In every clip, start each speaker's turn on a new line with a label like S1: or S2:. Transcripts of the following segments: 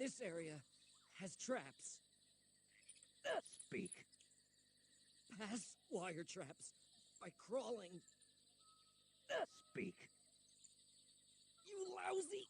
S1: This area has traps.
S2: Speak.
S1: Pass wire traps by crawling.
S2: Speak.
S1: You lousy...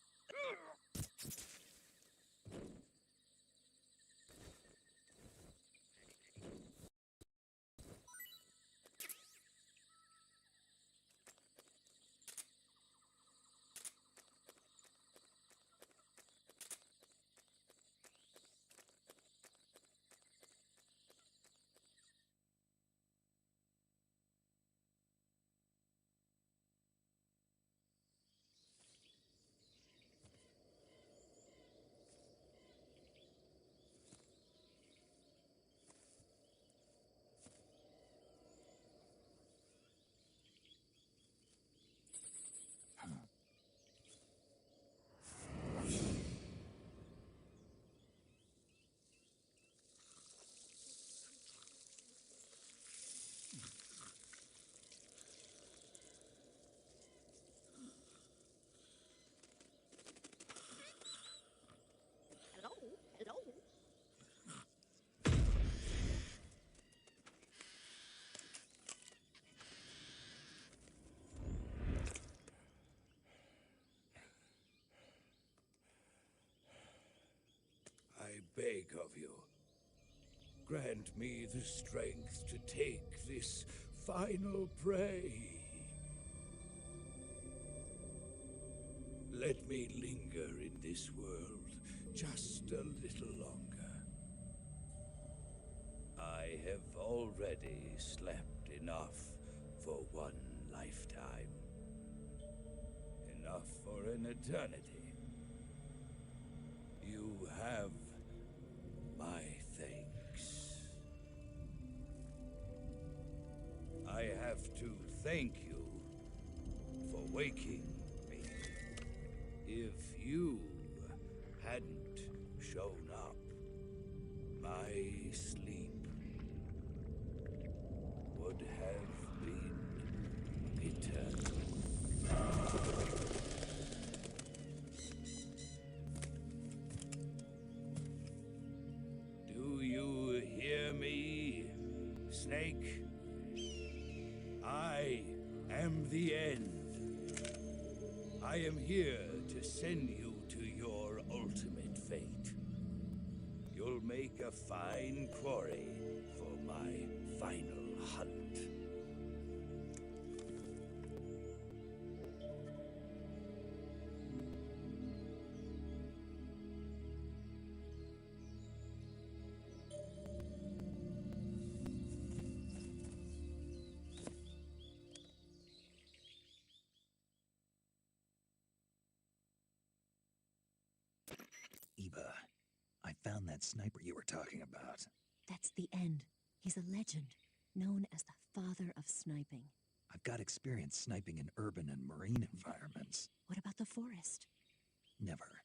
S3: I beg of you, grant me the strength to take this final prey. Let me linger in this world just a little longer. I have already slept enough for one lifetime. Enough for an eternity. You have my thanks. I have to thank you for waking me. If you hadn't shown up, my sleep would have been eternal. Snake, I am the end. I am here to send you to your ultimate fate. You'll make a fine quarry for my final hunt.
S2: Eva, I found that sniper you were talking about.
S4: That's the end. He's a legend, known as the father of sniping.
S2: I've got experience sniping in urban and marine environments.
S4: What about the forest?
S2: Never.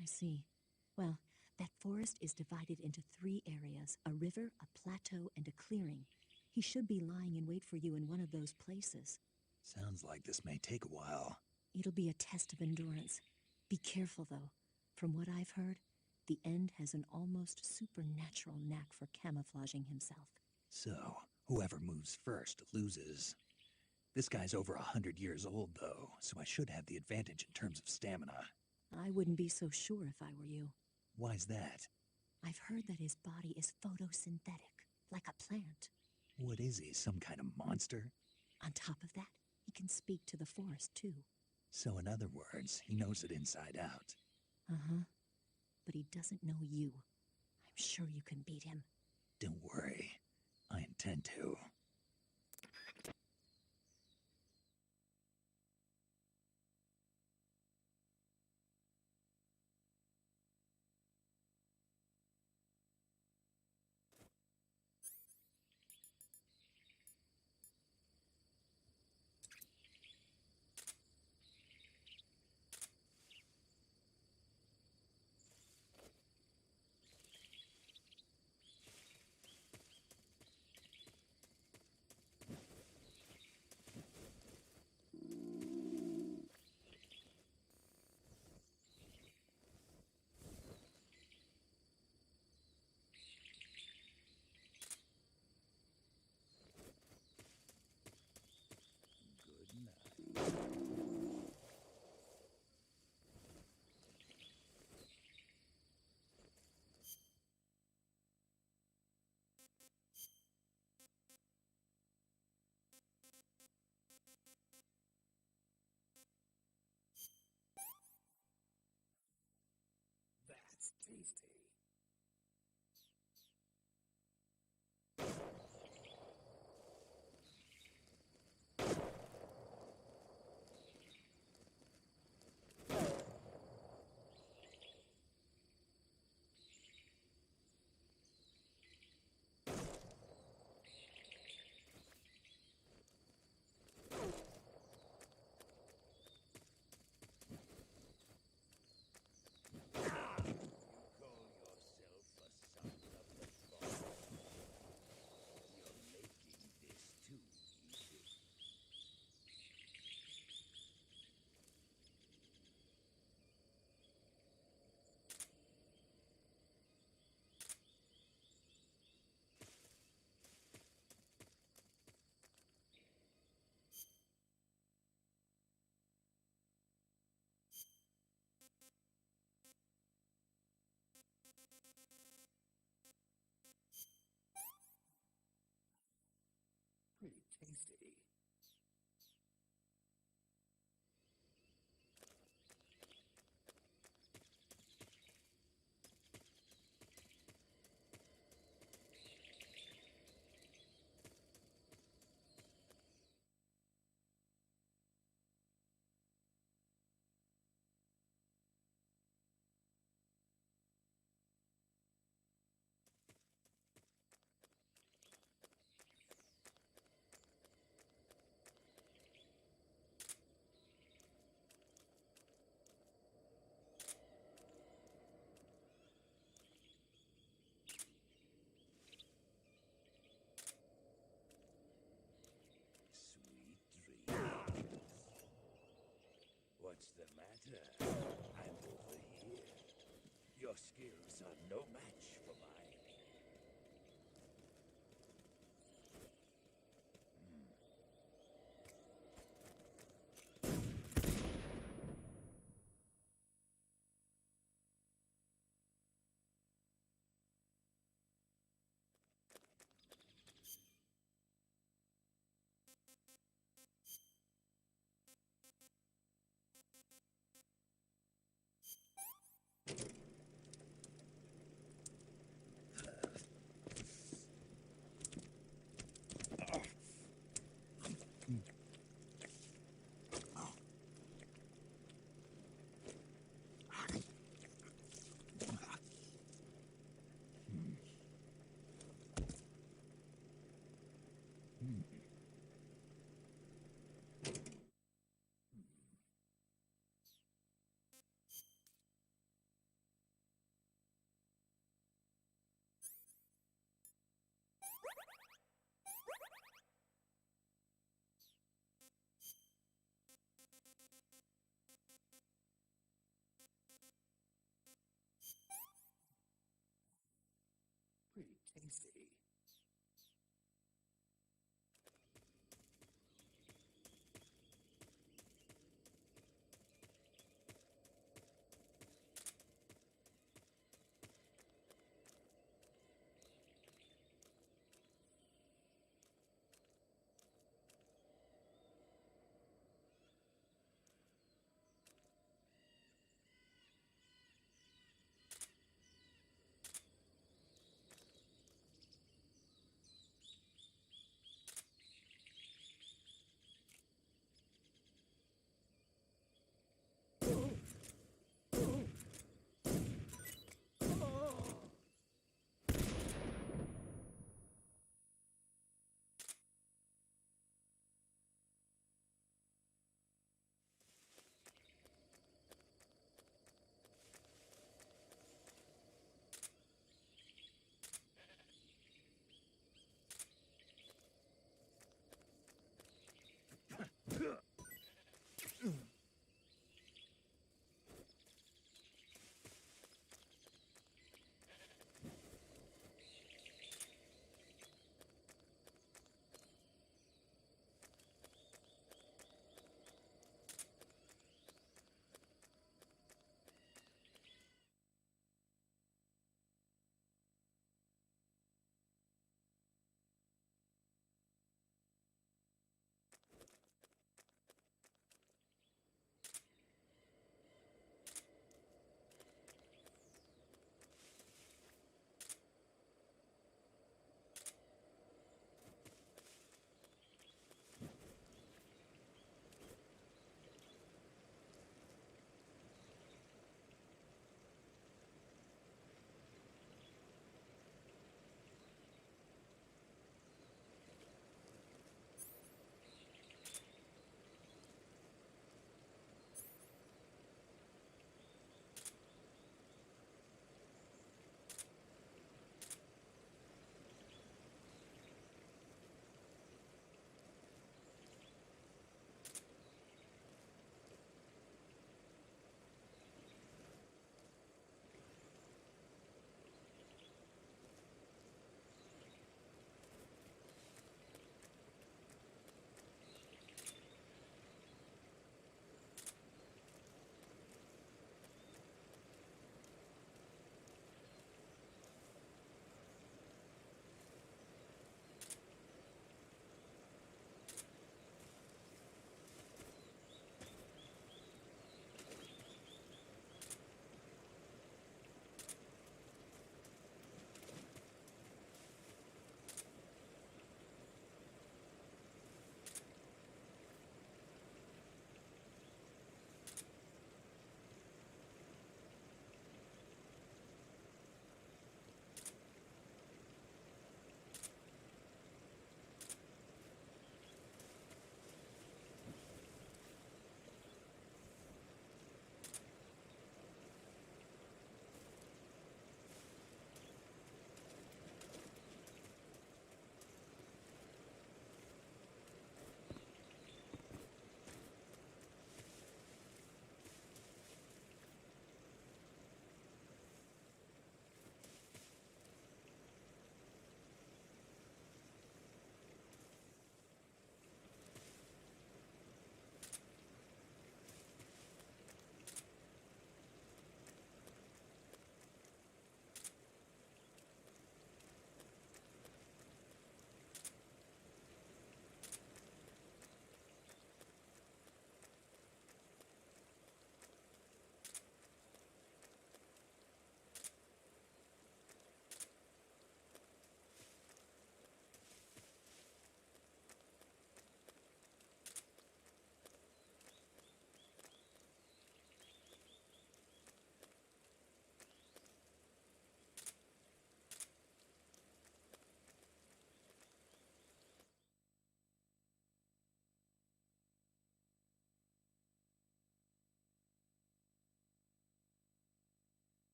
S4: I see. Well, that forest is divided into 3 areas, a river, a plateau, and a clearing. He should be lying in wait for you in one of those places.
S2: Sounds like this may take a while.
S4: It'll be a test of endurance. Be careful, though. From what I've heard, the End has an almost supernatural knack for camouflaging himself.
S2: So, whoever moves first loses. This guy's over 100 years old, though, so I should have the advantage in terms of stamina.
S4: I wouldn't be so sure if I were you.
S2: Why's that?
S4: I've heard that his body is photosynthetic, like a plant.
S2: What is he, some kind of monster?
S4: On top of that, he can speak to the forest, too.
S2: So in other words, he knows it inside out.
S4: Uh-huh. But he doesn't know you. I'm sure you can beat him.
S2: Don't worry. I intend to.
S3: tasty. Pretty tasty. Sweet dreams. What's the matter? I'm over here. Your skills are no match for mine. Pretty tasty.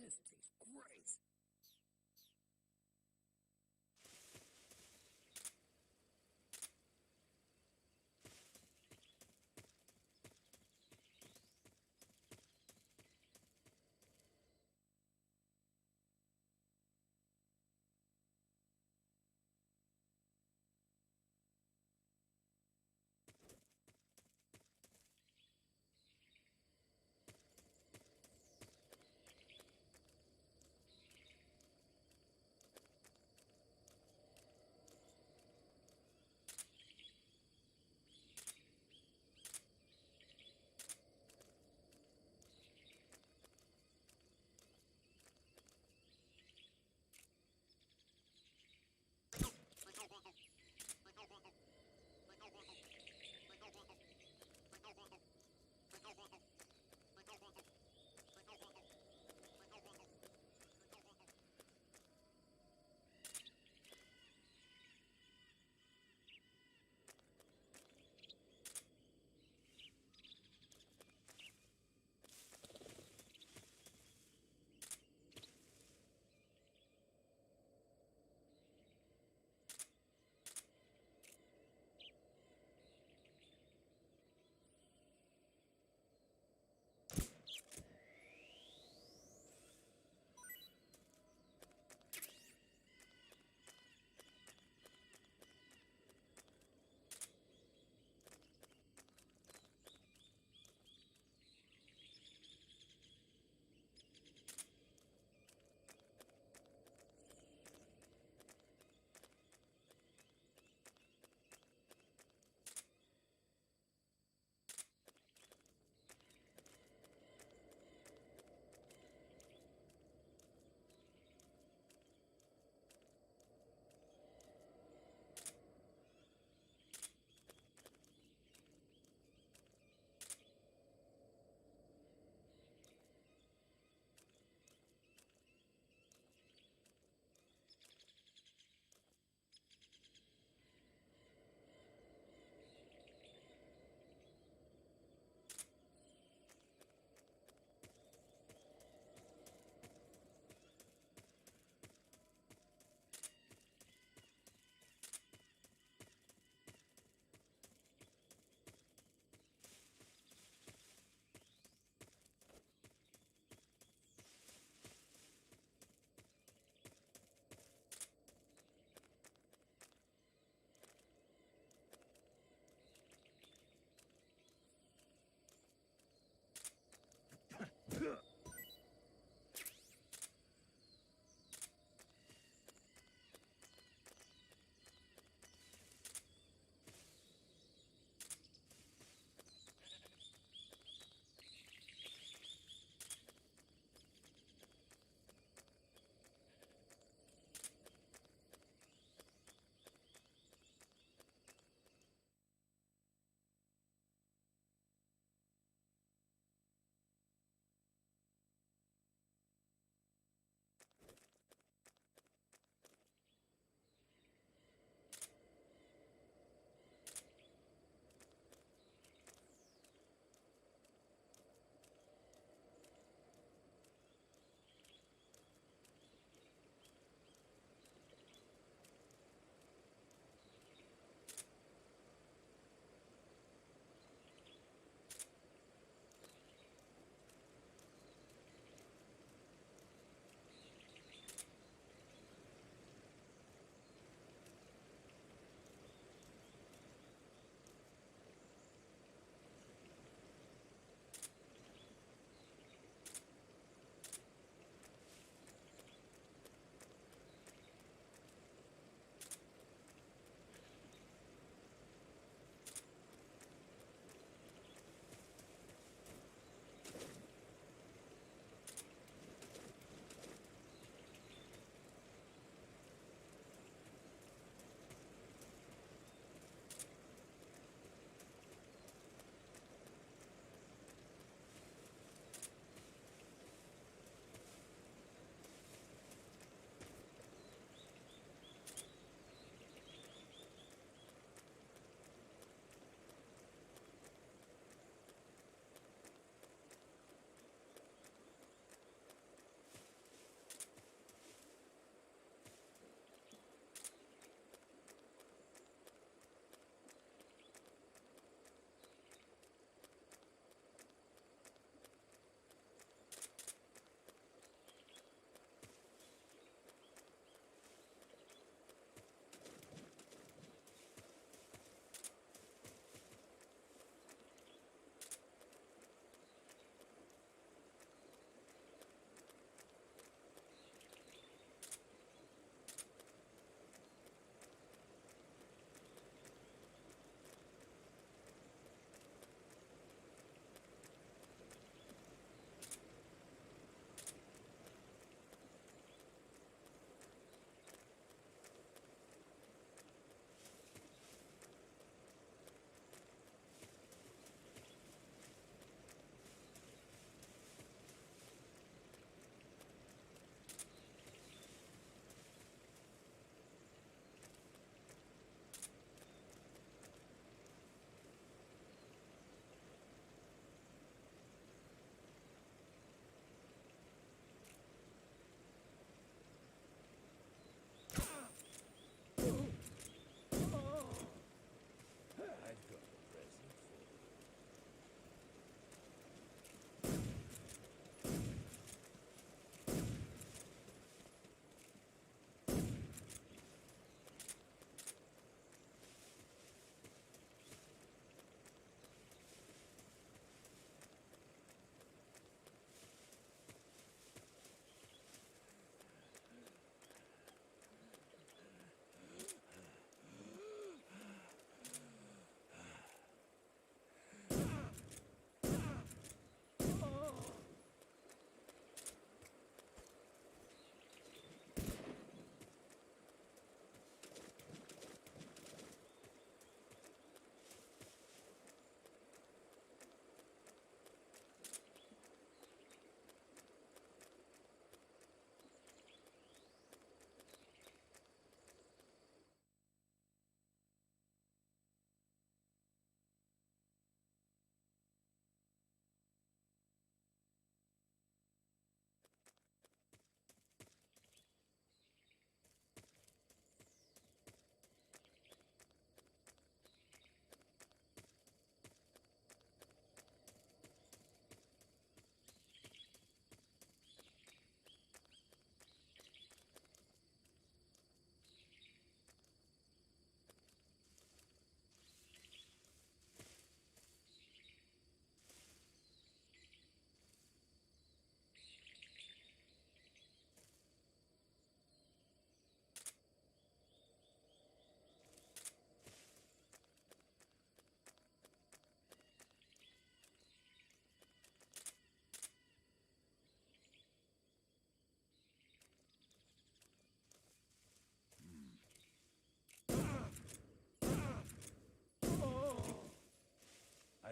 S1: This tastes great.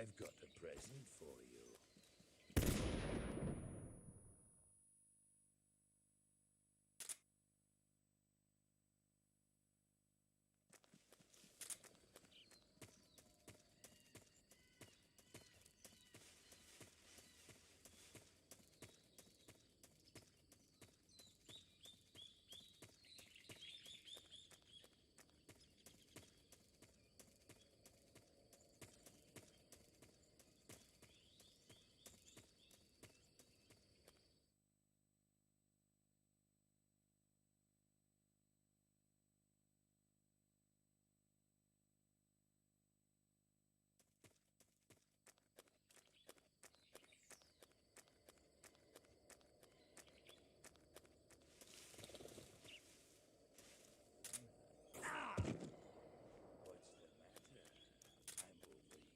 S3: I've got a present for you. What's the matter? I'm over here.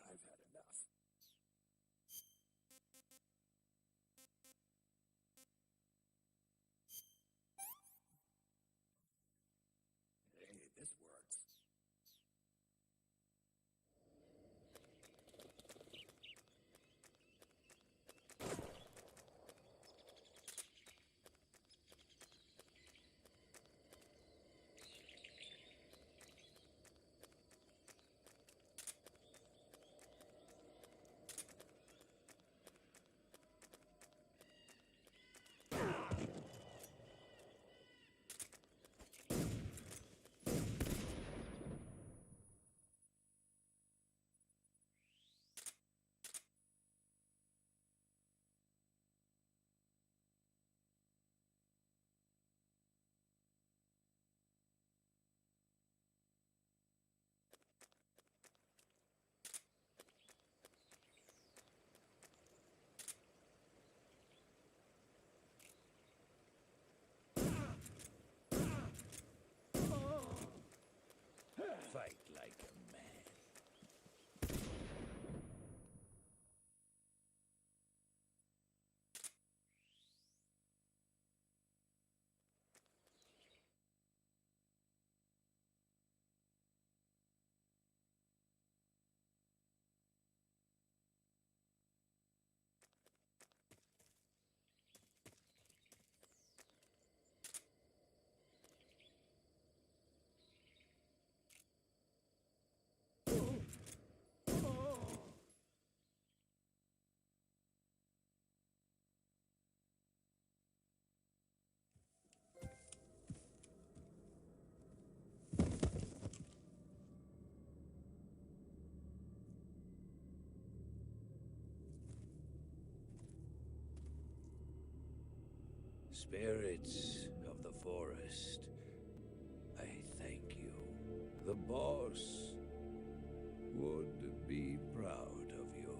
S3: I've had enough. Hey, this works. Fight like a man. Spirits of the forest, I thank you. The boss would be proud of you.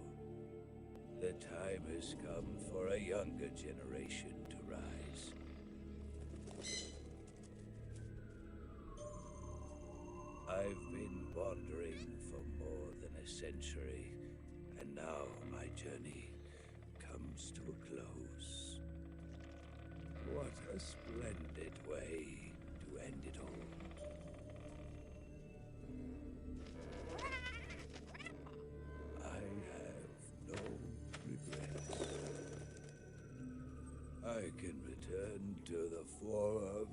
S3: The time has come for a younger generation to rise. I've been wandering for more than a century, and now my journey comes to a close. What a splendid way to end it all. I have no regrets. I can return to the Forum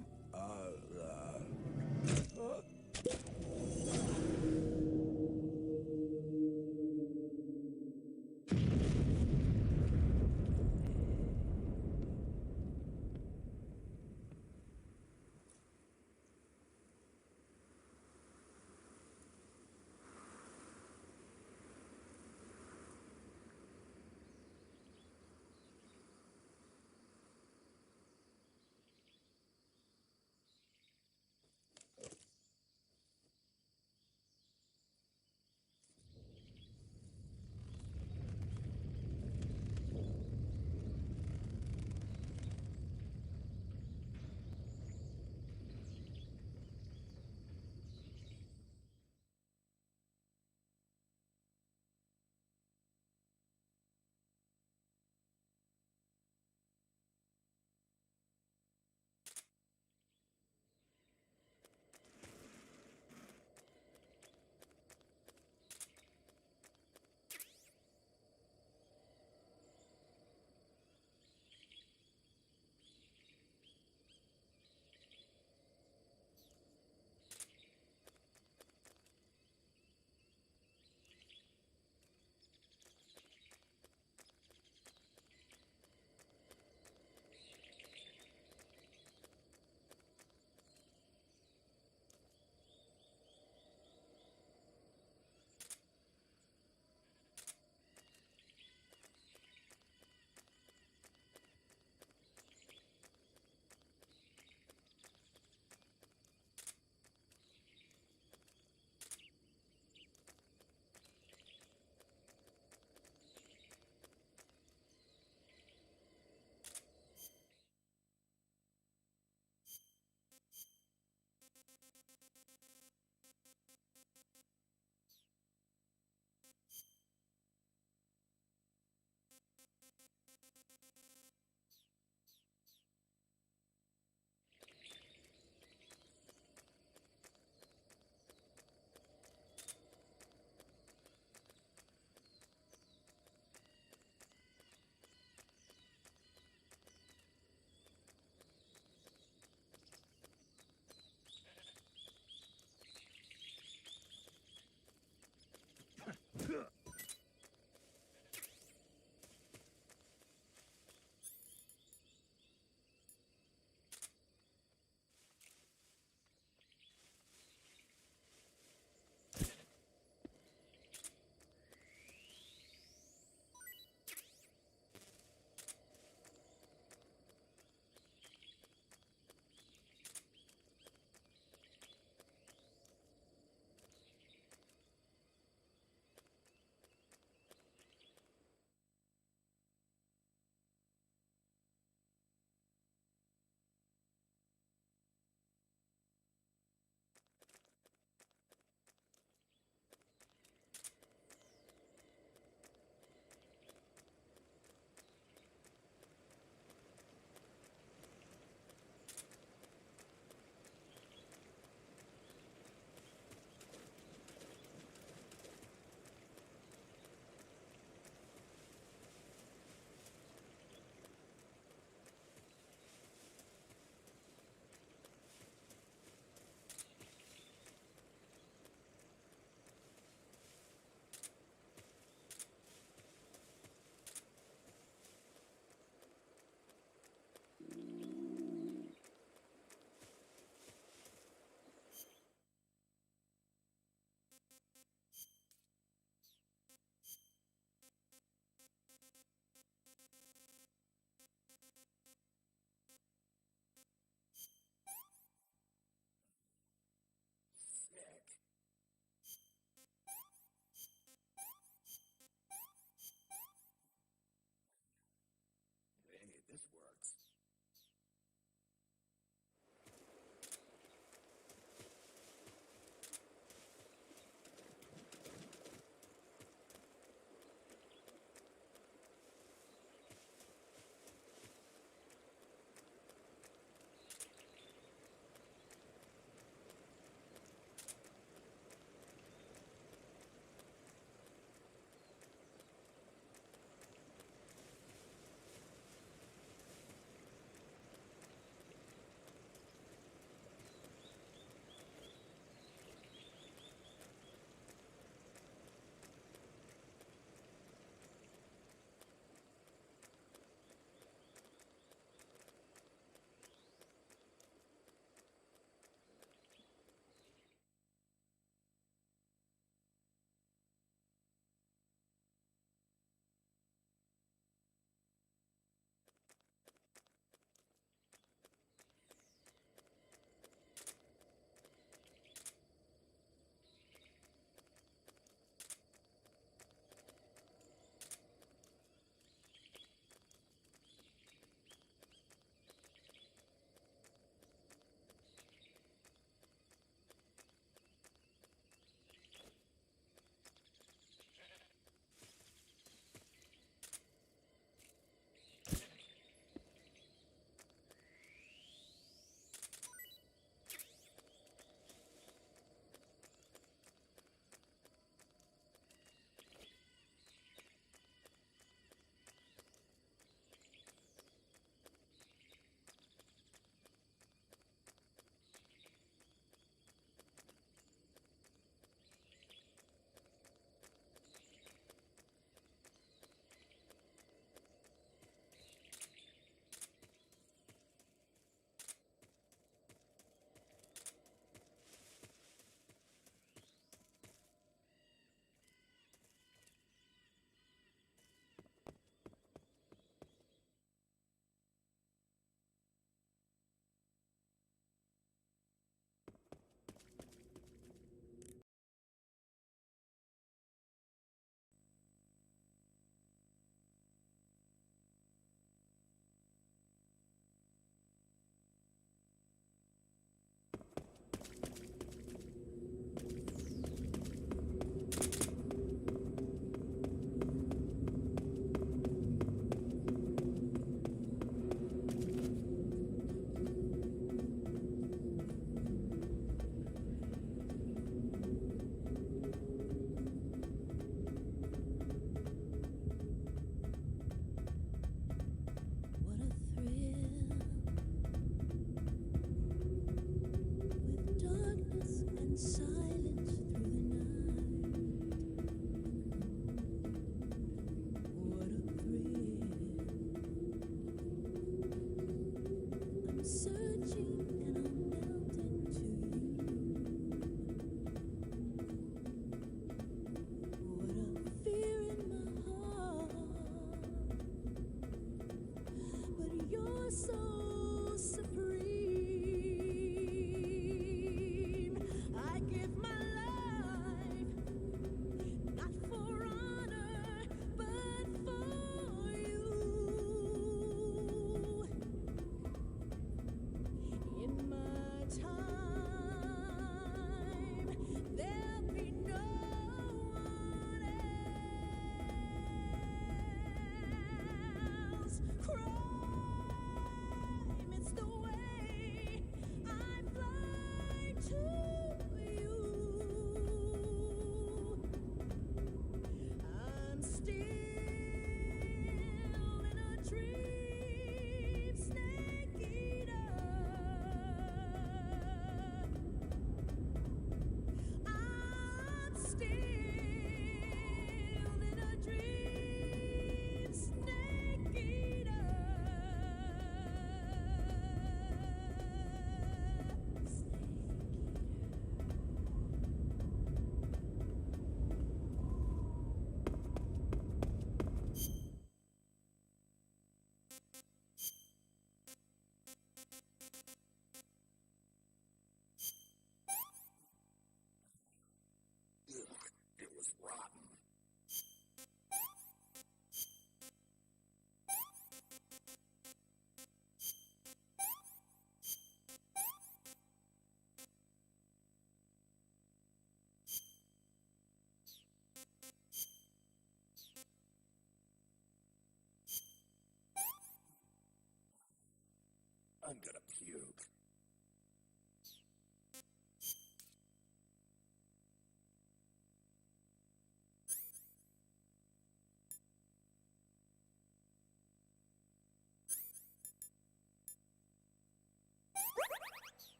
S3: I'm gonna puke.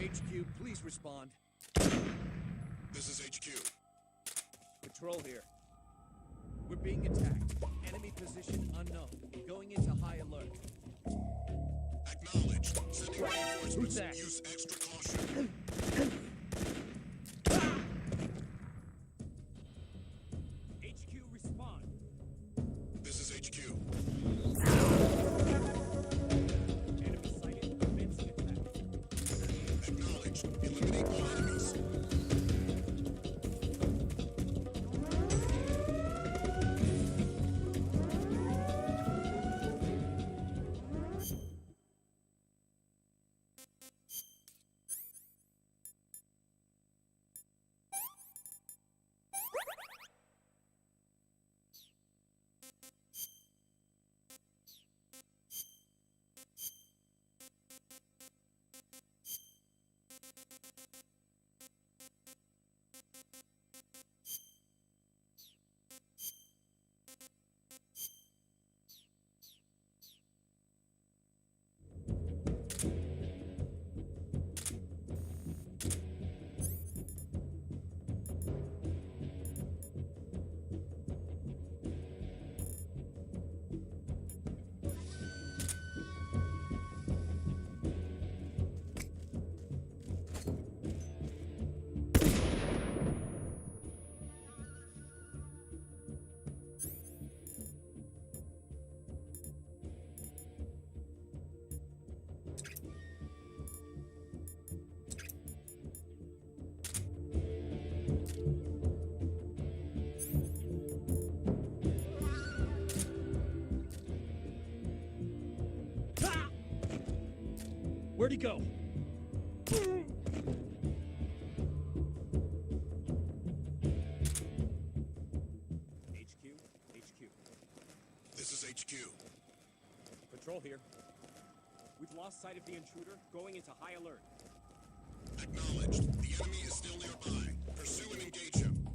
S1: HQ, please respond.
S5: This is HQ.
S1: Patrol here. We're being attacked. Enemy position unknown. Going into high alert.
S5: Acknowledged. Sending reinforcements.
S1: Who's that?
S5: Use extra caution.
S1: HQ, respond.
S5: This is HQ.
S1: Enemy sighted. Commencing attack.
S5: Acknowledged. Eliminate all enemies.
S1: Where'd he go? HQ.
S5: This is HQ.
S1: Patrol here. We've lost sight of the intruder. Going into high alert.
S5: Acknowledged. The enemy is still nearby. Pursue and engage him.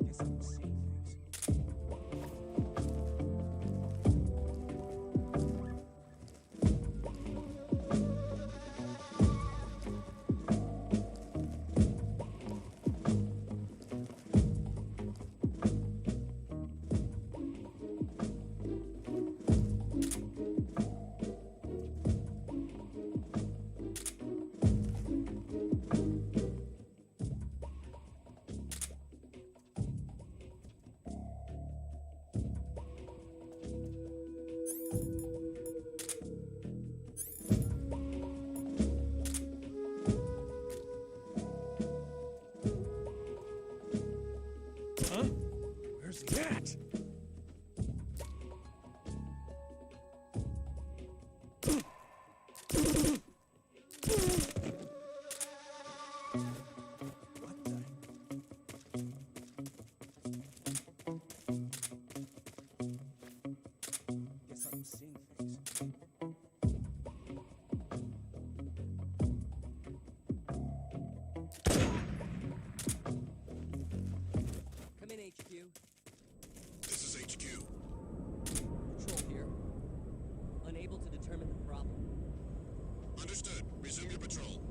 S2: Guess I'm seeing things. Huh? Where's he at? What the? Guess I'm seeing things.
S1: Come in, HQ.
S5: This is HQ.
S1: Patrol here. Unable to determine the problem.
S5: Understood. Resume your patrol.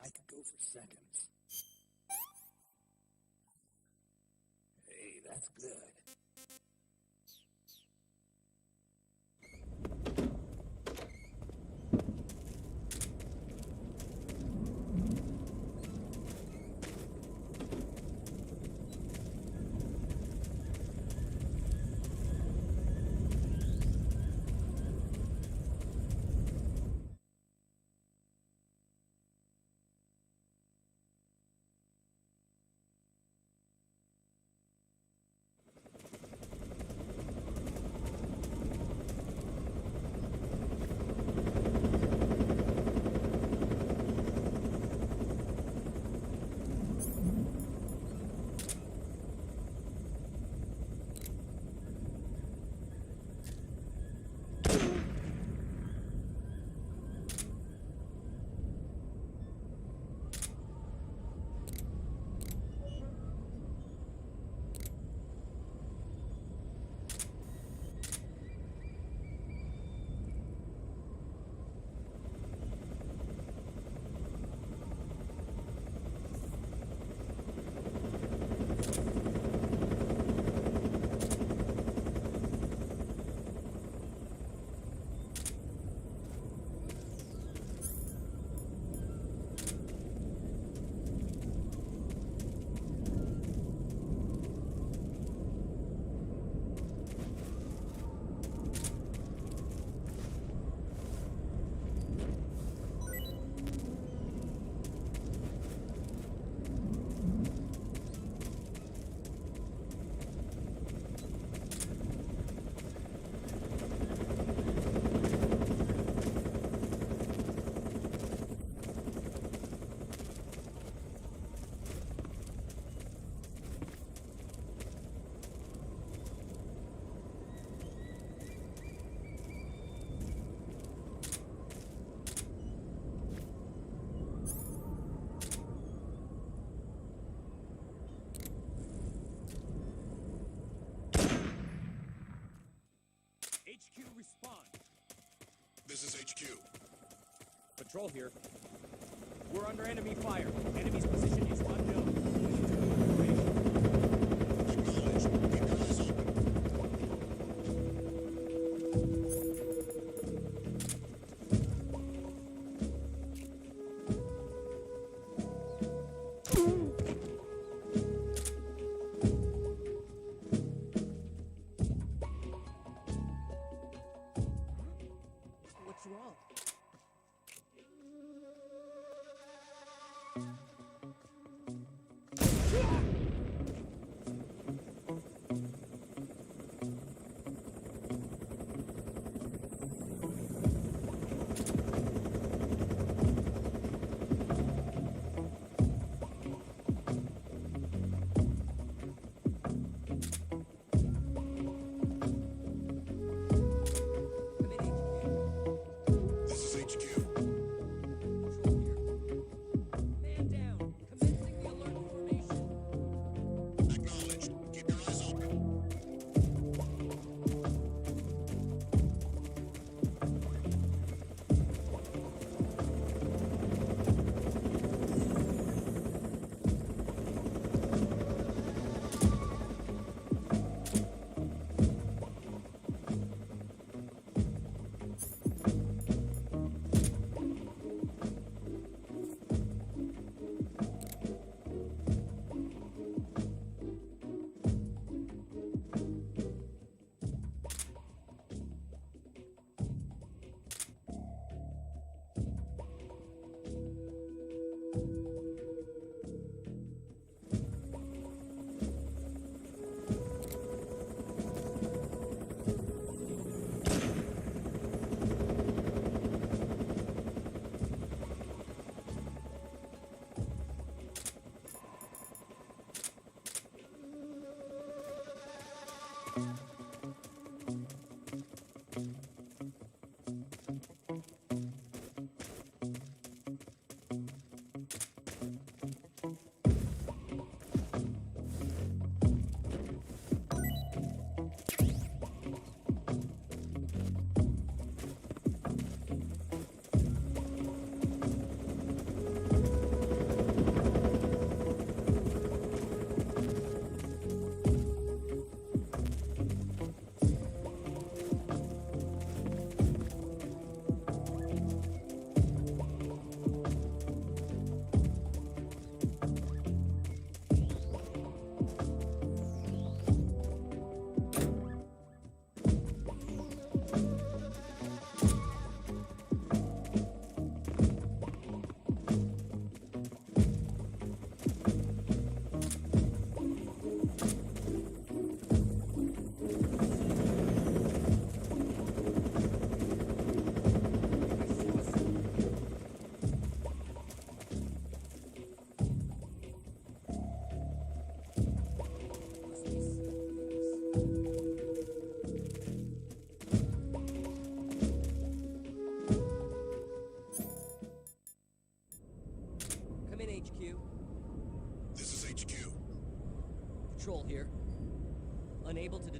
S2: I could go for seconds. Hey, that's good.
S1: HQ respond.
S5: This is HQ.
S1: Patrol here. We're under enemy fire. Enemy's position is unknown.
S5: Acknowledged. Keep your eyes open.
S4: What's wrong?
S5: This is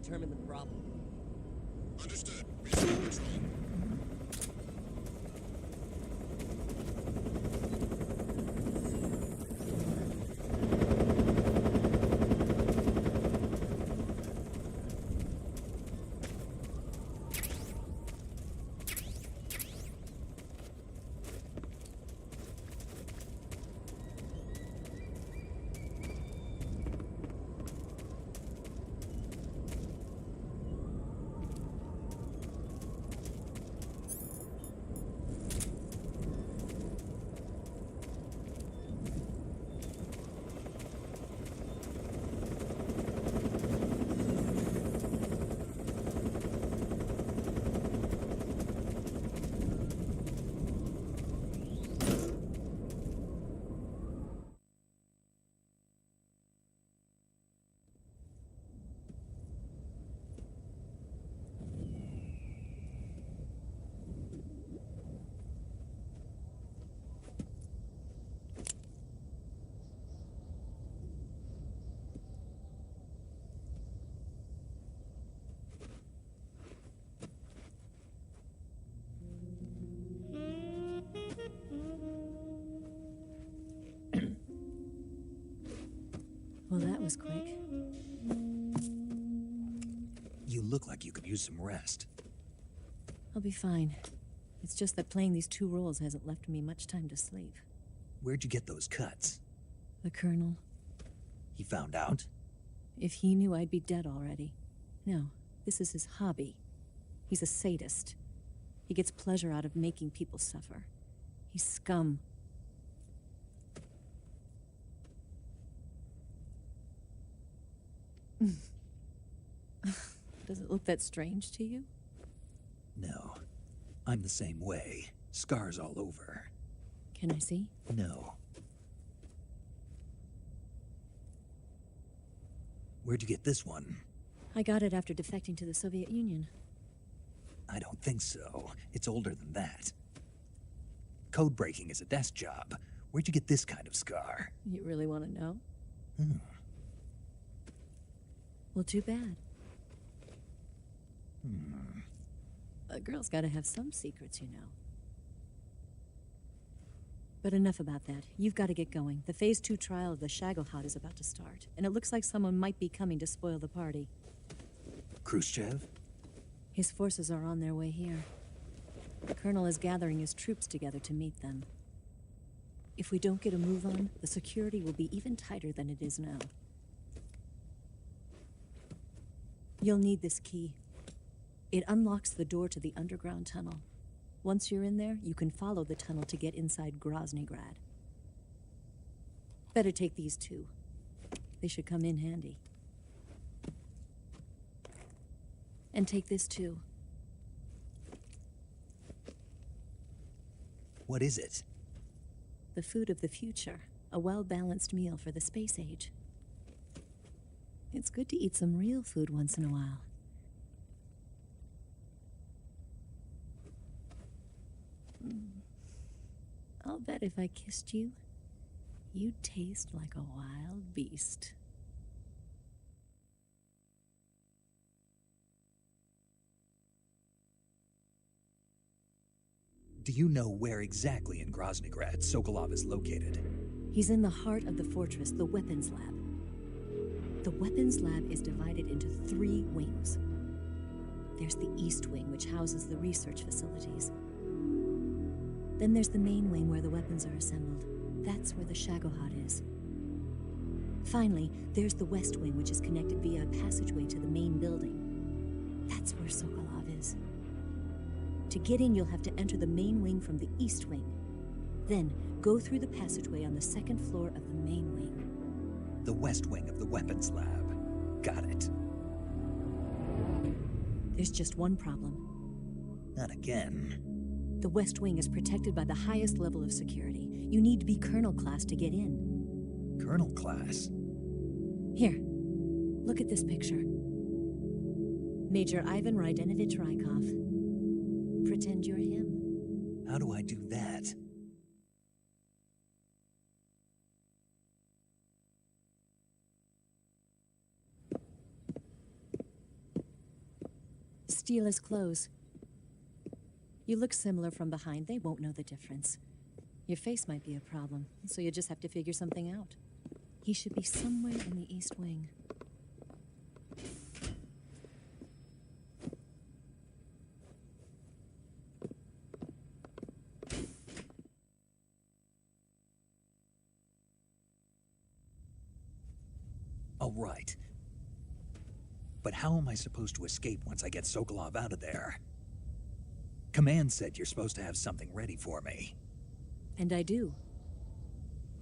S6: determine the problem.
S5: Understood. Resume patrol.
S4: Well, that was quick.
S2: You look like you could use some rest.
S4: I'll be fine. It's just that playing these two roles hasn't left me much time to sleep.
S2: Where'd you get those cuts?
S4: The Colonel.
S2: He found out?
S4: If he knew, I'd be dead already. No, this is his hobby. He's a sadist. He gets pleasure out of making people suffer. He's scum. Does it look that strange to you?
S2: No. I'm the same way. Scars all over.
S4: Can I see?
S2: No. Where'd you get this one?
S4: I got it after defecting to the Soviet Union.
S2: I don't think so. It's older than that. Code breaking is a desk job. Where'd you get this kind of scar?
S4: You really want to know? Well, too bad. A girl's got to have some secrets, you know. But enough about that. You've got to get going. The Phase 2 trial of the Shagelhot is about to start, and it looks like someone might be coming to spoil the party.
S2: Khrushchev?
S4: His forces are on their way here. The Colonel is gathering his troops together to meet them. If we don't get a move on, the security will be even tighter than it is now. You'll need this key. It unlocks the door to the underground tunnel. Once you're in there, you can follow the tunnel to get inside Groznygrad. Better take these two. They should come in handy. And take this too.
S2: What is it?
S4: The food of the future. A well-balanced meal for the space age. It's good to eat some real food once in a while. I'll bet if I kissed you, you'd taste like a wild beast.
S2: Do you know where exactly in Groznygrad Sokolov is located?
S4: He's in the heart of the fortress, the weapons lab. The weapons lab is divided into 3 wings. There's the East Wing, which houses the research facilities. Then there's the main wing where the weapons are assembled. That's where the Shagelhot is. Finally, there's the West Wing, which is connected via a passageway to the main building. That's where Sokolov is. To get in, you'll have to enter the main wing from the East Wing. Then, go through the passageway on the 2nd floor of the main wing.
S2: The West Wing of the weapons lab. Got it.
S4: There's just one problem.
S2: Not again.
S4: The West Wing is protected by the highest level of security. You need to be Colonel class to get in.
S2: Colonel class?
S4: Here, look at this picture. Major Ivan Rydenovich Rykov. Pretend you're him.
S2: How do I do that?
S4: Steal his clothes. You look similar from behind. They won't know the difference. Your face might be a problem, so you just have to figure something out. He should be somewhere in the East Wing.
S2: All right. But how am I supposed to escape once I get Sokolov out of there? Command said you're supposed to have something ready for me.
S4: And I do.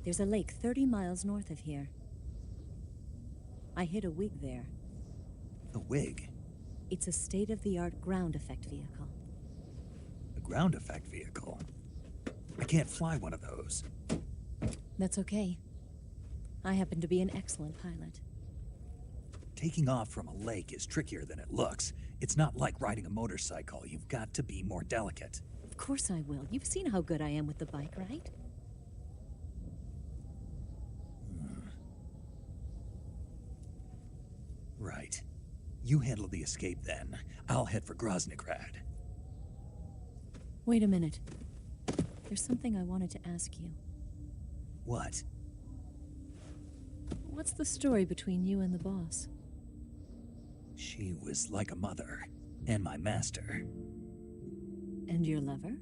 S4: There's a lake 30 miles north of here. I hid a wig there.
S2: A wig?
S4: It's a state-of-the-art ground effect vehicle.
S2: A ground effect vehicle? I can't fly one of those.
S4: That's okay. I happen to be an excellent pilot.
S2: Taking off from a lake is trickier than it looks. It's not like riding a motorcycle. You've got to be more delicate.
S4: Of course I will. You've seen how good I am with the bike, right?
S2: Right. You handle the escape then. I'll head for Groznygrad.
S4: Wait a minute. There's something I wanted to ask you.
S2: What?
S4: What's the story between you and the boss?
S2: She was like a mother, and my master.
S4: And your lover?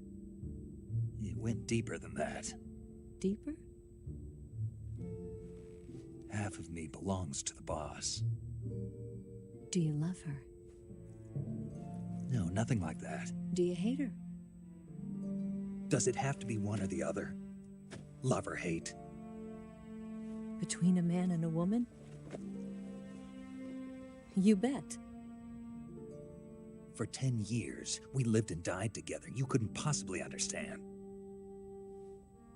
S2: It went deeper than that.
S4: Deeper?
S2: Half of me belongs to the boss.
S4: Do you love her?
S2: No, nothing like that.
S4: Do you hate her?
S2: Does it have to be one or the other? Love or hate?
S4: Between a man and a woman? You bet.
S2: For 10 years, we lived and died together. You couldn't possibly understand.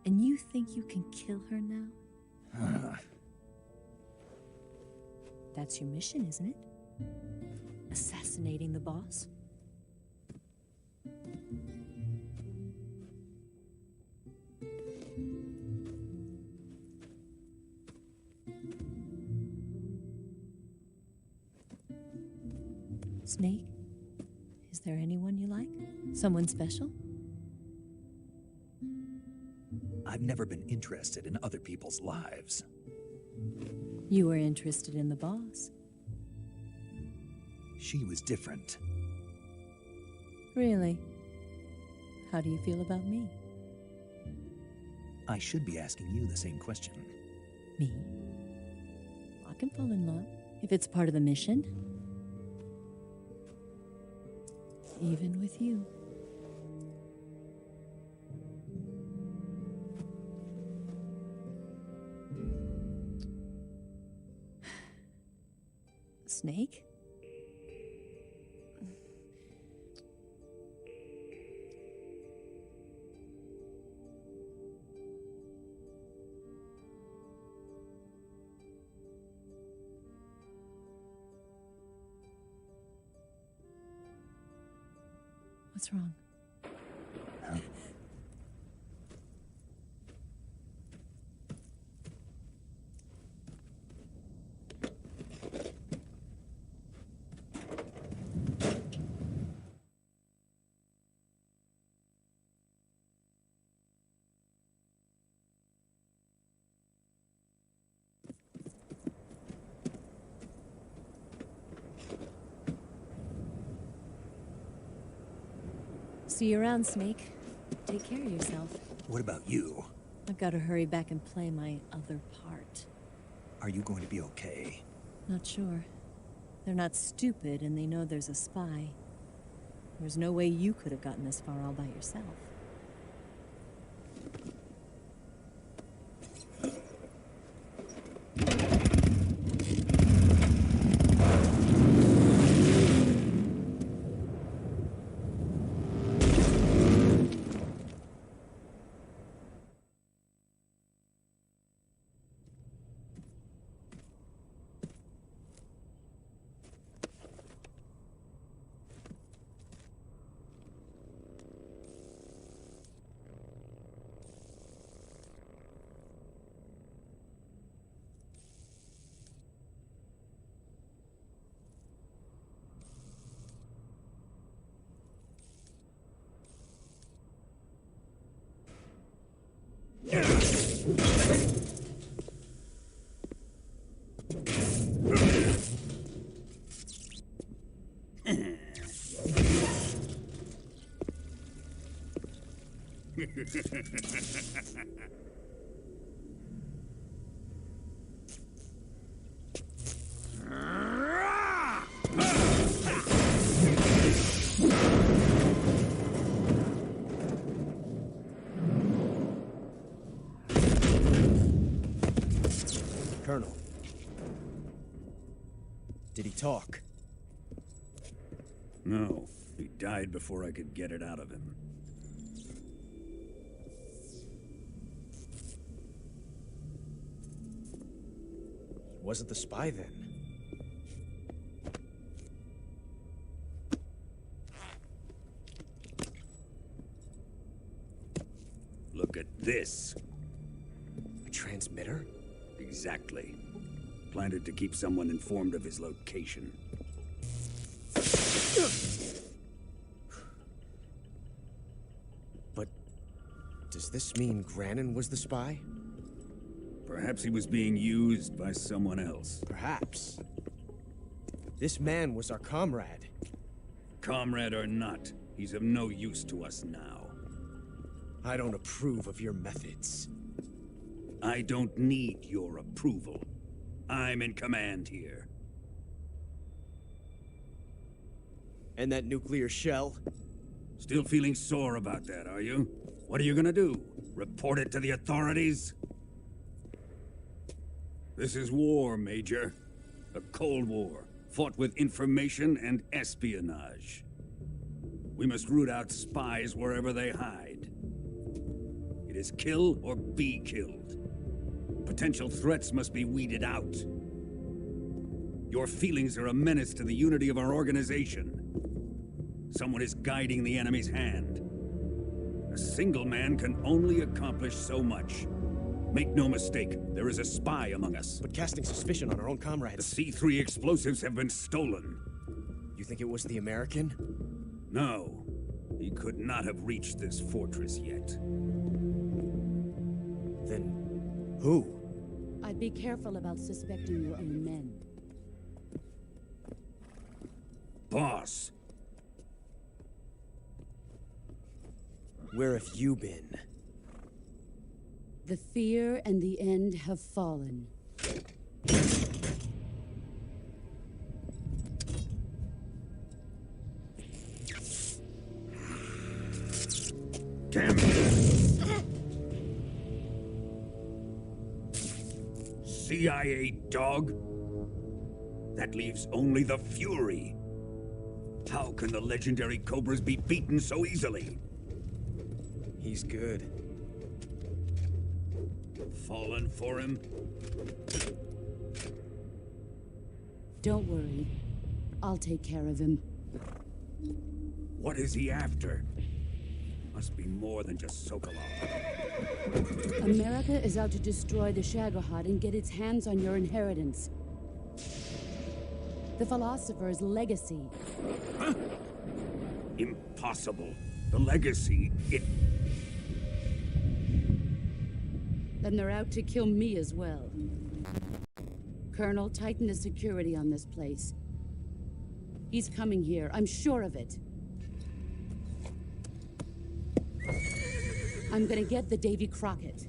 S4: And you think you can kill her now? That's your mission, isn't it? Assassinating the boss? Snake? Is there anyone you like? Someone special?
S2: I've never been interested in other people's lives.
S4: You were interested in the boss.
S2: She was different.
S4: Really? How do you feel about me?
S2: I should be asking you the same question.
S4: Me? I can fall in love if it's part of the mission. Even with you. Snake? What's wrong? See you around, Snake. Take care of yourself.
S2: What about you?
S4: I've got to hurry back and play my other part.
S2: Are you going to be okay?
S4: Not sure. They're not stupid, and they know there's a spy. There's no way you could have gotten this far all by yourself.
S6: Colonel. Did he talk?
S3: No, he died before I could get it out of him.
S6: Wasn't the spy then?
S3: Look at this.
S6: A transmitter?
S3: Exactly. Planted to keep someone informed of his location.
S6: But does this mean Granin was the spy?
S3: Perhaps he was being used by someone else.
S6: Perhaps. This man was our comrade.
S3: Comrade or not, he's of no use to us now.
S6: I don't approve of your methods.
S3: I don't need your approval. I'm in command here.
S6: And that nuclear shell?
S3: Still feeling sore about that, are you? What are you gonna do? Report it to the authorities? This is war, Major. A Cold War, fought with information and espionage. We must root out spies wherever they hide. It is kill or be killed. Potential threats must be weeded out. Your feelings are a menace to the unity of our organization. Someone is guiding the enemy's hand. A single man can only accomplish so much. Make no mistake, there is a spy among us.
S6: But casting suspicion on our own
S3: The
S6: comrades.
S3: C3 explosives have been stolen.
S6: You think it was the American?
S3: No, he could not have reached this fortress yet.
S6: Then who?
S7: I'd be careful about suspecting your own men.
S3: Boss,
S6: Where have you been?
S7: The fear and the end have fallen.
S3: damn it! CIA dog? That leaves only the Fury. How can the legendary Cobras be beaten so easily?
S6: He's good.
S3: Fallen for him?
S7: Don't worry. I'll take care of him.
S3: What is he after? Must be more than just Sokolov.
S7: America is out to destroy the Shagohod and get its hands on your inheritance. The philosopher's legacy.
S3: Huh? Impossible. The legacy,
S7: Then they're out to kill me as well. Colonel, tighten the security on this place. He's coming here, I'm sure of it. I'm gonna get the Davy Crockett.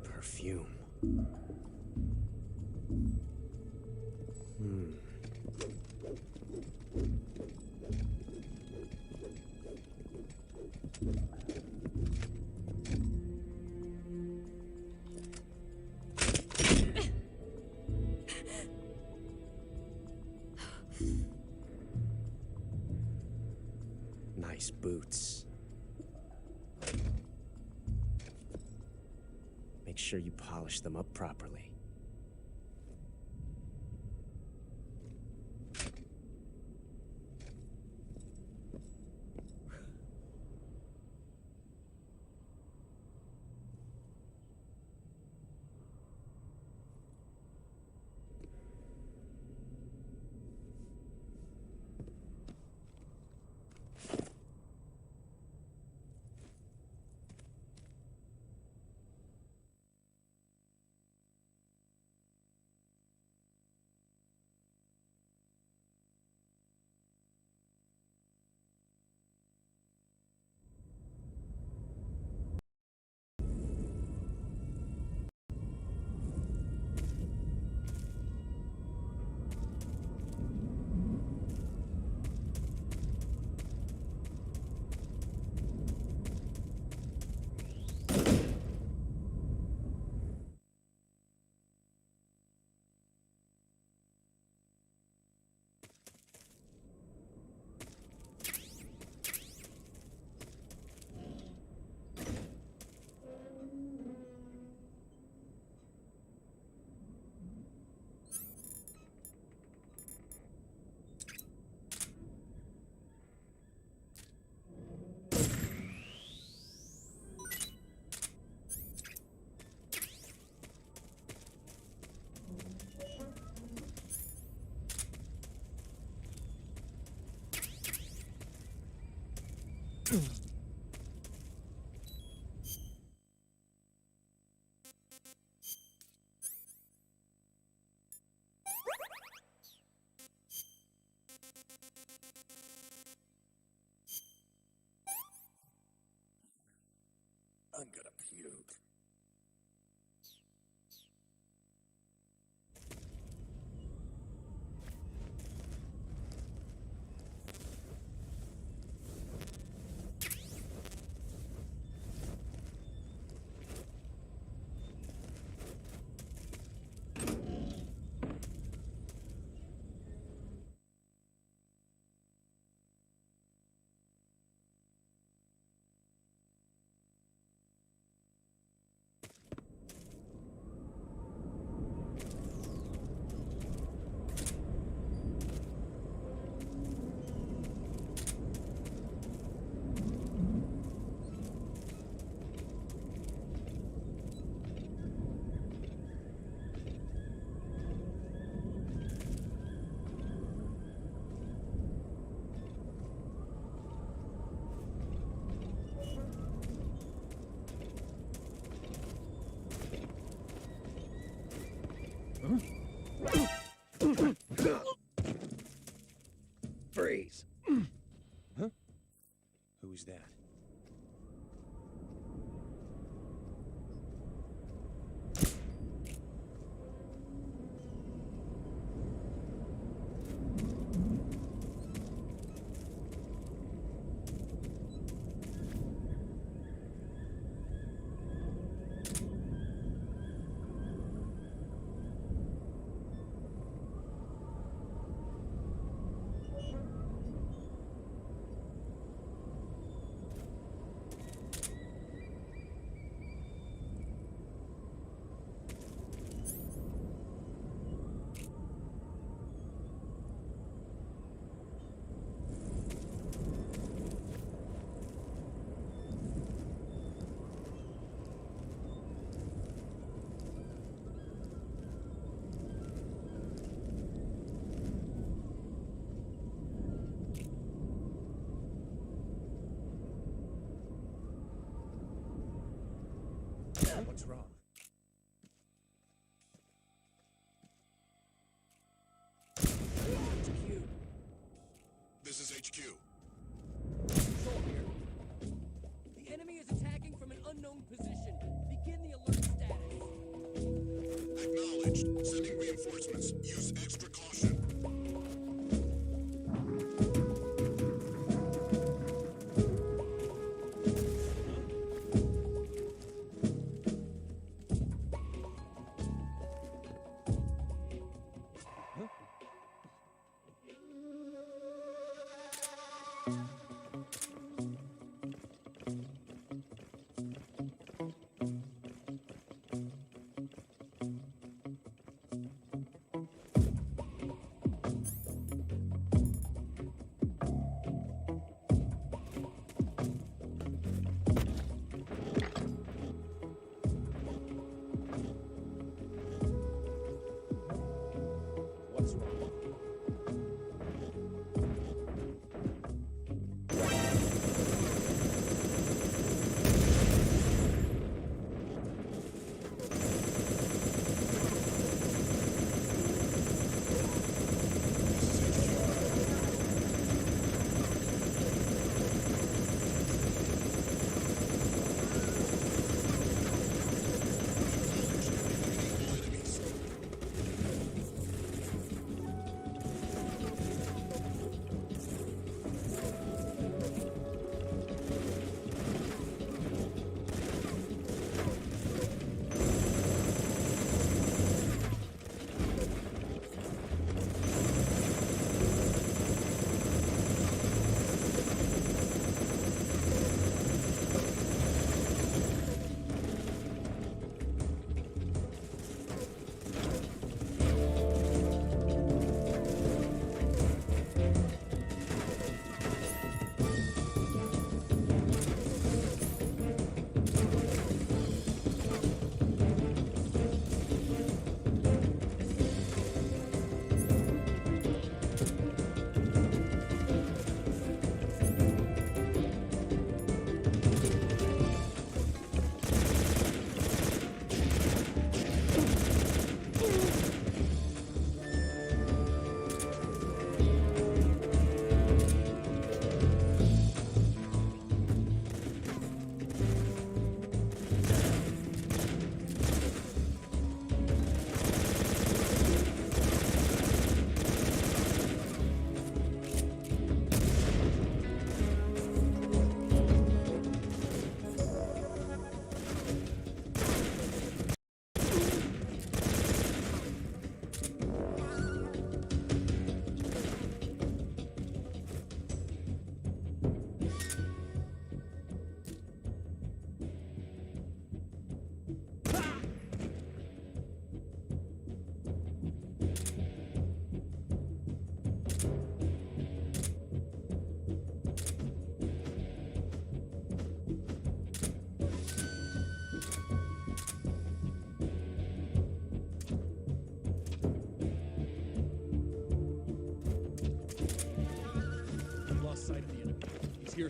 S6: Perfume. Nice boots. Make sure you polish them up properly.
S3: I'm gonna puke.
S2: Freeze.
S6: Huh? Who's that?
S1: What's wrong? HQ.
S5: This is HQ.
S1: Control here. The enemy is attacking from an unknown position. Begin the alert status.
S5: Acknowledged. Sending reinforcements. Use extra caution.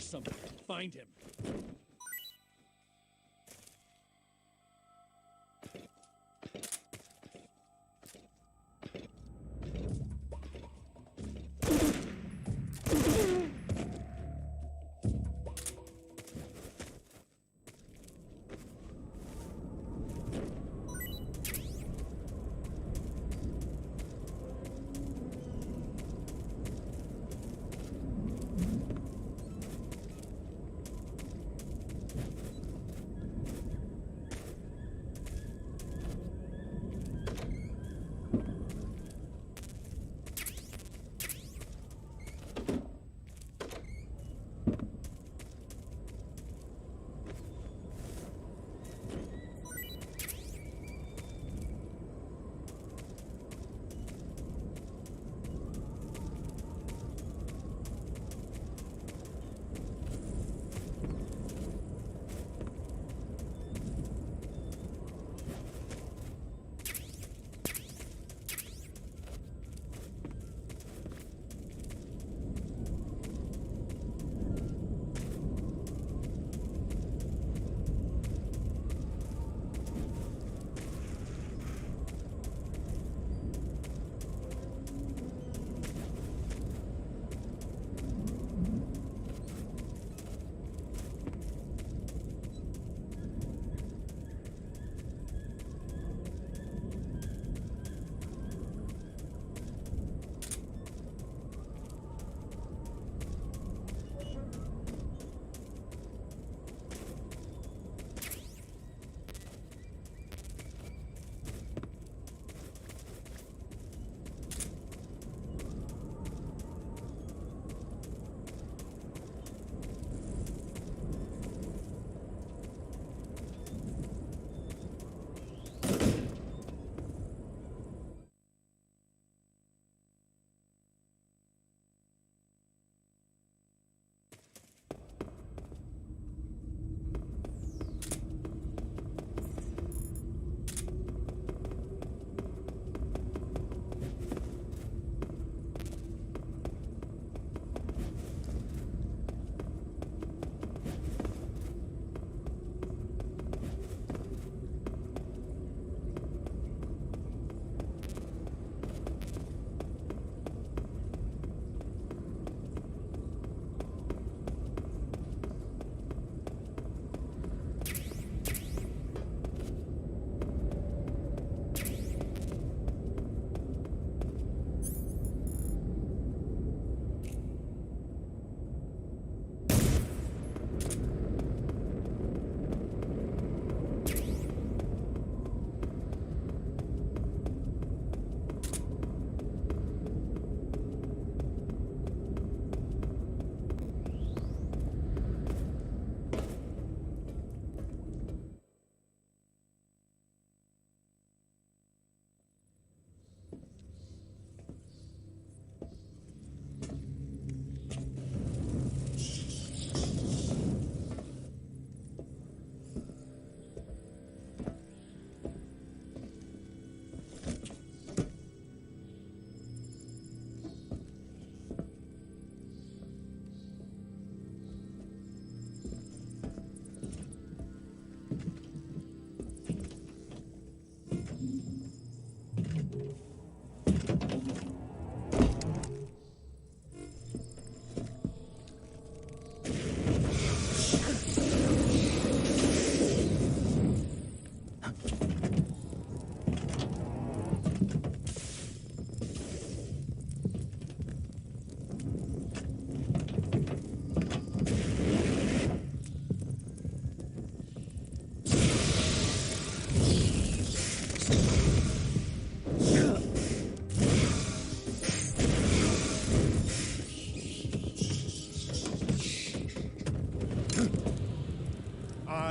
S1: somewhere. Find him.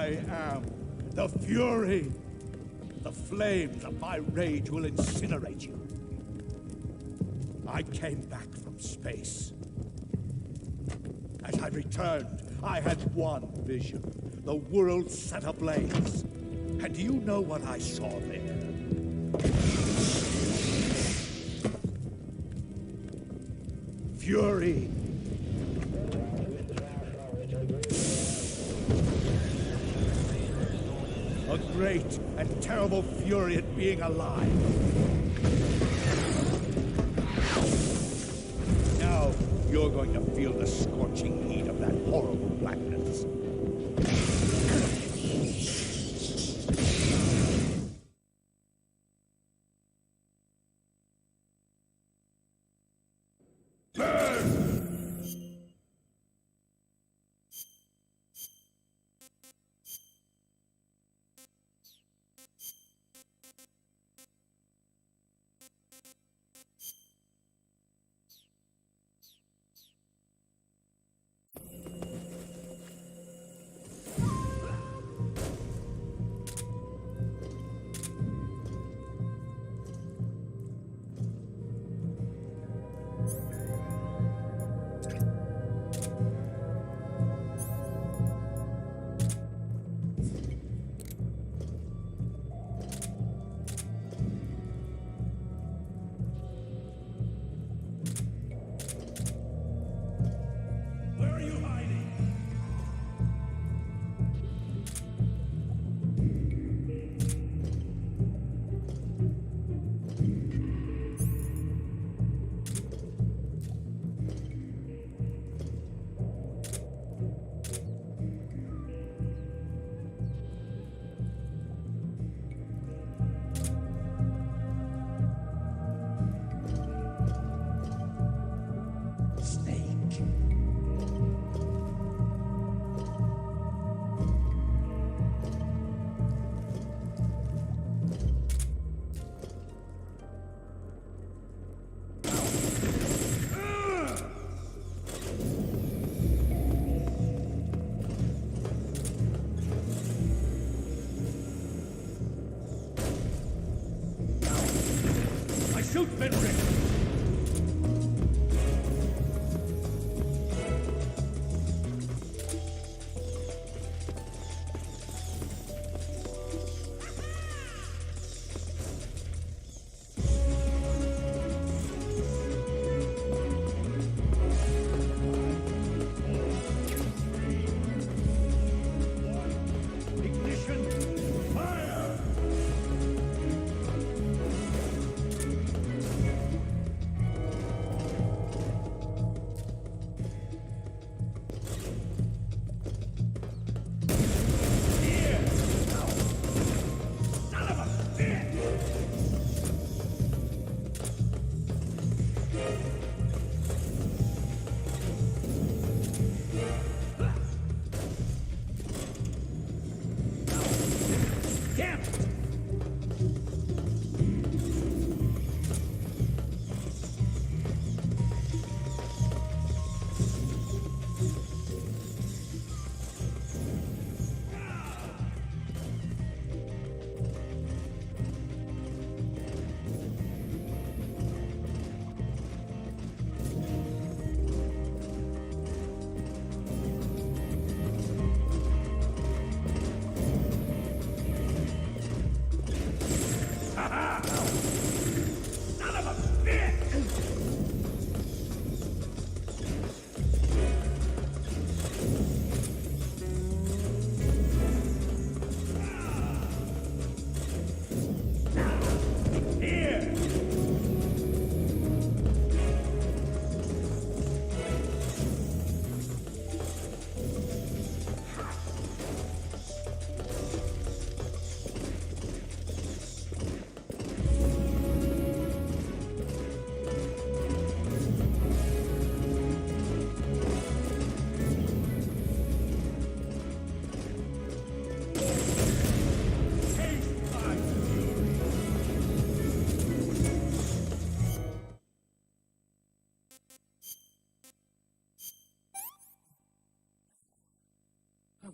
S3: I am the Fury. The flames of my rage will incinerate you. I came back from space. As I returned, I had one vision. The world set ablaze. And do you know what I saw there? Fury. A great and terrible fury at being alive. Now, you're going to feel the scorching heat of that horrible blackness. Shoot, Benrick!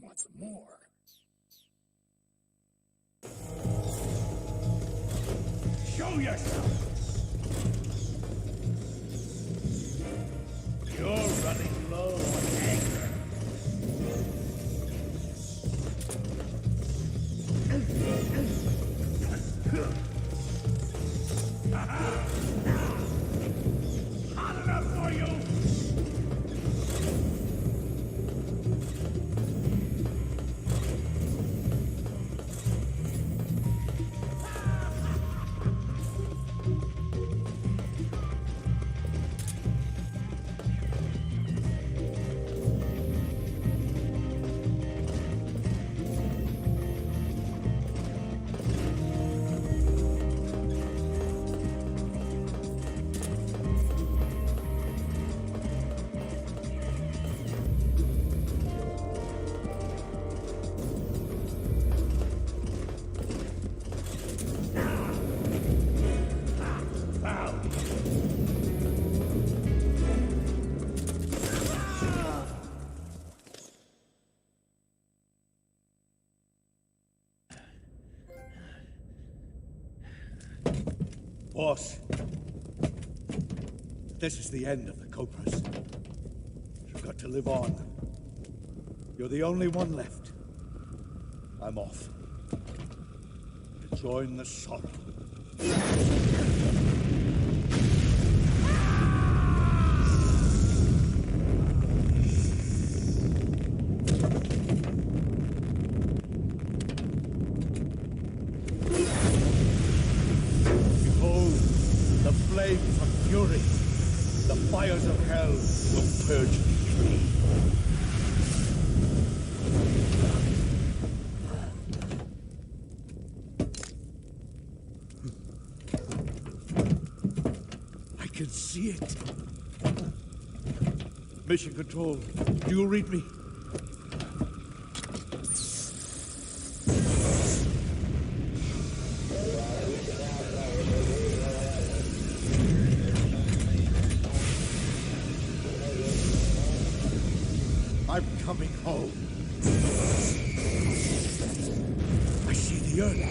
S8: want some more.
S3: Show yourself! You're running low on anger. Hot enough for you! Boss, this is the end of the Cobras. You've got to live on. You're the only one left. I'm off. To join the sorrow. Behold, the flames of fury. The fires of hell will purge me. I can see it. Mission Control, do you read me? I'm coming home. I see the earth.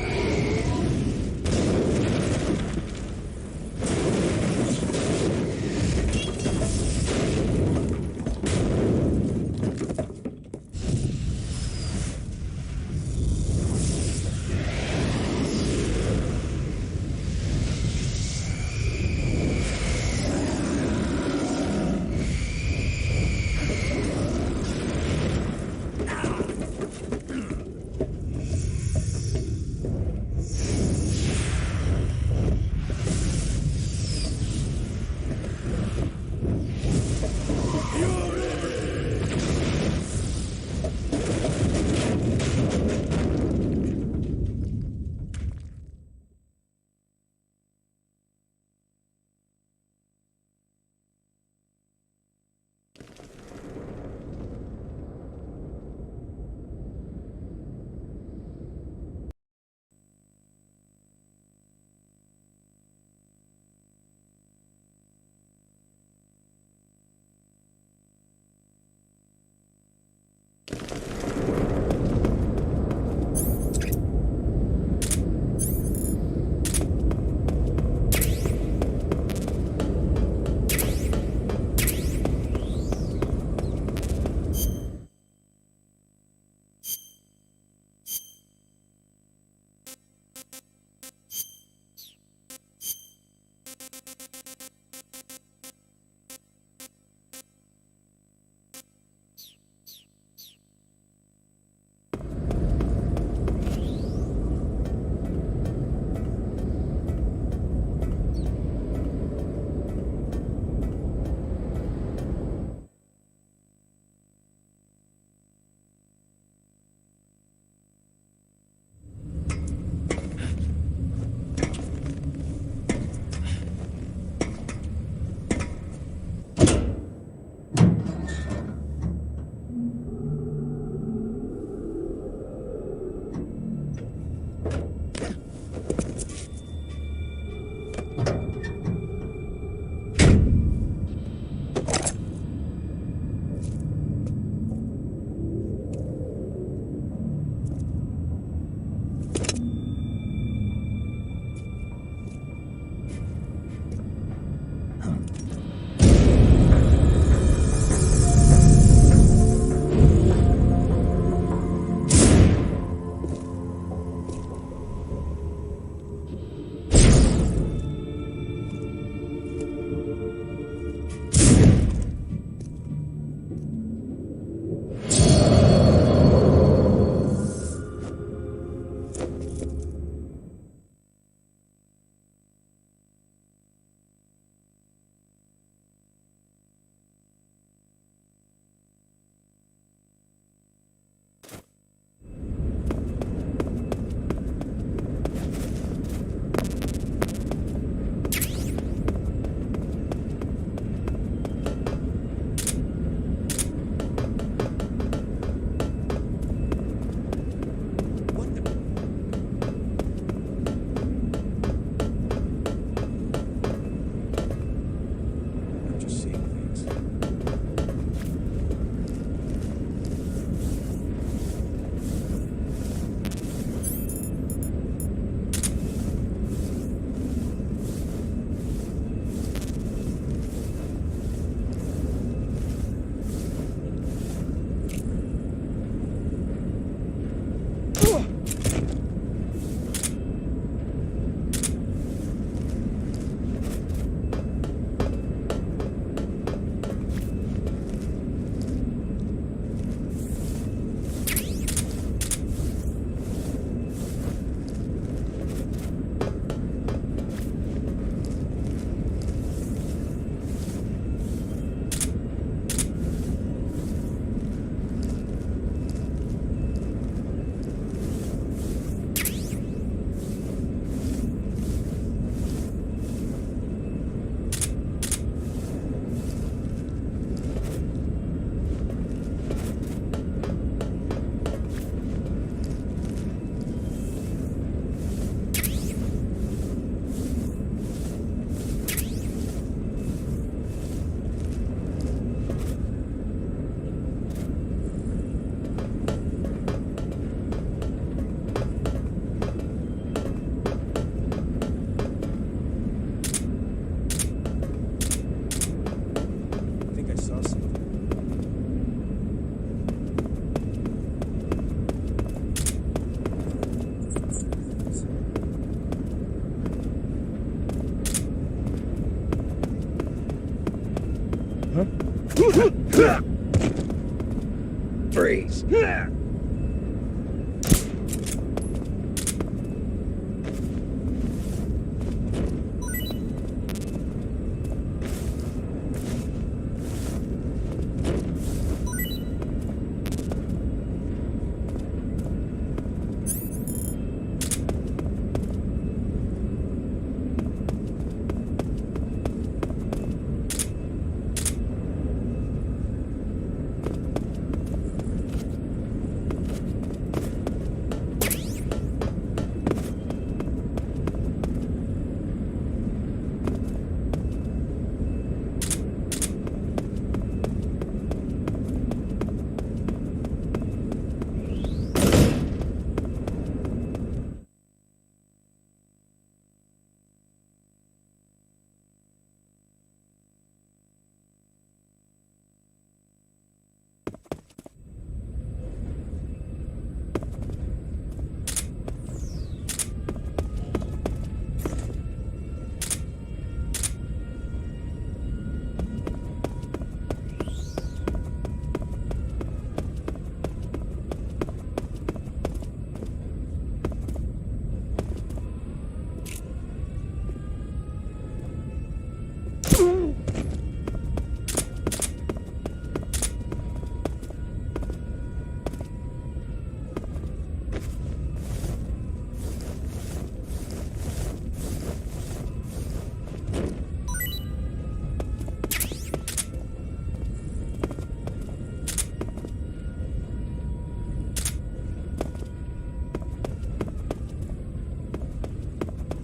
S2: Freeze!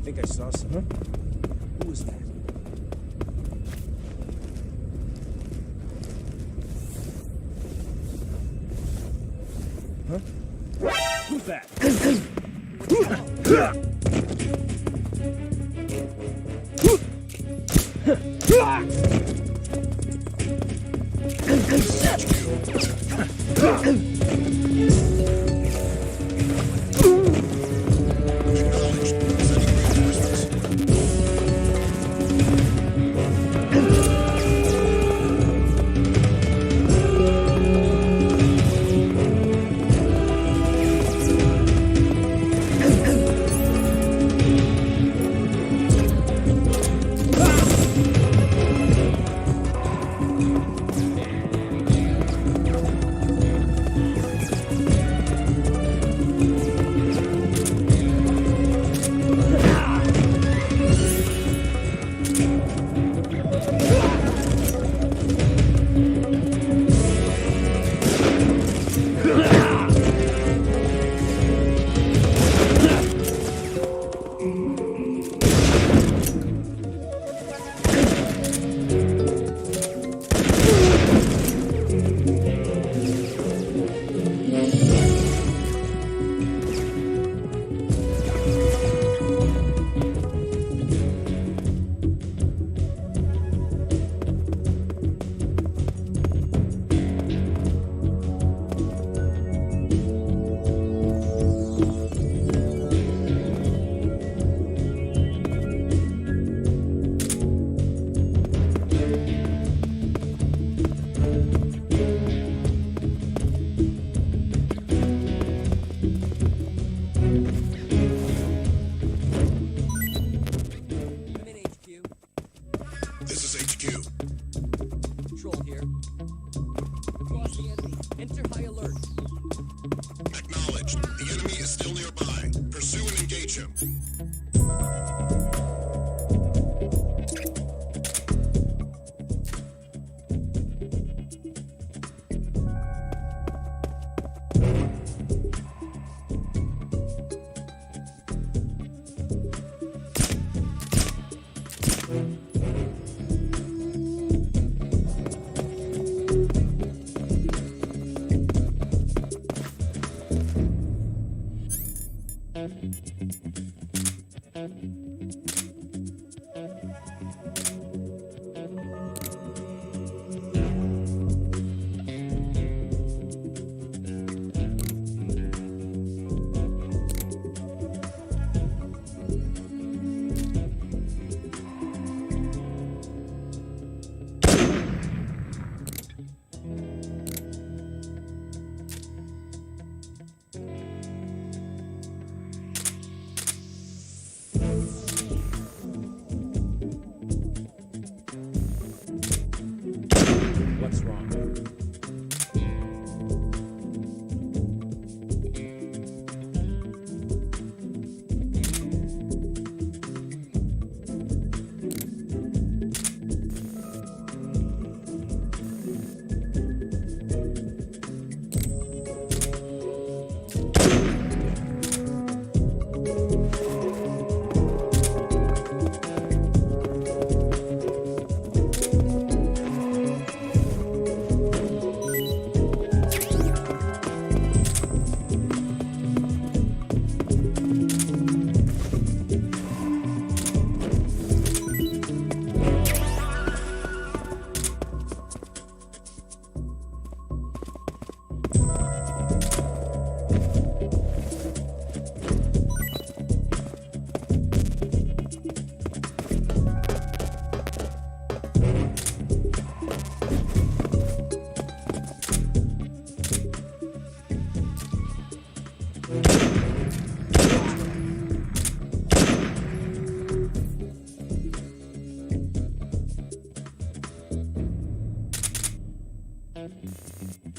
S6: I think I saw someone. Who was that? Huh? Who's that?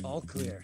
S6: All clear.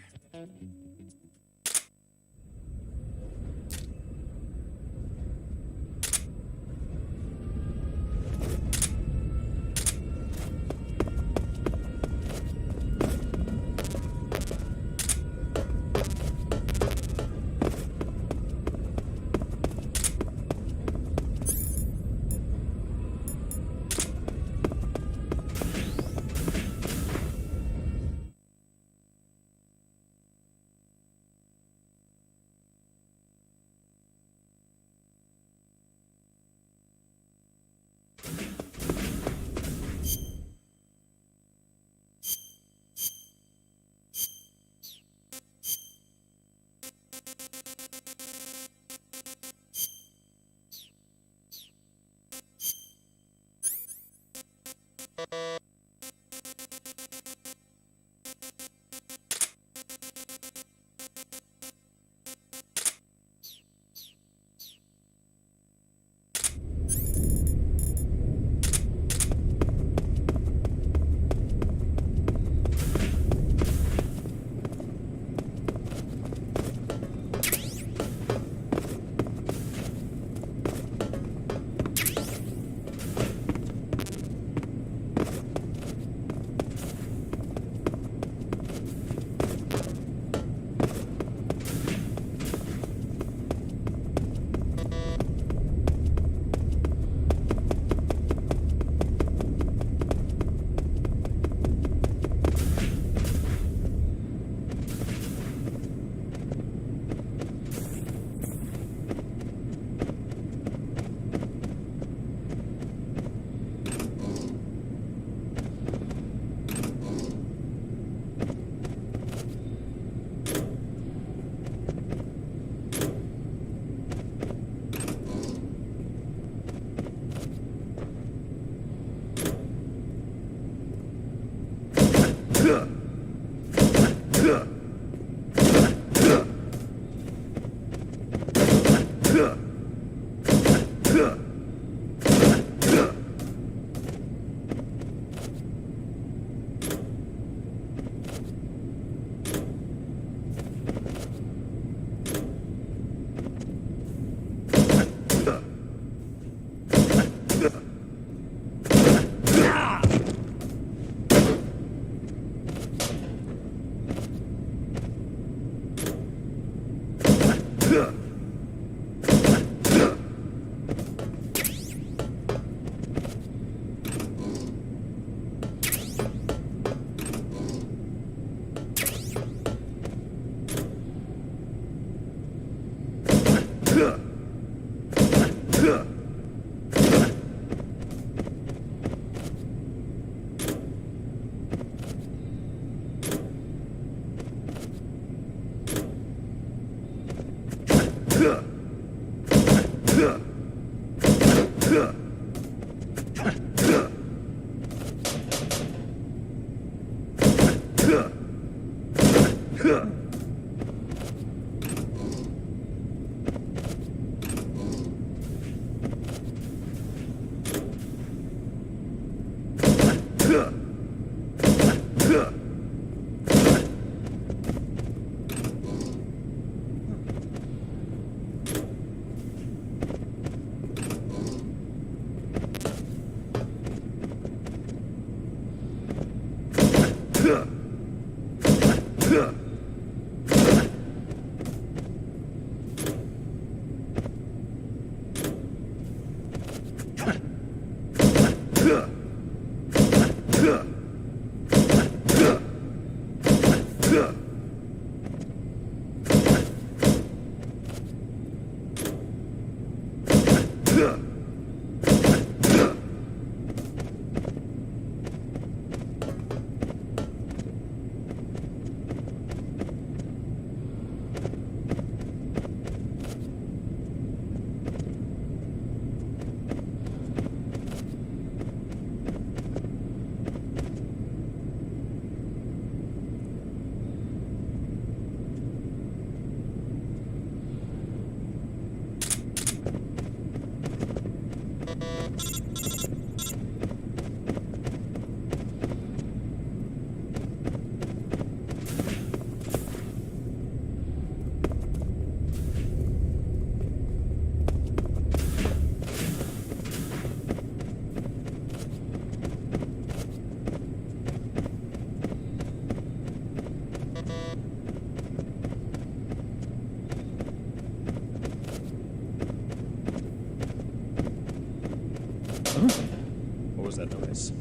S1: What was that noise?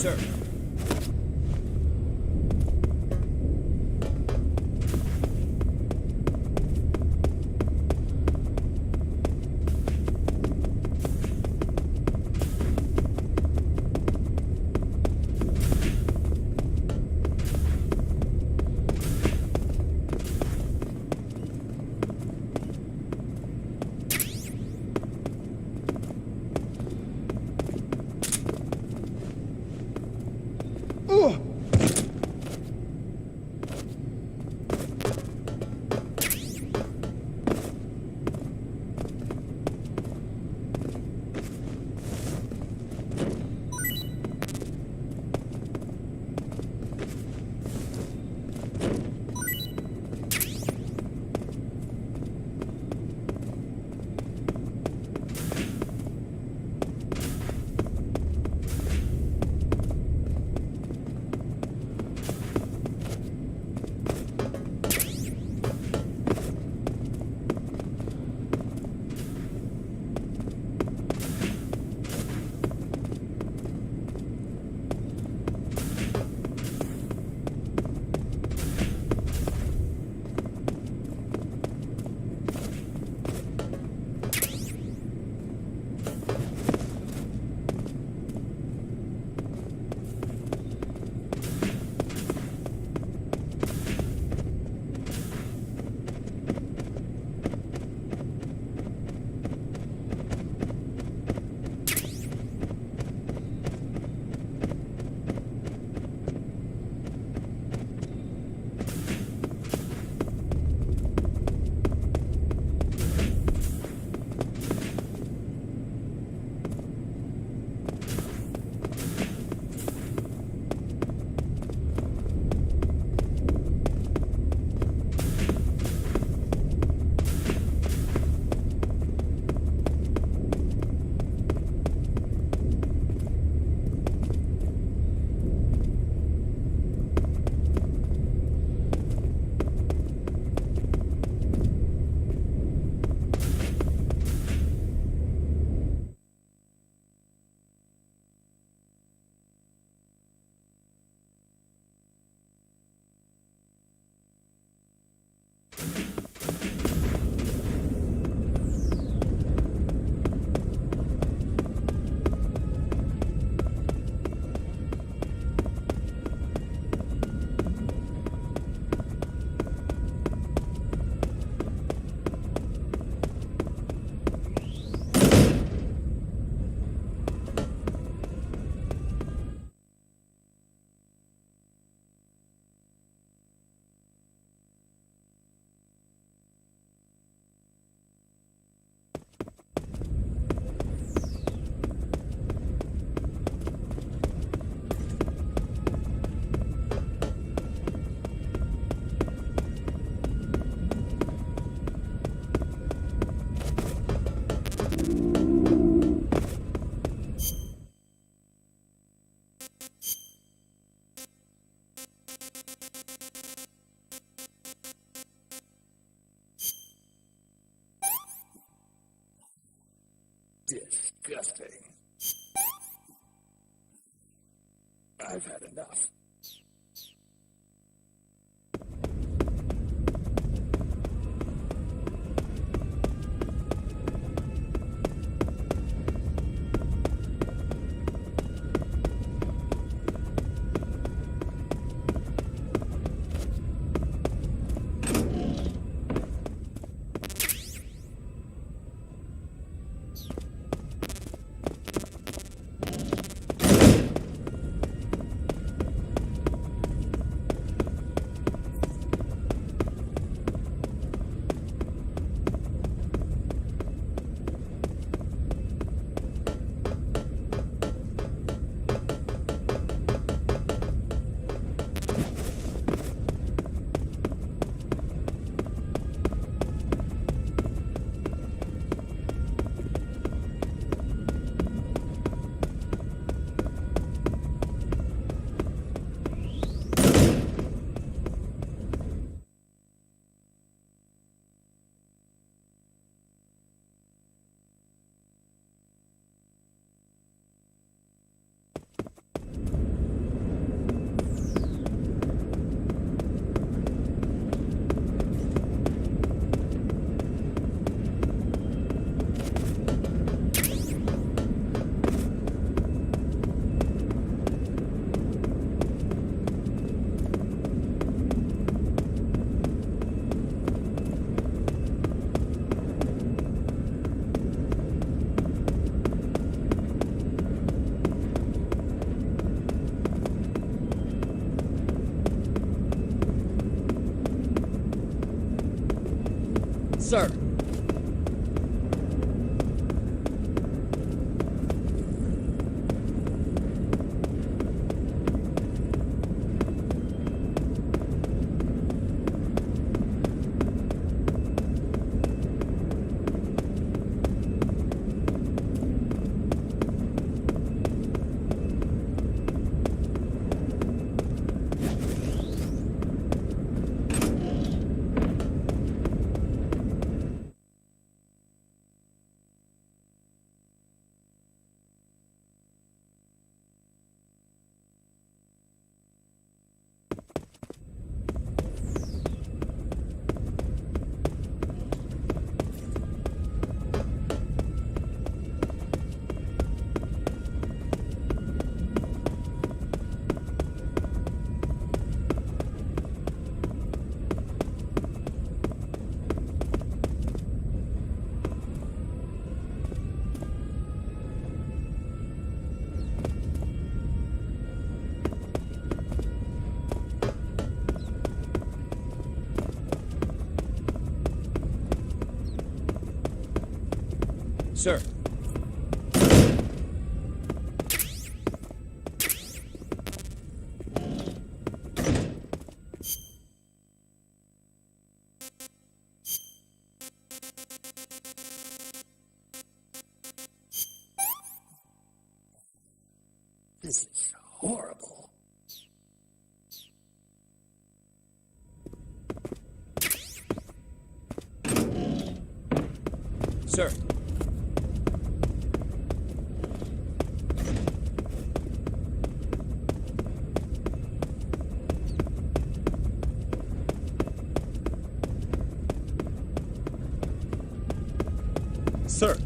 S1: Sir.
S3: Disgusting. I've had enough.
S1: Sir! Sir.
S3: This is horrible.
S1: Sir. Sir.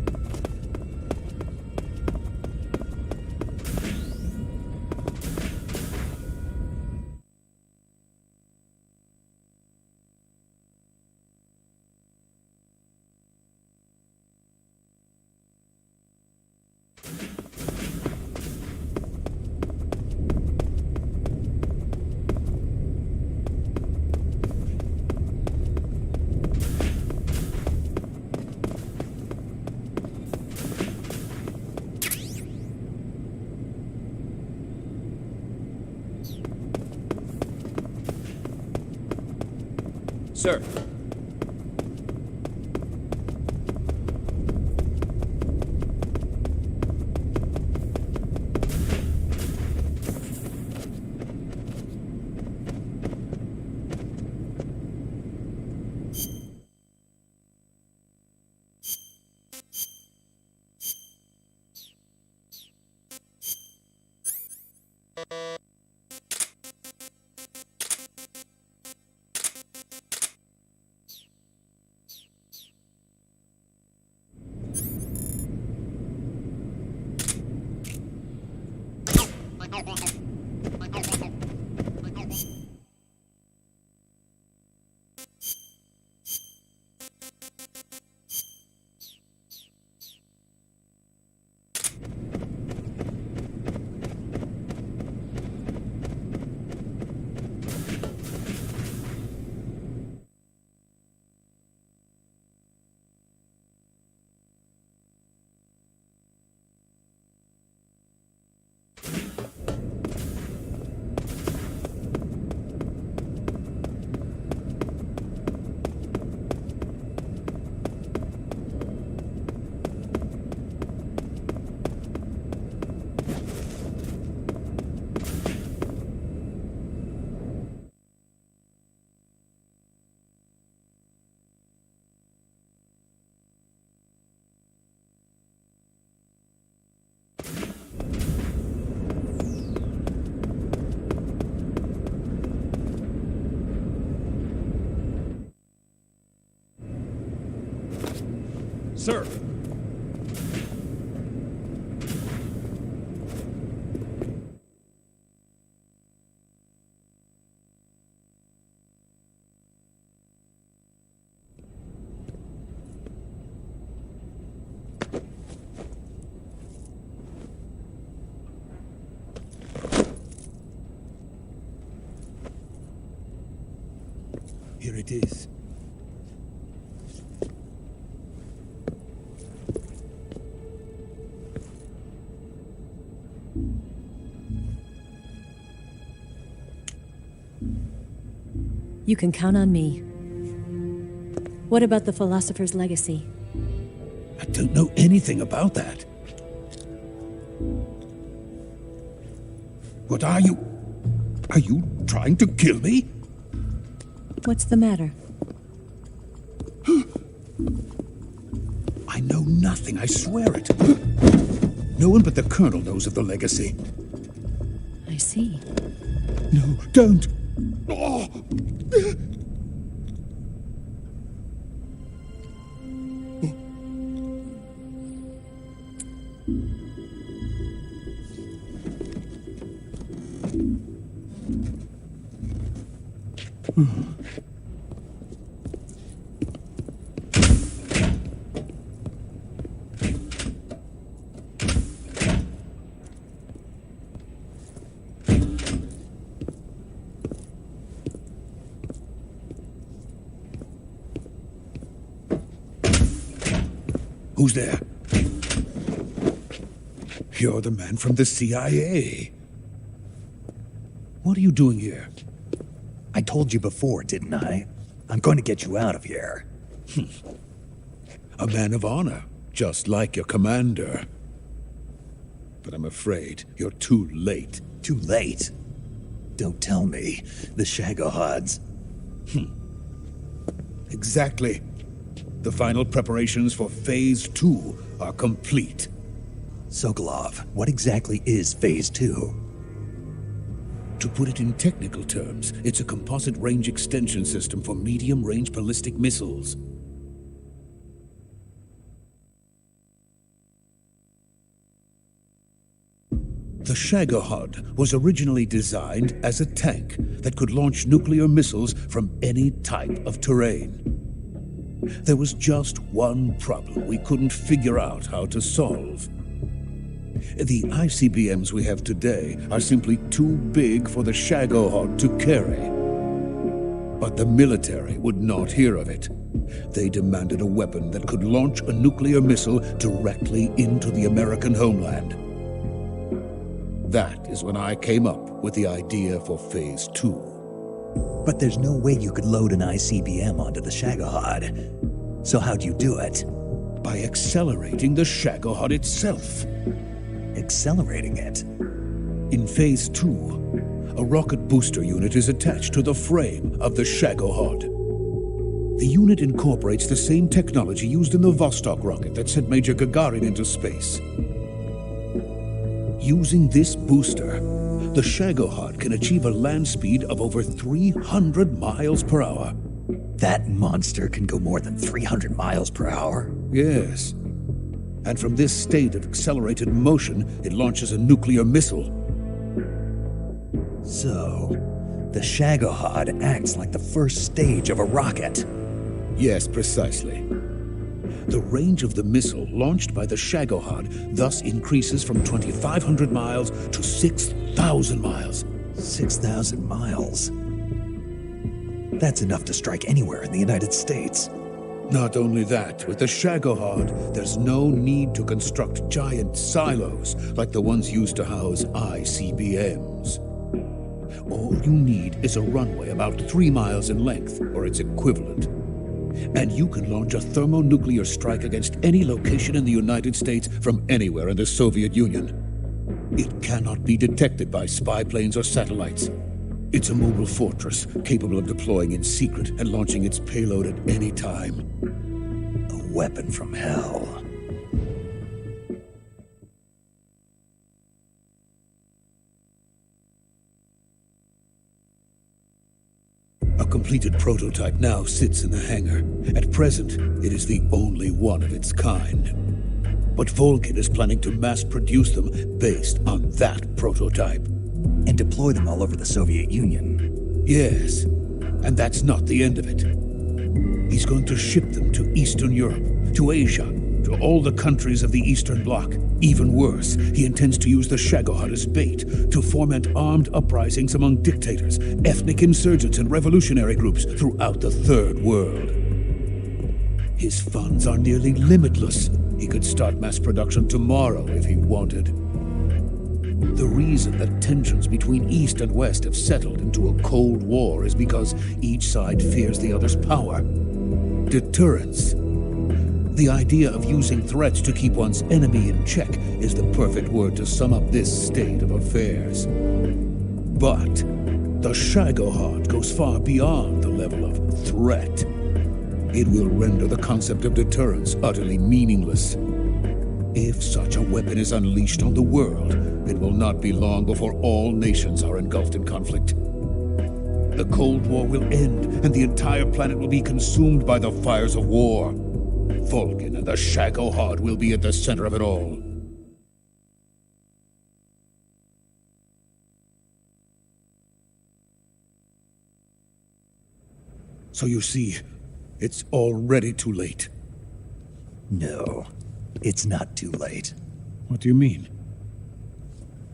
S1: Sir. Sir!
S3: Here it is.
S4: You can count on me. What about the philosopher's legacy?
S3: I don't know anything about that. What are you? Are you trying to kill me?
S4: What's the matter?
S3: I know nothing, I swear it. No one but the Colonel knows of the legacy.
S4: I see.
S3: No, don't! Oh. Who's there? You're the man from the CIA. What are you doing here?
S2: I told you before, didn't I? I'm going to get you out of here.
S3: A man of honor, just like your commander. But I'm afraid you're too late.
S2: Too late? Don't tell me. The Shagohods.
S3: Exactly. The final preparations for Phase 2 are complete.
S2: Sokolov, what exactly is Phase 2?
S3: To put it in technical terms, it's a composite range extension system for medium-range ballistic missiles. The Shagohod was originally designed as a tank that could launch nuclear missiles from any type of terrain. There was just one problem we couldn't figure out how to solve. The ICBMs we have today are simply too big for the Shagohod to carry. But the military would not hear of it. They demanded a weapon that could launch a nuclear missile directly into the American homeland. That is when I came up with the idea for Phase 2.
S2: But there's no way you could load an ICBM onto the Shagohod. So how'd you do it?
S3: By accelerating the Shagohod itself.
S2: Accelerating it?
S3: In Phase 2, a rocket booster unit is attached to the frame of the Shagohod. The unit incorporates the same technology used in the Vostok rocket that sent Major Gagarin into space. Using this booster, the Shagohod can achieve a land speed of over 300 miles per hour.
S2: That monster can go more than 300 miles per hour?
S3: Yes. And from this state of accelerated motion, it launches a nuclear missile.
S2: So, the Shagohod acts like the first stage of a rocket.
S3: Yes, precisely. The range of the missile launched by the Shagohod thus increases from 2,500 miles to 6,000 miles.
S2: 6,000 miles? That's enough to strike anywhere in the United States.
S3: Not only that, with the Shagohod, there's no need to construct giant silos like the ones used to house ICBMs. All you need is a runway about 3 miles in length, or its equivalent. And you can launch a thermonuclear strike against any location in the United States from anywhere in the Soviet Union. It cannot be detected by spy planes or satellites. It's a mobile fortress, capable of deploying in secret and launching its payload at any time.
S2: A weapon from hell.
S3: completed prototype now sits in the hangar. At present, it is the only one of its kind. But Vulcan is planning to mass produce them based on that prototype.
S2: And deploy them all over the Soviet Union.
S3: Yes, and that's not the end of it. He's going to ship them to Eastern Europe, to Asia, to all the countries of the Eastern Bloc. Even worse, he intends to use the Shagohod as bait to foment armed uprisings among dictators, ethnic insurgents, and revolutionary groups throughout the Third World. His funds are nearly limitless. He could start mass production tomorrow if he wanted. The reason that tensions between East and West have settled into a Cold War is because each side fears the other's power. Deterrence. The idea of using threats to keep one's enemy in check is the perfect word to sum up this state of affairs. But the Shagohod goes far beyond the level of threat. It will render the concept of deterrence utterly meaningless. If such a weapon is unleashed on the world, it will not be long before all nations are engulfed in conflict. The Cold War will end, and the entire planet will be consumed by the fires of war. Vulcan and the Shagohod will be at the center of it all. So you see, it's already too late.
S2: No, it's not too late.
S3: What do you mean?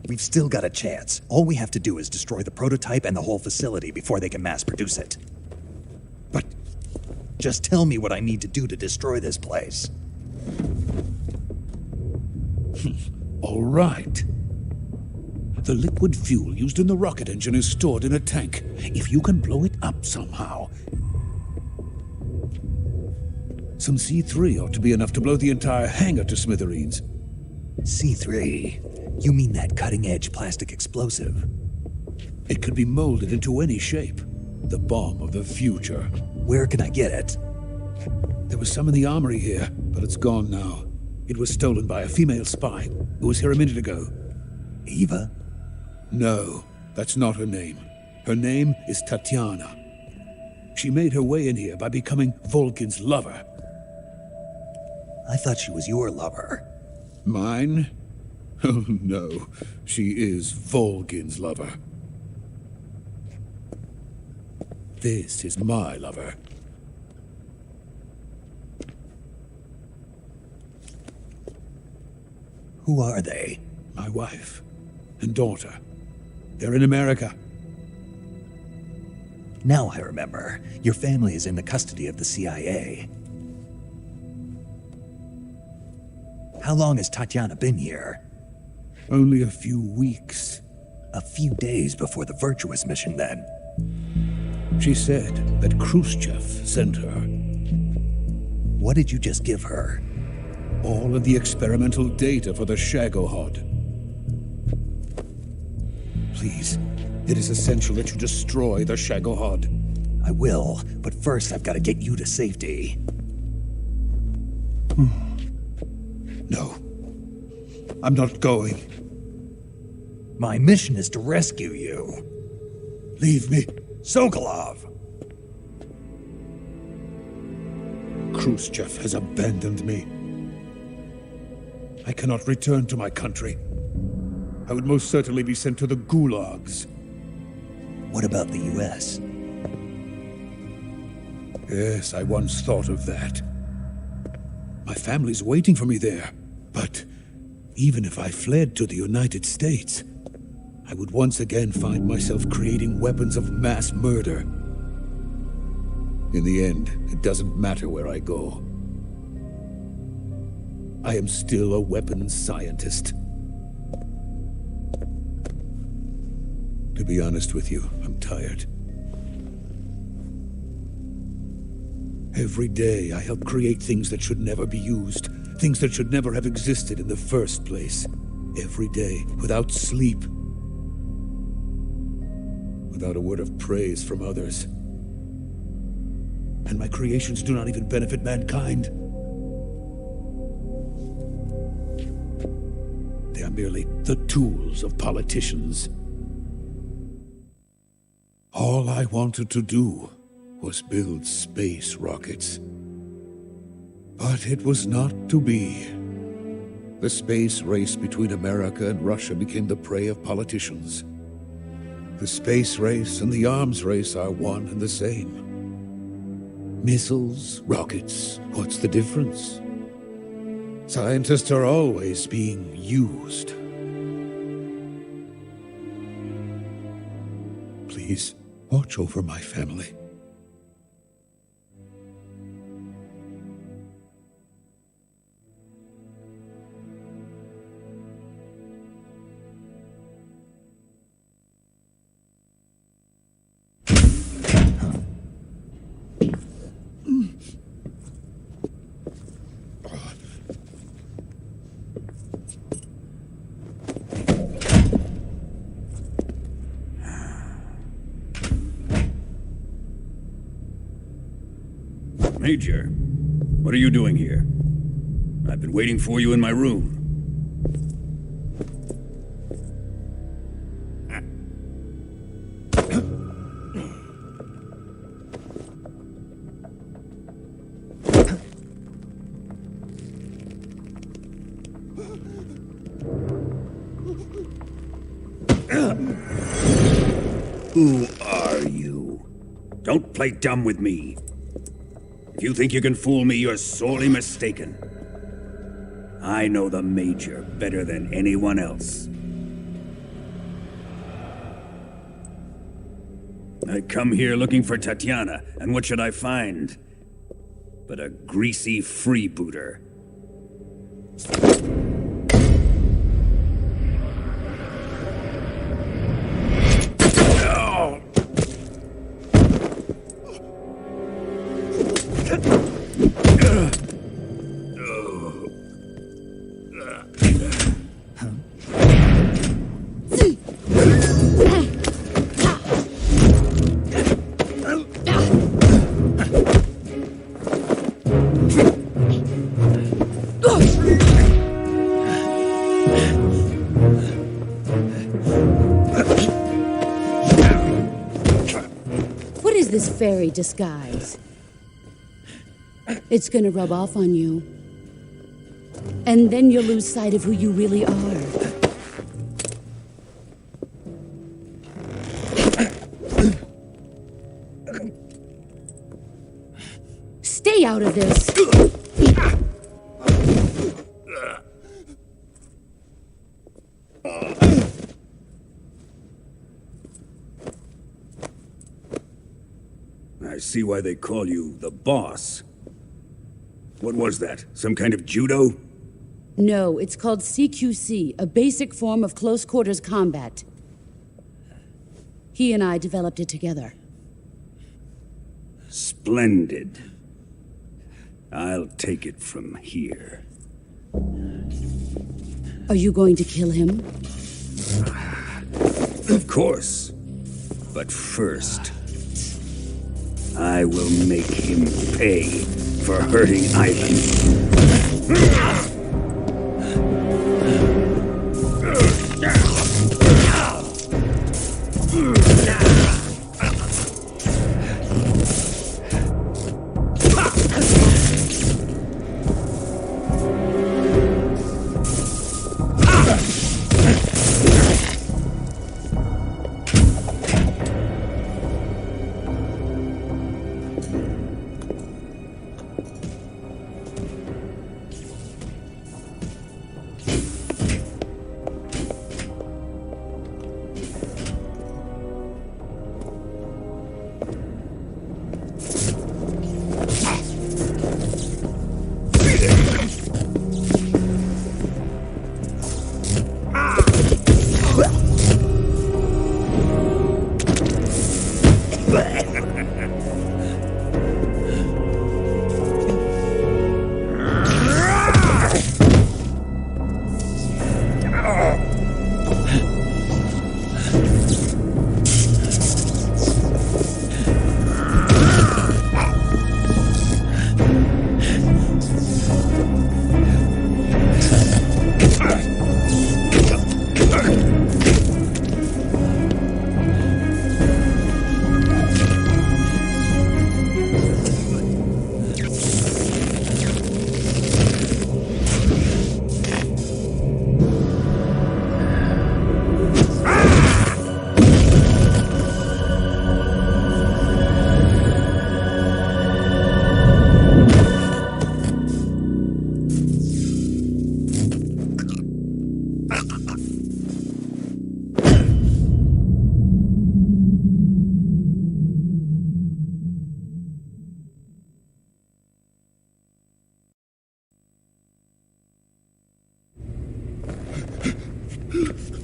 S2: We've still got a chance. All we have to do is destroy the prototype and the whole facility before they can mass produce it.
S3: But
S2: just tell me what I need to do to destroy this place.
S3: all right. The liquid fuel used in the rocket engine is stored in a tank. If you can blow it up somehow, some C3 ought to be enough to blow the entire hangar to smithereens.
S2: C3? You mean that cutting-edge plastic explosive?
S3: It could be molded into any shape. The bomb of the future.
S2: Where can I get it?
S3: There was some in the armory here, but it's gone now. It was stolen by a female spy who was here a minute ago.
S2: Eva?
S3: No, that's not her name. Her name is Tatiana. She made her way in here by becoming Vulcan's lover.
S2: I thought she was your lover.
S3: Mine? Oh no, she is Vulcan's lover. This is my lover.
S2: Who are they?
S3: My wife and daughter. They're in America.
S2: Now I remember. Your family is in the custody of the CIA. How long has Tatiana been here?
S3: Only a few weeks.
S2: A few days before the Virtuous mission, then.
S3: She said that Khrushchev sent her.
S2: What did you just give her?
S3: All of the experimental data for the Shagohod. Please, it is essential that you destroy the Shagohod.
S2: I will, but first I've got to get you to safety.
S3: No. I'm not going.
S2: My mission is to rescue you.
S3: Leave me.
S2: Sokolov!
S3: Khrushchev has abandoned me. I cannot return to my country. I would most certainly be sent to the gulags.
S2: What about the US?
S3: Yes, I once thought of that. My family's waiting for me there. But even if I fled to the United States, I would once again find myself creating weapons of mass murder. In the end, it doesn't matter where I go. I am still a weapons scientist. To be honest with you, I'm tired. Every day, I help create things that should never be used, things that should never have existed in the first place. Every day, without sleep, without a word of praise from others. And my creations do not even benefit mankind. They are merely the tools of politicians. All I wanted to do was build space rockets. But it was not to be. The space race between America and Russia became the prey of politicians. The space race and the arms race are one and the same. Missiles, rockets, what's the difference? Scientists are always being used. Please, watch over my family.
S8: Major, what are you doing here? I've been waiting for you in my room. Who are you? Don't play dumb with me. If you think you can fool me, you're sorely mistaken. I know the Major better than anyone else. I come here looking for Tatiana, and what should I find? But a greasy freebooter.
S7: This fairy disguise. It's gonna rub off on you. And then you'll lose sight of who you really are. Stay out of this!
S8: I see why they call you the boss. What was that? Some kind of judo?
S7: No, it's called CQC, a basic form of close quarters combat. He and I developed it together.
S8: Splendid. I'll take it from here.
S7: Are you going to kill him?
S8: Of course. But first, I will make him pay for hurting Ivan.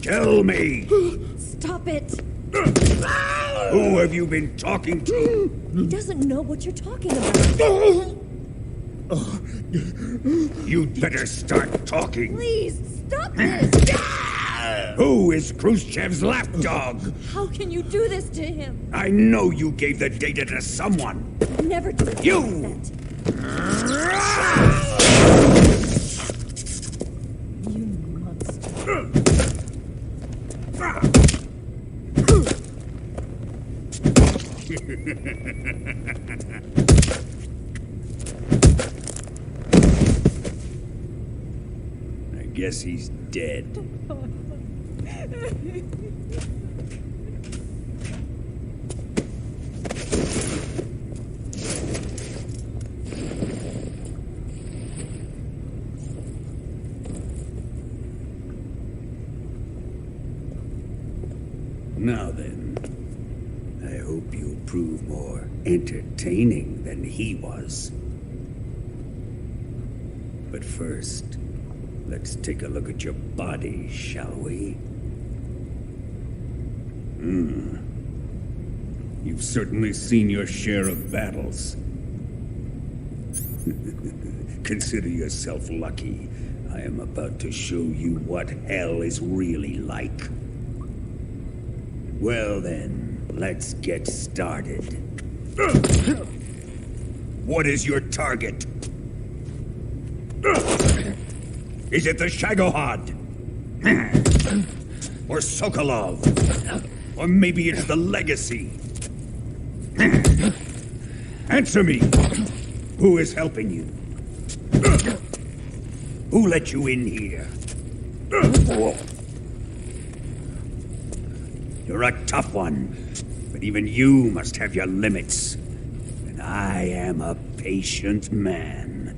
S8: Tell me!
S4: Stop it!
S8: Who have you been talking to?
S4: He doesn't know what you're talking about.
S8: You'd better start talking.
S4: Please, stop this!
S8: Who is Khrushchev's lapdog?
S4: How can you do this to him?
S8: I know you gave the data to someone.
S4: Never did
S8: You!
S4: that. You monster.
S8: I guess he's dead. Now then, I hope you'll prove more entertaining than he was. But first, let's take a look at your body, shall we? You've certainly seen your share of battles. Consider yourself lucky. I am about to show you what hell is really like. Well then, let's get started. What is your target? Is it the Shagohod? Or Sokolov? Or maybe it's the Legacy? Answer me! Who is helping you? Who let you in here? You're a tough one, but even you must have your limits. And I am a patient man.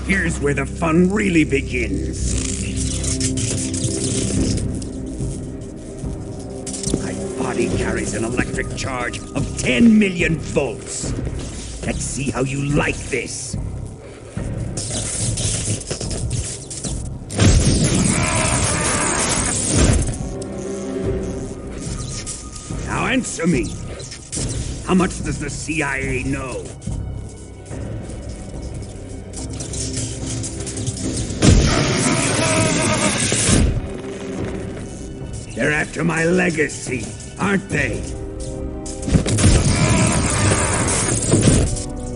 S8: Here's where the fun really begins. My body carries an electric charge of 10 million volts. Let's see how you like this. Now answer me. How much does the CIA know? They're after my legacy, aren't they?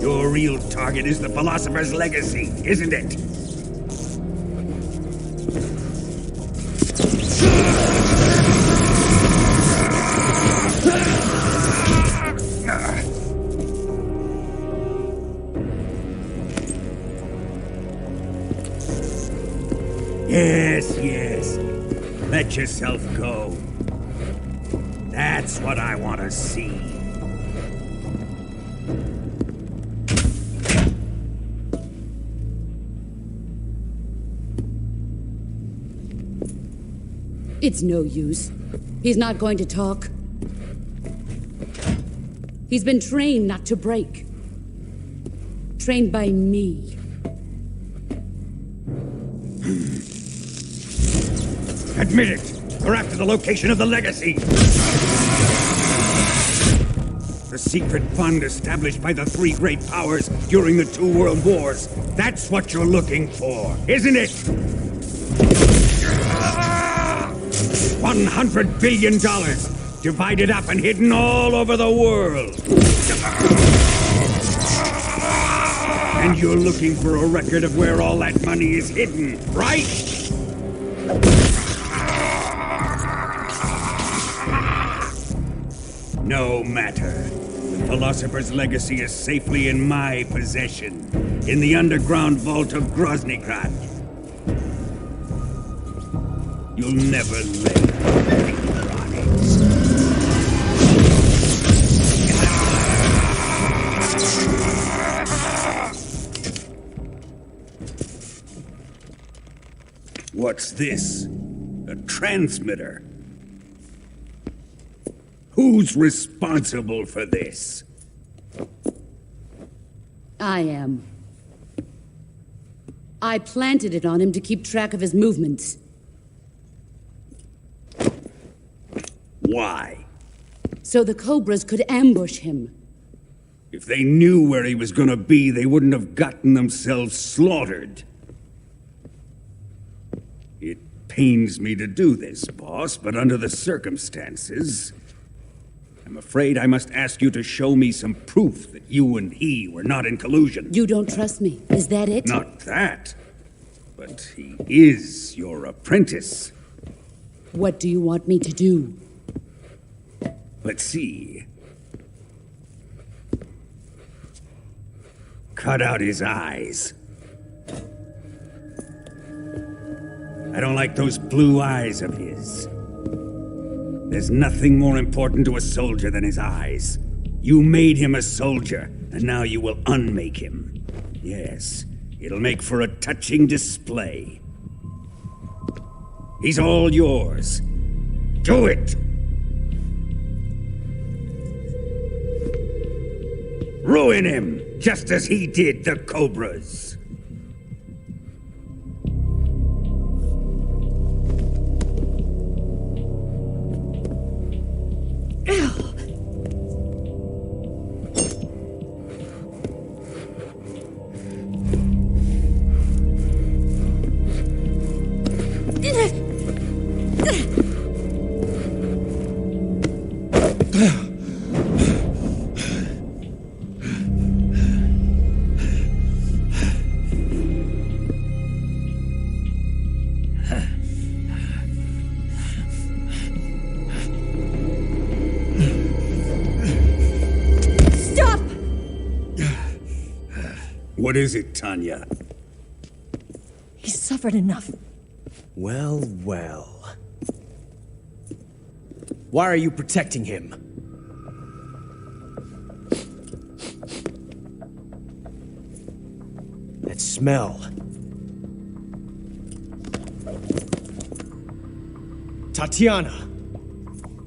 S8: Your real target is the philosopher's legacy, isn't it? Yes, yes. Let yourself go. That's what I want to see.
S7: It's no use. He's not going to talk. He's been trained not to break. Trained by me.
S8: Admit it! We're after the location of the legacy! The secret fund established by the three great powers during the 2 world wars. That's what you're looking for, isn't it? $100 billion, divided up and hidden all over the world. And you're looking for a record of where all that money is hidden, right? No matter. The Philosopher's Legacy is safely in my possession, in the underground vault of Groznygrad. You'll never lay a finger on it. What's this? A transmitter? Who's responsible for this?
S7: I am. I planted it on him to keep track of his movements.
S8: Why?
S7: So the Cobras could ambush him.
S8: If they knew where he was gonna be, they wouldn't have gotten themselves slaughtered. It pains me to do this, boss, but under the circumstances, I'm afraid I must ask you to show me some proof that you and he were not in collusion.
S7: You don't trust me, is that it?
S8: Not that, but he is your apprentice.
S7: What do you want me to do?
S8: Let's see. Cut out his eyes. I don't like those blue eyes of his. There's nothing more important to a soldier than his eyes. You made him a soldier, and now you will unmake him. Yes, it'll make for a touching display. He's all yours. Do it! Ruin him, just as he did the Cobras. What is it, Tanya?
S9: He's suffered enough.
S6: Well, well. Why are you protecting him? That smell. Tatiana,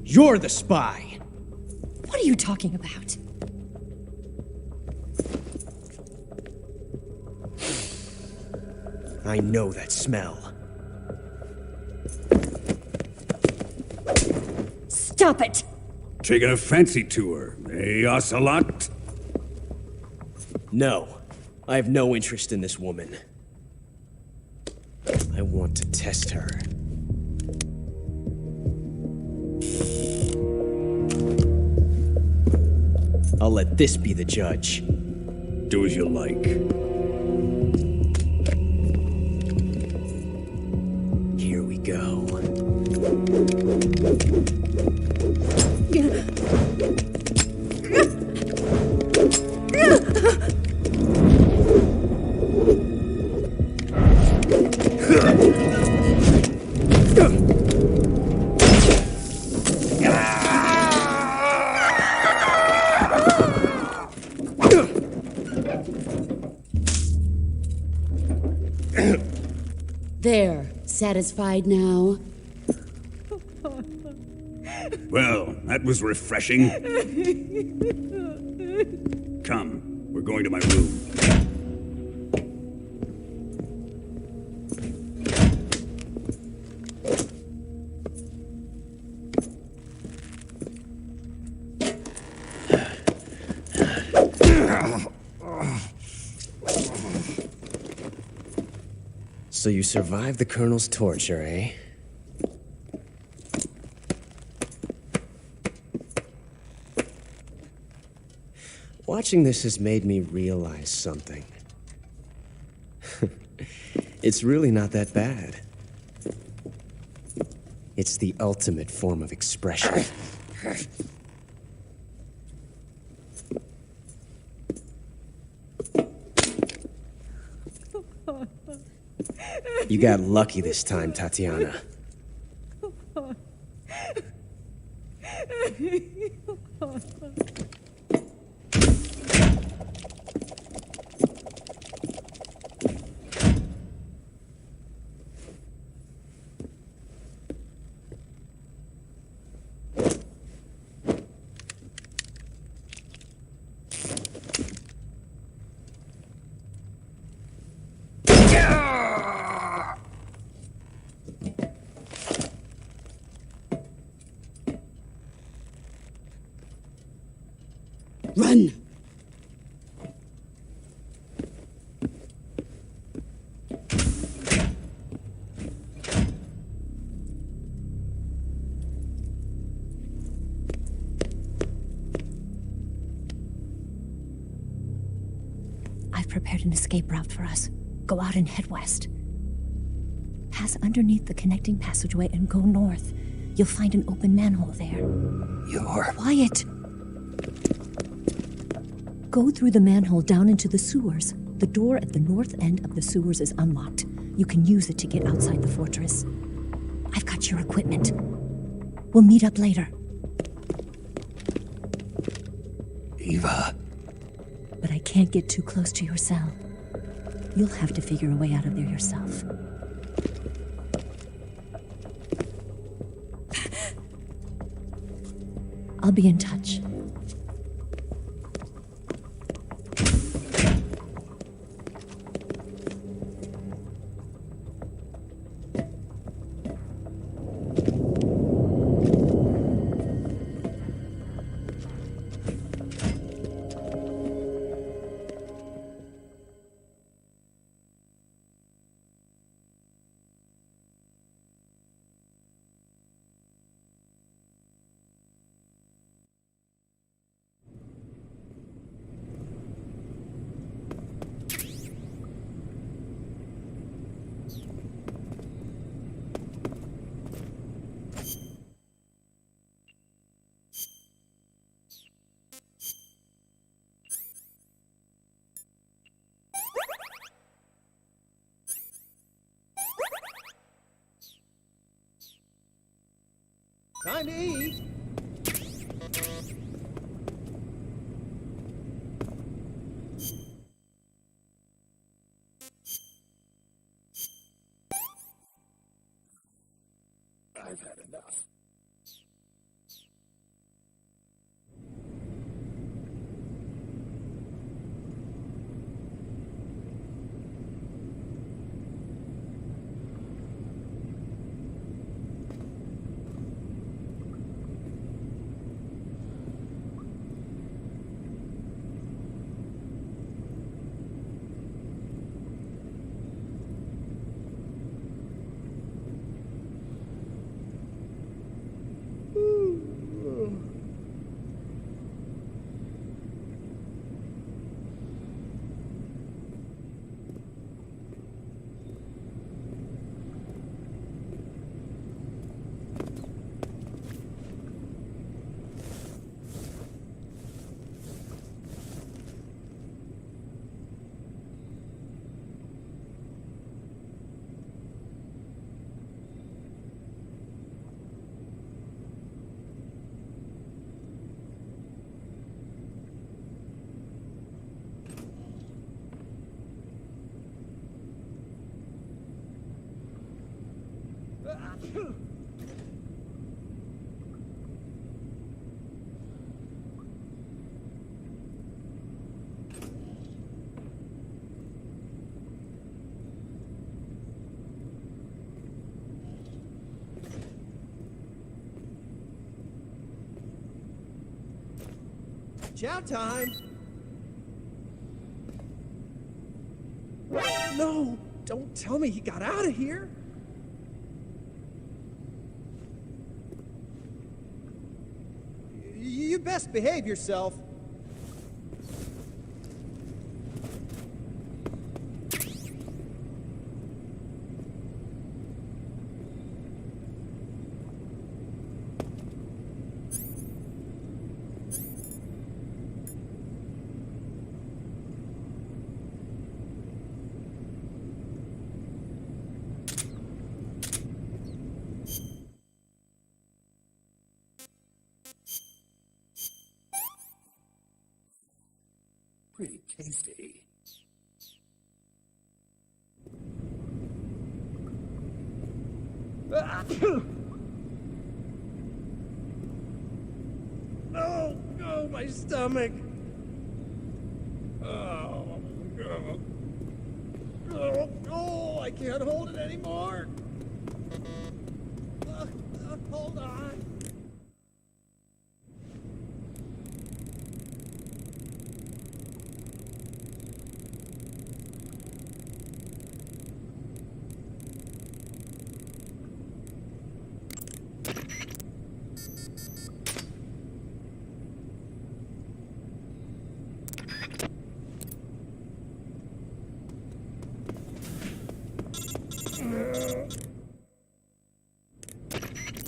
S6: you're the spy.
S9: What are you talking about?
S6: I know that smell.
S9: Stop it!
S8: Taking a fancy to her, eh, Ocelot?
S6: No, I have no interest in this woman. I want to test her. I'll let this be the judge.
S8: Do as you like.
S6: Here we go.
S7: There, satisfied now?
S8: Well, that was refreshing. Come, we're going to my room.
S6: So you survived the Colonel's torture, eh? Watching this has made me realize something. It's really not that bad. It's the ultimate form of expression. You got lucky this time, Tatiana.
S9: I've prepared an escape route for us. Go out and head west. Pass underneath the connecting passageway and go north. You'll find an open manhole there.
S2: You're...
S9: Quiet! Go through the manhole down into the sewers. The door at the north end of the sewers is unlocked. You can use it to get outside the fortress. I've got your equipment. We'll meet up later.
S2: Eva.
S9: But I can't get too close to your cell. You'll have to figure a way out of there yourself. I'll be in touch.
S6: Time to eat.
S3: I've had enough.
S6: Chow time! No! Don't tell me he got out of here! You best behave yourself.
S3: Pretty tasty.
S6: No! No, my stomach! Oh, I can't hold it anymore! Hold on!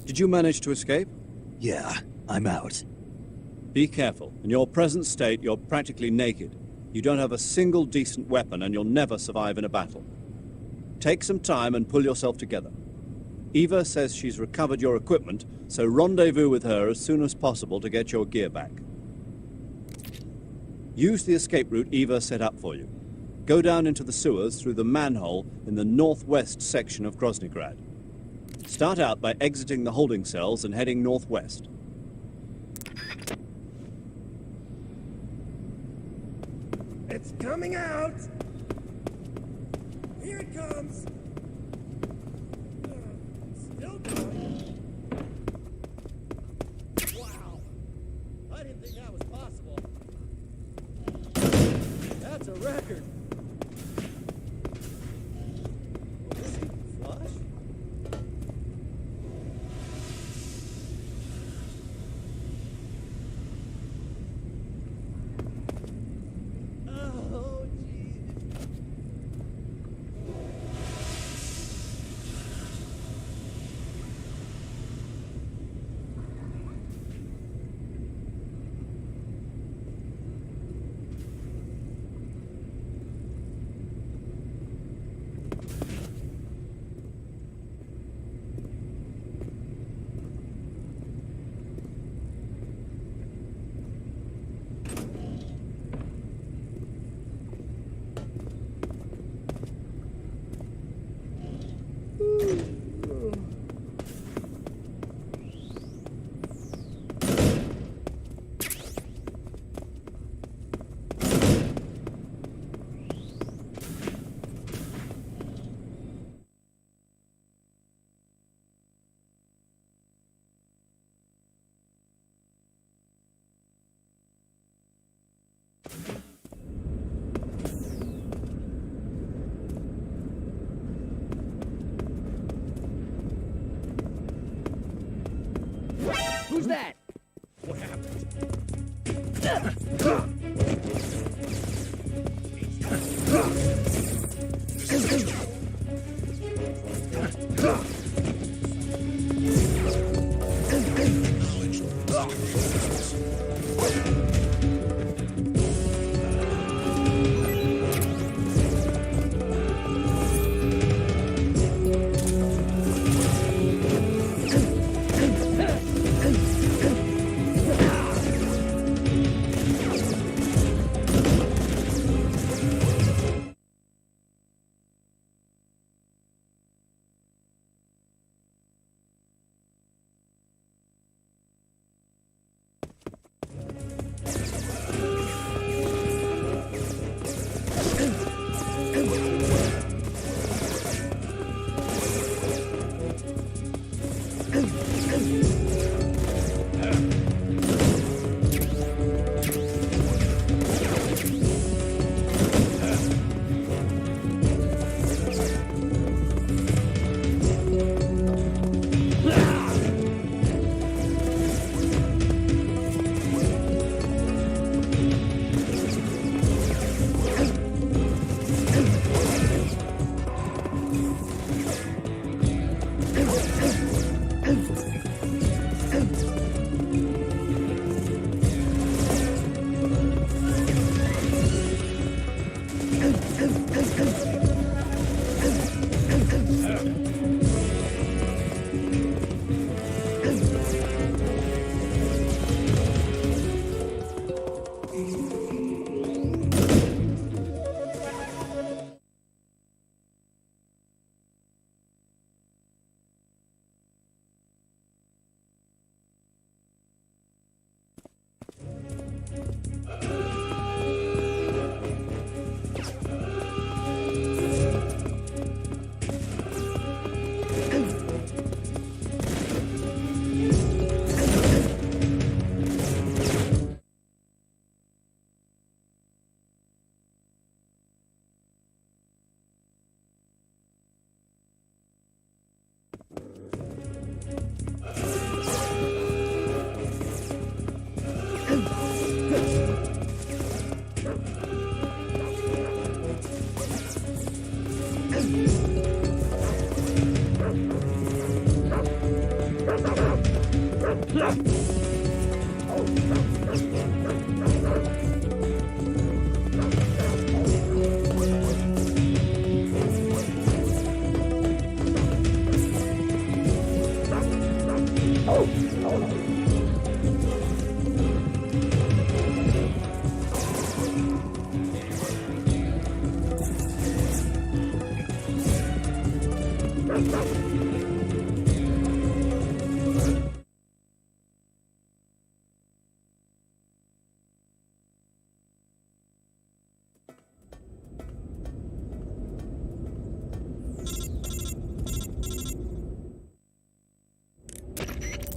S10: Did you manage to escape?
S2: Yeah, I'm out.
S10: Be careful. In your present state, you're practically naked. You don't have a single decent weapon, and you'll never survive in a battle. Take some time and pull yourself together. Eva says she's recovered your equipment, so rendezvous with her as soon as possible to get your gear back. Use the escape route Eva set up for you. Go down into the sewers through the manhole in the northwest section of Groznygrad. Start out by exiting the holding cells and heading northwest.
S6: It's coming out! Here it comes! Still going.
S1: Wow! I didn't think that was possible. That's a record. Will this even flush? Oh, jeez. Who's that? What happened?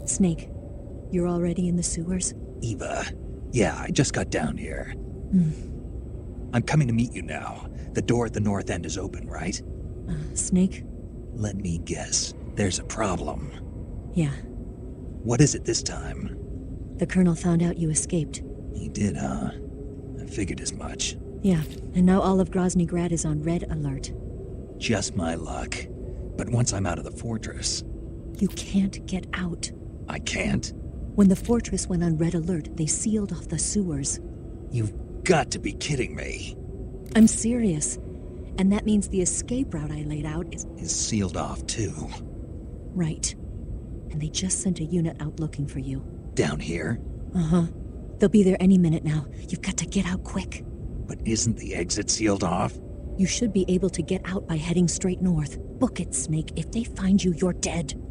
S9: Snake, you're already in the sewers?
S2: Eva. Yeah, I just got down here. I'm coming to meet you now. The door at the north end is open, right?
S9: Snake?
S2: Let me guess. There's a problem.
S9: Yeah.
S2: What is it this time?
S9: The Colonel found out you escaped.
S2: He did, huh? I figured as much.
S9: Yeah, and now all of Grozny Grad is on red alert.
S2: Just my luck. But once I'm out of the fortress...
S9: You can't get out.
S2: I can't?
S9: When the fortress went on red alert, they sealed off the sewers.
S2: You've got to be kidding me.
S9: I'm serious. And that means the escape route I laid out is
S2: sealed off, too.
S9: Right. And they just sent a unit out looking for you.
S2: Down here?
S9: Uh-huh. They'll be there any minute now. You've got to get out quick.
S2: But isn't the exit sealed off?
S9: You should be able to get out by heading straight north. Book it, Snake. If they find you, you're dead.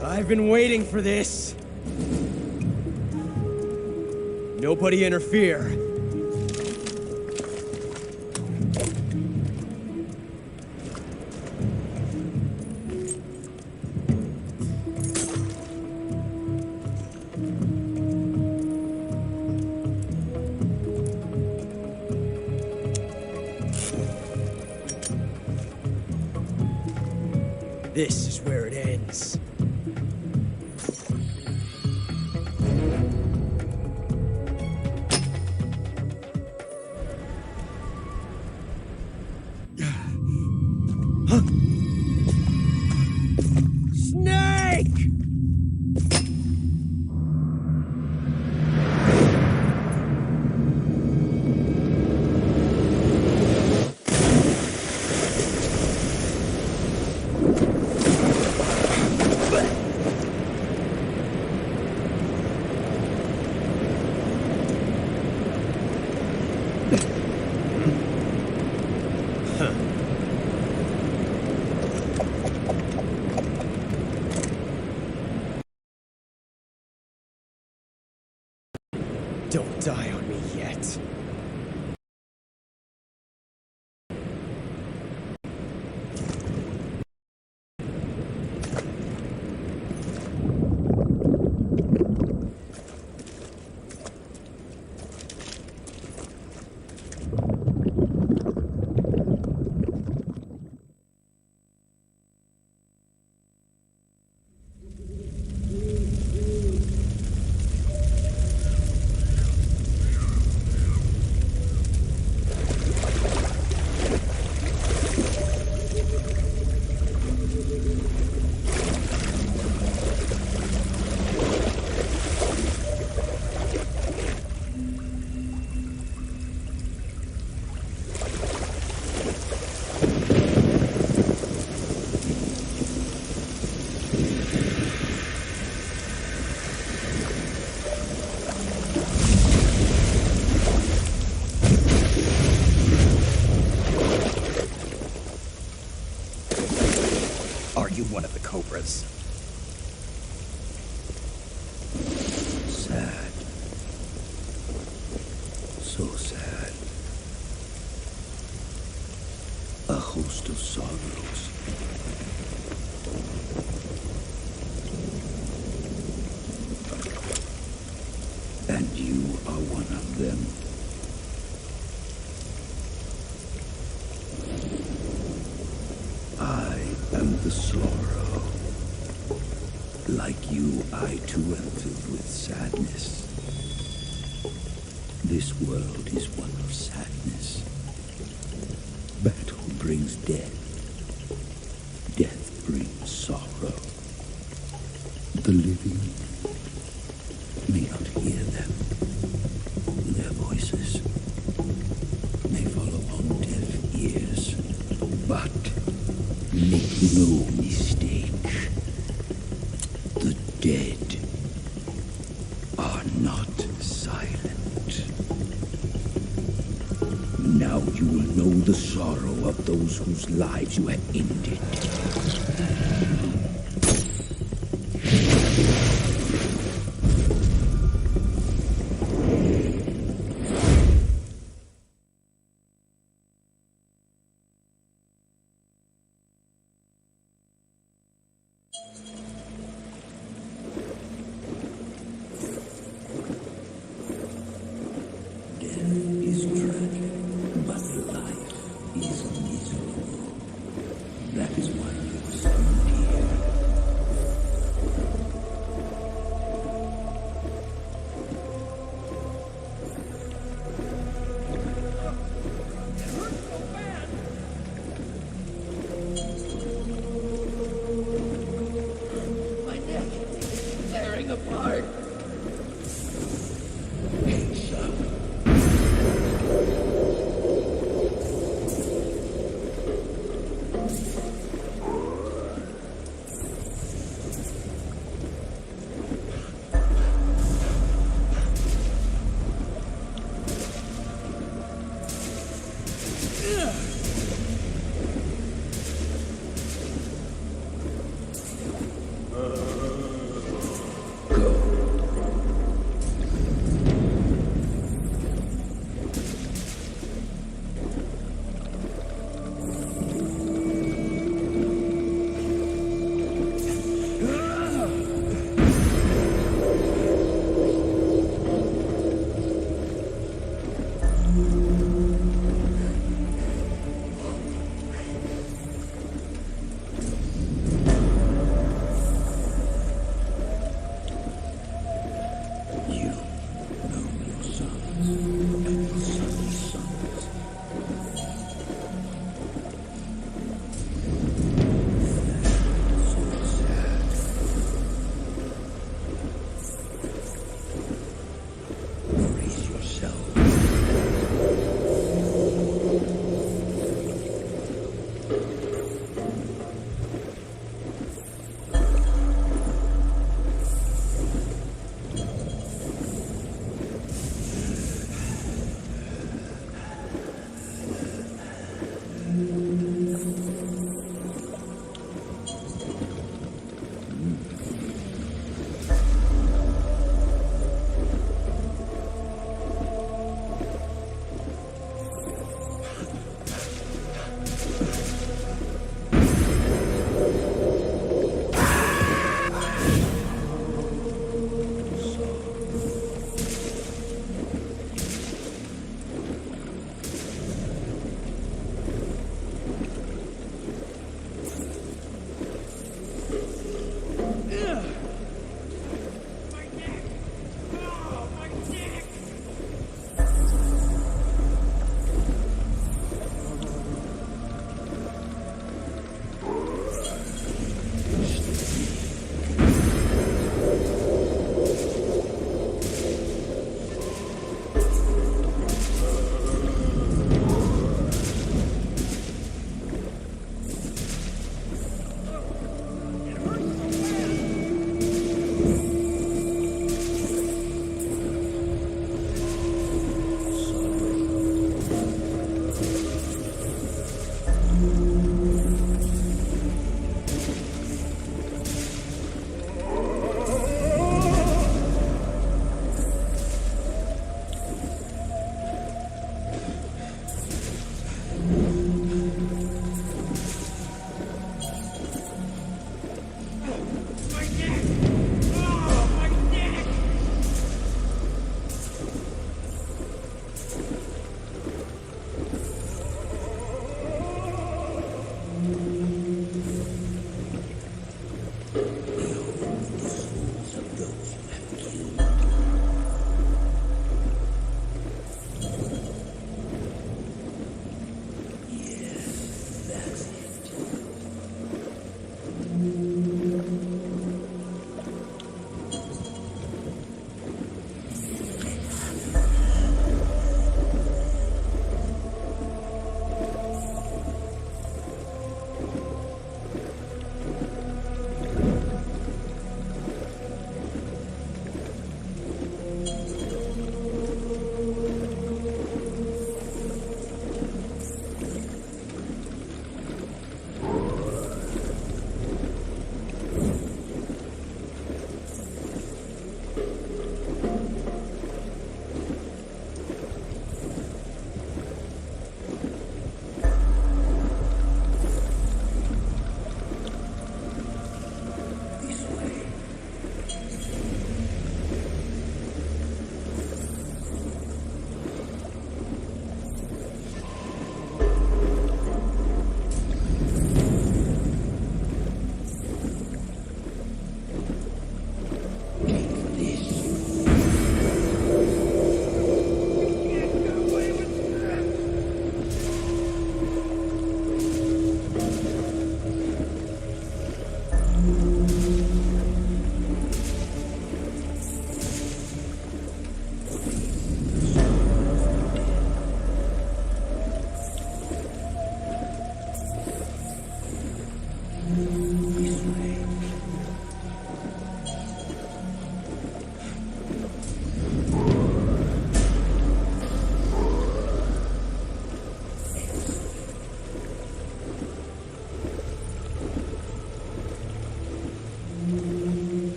S6: I've been waiting for this. Nobody interfere. This is where it ends. Don't die on me yet.
S2: One of the Cobras.
S8: Sad. So sad. A host of sorrows. And you are one of them. The sorrow. Like you, I too am filled with sadness. This world is one of sadness. Battle brings death. Death brings sorrow. The living may not hear them. Their voices may fall upon deaf ears. But make no mistake, the dead are not silent. Now you will know the sorrow of those whose lives you have ended. That is why you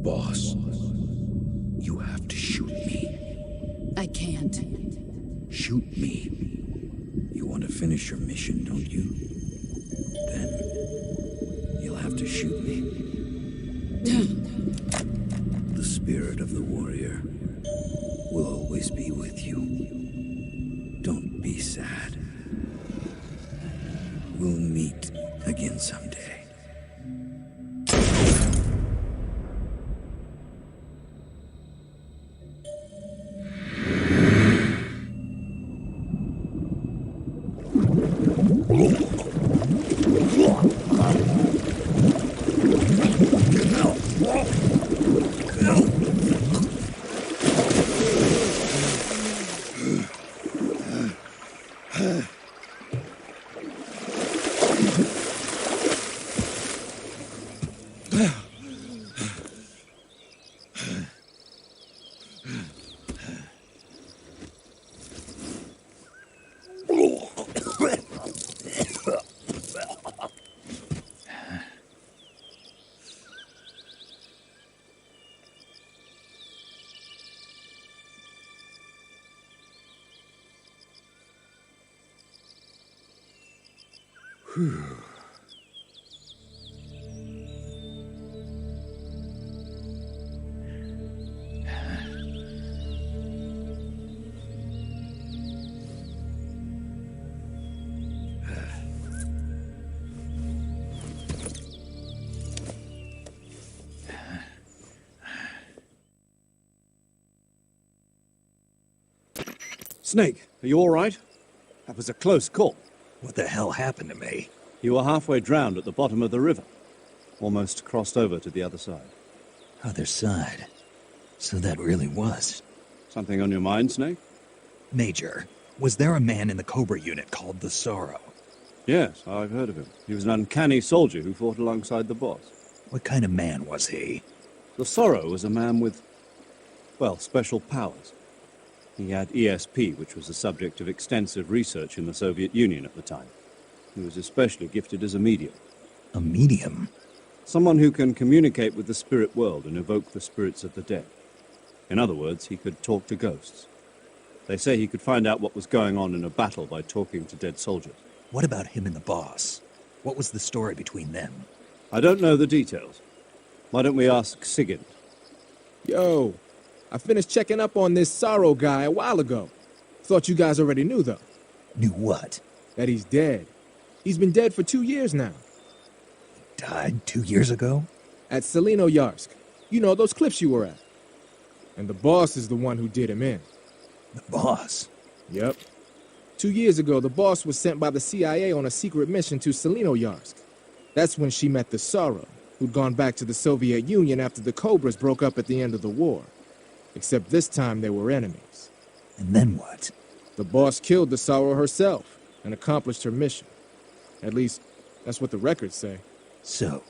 S8: Boss, you have to shoot me.
S7: I can't.
S8: Shoot me. You want to finish your mission, don't you? Then you'll have to shoot me. The spirit of the warrior will always be with you. Don't be sad. We'll meet again someday.
S10: Snake, are you all right? That was a close call.
S2: What the hell happened to me?
S10: You were halfway drowned at the bottom of the river. Almost crossed over to the other side.
S2: Other side? So that really was.
S10: Something on your mind, Snake?
S2: Major, was there a man in the Cobra unit called the Sorrow?
S10: Yes, I've heard of him. He was an uncanny soldier who fought alongside the boss.
S2: What kind of man was he?
S10: The Sorrow was a man with, well, special powers. He had ESP, which was the subject of extensive research in the Soviet Union at the time. He was especially gifted as a medium.
S2: A medium?
S10: Someone who can communicate with the spirit world and evoke the spirits of the dead. In other words, he could talk to ghosts. They say he could find out what was going on in a battle by talking to dead soldiers.
S2: What about him and the boss? What was the story between them?
S10: I don't know the details. Why don't we ask Sigint?
S11: Yo, I finished checking up on this Sorrow guy a while ago. Thought you guys already knew, though.
S2: Knew what?
S11: That he's dead. He's been dead for 2 years now.
S2: Died 2 years ago?
S11: At Selino-Yarsk. You know, those cliffs you were at. And the boss is the one who did him in.
S2: The boss?
S11: Yep. 2 years ago, the boss was sent by the CIA on a secret mission to Selino-Yarsk. That's when she met the Sorrow, who'd gone back to the Soviet Union after the Cobras broke up at the end of the war. Except this time they were enemies.
S2: And then what?
S11: The boss killed the Sorrow herself and accomplished her mission. At least, that's what the records say.
S2: So,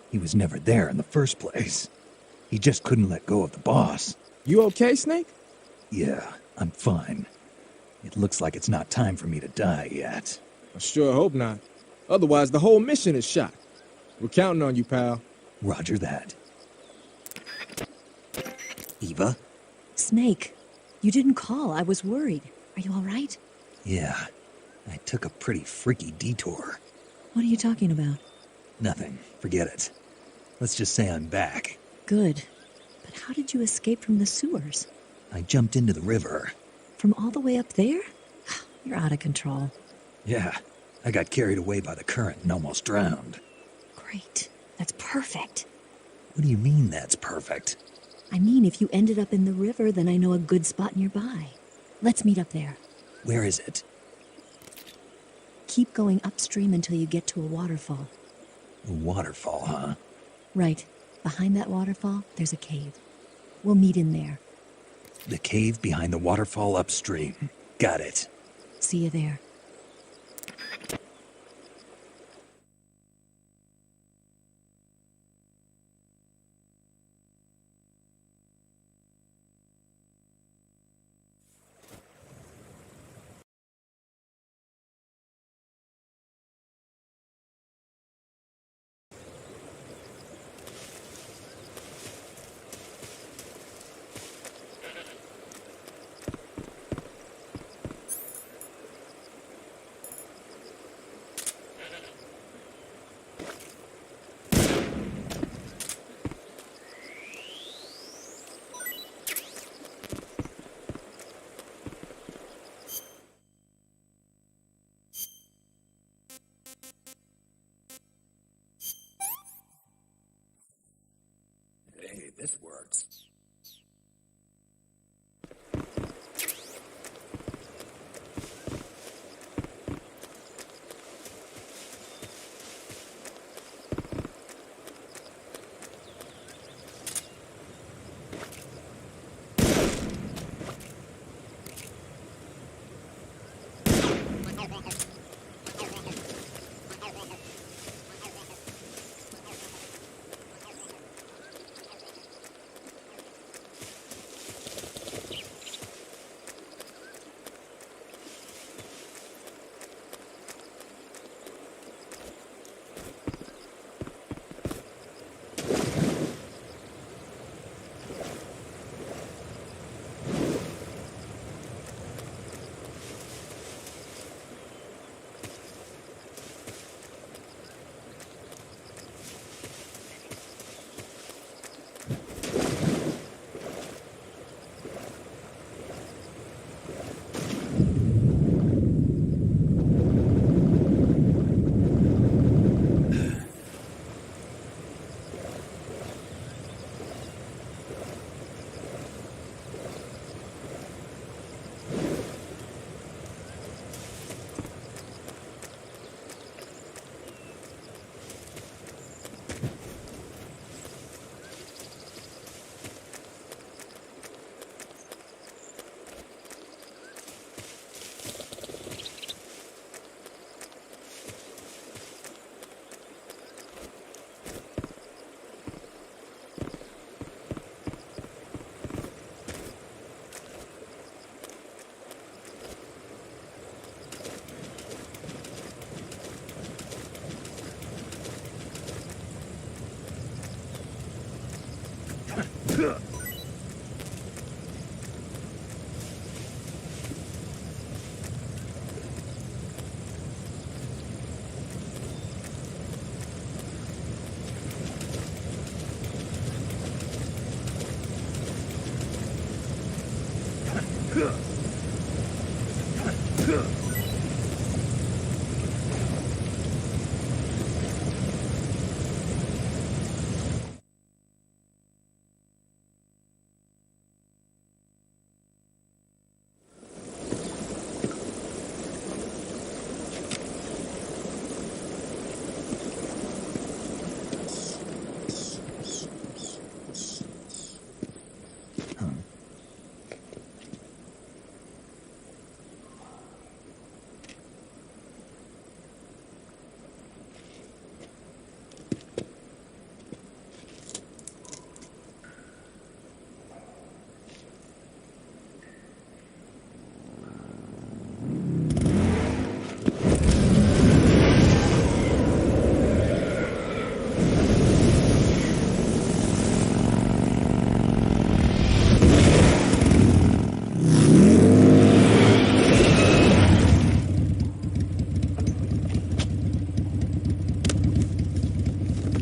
S2: he was never there in the first place. He just couldn't let go of the boss.
S11: You okay, Snake?
S2: Yeah, I'm fine. It looks like it's not time for me to die yet.
S11: I sure hope not. Otherwise, the whole mission is shot. We're counting on you, pal.
S2: Roger that. Eva?
S9: Snake, you didn't call. I was worried. Are you all right?
S2: Yeah, I took a pretty freaky detour.
S9: What are you talking about?
S2: Nothing. Forget it. Let's just say I'm back.
S9: Good. But how did you escape from the sewers?
S2: I jumped into the river.
S9: From all the way up there? You're out of control.
S2: Yeah, I got carried away by the current and almost drowned.
S9: Great. That's perfect.
S2: What do you mean that's perfect?
S9: I mean, if you ended up in the river, then I know a good spot nearby. Let's meet up there.
S2: Where is it?
S9: Keep going upstream until you get to a waterfall.
S2: A waterfall, huh?
S9: Right. Behind that waterfall, there's a cave. We'll meet in there.
S2: The cave behind the waterfall upstream. Got it.
S9: See you there.
S2: Hey, this works.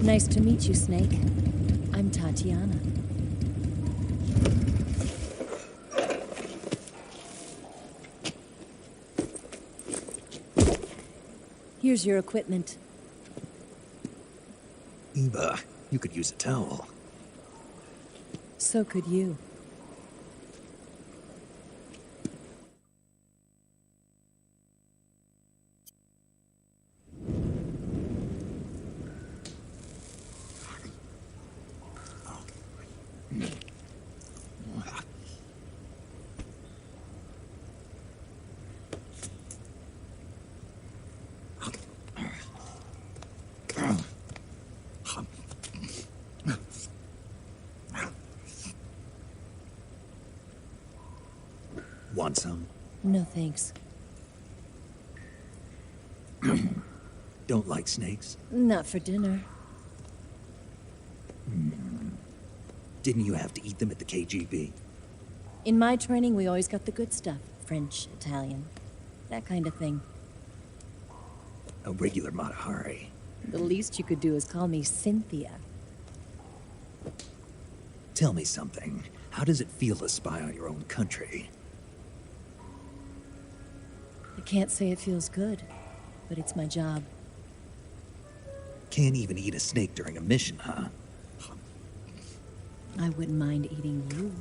S9: Nice to meet you, Snake. I'm Tatiana. Here's your equipment.
S2: Eva, you could use a towel.
S9: So could you.
S2: Want some?
S9: No thanks.
S2: Don't like snakes?
S9: Not for dinner.
S2: Didn't you have to eat them at the KGB?
S9: In my training, we always got the good stuff. French, Italian, that kind of thing.
S2: A regular Matahari.
S9: The least you could do is call me Cynthia.
S2: Tell me something. How does it feel to spy on your own country?
S9: I can't say it feels good, but it's my job.
S2: Can't even eat a snake during a mission, huh?
S9: I wouldn't mind eating you.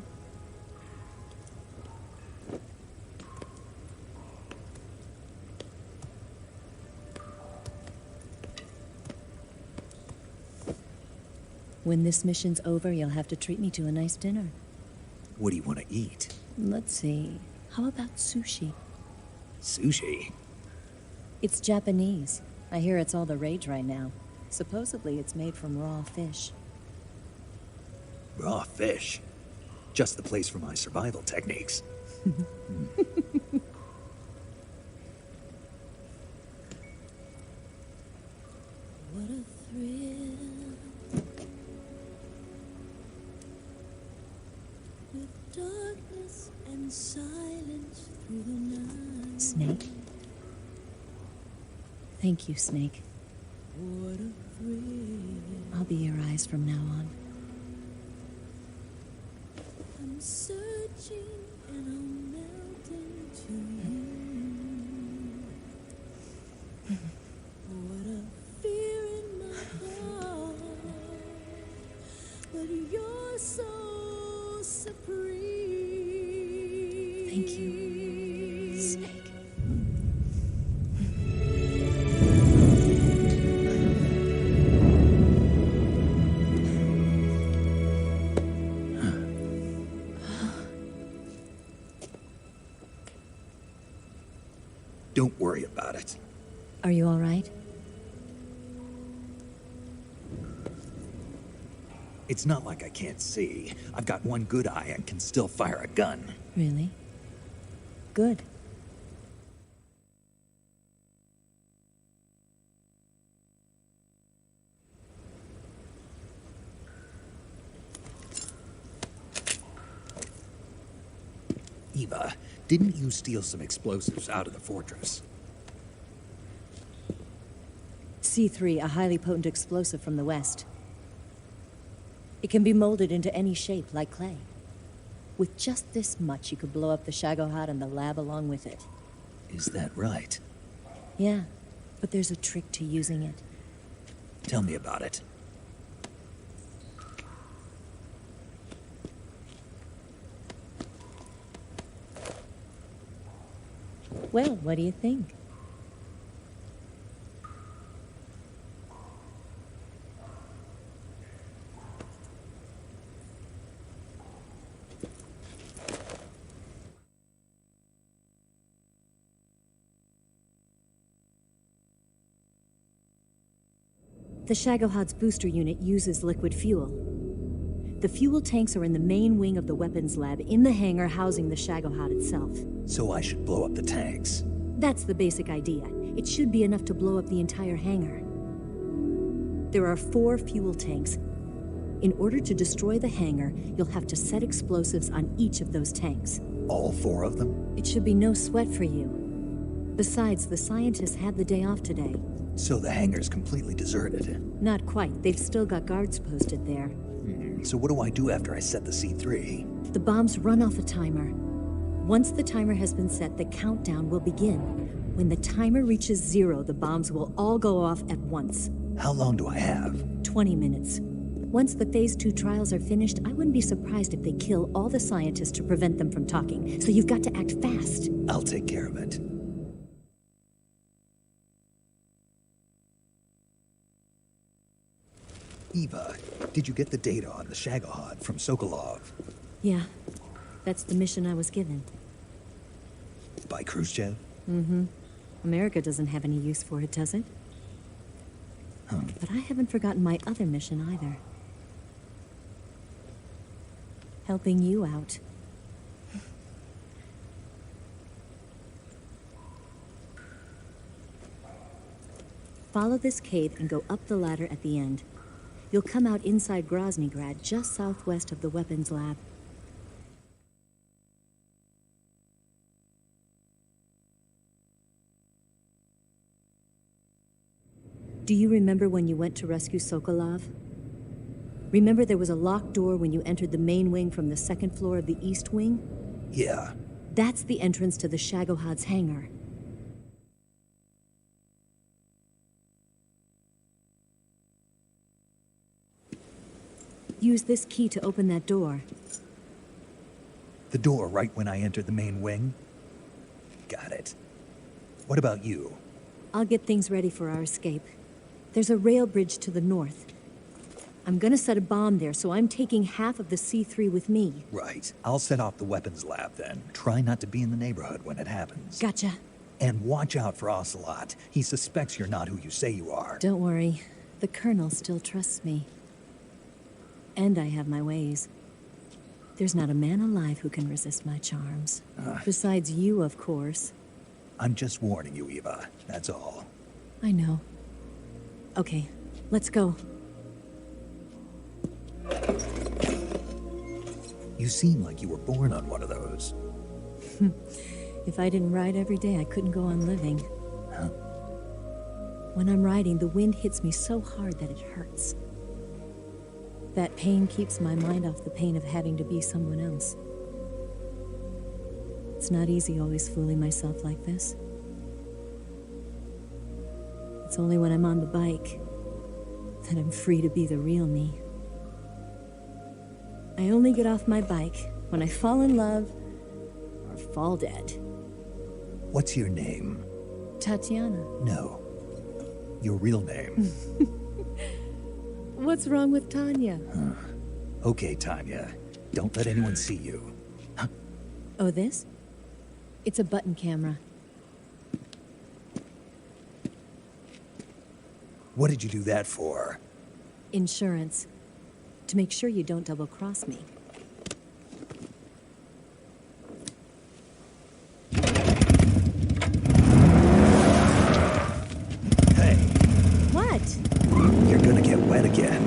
S9: When this mission's over, you'll have to treat me to a nice dinner.
S2: What do you want to eat?
S9: Let's see. How about sushi?
S2: Sushi?
S9: It's Japanese. I hear it's all the rage right now. Supposedly it's made from raw fish.
S2: Raw fish? Just the place for my survival techniques.
S9: What a thrill. With darkness and silence through the night. Snake? Thank you, Snake. What a thrill. I'll be your eyes from now on. I'm searching and I'm melting to you. What a fear in my heart, but you're so supreme. Thank you, Snake.
S2: Don't worry about it.
S9: Are you all right?
S2: It's not like I can't see. I've got one good eye and can still fire a gun.
S9: Really? Good.
S2: Eva, didn't you steal some explosives out of the fortress?
S9: C3, a highly potent explosive from the west. It can be molded into any shape, like clay. With just this much, you could blow up the Shagohod and the lab along with it.
S2: Is that right?
S9: Yeah, but there's a trick to using it.
S2: Tell me about it.
S9: Well, what do you think? The Shagohod's booster unit uses liquid fuel. The fuel tanks are in the main wing of the weapons lab in the hangar housing the Shagohod itself.
S2: So I should blow up the tanks.
S9: That's the basic idea. It should be enough to blow up the entire hangar. There are 4 fuel tanks. In order to destroy the hangar, you'll have to set explosives on each of those tanks.
S2: All 4 of them?
S9: It should be no sweat for you. Besides, the scientists had the day off today.
S2: So the hangar's completely deserted.
S9: Not quite. They've still got guards posted there.
S2: So what do I do after I set the C3?
S9: The bombs run off a timer. Once the timer has been set, the countdown will begin. When the timer reaches 0, the bombs will all go off at once.
S2: How long do I have?
S9: 20 minutes. Once the Phase 2 trials are finished, I wouldn't be surprised if they kill all the scientists to prevent them from talking. So you've got to act fast.
S2: I'll take care of it. Eva, did you get the data on the Shagohod from Sokolov?
S9: Yeah, that's the mission I was given.
S2: By Khrushchev?
S9: Mm-hmm. America doesn't have any use for it, does it? But I haven't forgotten my other mission either. Helping you out. Follow this cave and go up the ladder at the end. You'll come out inside Groznygrad, just southwest of the weapons lab. Do you remember when you went to rescue Sokolov? Remember there was a locked door when you entered the main wing from the 2nd floor of the east wing?
S2: Yeah.
S9: That's the entrance to the Shagohod's hangar. Use this key to open that door.
S2: The door right when I entered the main wing? Got it. What about you?
S9: I'll get things ready for our escape. There's a rail bridge to the north. I'm gonna set a bomb there, so I'm taking half of the C3 with me.
S2: Right. I'll set off the weapons lab then. Try not to be in the neighborhood when it happens.
S9: Gotcha.
S2: And watch out for Ocelot. He suspects you're not who you say you are.
S9: Don't worry. The Colonel still trusts me. And I have my ways. There's not a man alive who can resist my charms. Besides you, of course.
S2: I'm just warning you, Eva. That's all.
S9: I know. Okay, let's go.
S2: You seem like you were born on one of those.
S9: If I didn't ride every day, I couldn't go on living.
S2: Huh?
S9: When I'm riding, the wind hits me so hard that it hurts. That pain keeps my mind off the pain of having to be someone else. It's not easy always fooling myself like this. It's only when I'm on the bike that I'm free to be the real me. I only get off my bike when I fall in love or fall dead.
S2: What's your name?
S9: Tatiana.
S2: No. Your real name.
S9: What's wrong with Tanya?
S2: Okay, Tanya. Don't let anyone see you.
S9: Oh, this? It's a button camera.
S2: What did you do that for?
S9: Insurance. To make sure you don't double-cross me.
S2: Hey.
S9: What?
S2: You're gonna get wet again.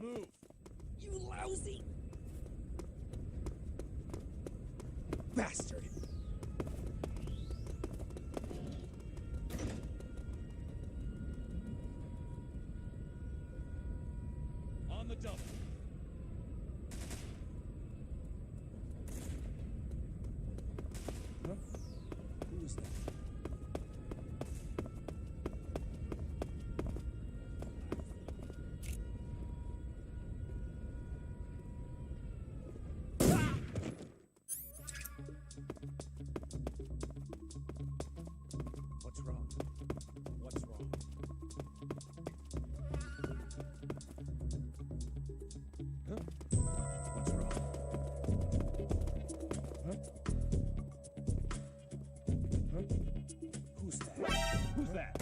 S1: Move!
S2: You lousy bastard!
S1: On the double.
S2: Huh? Who was that?
S1: What's wrong? What's wrong?
S2: Huh?
S1: What's wrong?
S2: Huh? Huh? Who's that?
S1: Who's that?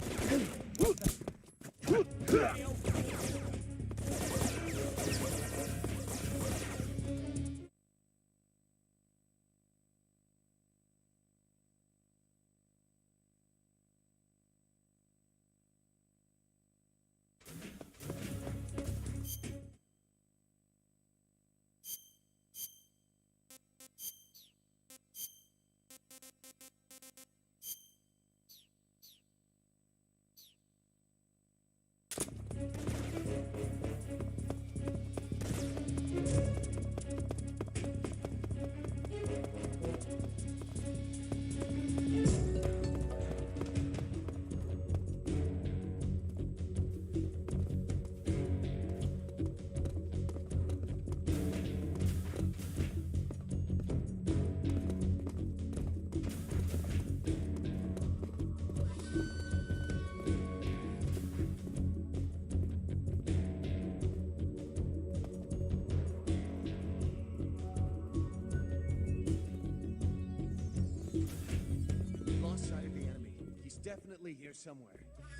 S1: Lost sight of the enemy. He's definitely here somewhere.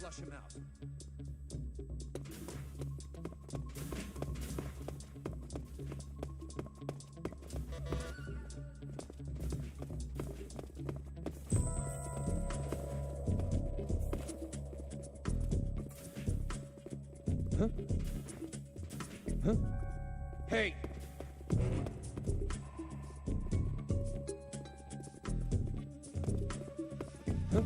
S1: Flush him out.
S2: Huh? Huh? Hey! Huh?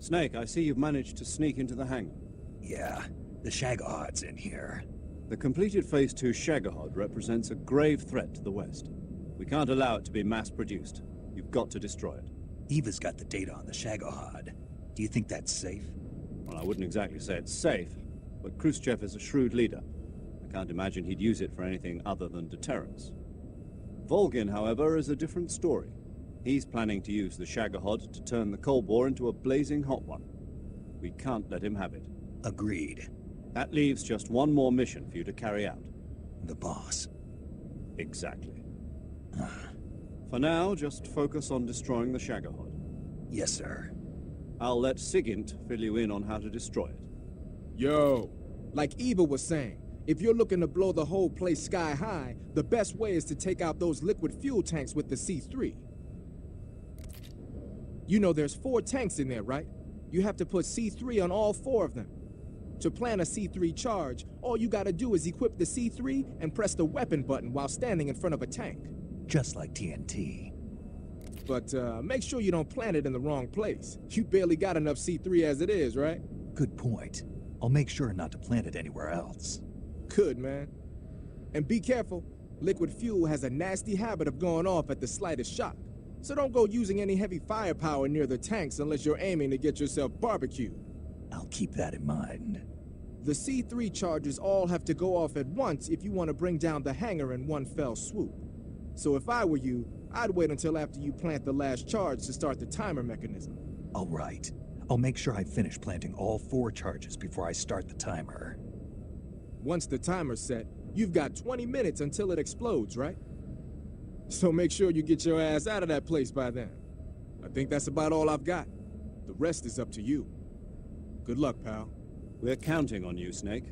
S10: Snake, I see you've managed to sneak into the hangar.
S2: Yeah, the Shagohod's in here.
S10: The completed Phase 2 Shagahod represents a grave threat to the West. We can't allow it to be mass-produced. You've got to destroy it.
S2: Eva's got the data on the Shagohod. Do you think that's safe?
S10: Well, I wouldn't exactly say it's safe, but Khrushchev is a shrewd leader. I can't imagine he'd use it for anything other than deterrence. Volgin, however, is a different story. He's planning to use the Shagahod to turn the Cold War into a blazing hot one. We can't let him have it.
S2: Agreed.
S10: That leaves just one more mission for you to carry out.
S2: The boss.
S10: Exactly. For now, just focus on destroying the Shagahod.
S2: Yes, sir.
S10: I'll let Sigint fill you in on how to destroy it.
S11: Yo, like Eva was saying, if you're looking to blow the whole place sky high, the best way is to take out those liquid fuel tanks with the C3. You know there's 4 tanks in there, right? You have to put C3 on all 4 of them. To plan a C3 charge, all you gotta do is equip the C3 and press the weapon button while standing in front of a tank.
S2: Just like TNT.
S11: But make sure you don't plant it in the wrong place. You barely got enough C3 as it is, right?
S2: Good point. I'll make sure not to plant it anywhere else.
S11: Good, man. And be careful. Liquid fuel has a nasty habit of going off at the slightest shock. So don't go using any heavy firepower near the tanks unless you're aiming to get yourself barbecued.
S2: I'll keep that in mind.
S11: The C3 charges all have to go off at once if you want to bring down the hangar in one fell swoop. So if I were you, I'd wait until after you plant the last charge to start the timer mechanism.
S2: All right. I'll make sure I finish planting all 4 charges before I start the timer.
S11: Once the timer's set, you've got 20 minutes until it explodes, right? So make sure you get your ass out of that place by then. I think that's about all I've got. The rest is up to you. Good luck, pal.
S10: We're counting on you, Snake.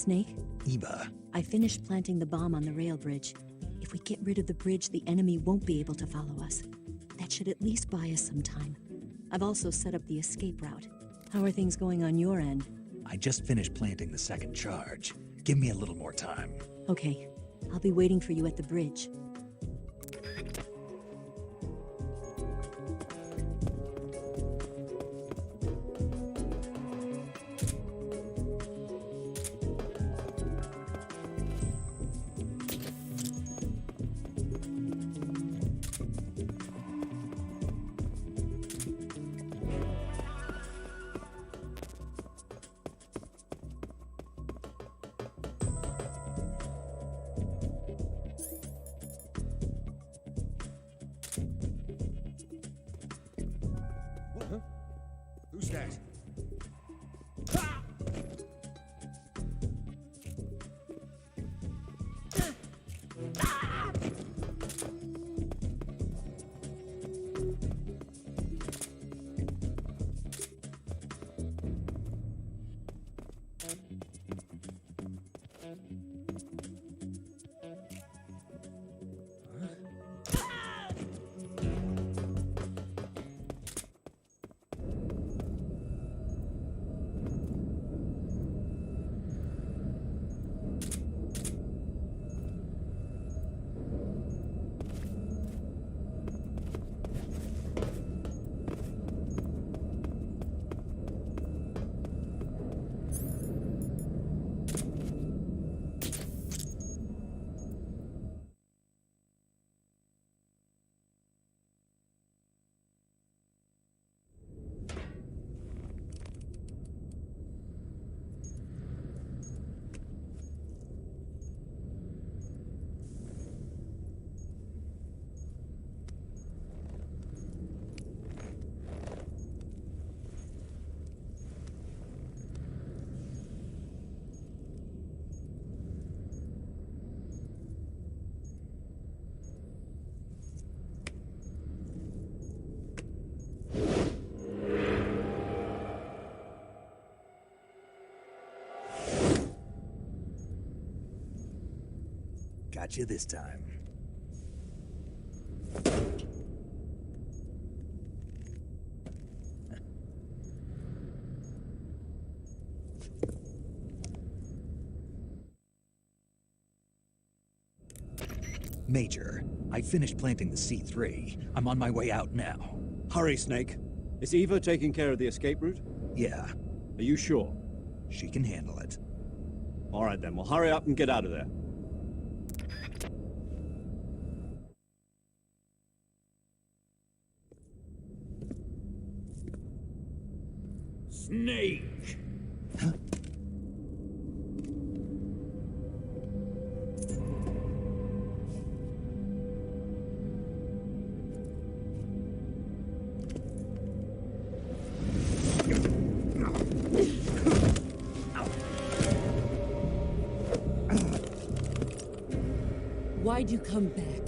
S9: Snake?
S2: Eva,
S9: I finished planting the bomb on the rail bridge. If we get rid of the bridge, the enemy won't be able to follow us. That should at least buy us some time. I've also set up the escape route. How are things going on your end?
S2: I just finished planting the second charge. Give me a little more time.
S9: Okay, I'll be waiting for you at the bridge.
S1: Who's that?
S2: Got you this time. Major, I finished planting the C3. I'm on my way out now.
S10: Hurry, Snake. Is Eva taking care of the escape route?
S2: Yeah,
S10: Are you sure?
S2: she can handle it.
S10: All right then, well hurry up and get out of there.
S8: Snake!
S7: Why'd you come back?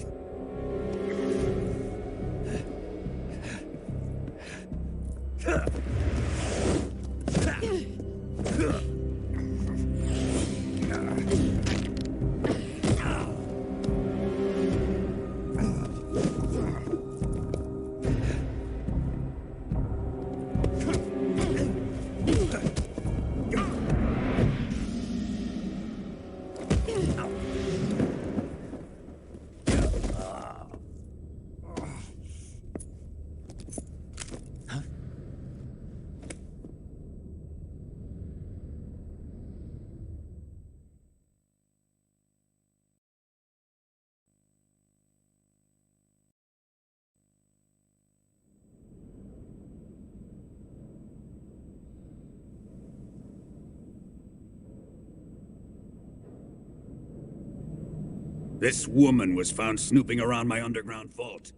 S8: This woman was found snooping around my underground vault.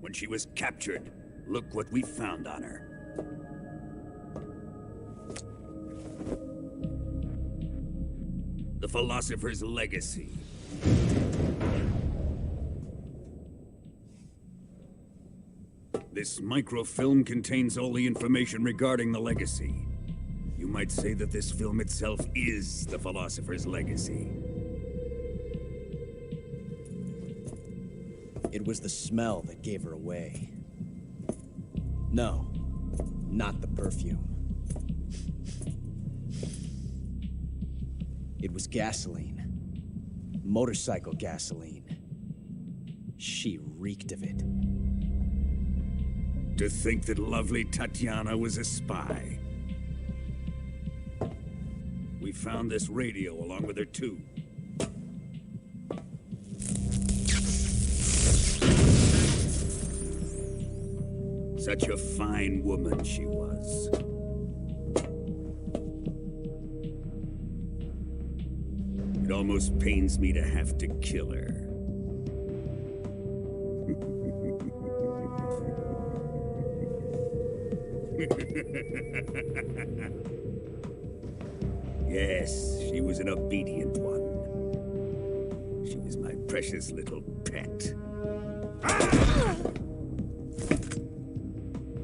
S8: When she was captured, look what we found on her. The philosopher's legacy. This microfilm contains all the information regarding the legacy. You might say that this film itself is the philosopher's legacy.
S6: It was the smell that gave her away. No, not the perfume. It was gasoline. Motorcycle gasoline. She reeked of it.
S8: To think that lovely Tatiana was a spy. We found this radio along with her too. Such a fine woman she was. It almost pains me to have to kill her. Yes, she was an obedient one. She was my precious little pet. Ah!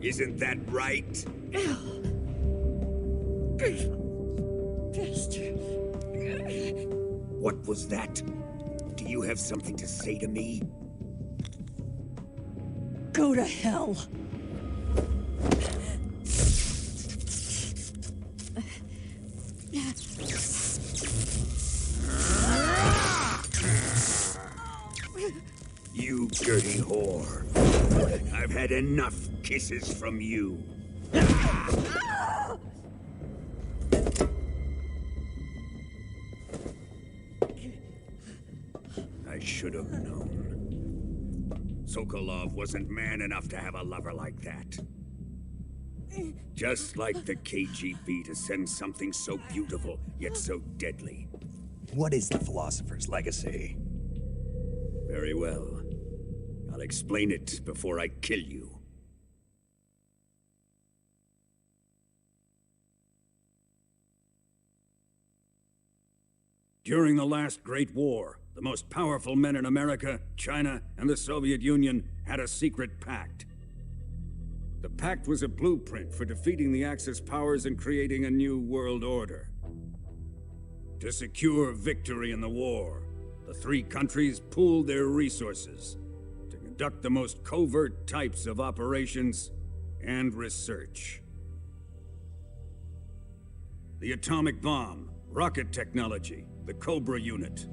S8: Isn't that right? What was that? Do you have something to say to me?
S9: Go to hell.
S8: You dirty whore. I've had enough kisses from you. I should have known. Sokolov wasn't man enough to have a lover like that. Just like the KGB to send something so beautiful, yet so deadly.
S2: What is the philosopher's legacy?
S8: Very well. I'll explain it before I kill you. During the last Great War, the most powerful men in America, China, and the Soviet Union had a secret pact. The pact was a blueprint for defeating the Axis powers and creating a new world order. To secure victory in the war, the three countries pooled their resources to conduct the most covert types of operations and research. The atomic bomb, rocket technology, the Cobra unit.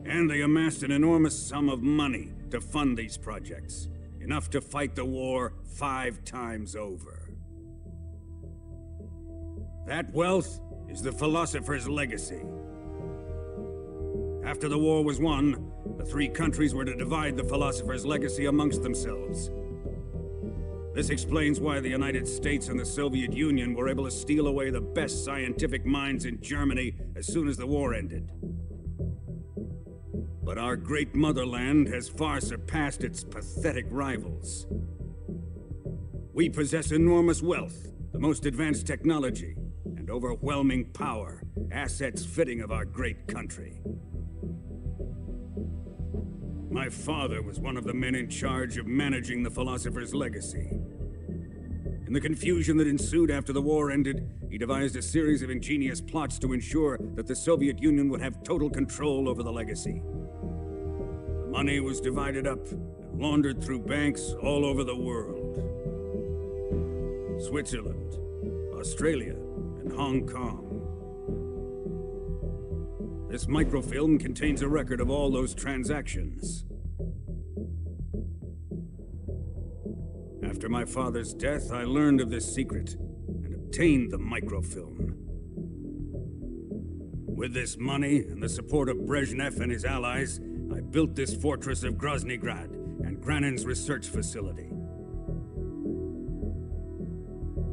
S8: And they amassed an enormous sum of money to fund these projects, enough to fight the war 5 times over. That wealth is the philosopher's legacy. After the war was won, the three countries were to divide the philosopher's legacy amongst themselves. This explains why the United States and the Soviet Union were able to steal away the best scientific minds in Germany as soon as the war ended. But our great motherland has far surpassed its pathetic rivals. We possess enormous wealth, the most advanced technology, and overwhelming power, assets fitting of our great country. My father was one of the men in charge of managing the philosopher's legacy. In the confusion that ensued after the war ended, he devised a series of ingenious plots to ensure that the Soviet Union would have total control over the legacy. The money was divided up and laundered through banks all over the world. Switzerland, Australia, and Hong Kong. This microfilm contains a record of all those transactions. After my father's death, I learned of this secret and obtained the microfilm. With this money and the support of Brezhnev and his allies, I built this fortress of Groznygrad and Granin's research facility.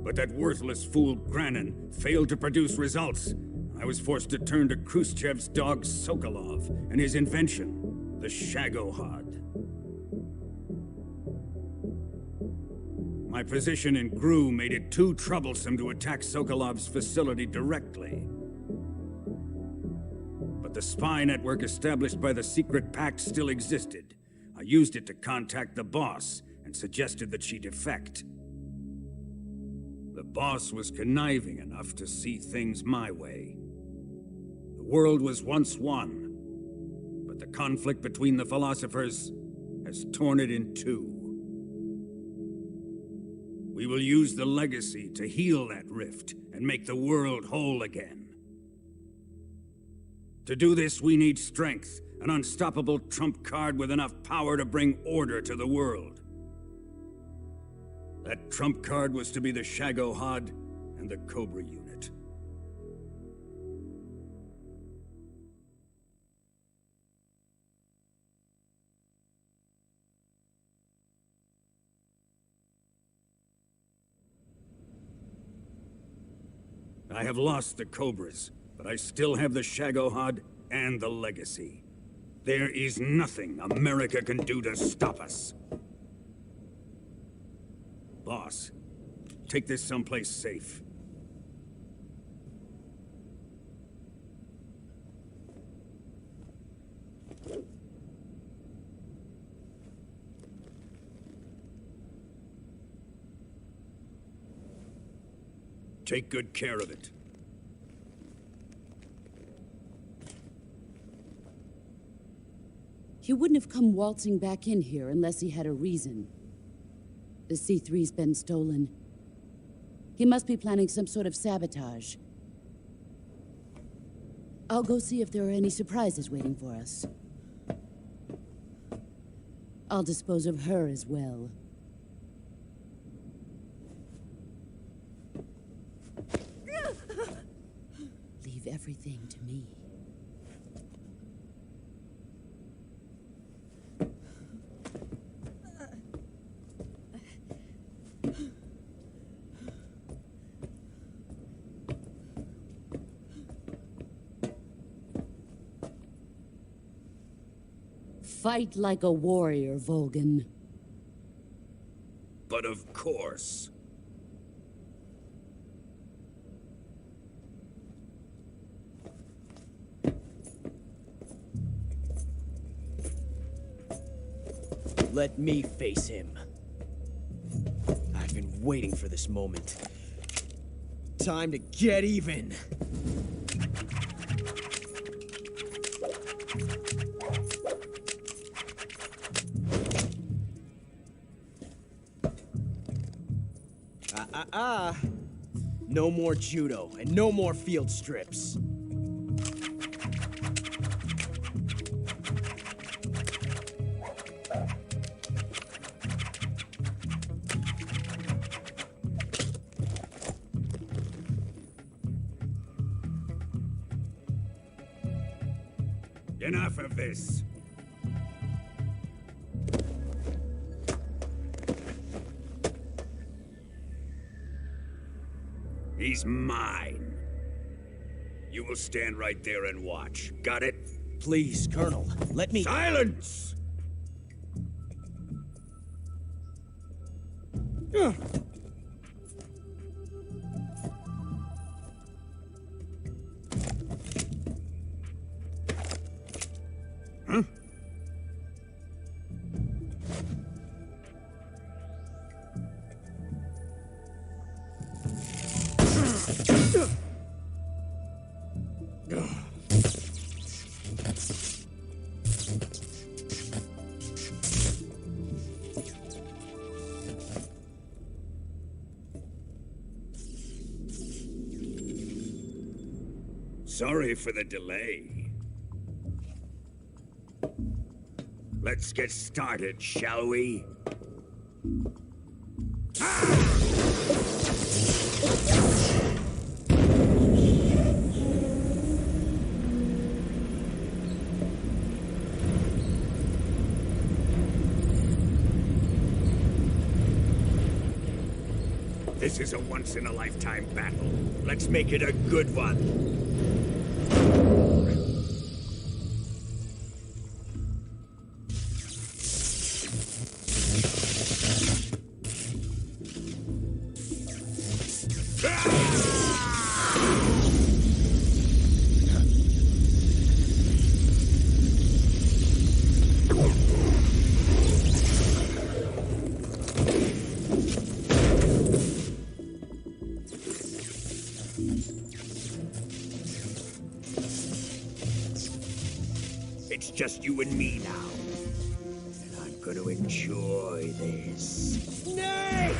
S8: But that worthless fool Granin failed to produce results. I was forced to turn to Khrushchev's dog Sokolov and his invention, the Shagohod. My position in GRU made it too troublesome to attack Sokolov's facility directly. But the spy network established by the secret pact still existed. I used it to contact the boss and suggested that she defect. The boss was conniving enough to see things my way. The world was once one, but the conflict between the philosophers has torn it in two. We will use the legacy to heal that rift and make the world whole again. To do this, we need strength, an unstoppable trump card with enough power to bring order to the world. That trump card was to be the Shagohod and the Cobra unit. I have lost the Cobras, but I still have the Shagohod and the legacy. There is nothing America can do to stop us. Boss, take this someplace safe. Take good care of it.
S7: He wouldn't have come waltzing back in here unless he had a reason. The C3's been stolen. He must be planning some sort of sabotage. I'll go see if there are any surprises waiting for us. I'll dispose of her as well. Leave everything to me. Fight like a warrior, Volgan.
S8: But of course.
S6: Let me face him. I've been waiting for this moment. Time to get even. No more judo, and no more field strips.
S8: Enough of this. He's mine. You will stand right there and watch. Got it?
S6: Please, Colonel, let me—
S8: Silence! Huh? Sorry for the delay. Let's get started, shall we? This is a once-in-a-lifetime battle. Let's make it a good one. It's just you and me now. And I'm gonna enjoy this.
S6: Nay!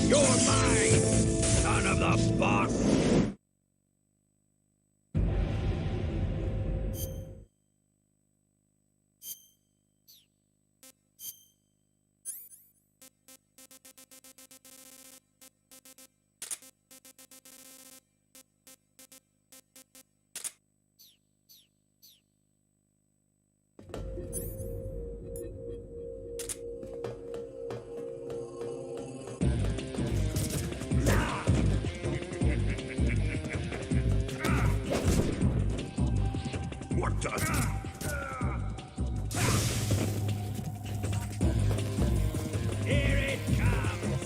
S8: You're mine, son of the boss! What the? Here it comes!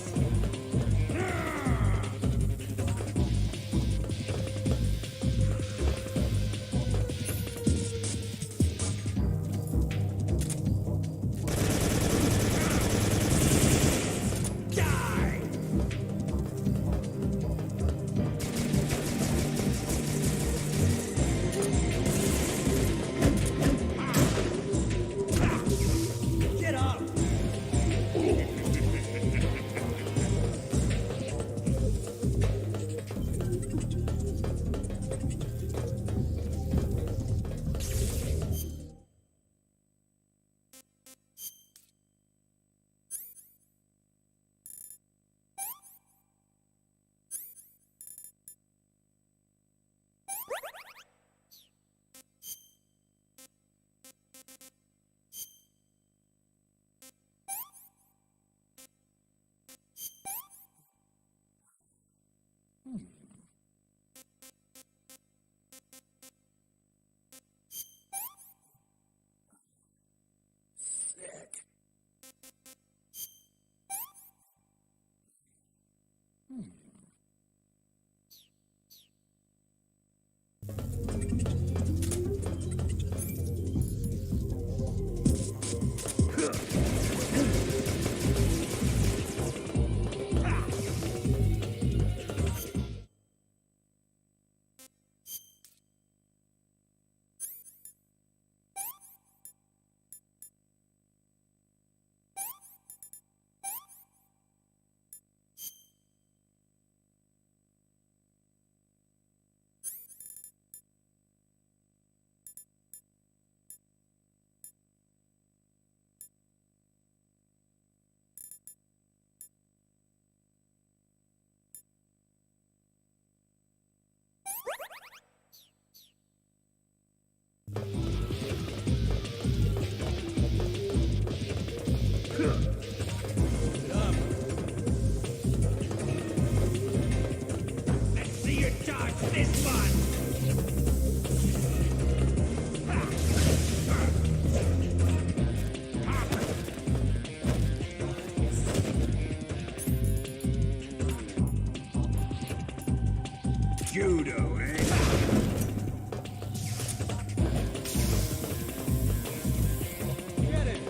S8: Die!
S6: Get up! Let's see you dodge this one!
S8: Judo, eh?
S6: Get it!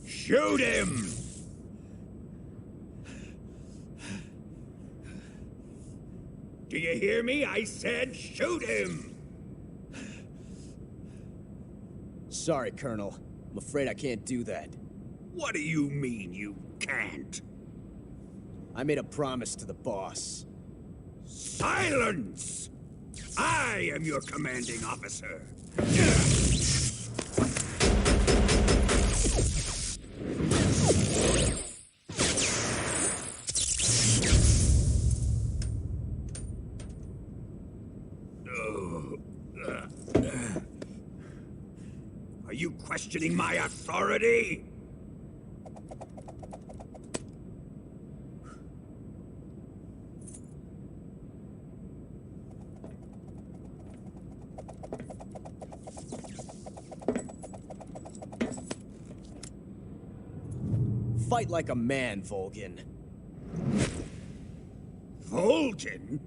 S8: Shoot him! Do you hear me? I said shoot him!
S6: Sorry, Colonel. I'm afraid I can't do that.
S8: What do you mean you can't?
S6: I made a promise to the boss.
S8: Silence! I am your commanding officer. Are you questioning my authority?
S6: Fight like a man, Volgin.
S8: Volgin?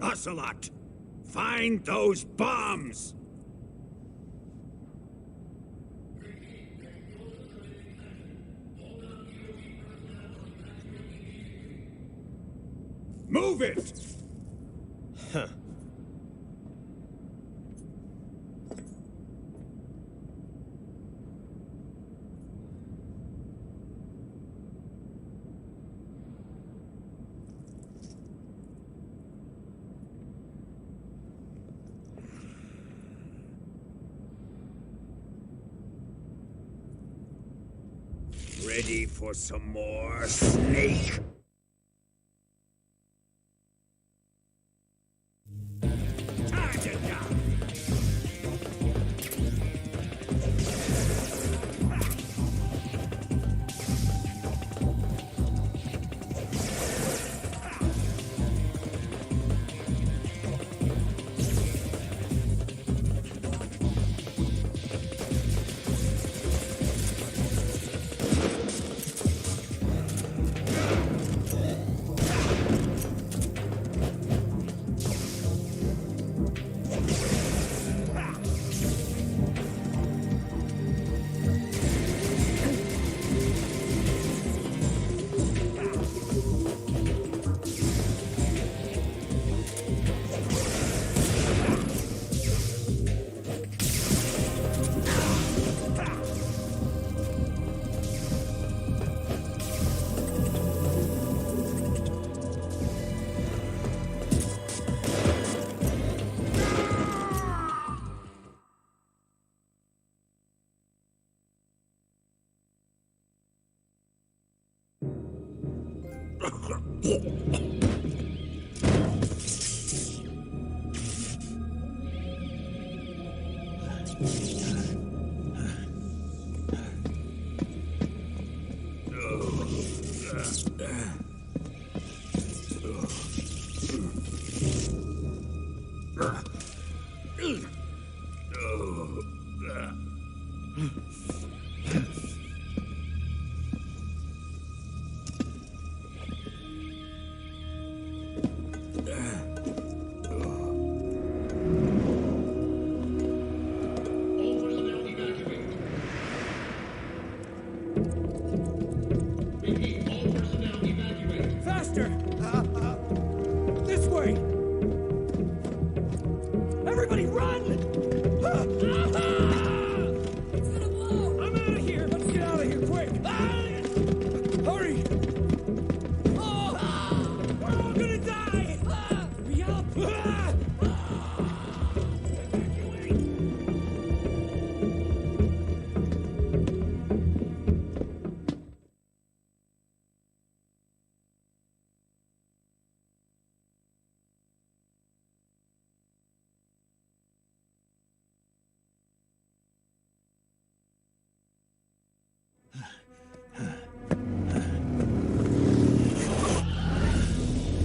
S8: Ocelot, find those bombs! Move it!
S6: Huh.
S8: Ready for some more, Snake? Time to die!
S1: Faster! This way! Everybody run! It's gonna blow! I'm out of here! Let's get out of here, quick! Hurry! We're all gonna die! Hurry up!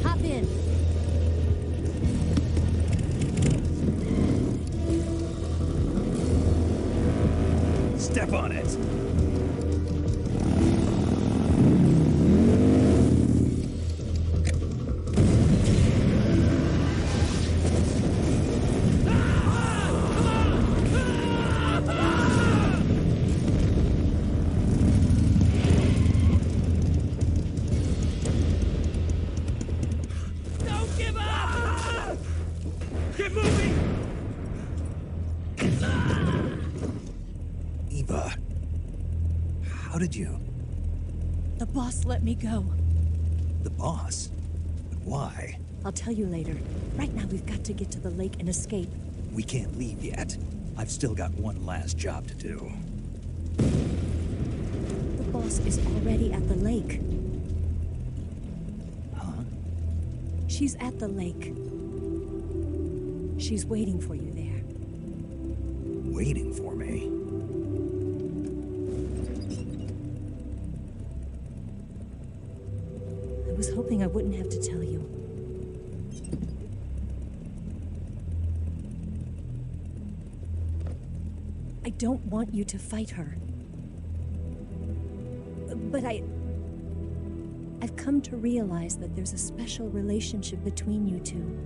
S9: Hop in.
S2: Step on it. did you...
S9: The boss let me go.
S2: The boss? But why?
S9: I'll tell you later. Right now, we've got to get to the lake and escape.
S2: We can't leave yet. I've still got one last job to do.
S9: The boss is already at the lake.
S2: Huh?
S9: She's at the lake. She's waiting for you there.
S2: Waiting for me?
S9: I was hoping I wouldn't have to tell you. I don't want you to fight her. But I've come to realize that there's a special relationship between you two.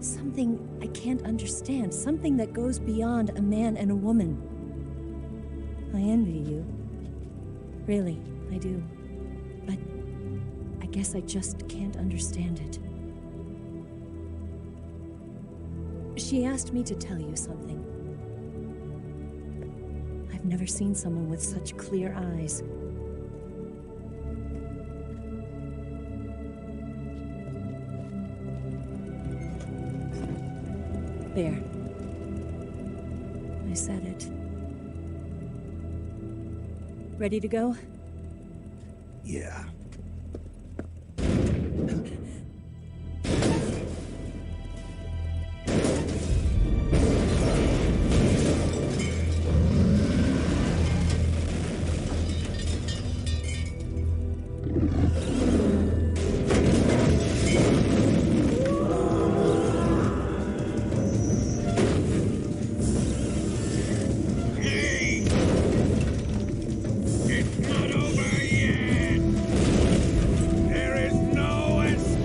S9: Something I can't understand, something that goes beyond a man and a woman. I envy you. Really, I do. But I guess I just can't understand it. She asked me to tell you something. I've never seen someone with such clear eyes. There. I said it. Ready to go?
S2: Yeah.
S3: It's not over yet! There is no escape!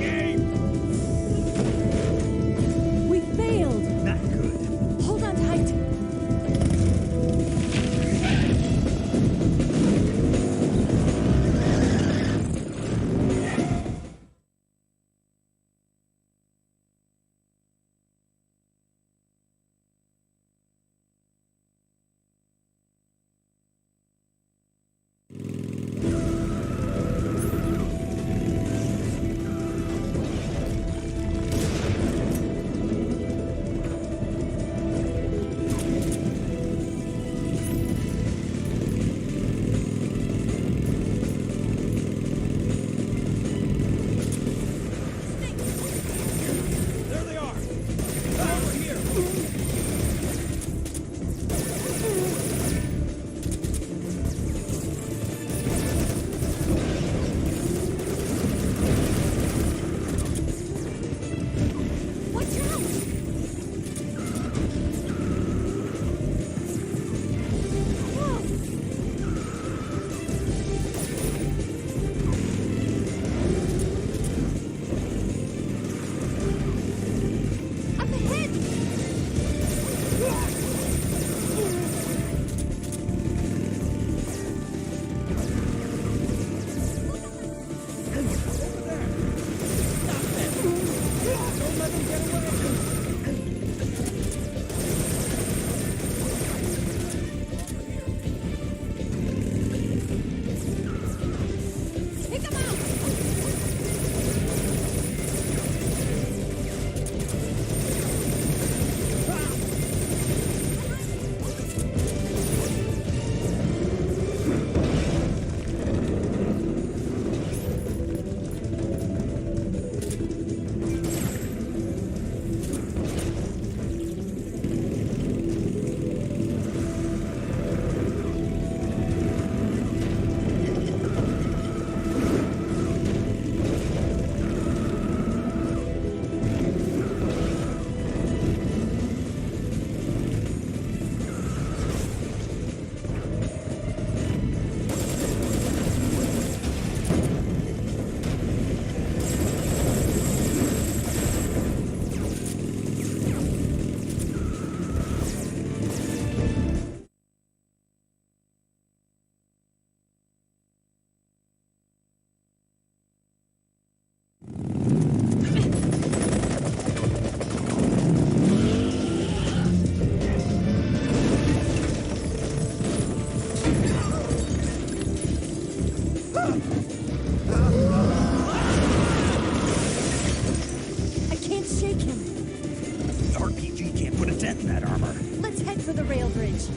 S2: that armor.
S9: Let's head for the rail bridge.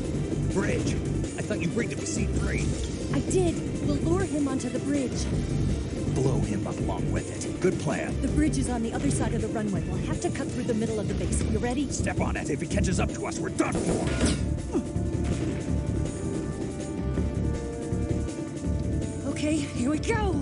S2: Bridge? I thought you rigged it with C3.
S9: I did. We'll lure him onto the bridge.
S2: Blow him up along with it. Good plan.
S9: The bridge is on the other side of the runway. We'll have to cut through the middle of the base. You ready?
S2: Step on it. If he catches up to us, we're done for.
S9: Okay, here we go!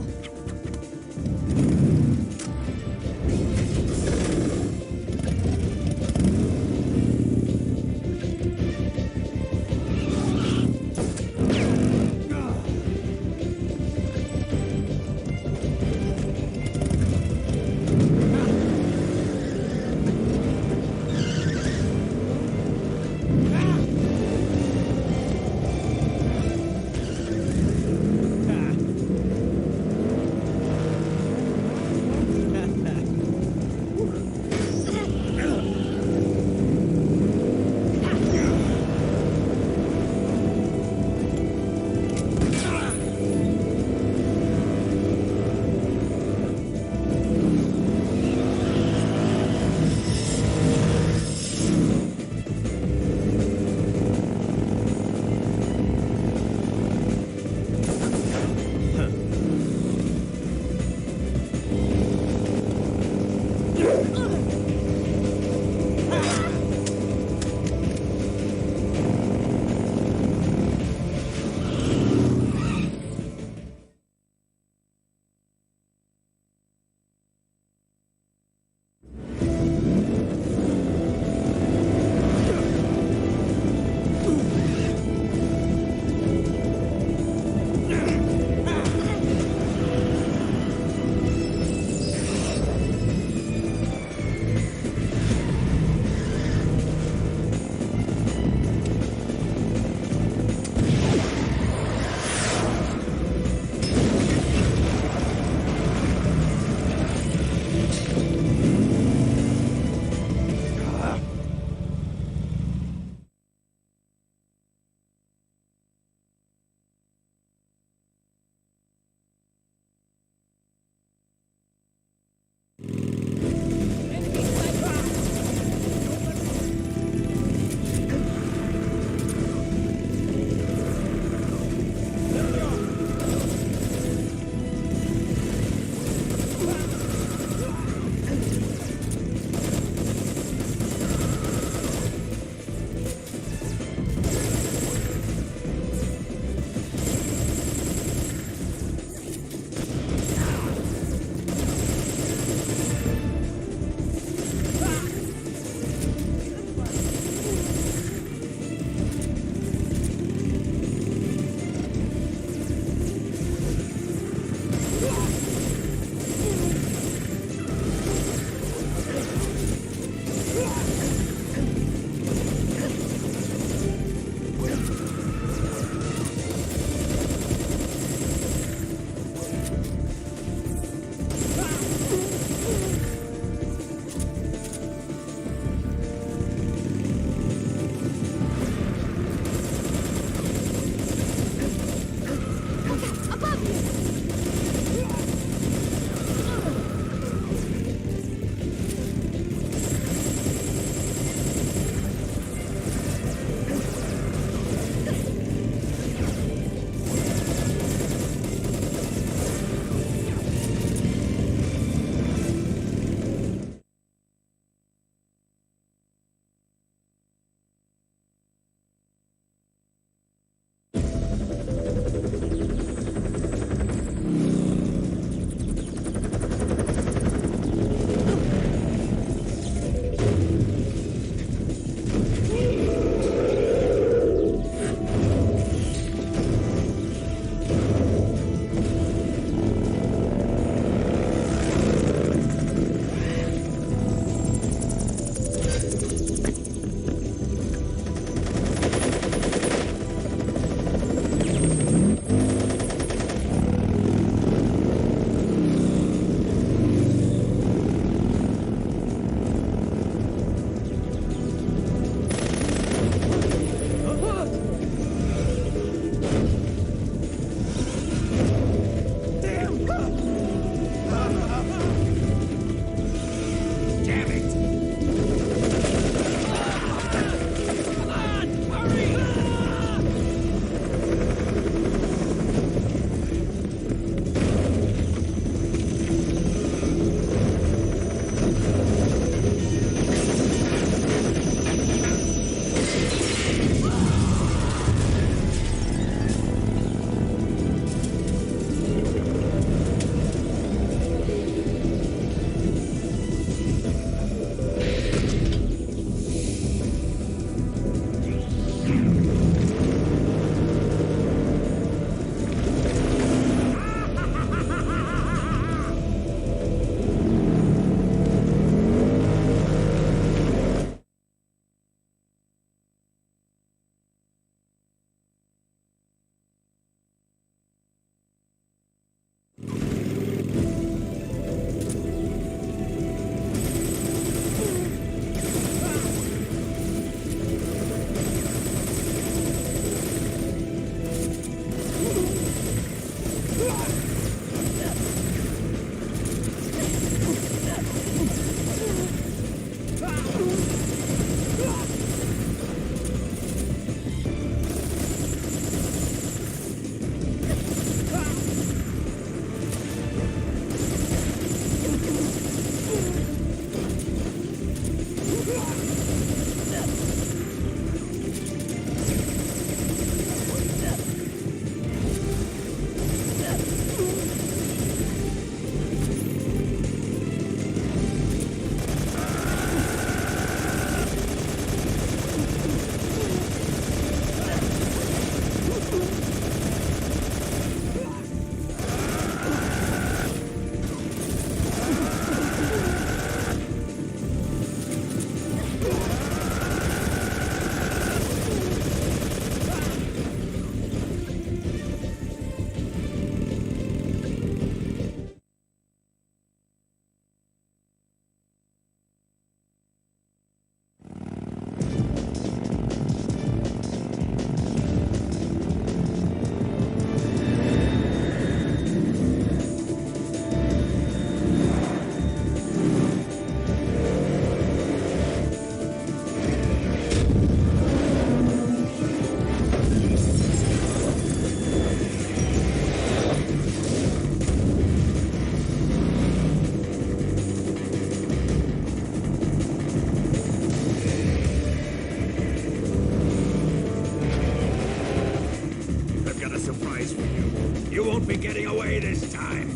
S8: be getting away this time.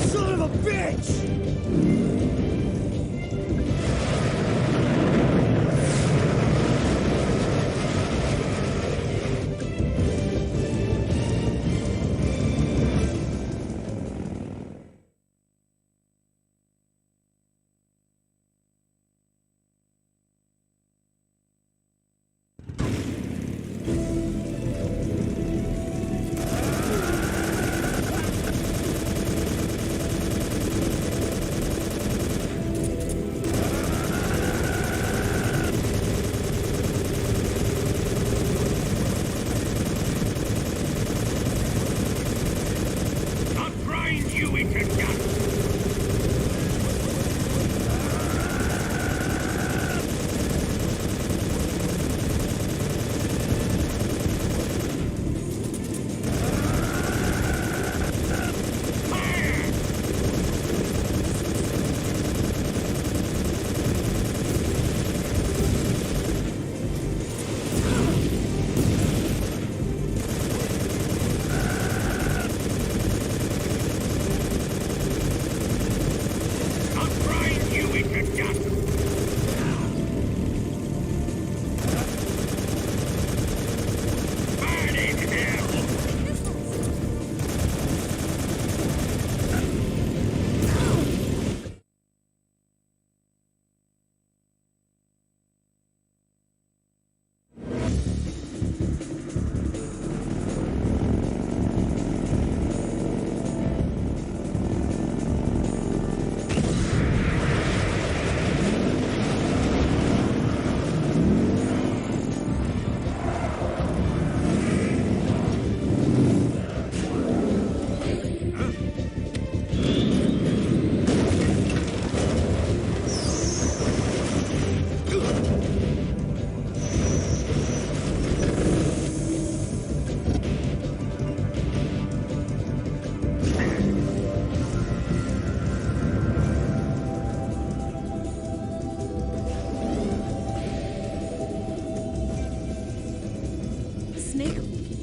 S6: Son of a bitch!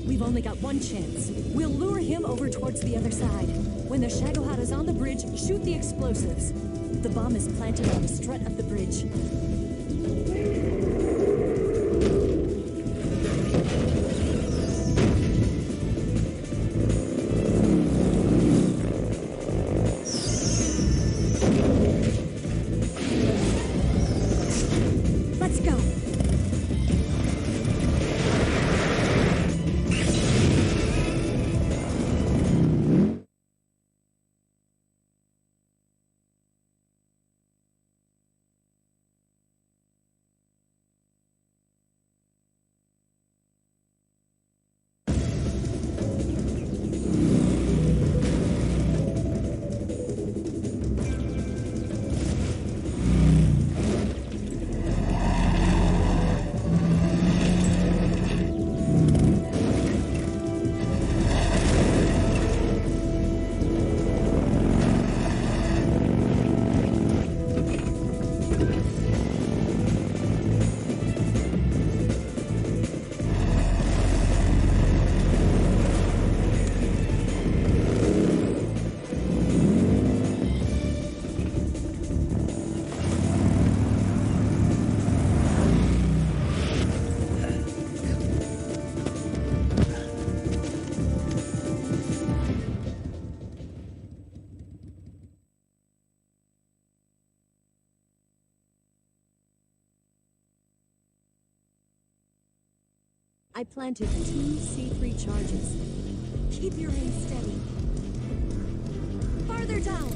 S9: We've only got one chance. We'll lure him over towards the other side. When the Shagohata's on the bridge, shoot the explosives. The bomb is planted on the strut of the bridge. Let's go. I planted 2 C3 charges. Keep your aim steady. Farther down!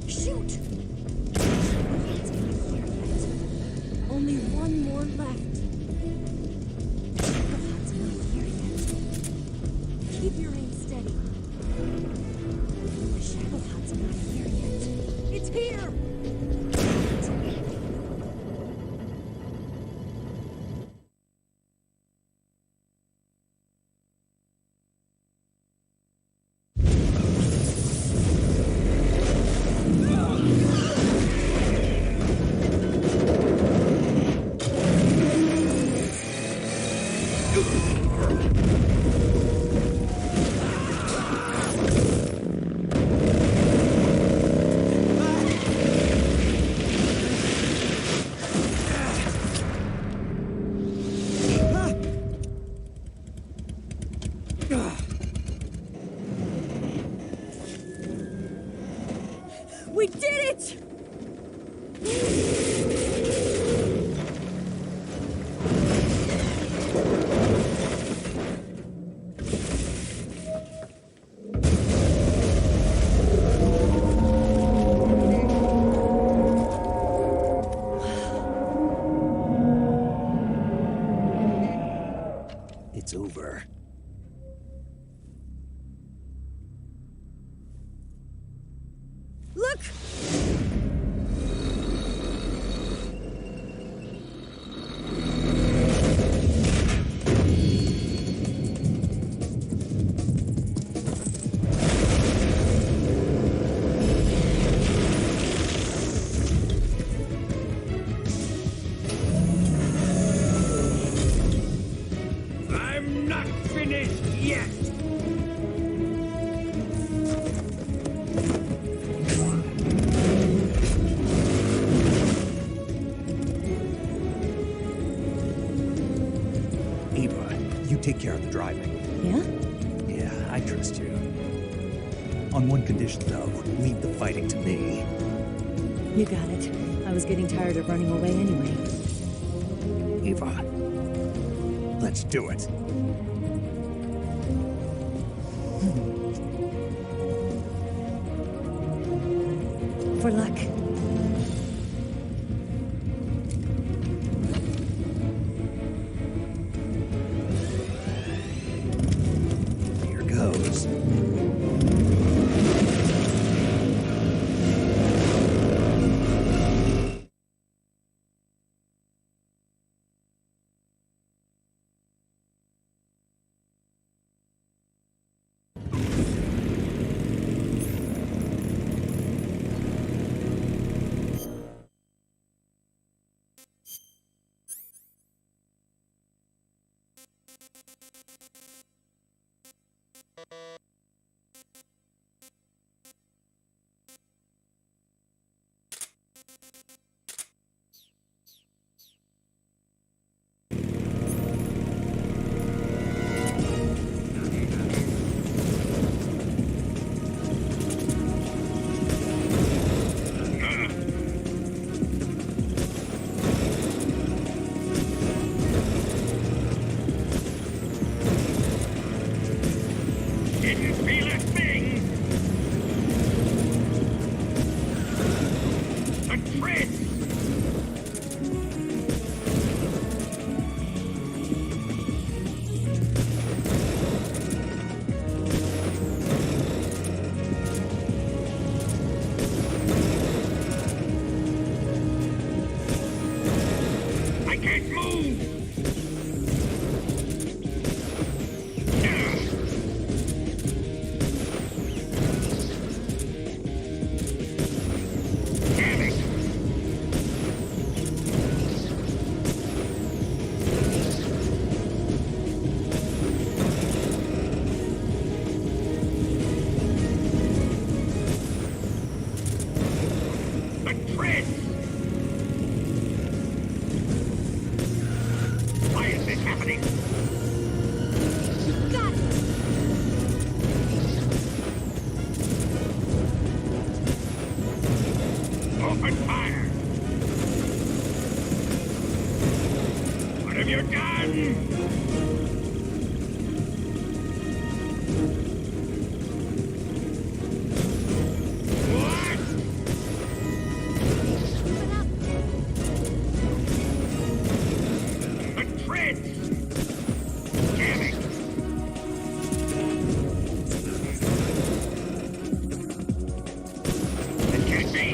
S9: Shoot! It's not here yet. Only one more left. God's not here yet. Keep your aim steady. The Shadowheart's not here yet. It's here! We did it!
S2: It's over.
S9: Look!
S8: I'm not finished yet!
S2: Eva, you take care of the driving.
S9: Yeah?
S2: Yeah, I trust you. On one condition, though, leave the fighting to me.
S9: You got it. I was getting tired of running away anyway.
S2: Eva, let's do it.
S9: For luck.
S2: Here goes.
S8: Didn't feel a thing! The tread! I can't move! Damn it! The tread! Why is this happening?
S9: Got it!
S8: Open fire! What have you done? What? The treads! Damn it! It can't be!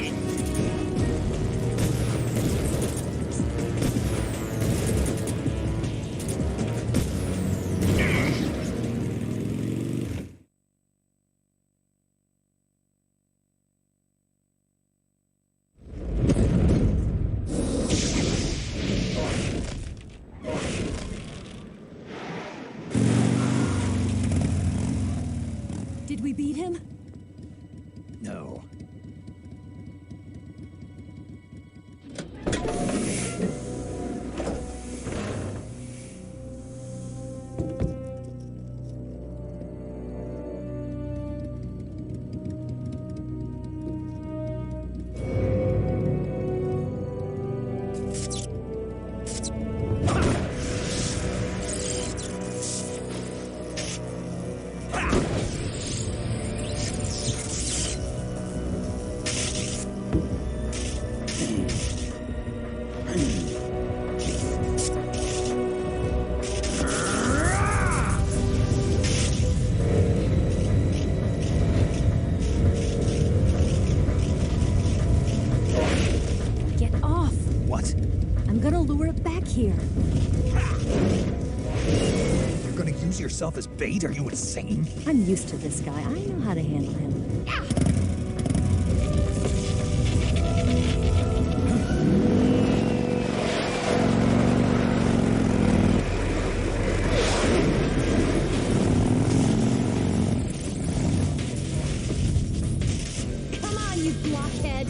S9: we beat him?
S2: No.
S9: Get off!
S2: What?
S9: I'm gonna lure it back here.
S2: You're gonna use yourself as bait? Are you insane?
S9: I'm used to this guy. I know how to handle him. Come on, you blockhead!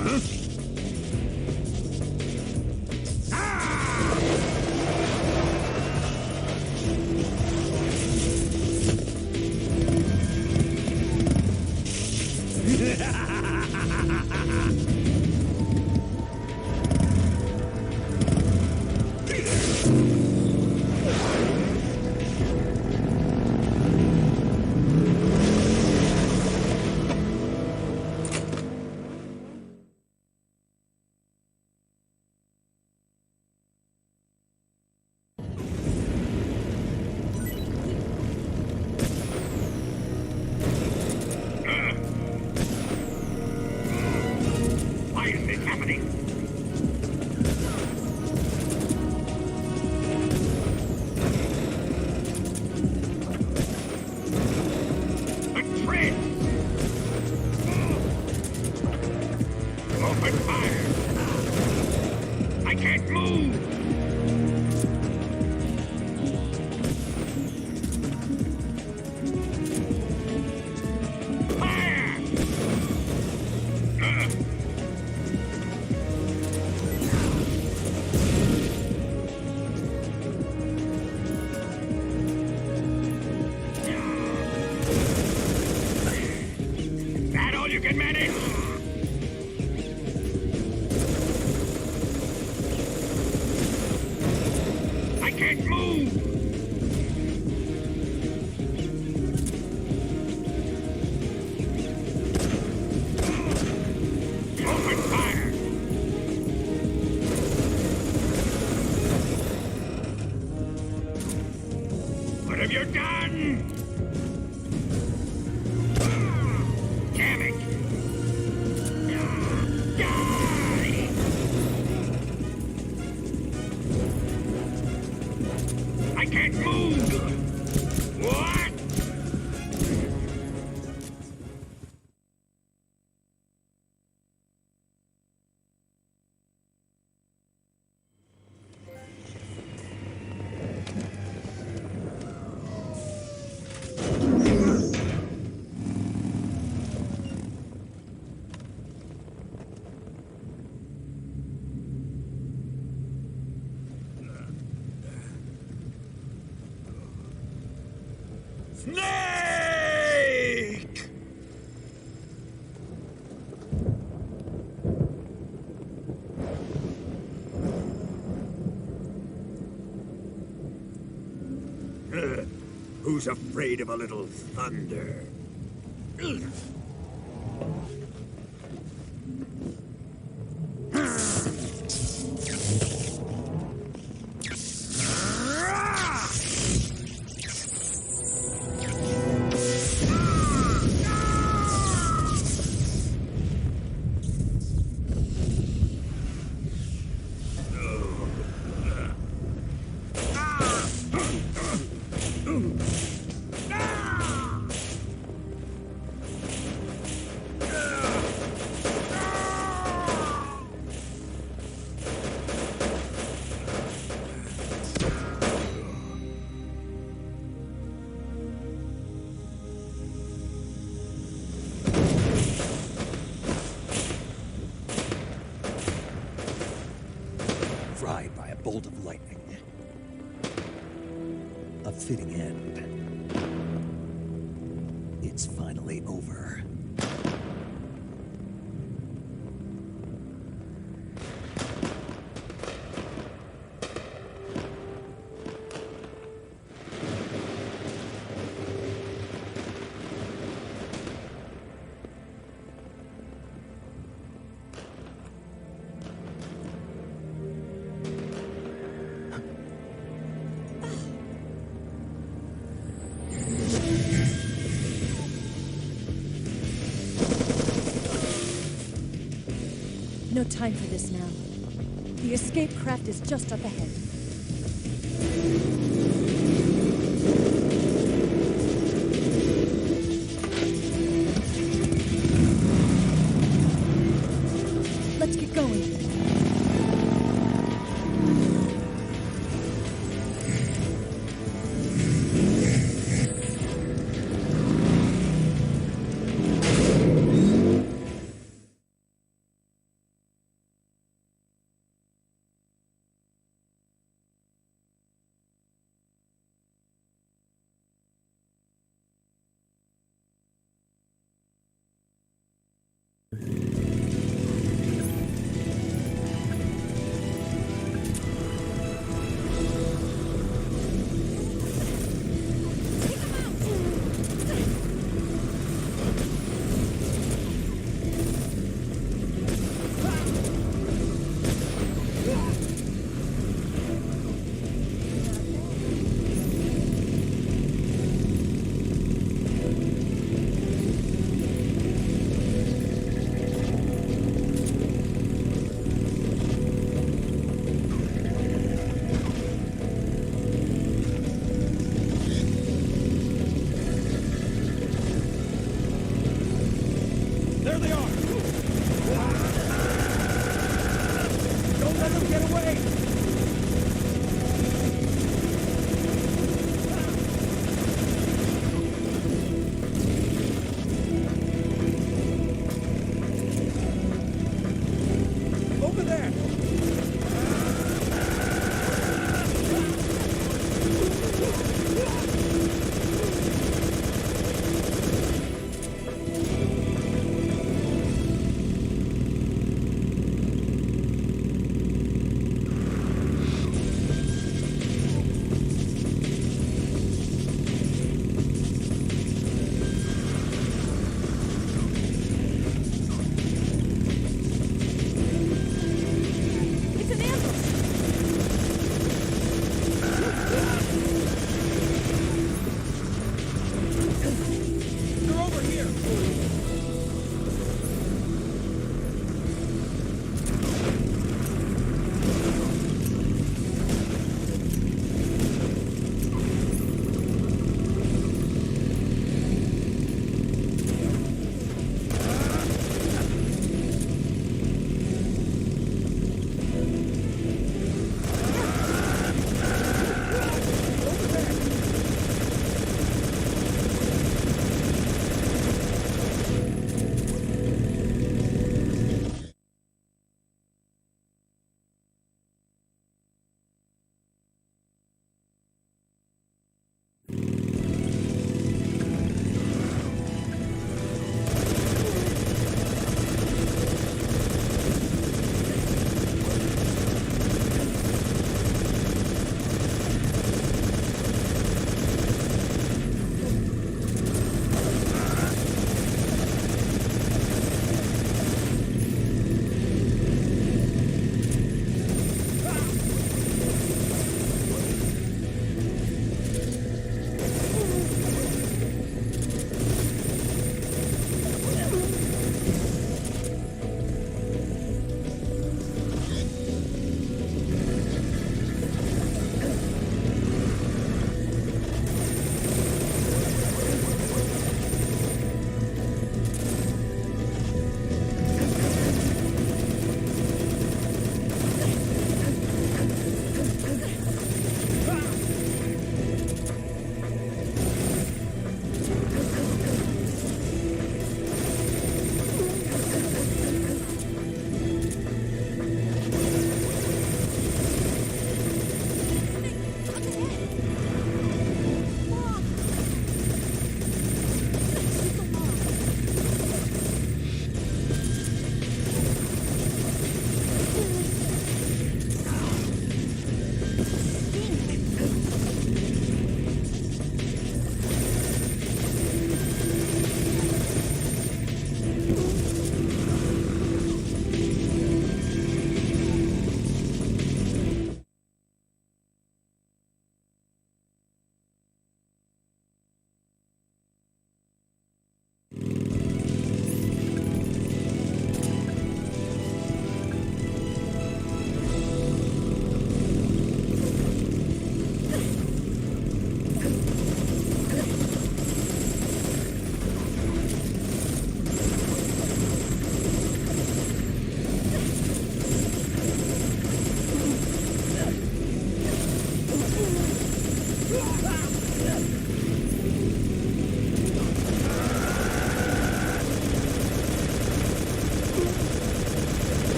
S5: Why is this happening? A tread! Open fire! I can't move! Fire! That all you can manage? I can't move! Open fire! What have you done? Damn it! Die! I can't move! What? Snake! Who's afraid of a little thunder?
S2: A fitting end. It's finally over.
S9: No time for this now. The escape craft is just up ahead. Let's get going.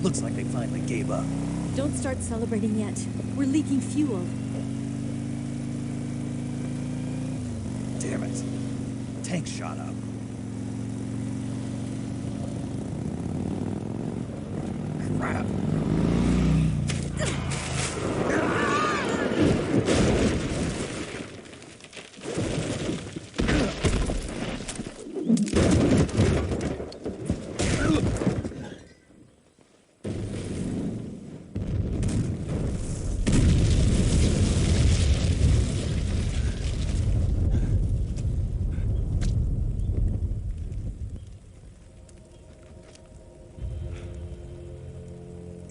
S2: Looks like they finally gave up.
S9: Don't start celebrating yet. We're leaking fuel.
S2: Damn it. Tank shot up. Crap.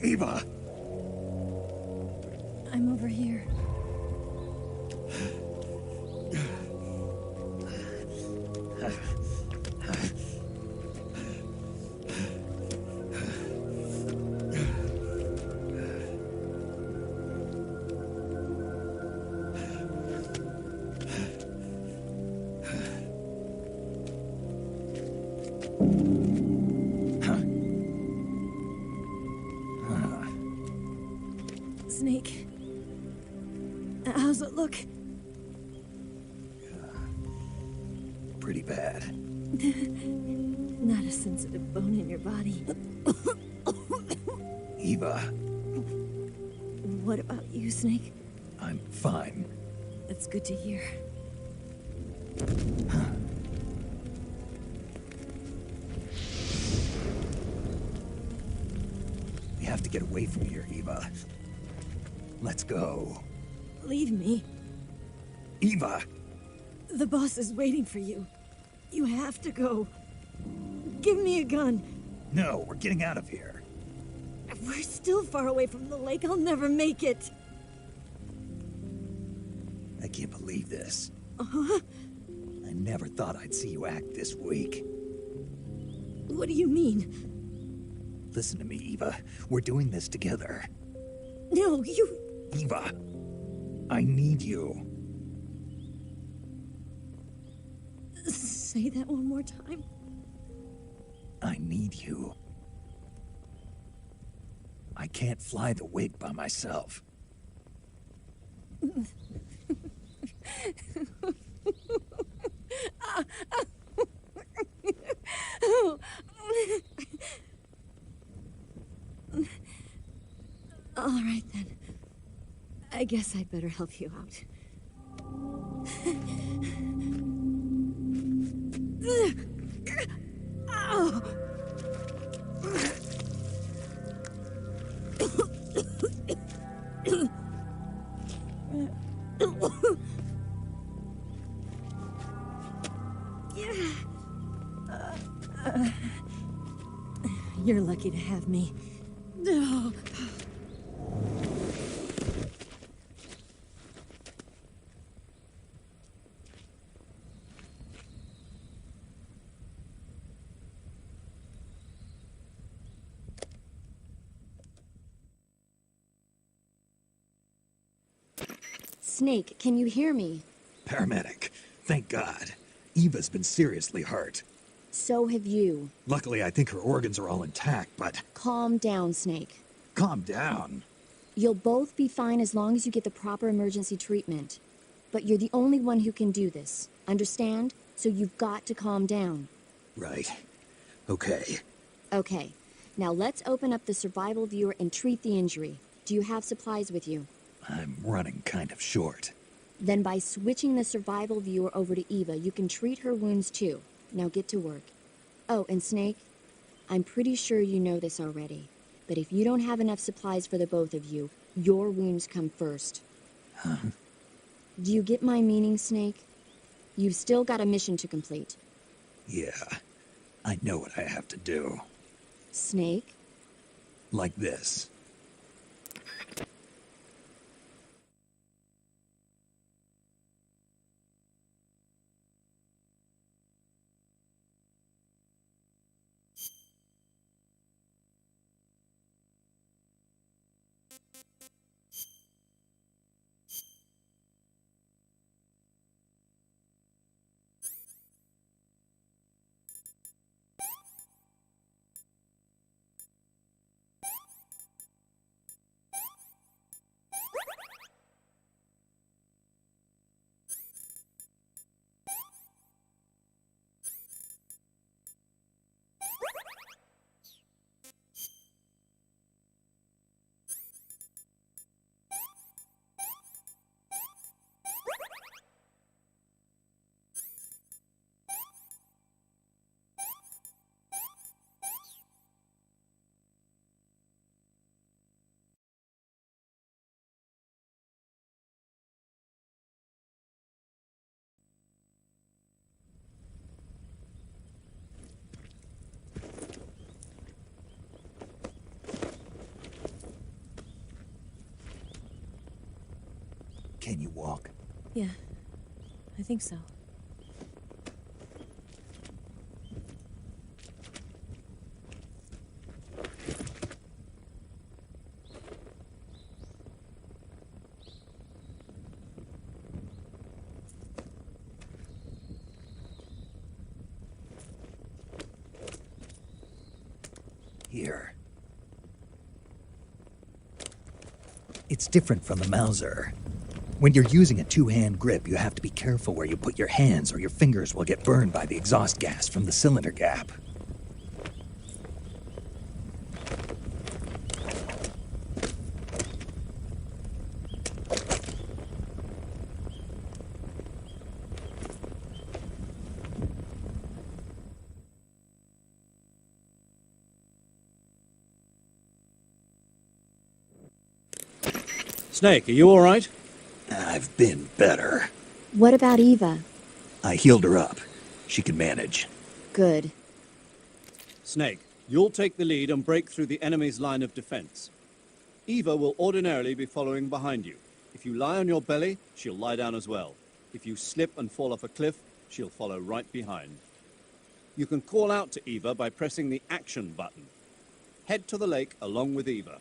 S2: Eva!
S9: I'm over here. Snake. How's it look?
S2: Pretty bad.
S9: Not a sensitive bone in your body.
S2: Eva.
S9: What about you, Snake?
S2: I'm fine.
S9: That's good to hear.
S2: We have to get away from here, Eva. Let's go.
S9: Leave me.
S2: Eva!
S9: The boss is waiting for you. You have to go. Give me a gun.
S2: No, we're getting out of here.
S9: We're still far away from the lake. I'll never make it.
S2: I can't believe this.
S9: Uh-huh.
S2: I never thought I'd see you act this weak.
S9: What do you mean?
S2: Listen to me, Eva. We're doing this together.
S9: No, you...
S2: Eva, I need you.
S9: Say that one more time.
S2: I need you. I can't fly the wig by myself.
S9: All right, then. I guess I'd better help you out. Ow! You're lucky to have me. Oh.
S12: Snake, can you hear me?
S2: Paramedic. Thank God. Eva's been seriously hurt.
S12: So have you.
S2: Luckily, I think her organs are all intact, but...
S12: Calm down, Snake.
S2: Calm down.
S12: You'll both be fine as long as you get the proper emergency treatment. But you're the only one who can do this. Understand? So you've got to calm down.
S2: Right. Okay.
S12: Okay. Now let's open up the survival viewer and treat the injury. Do you have supplies with you?
S2: I'm running kind of short.
S12: Then by switching the survival viewer over to Eva, you can treat her wounds too. Now get to work. Oh, and Snake, I'm pretty sure you know this already, but if you don't have enough supplies for the both of you, your wounds come first.
S2: Huh?
S12: Do you get my meaning, Snake? You've still got a mission to complete.
S2: Yeah, I know what I have to do.
S12: Snake?
S2: Like this. Can you walk?
S9: Yeah, I think so.
S2: Here. It's different from the Mauser. When you're using a two-hand grip, you have to be careful where you put your hands or your fingers will get burned by the exhaust gas from the cylinder gap.
S10: Snake, are you all right?
S2: I've been better.
S12: What about Eva?
S2: I healed her up. She can manage.
S12: Good.
S10: Snake, you'll take the lead and break through the enemy's line of defense. Eva will ordinarily be following behind you. If you lie on your belly, she'll lie down as well. If you slip and fall off a cliff, she'll follow right behind. You can call out to Eva by pressing the action button. Head to the lake along with Eva.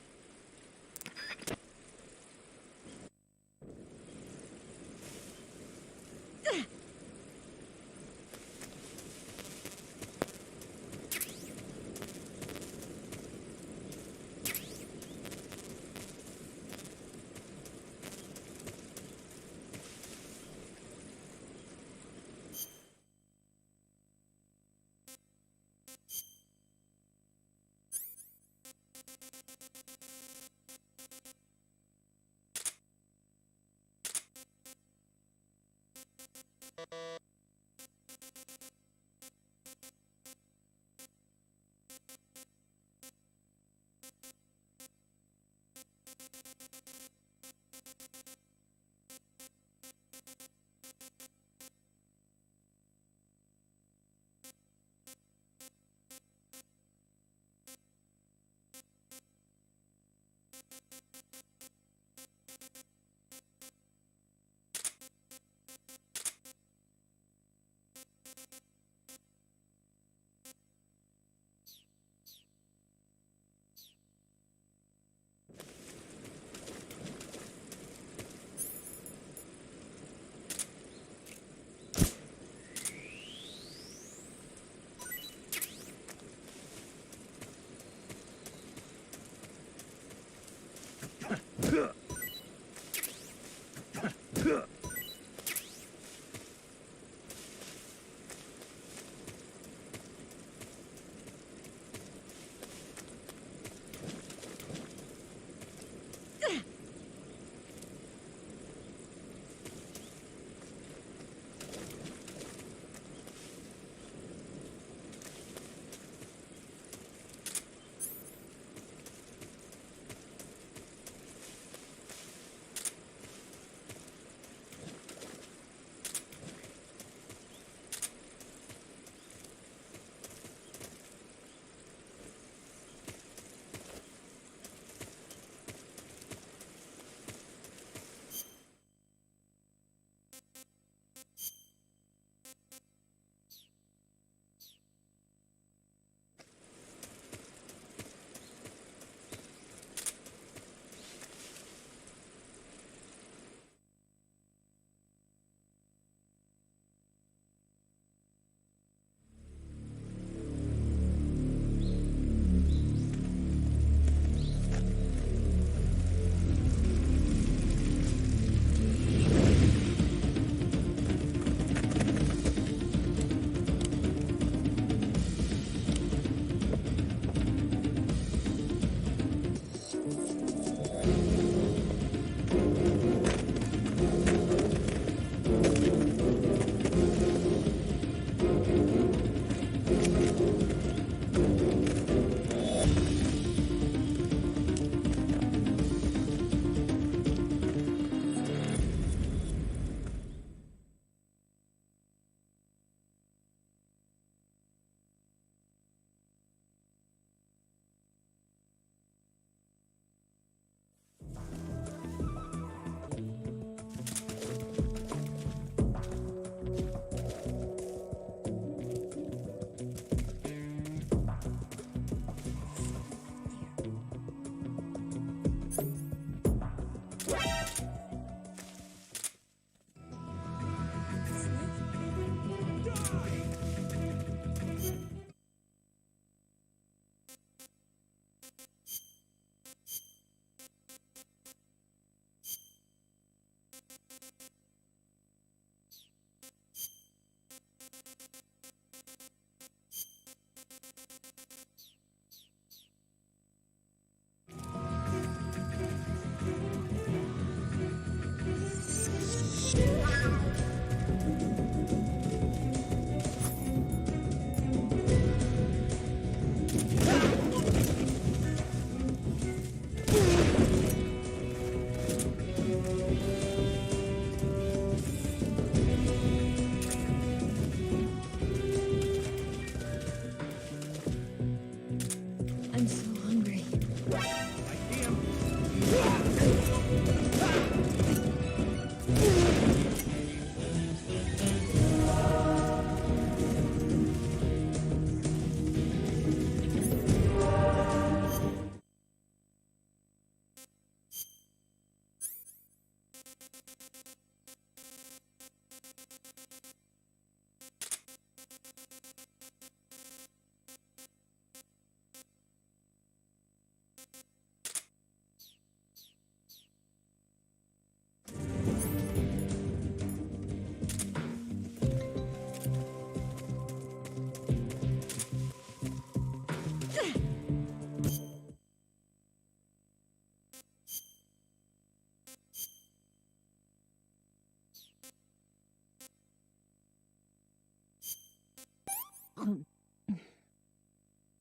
S12: I'm so hungry.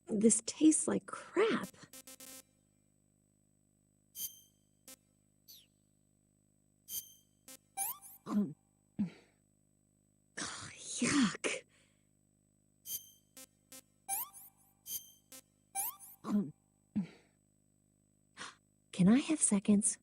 S12: This tastes like crap. Oh, yuck. Can I have seconds?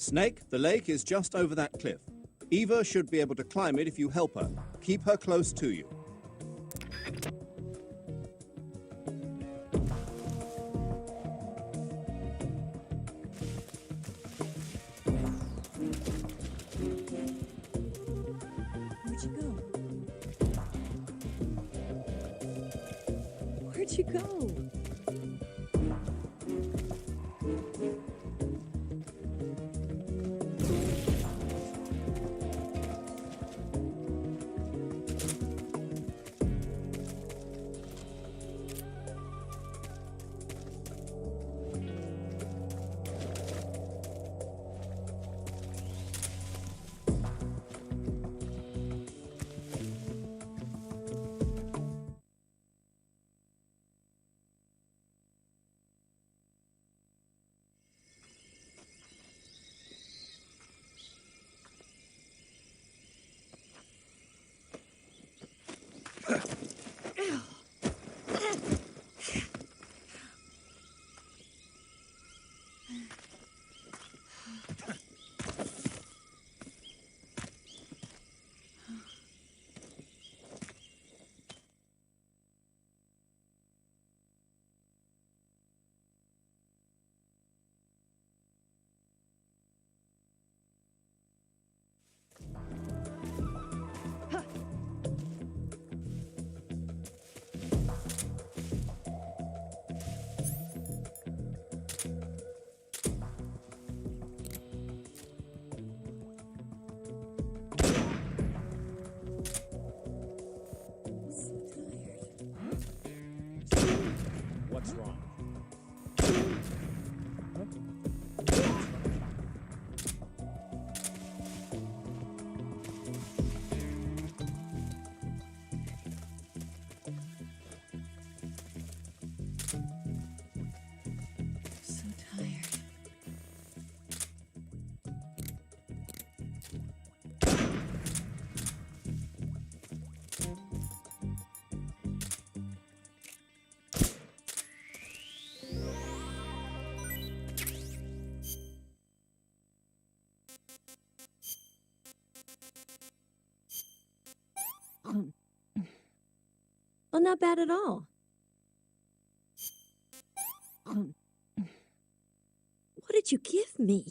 S10: Snake, the lake is just over that cliff. Eva should be able to climb it if you help her. Keep her close to you.
S9: Where'd you go? Where'd you go?
S1: What's wrong?
S9: Well, not bad at all. What did you give me?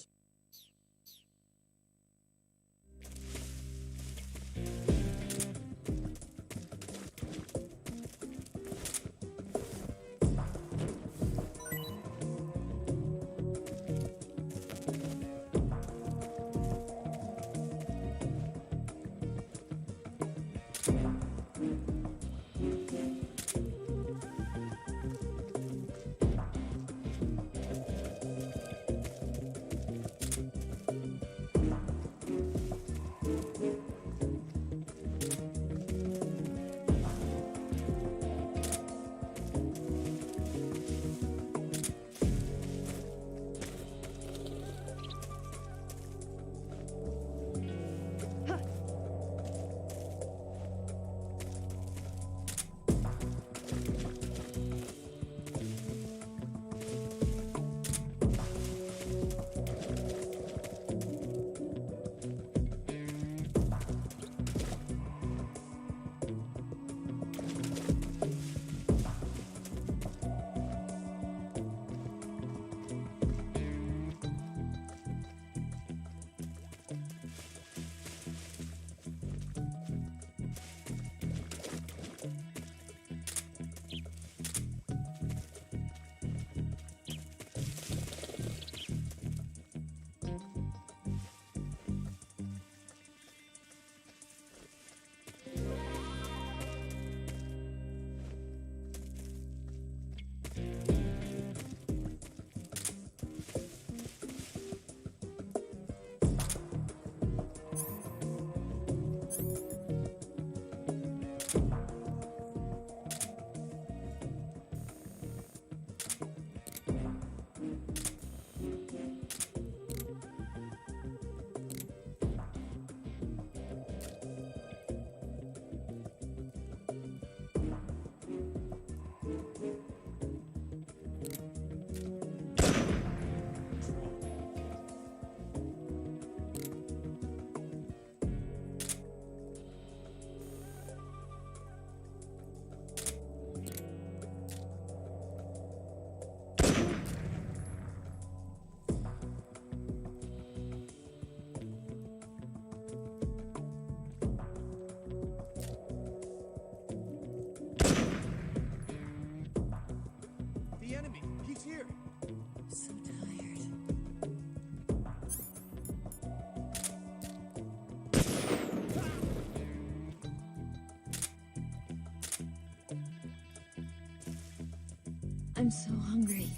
S9: I'm so hungry.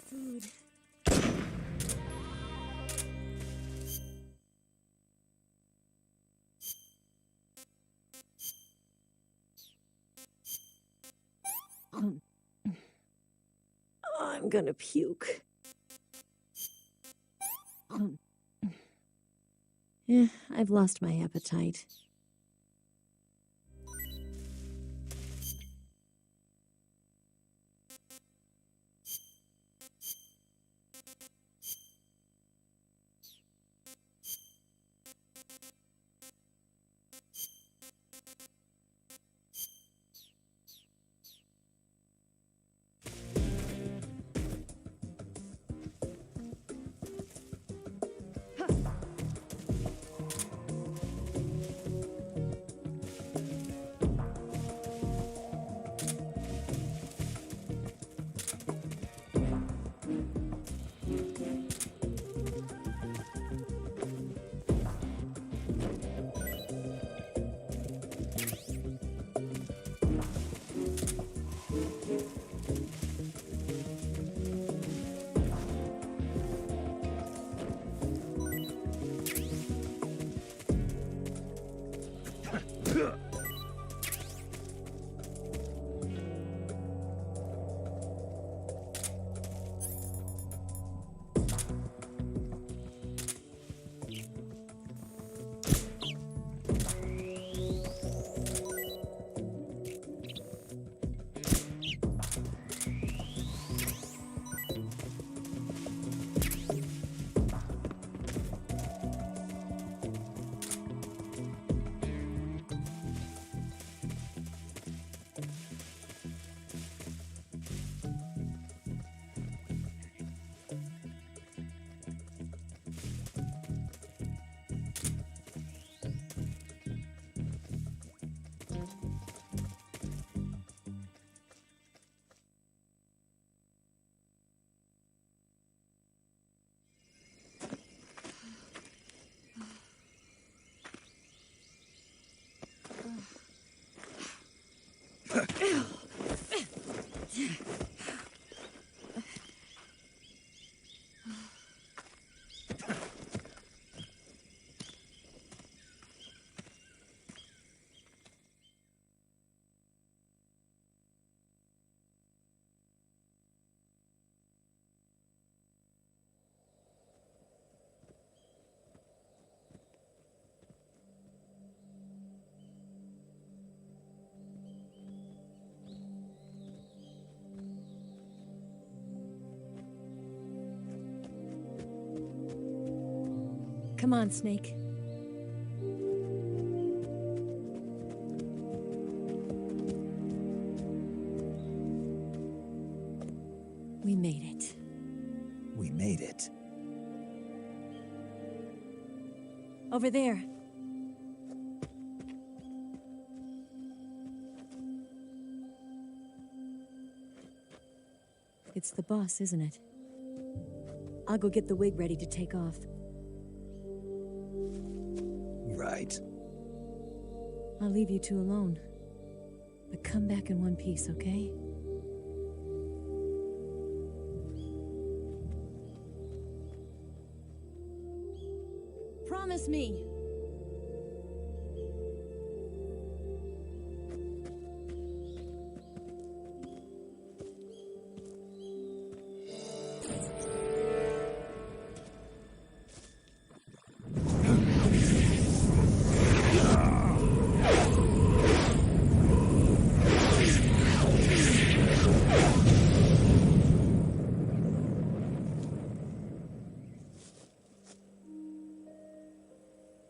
S9: Food. I'm gonna puke. I've lost my appetite. Come on, Snake. We made it.
S2: We made it.
S9: Over there. It's the boss, isn't it? I'll go get the wig ready to take off.
S2: Right.
S9: I'll leave you two alone. But come back in one piece, okay? Promise me!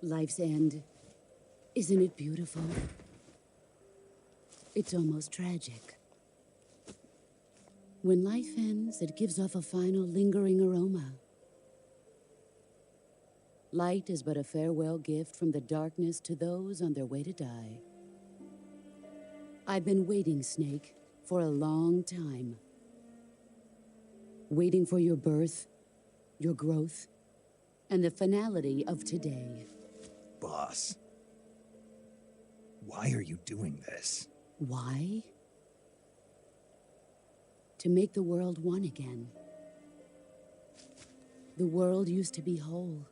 S7: Life's end. Isn't it beautiful? It's almost tragic. When life ends, it gives off a final lingering aroma. Light is but a farewell gift from the darkness to those on their way to die. I've been waiting, Snake, for a long time. Waiting for your birth, your growth, and the finality of today.
S2: Boss. Why are you doing this?
S7: Why? To make the world one again. The world used to be whole.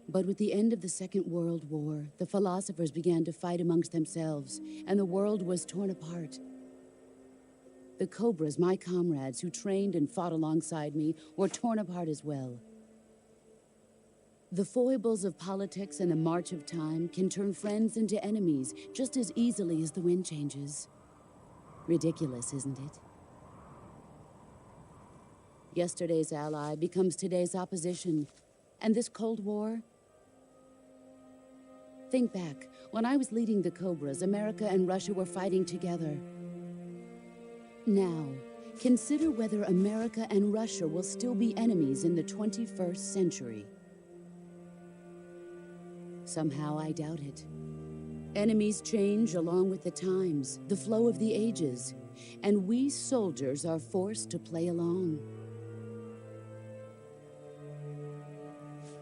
S7: But with the end of the Second World War, the philosophers began to fight amongst themselves, and the world was torn apart. The Cobras, my comrades who trained and fought alongside me, were torn apart as well. The foibles of politics and the march of time can turn friends into enemies just as easily as the wind changes. Ridiculous, isn't it? Yesterday's ally becomes today's opposition, and this Cold War? Think back. When I was leading the Cobras, America and Russia were fighting together. Now, consider whether America and Russia will still be enemies in the 21st century. Somehow I doubt it. Enemies change along with the times, the flow of the ages, and we soldiers are forced to play along.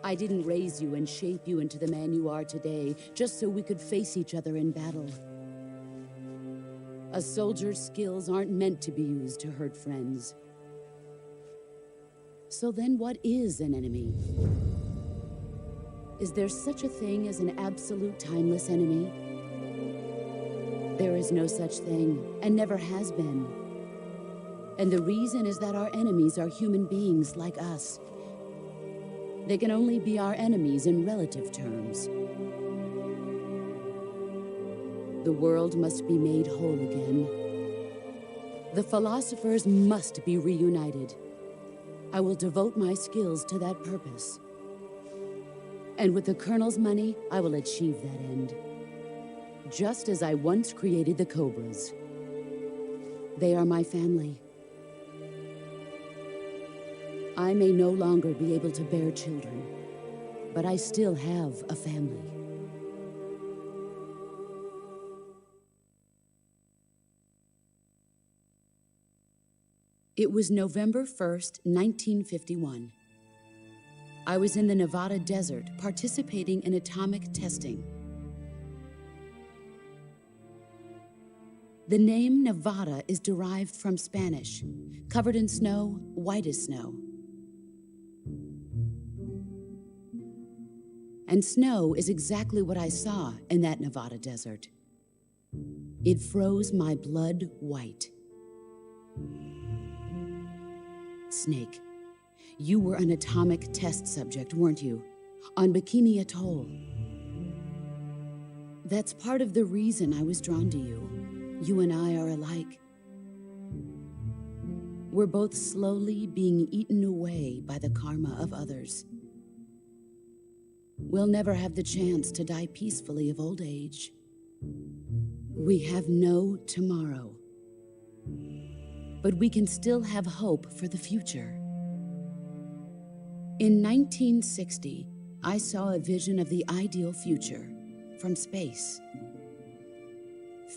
S7: I didn't raise you and shape you into the man you are today just so we could face each other in battle. A soldier's skills aren't meant to be used to hurt friends. So then what is an enemy? Is there such a thing as an absolute timeless enemy? There is no such thing, and never has been. And the reason is that our enemies are human beings like us. They can only be our enemies in relative terms. The world must be made whole again. The philosophers must be reunited. I will devote my skills to that purpose. And with the Colonel's money, I will achieve that end. Just as I once created the Cobras. They are my family. I may no longer be able to bear children, but I still have a family. It was November 1st, 1951. I was in the Nevada desert participating in atomic testing. The name Nevada is derived from Spanish, covered in snow, white as snow. And snow is exactly what I saw in that Nevada desert. It froze my blood white. Snake, you were an atomic test subject, weren't you? On Bikini Atoll. That's part of the reason I was drawn to you. You and I are alike. We're both slowly being eaten away by the karma of others. we'll never have the chance to die peacefully of old age. We have no tomorrow. But we can still have hope for the future. In 1960, I saw a vision of the ideal future from space.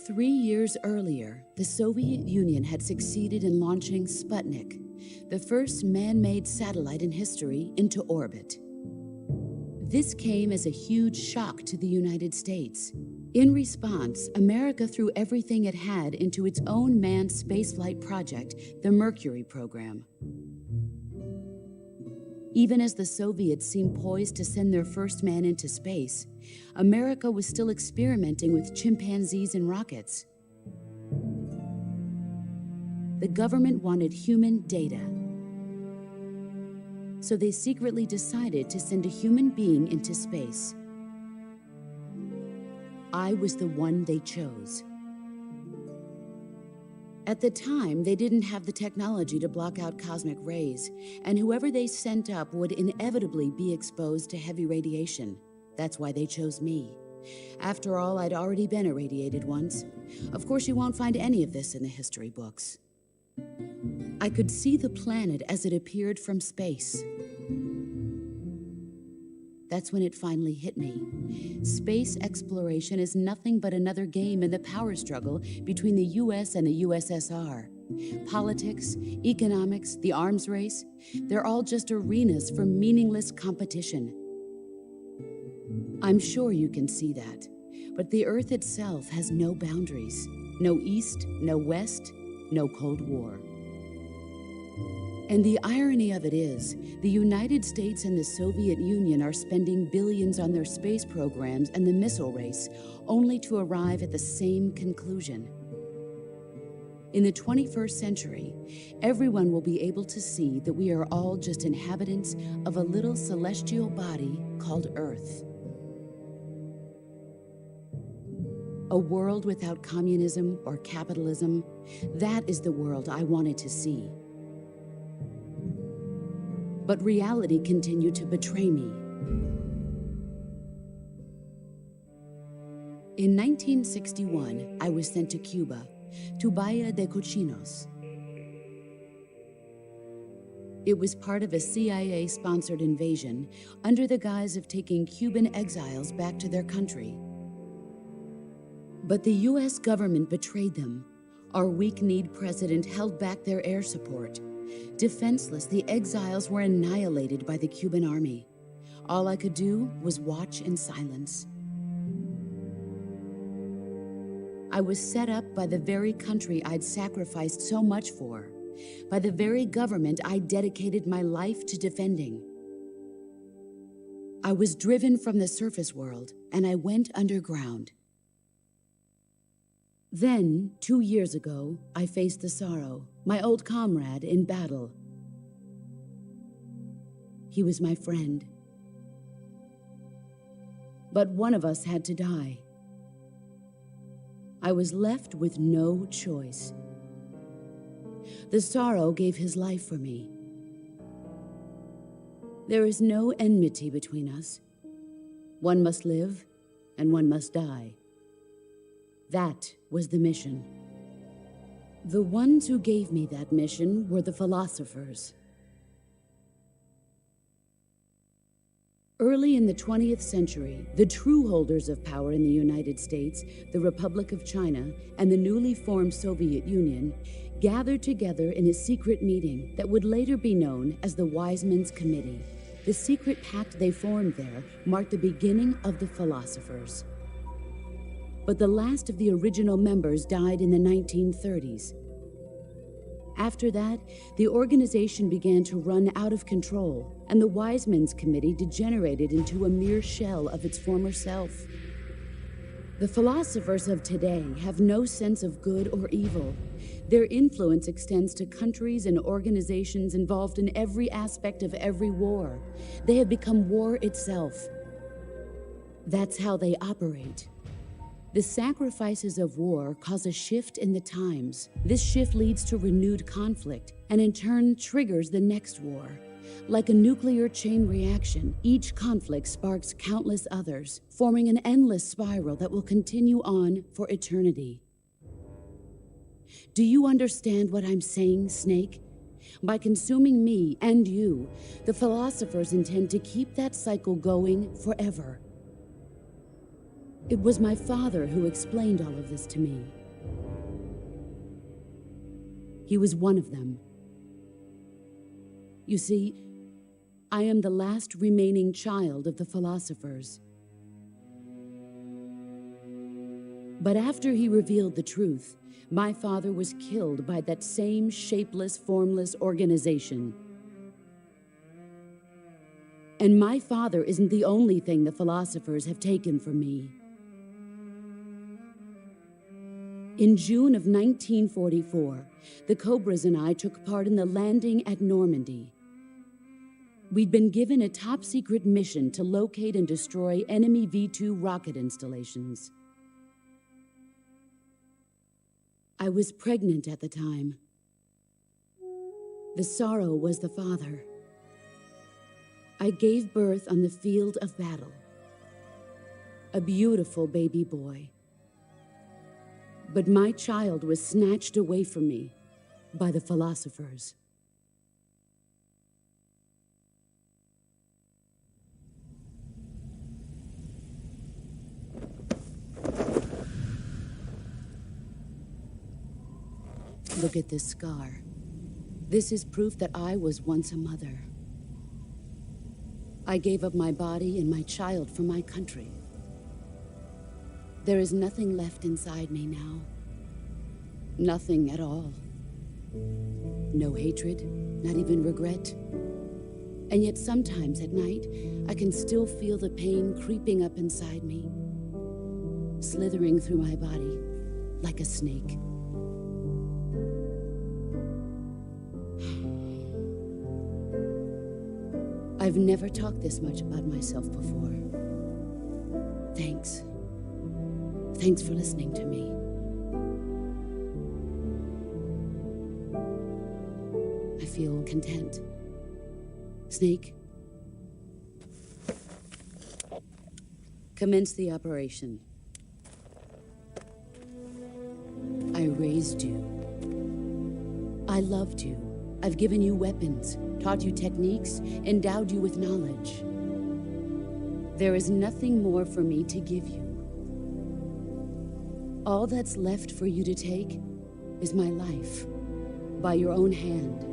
S7: 3 years earlier, the Soviet Union had succeeded in launching Sputnik, the first man-made satellite in history, into orbit. This came as a huge shock to the United States. In response, America threw everything it had into its own manned spaceflight project, the Mercury program. Even as the Soviets seemed poised to send their first man into space, America was still experimenting with chimpanzees and rockets. The government wanted human data, so they secretly decided to send a human being into space. I was the one they chose. At the time, they didn't have the technology to block out cosmic rays, and whoever they sent up would inevitably be exposed to heavy radiation. That's why they chose me. After all, I'd already been irradiated once. Of course, you won't find any of this in the history books. I could see the planet as it appeared from space. That's when it finally hit me. Space exploration is nothing but another game in the power struggle between the US and the USSR. Politics, economics, the arms race, they're all just arenas for meaningless competition. I'm sure you can see that, but the Earth itself has no boundaries. No East, no West, no Cold War. And the irony of it is, the United States and the Soviet Union are spending billions on their space programs and the missile race, only to arrive at the same conclusion. In the 21st century, everyone will be able to see that we are all just inhabitants of a little celestial body called Earth. A world without communism or capitalism, that is the world I wanted to see. But reality continued to betray me. In 1961, I was sent to Cuba, to Bahia de Cochinos. It was part of a CIA-sponsored invasion under the guise of taking Cuban exiles back to their country. But the US government betrayed them. Our weak-kneed president held back their air support. Defenseless, the exiles were annihilated by the Cuban army. All I could do was watch in silence. I was set up by the very country I'd sacrificed so much for, by the very government I dedicated my life to defending. I was driven from the surface world, and I went underground. Then, 2 years ago, I faced the Sorrow, my old comrade in battle. He was my friend. But one of us had to die. I was left with no choice. The Sorrow gave his life for me. There is no enmity between us. One must live, and one must die. That was the mission. The ones who gave me that mission were the philosophers. Early in the 20th century, the true holders of power in the United States, the Republic of China, and the newly formed Soviet Union gathered together in a secret meeting that would later be known as the Wise Men's Committee. The secret pact they formed there marked the beginning of the philosophers. But the last of the original members died in the 1930s. After that, the organization began to run out of control, and the Wise Men's Committee degenerated into a mere shell of its former self. The philosophers of today have no sense of good or evil. Their influence extends to countries and organizations involved in every aspect of every war. They have become war itself. That's how they operate. The sacrifices of war cause a shift in the times. This shift leads to renewed conflict, and in turn triggers the next war. Like a nuclear chain reaction, each conflict sparks countless others, forming an endless spiral that will continue on for eternity. Do you understand what I'm saying, Snake? By consuming me and you, the philosophers intend to keep that cycle going forever. It was my father who explained all of this to me. He was one of them. You see, I am the last remaining child of the philosophers. But after he revealed the truth, my father was killed by that same shapeless, formless organization. And my father isn't the only thing the philosophers have taken from me. In June of 1944, the Cobras and I took part in the landing at Normandy. We'd been given a top-secret mission to locate and destroy enemy V-2 rocket installations. I was pregnant at the time. The sorrow was the father. I gave birth on the field of battle. A beautiful baby boy. But my child was snatched away from me by the philosophers. Look at this scar. This is proof that I was once a mother. I gave up my body and my child for my country. There is nothing left inside me now. Nothing at all. No hatred, not even regret. And yet sometimes at night, I can still feel the pain creeping up inside me, slithering through my body like a snake. I've never talked this much about myself before. Thanks. Thanks for listening to me. I feel content. Snake, commence the operation. I raised you. I loved you. I've given you weapons, taught you techniques, endowed you with knowledge. There is nothing more for me to give you. All that's left for you to take is my life, by your own hand.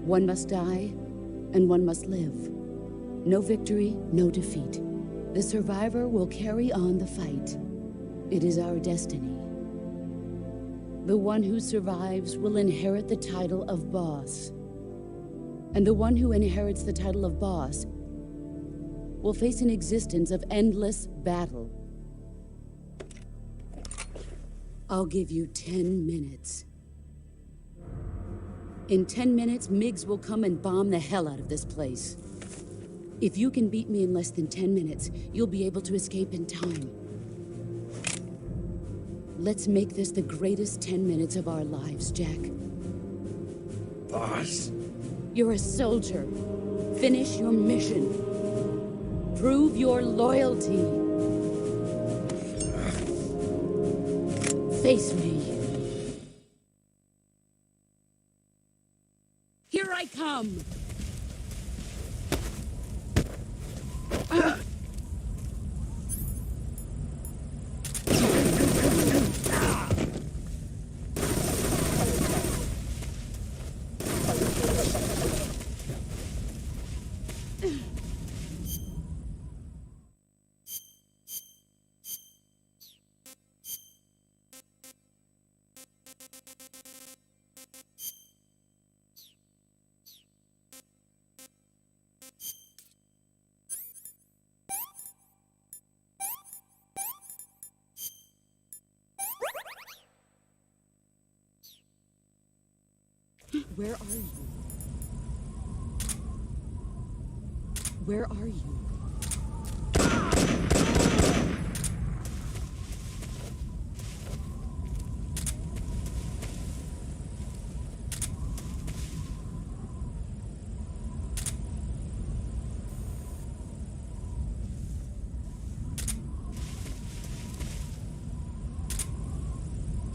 S7: One must die, and one must live. No victory, no defeat. The survivor will carry on the fight. It is our destiny. The one who survives will inherit the title of boss. And the one who inherits the title of boss will face an existence of endless battle. I'll give you 10 minutes. In 10 minutes, Miggs will come and bomb the hell out of this place. If you can beat me in less than 10 minutes, you'll be able to escape in time. Let's make this the greatest 10 minutes of our lives, Jack.
S8: Boss?
S7: You're a soldier. Finish your mission. Prove your loyalty. Face me. Here I come! Where are you? Where are you?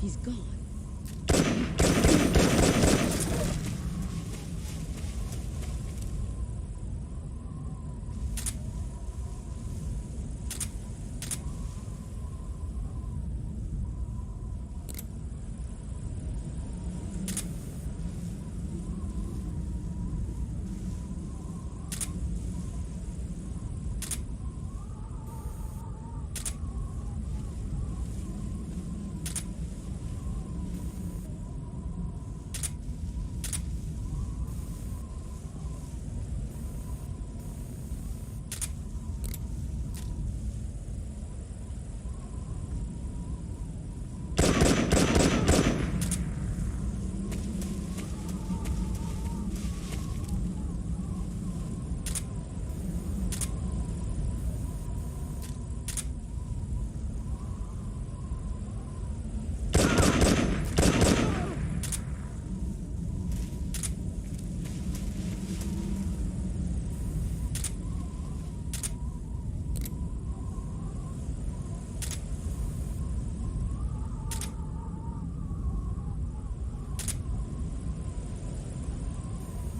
S7: He's gone.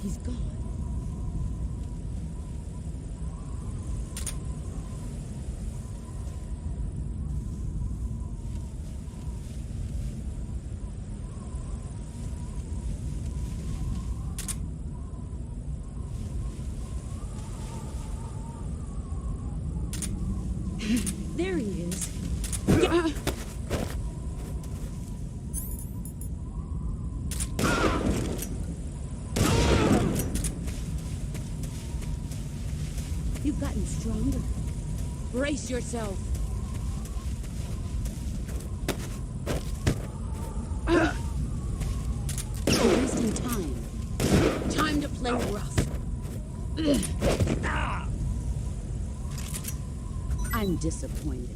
S7: He's gone.
S4: There he is.
S7: You've gotten stronger. Brace yourself. You're wasting time. Time to play rough. I'm disappointed.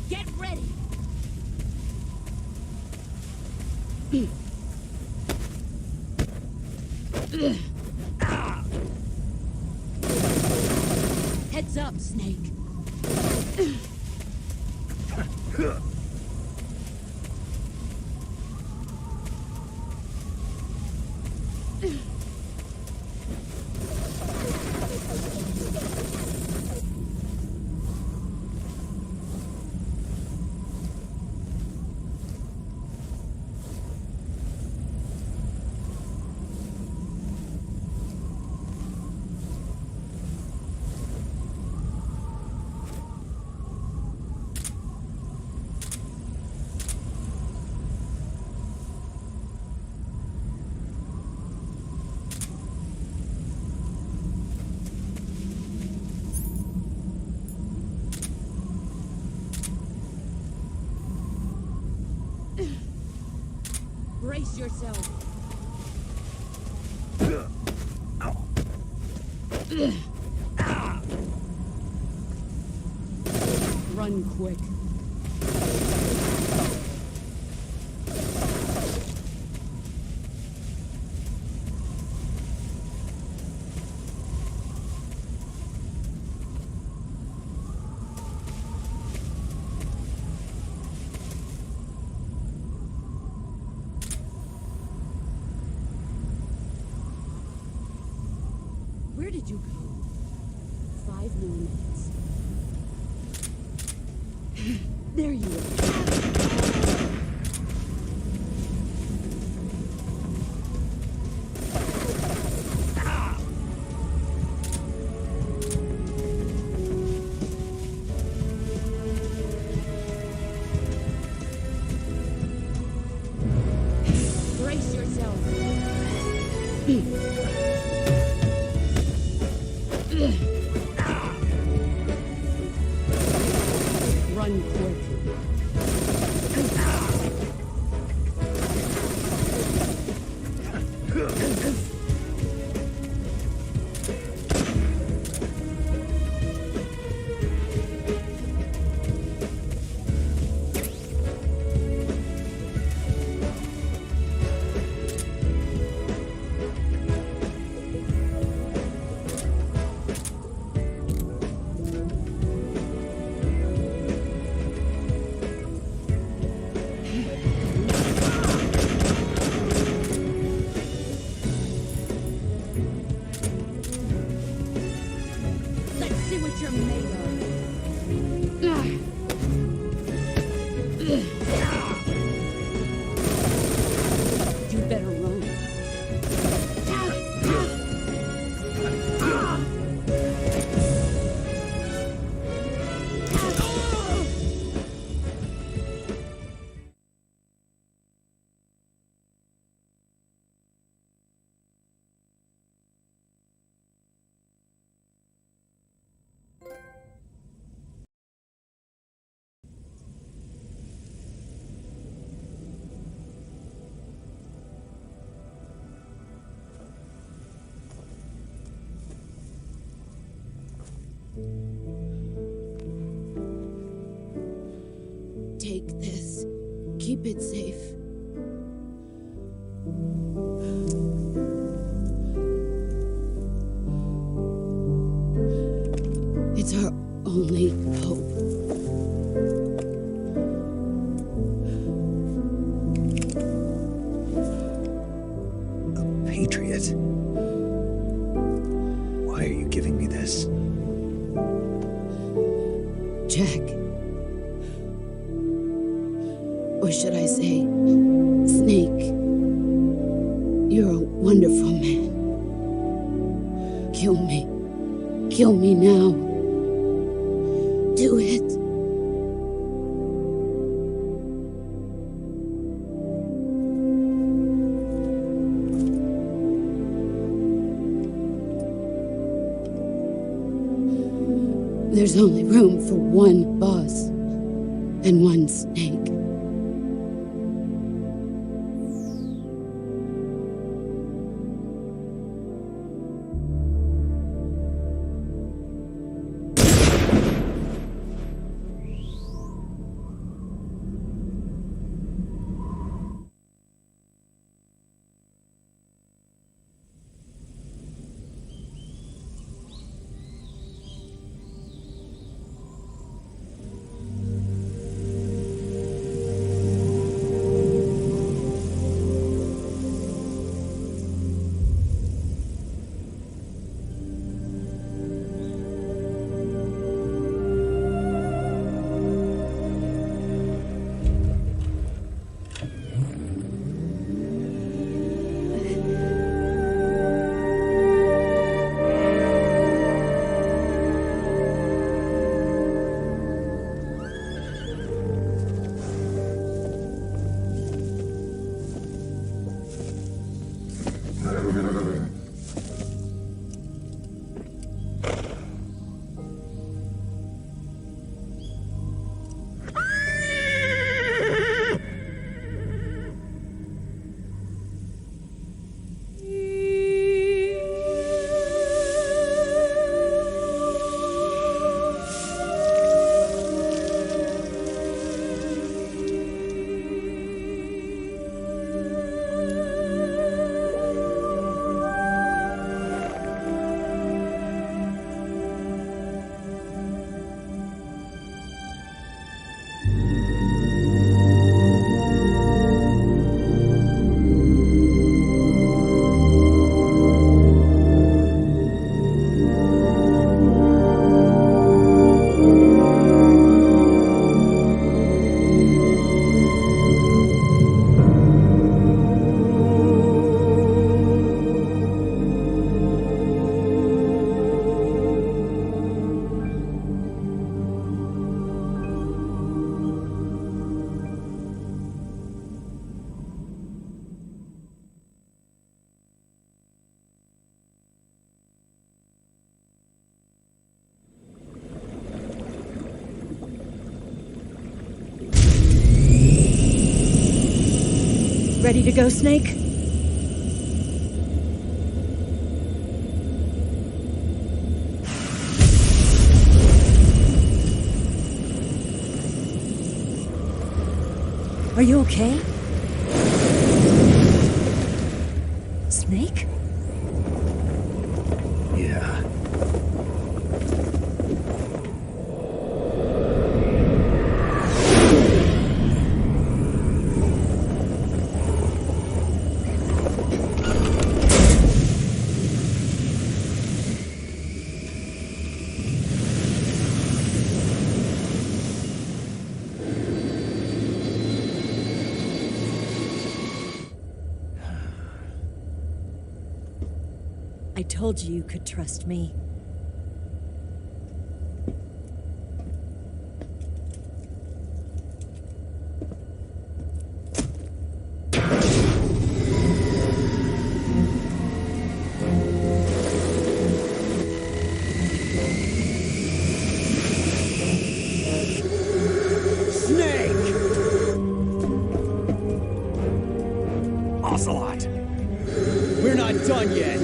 S7: Get ready. Heads up, Snake. Brace yourself. Run quick. Where did you go? 5 more minutes. There you are. Brace yourself. Run quick. keep it safe. It's our only hope.
S2: A patriot? Why are you giving me this?
S7: Jack. Or should I say, Snake. You're a wonderful man. Kill me. Kill me now. Do it. There's only room for one boss and one snake.
S9: Ready to go, Snake? Are you okay? Snake?
S2: Yeah.
S9: I told you you could trust me.
S6: Ocelot! We're not done yet!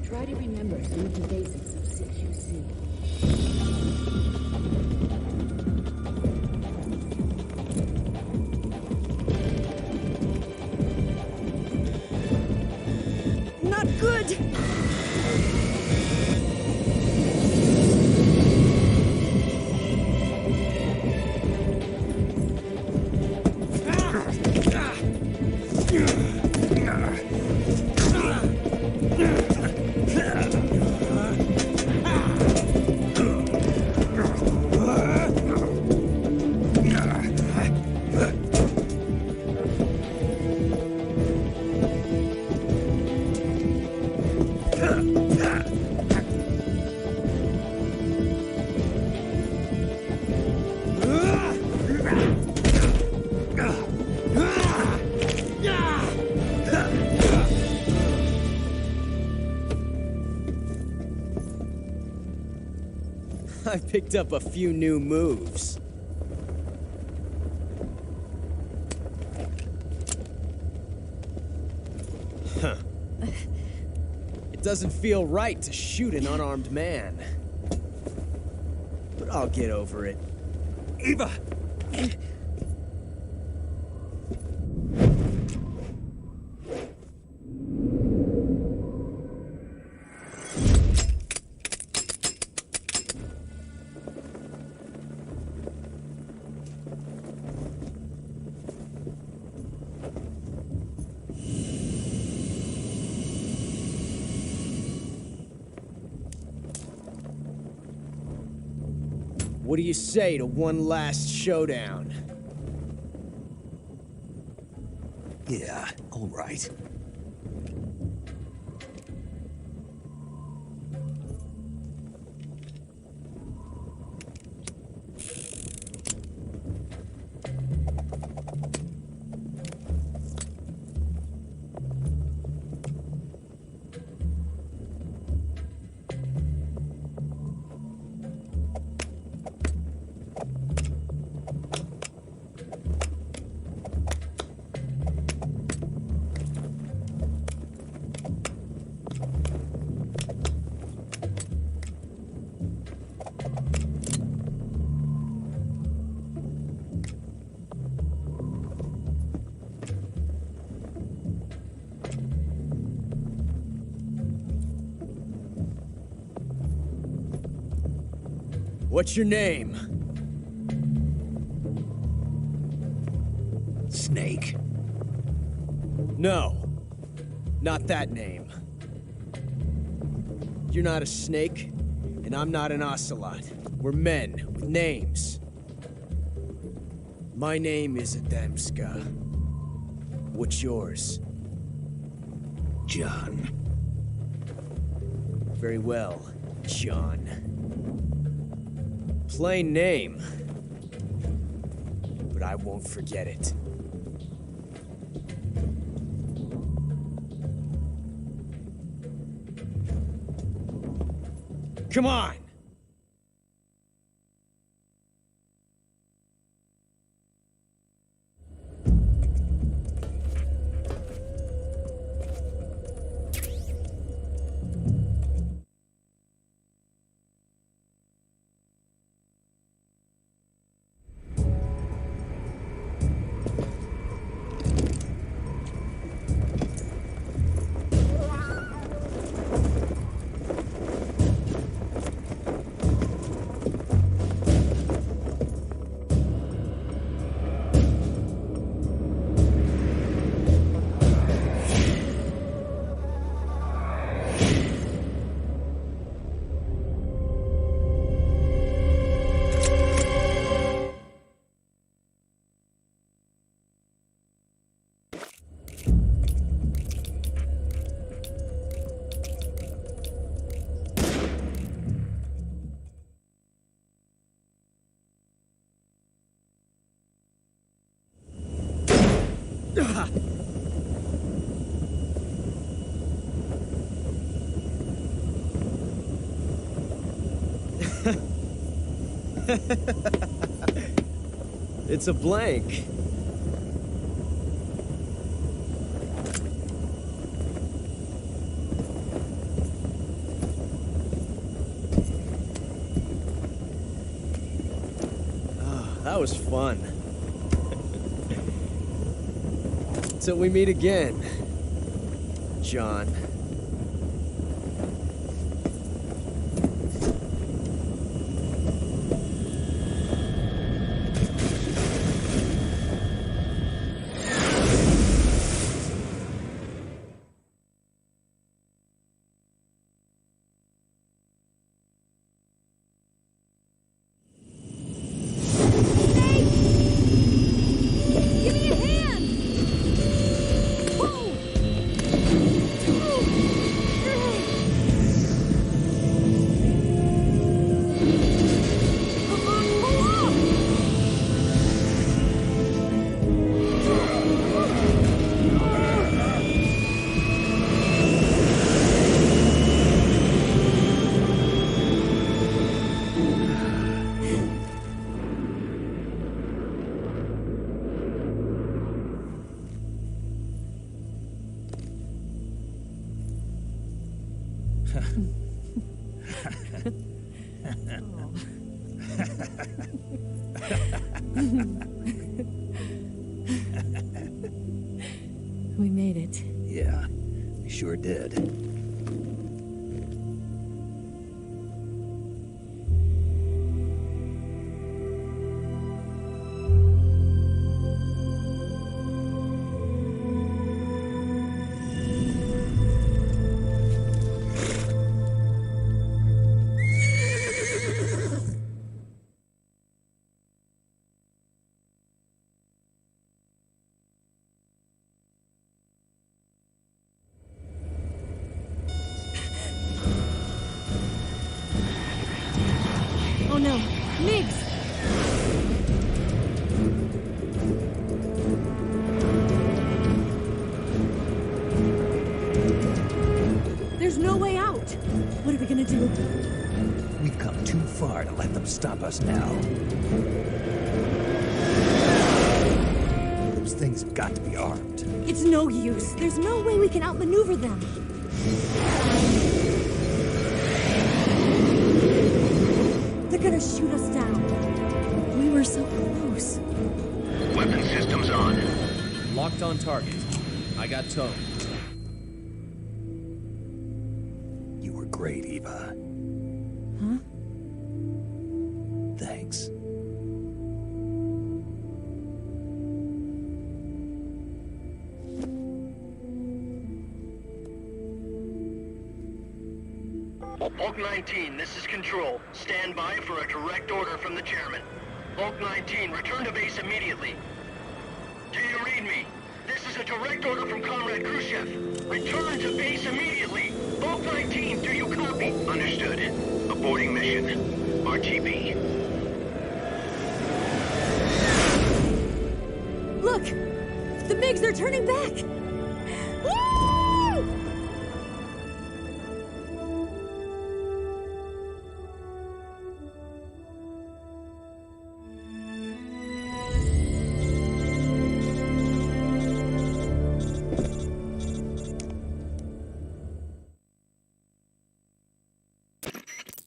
S7: Try to remember some of the basics of CQC.
S6: Not good! I picked up a few new moves. Huh. It doesn't feel right to shoot an unarmed man. But I'll get over it.
S8: Eva!
S6: What do you say to one last showdown?
S2: Yeah, all right.
S6: What's your name?
S2: Snake.
S6: No, not that name. You're not a snake, and I'm not an ocelot. We're men with names. My name is Adamska. What's yours?
S2: John.
S6: Very well, John. Plain name, but I won't forget it. Come on! It's a blank. That was fun. Till we meet again, John.
S9: We made it.
S2: Yeah, we sure did.
S9: Oh no, Migs! There's no way out! What are we gonna do?
S2: We've come too far to let them stop us now. Those things have got to be armed.
S9: It's no use. There's no way we can outmaneuver them. They're gonna shoot us down. We were so close.
S13: Weapon systems on.
S1: Locked on target. I got towed.
S2: You were great, Eva.
S9: Huh?
S2: Thanks.
S13: Bulk 19, this is Control. Stand by for a direct order from the chairman. Bulk 19, return to base immediately. Do you read me? This is a direct order from Comrade Khrushchev. Return to base immediately. Bulk 19, do you copy? Understood. Aborting mission. RTB.
S9: Look! The MiGs are turning back! Woo!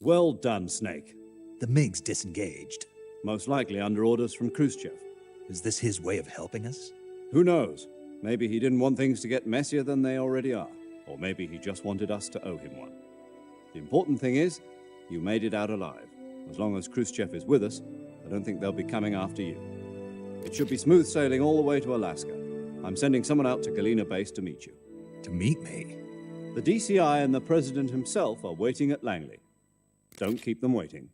S10: Well done, Snake.
S2: The MiGs disengaged.
S10: Most likely under orders from Khrushchev.
S2: Is this his way of helping us?
S10: Who knows? Maybe he didn't want things to get messier than they already are. Or maybe he just wanted us to owe him one. The important thing is, you made it out alive. As long as Khrushchev is with us, I don't think they'll be coming after you. It should be smooth sailing all the way to Alaska. I'm sending someone out to Galena Base to meet you.
S2: To meet me?
S10: The DCI and the President himself are waiting at Langley. Don't keep them waiting.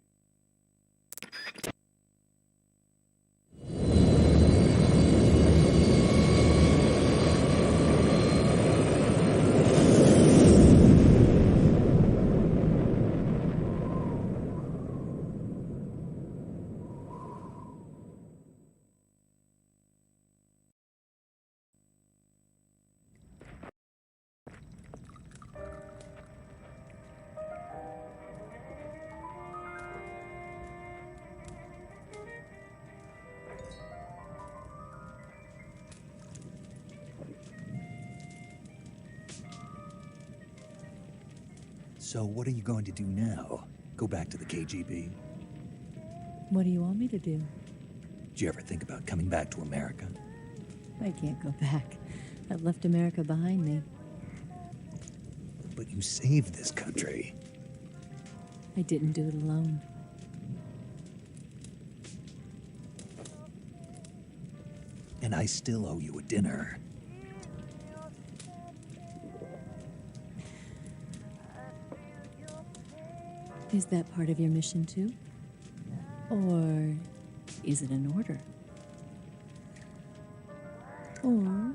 S2: So what are you going to do now? Go back to the KGB?
S9: What do you want me to do?
S2: Did you ever think about coming back to America?
S9: I can't go back. I've left America behind me.
S2: But you saved this country.
S9: I didn't do it alone.
S2: And I still owe you a dinner.
S9: Is that part of your mission too? Or is it an order? Or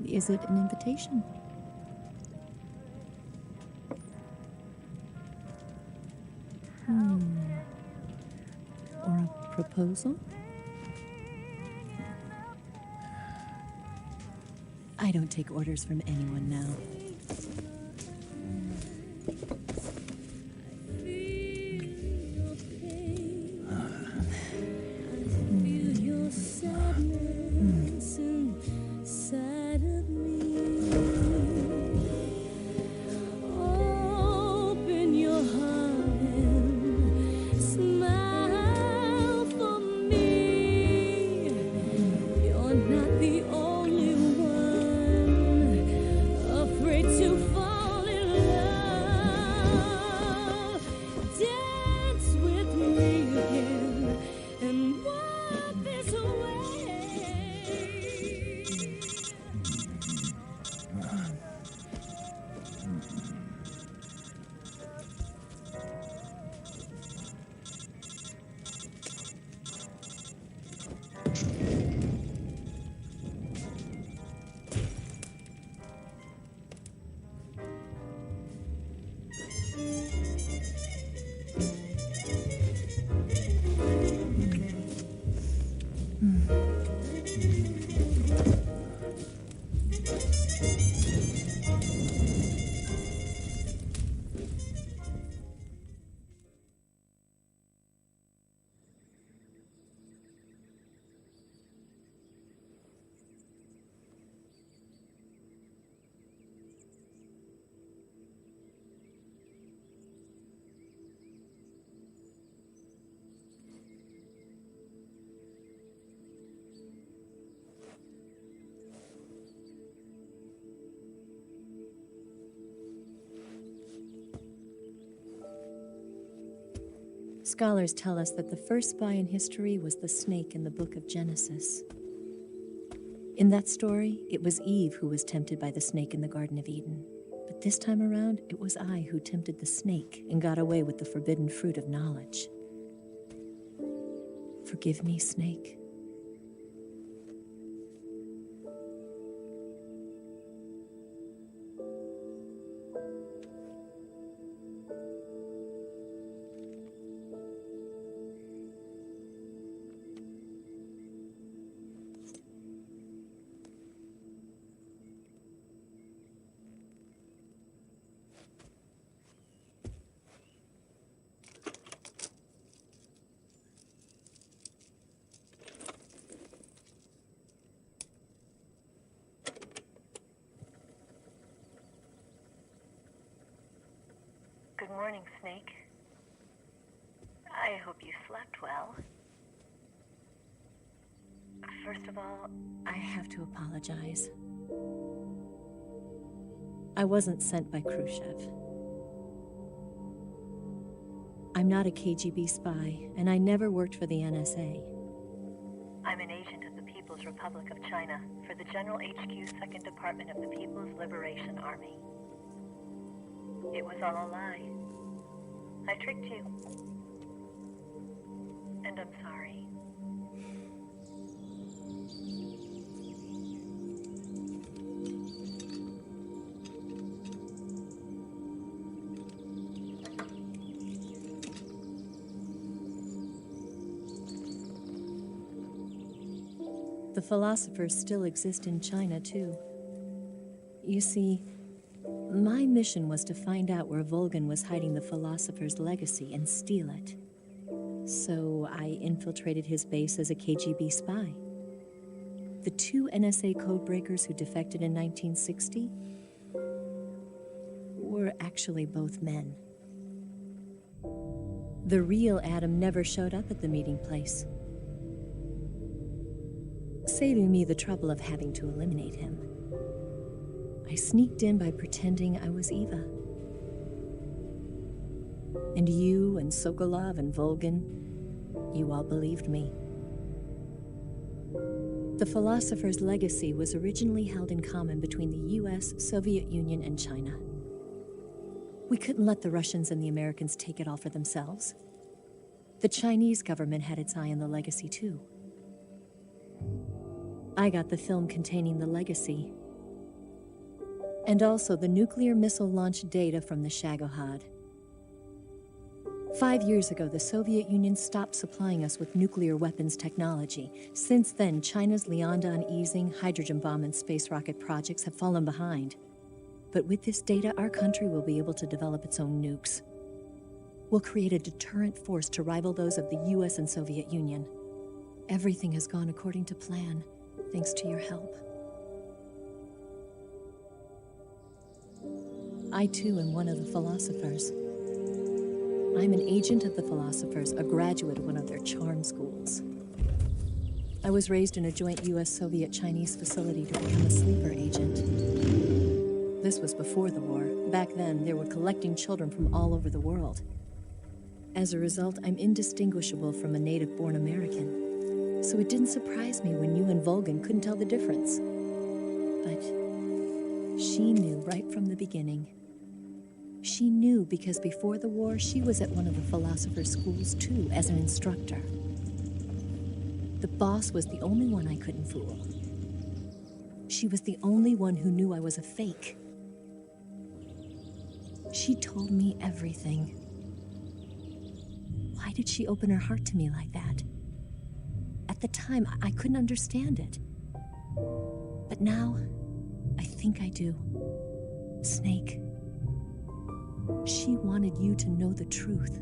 S9: is it an invitation? Or a proposal? I don't take orders from anyone now. Scholars tell us that the first spy in history was the snake in the book of Genesis. In that story, it was Eve who was tempted by the snake in the Garden of Eden. But this time around, it was I who tempted the snake and got away with the forbidden fruit of knowledge. Forgive me, snake.
S14: Good morning, Snake. I hope you slept well. First of all,
S9: I have to apologize. I wasn't sent by Khrushchev. I'm not a KGB spy, and I never worked for the NSA.
S14: I'm an agent of the People's Republic of China for the General HQ 2nd Department of the People's Liberation Army. It was all a lie. I tricked you. And I'm sorry.
S9: The philosophers still exist in China, too. You see, my mission was to find out where Volgan was hiding the philosopher's legacy and steal it. So I infiltrated his base as a KGB spy. The two NSA codebreakers who defected in 1960 were actually both men. The real Adam never showed up at the meeting place. saving me the trouble of having to eliminate him. I sneaked in by pretending I was Eva. And you and Sokolov and Volgin, you all believed me. The philosopher's legacy was originally held in common between the US, Soviet Union, and China. We couldn't let the Russians and the Americans take it all for themselves. The Chinese government had its eye on the legacy too. I got the film containing the legacy, and also the nuclear missile launch data from the Shagohod. 5 years ago, the Soviet Union stopped supplying us with nuclear weapons technology. Since then, China's Liaodong easing, hydrogen bomb, and space rocket projects have fallen behind. But with this data, our country will be able to develop its own nukes. We'll create a deterrent force to rival those of the US and Soviet Union. Everything has gone according to plan, thanks to your help. I too am one of the philosophers. I'm an agent of the philosophers, a graduate of one of their charm schools. I was raised in a joint US-Soviet-Chinese facility to become a sleeper agent. This was before the war. Back then, they were collecting children from all over the world. As a result, I'm indistinguishable from a native-born American. So it didn't surprise me when you and Volgin couldn't tell the difference. But she knew right from the beginning. She knew because before the war, she was at one of the philosopher's schools too, as an instructor. The boss was the only one I couldn't fool. She was the only one who knew I was a fake. She told me everything. Why did she open her heart to me like that? At the time, I couldn't understand it. But now, I think I do. Snake. She wanted you to know the truth.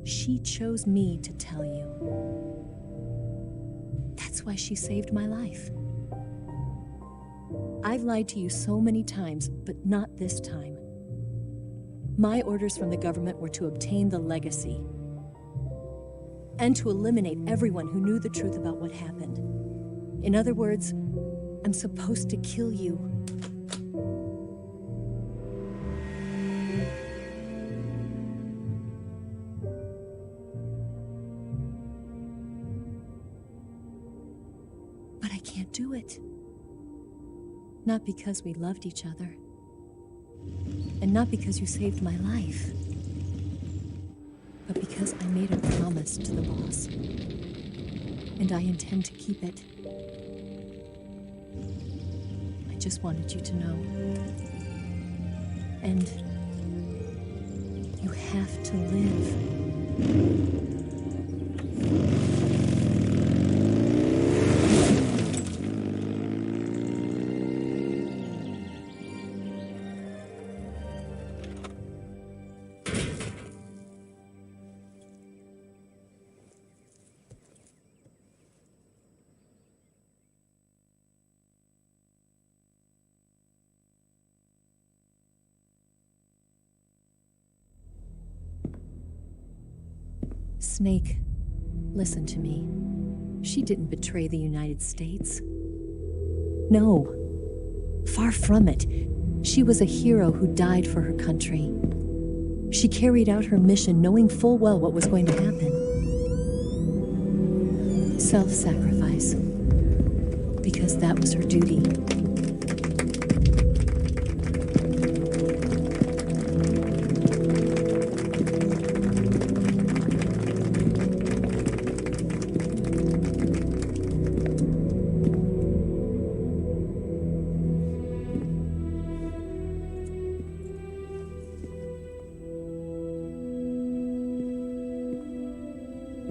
S9: She chose me to tell you. That's why she saved my life. I've lied to you so many times, but not this time. My orders from the government were to obtain the legacy and to eliminate everyone who knew the truth about what happened. In other words, I'm supposed to kill you. But I can't do it. Not because we loved each other. And not because you saved my life. But because I made a promise to the boss. And I intend to keep it. I just wanted you to know. And you have to live. Snake, listen to me. She didn't betray the United States. No, far from it. She was a hero who died for her country. She carried out her mission knowing full well what was going to happen. Self-sacrifice. Because that was her duty.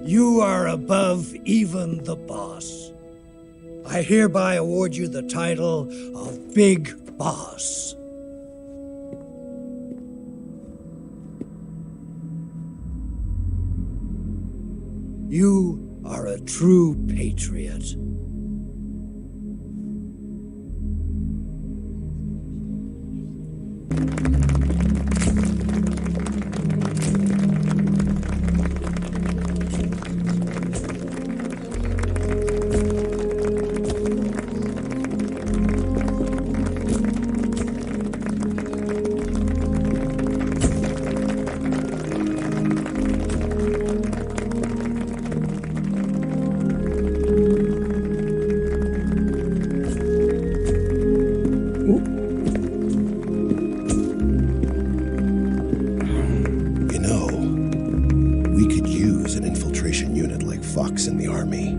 S8: You are above even the boss. I hereby award you the title of Big Boss. You are a true patriot.
S5: cracks in the army.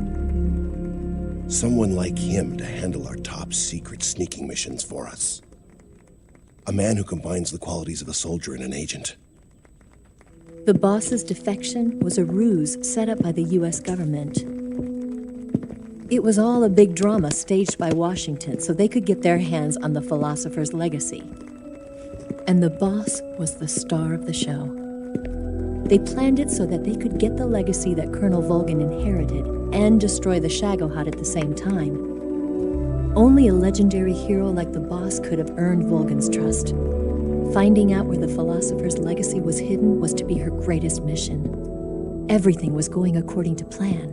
S5: Someone like him to handle our top secret sneaking missions for us. A man who combines the qualities of a soldier and an agent.
S9: The boss's defection was a ruse set up by the U.S. government. It was all a big drama staged by Washington so they could get their hands on the philosopher's legacy. And the boss was the star of the show. They planned it so that they could get the legacy that Colonel Volgin inherited and destroy the Shagohod at the same time. Only a legendary hero like the boss could have earned Volgin's trust. Finding out where the philosopher's legacy was hidden was to be her greatest mission. Everything was going according to plan.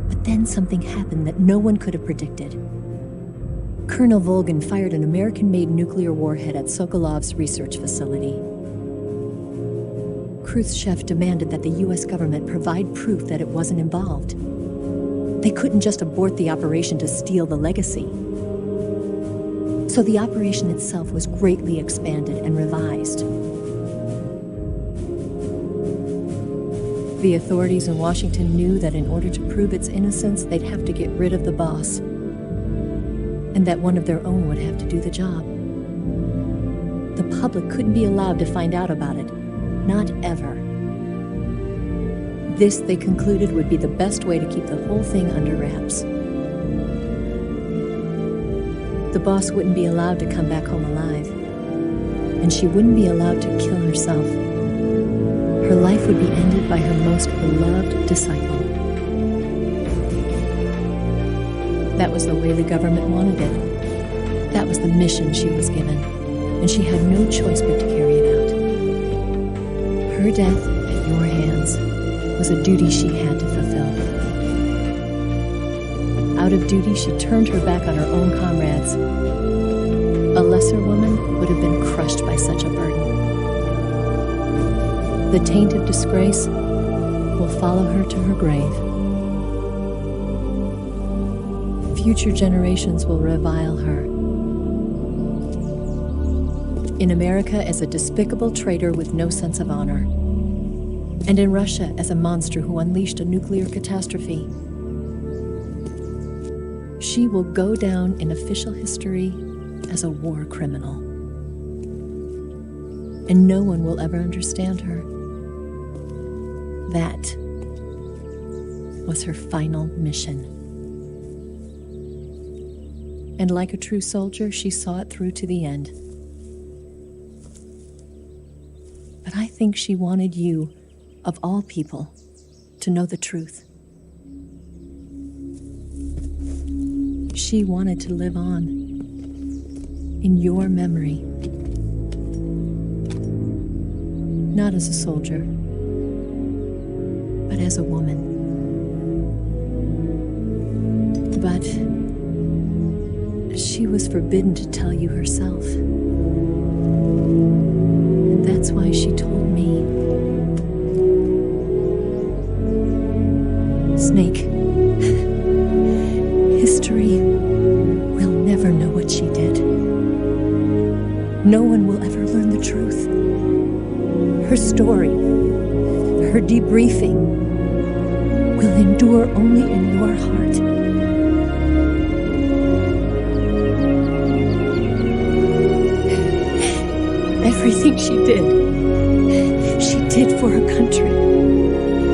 S9: But then something happened that no one could have predicted. Colonel Volgin fired an American-made nuclear warhead at Sokolov's research facility. Khrushchev demanded that the U.S. government provide proof that it wasn't involved. They couldn't just abort the operation to steal the legacy. So the operation itself was greatly expanded and revised. The authorities in Washington knew that in order to prove its innocence, they'd have to get rid of the boss, and that one of their own would have to do the job. The public couldn't be allowed to find out about it. Not ever. This, they concluded, would be the best way to keep the whole thing under wraps. The boss wouldn't be allowed to come back home alive, and she wouldn't be allowed to kill herself. Her life would be ended by her most beloved disciple. That was the way the government wanted it. That was the mission she was given, and she had no choice but to carry it out. Her death at your hands was a duty she had to fulfill. Out of duty, she turned her back on her own comrades. A lesser woman would have been crushed by such a burden. The taint of disgrace will follow her to her grave. Future generations will revile her. In America as a despicable traitor with no sense of honor. And in Russia as a monster who unleashed a nuclear catastrophe. She will go down in official history as a war criminal. And no one will ever understand her. That was her final mission. And like a true soldier, she saw it through to the end. But I think she wanted you, of all people, to know the truth. She wanted to live on in your memory. Not as a soldier, but as a woman. But she was forbidden to tell you herself. And that's why she told me. Snake, history will never know what she did. No one will ever learn the truth. Her story, her debriefing, will endure only in your heart. Everything she did for her country.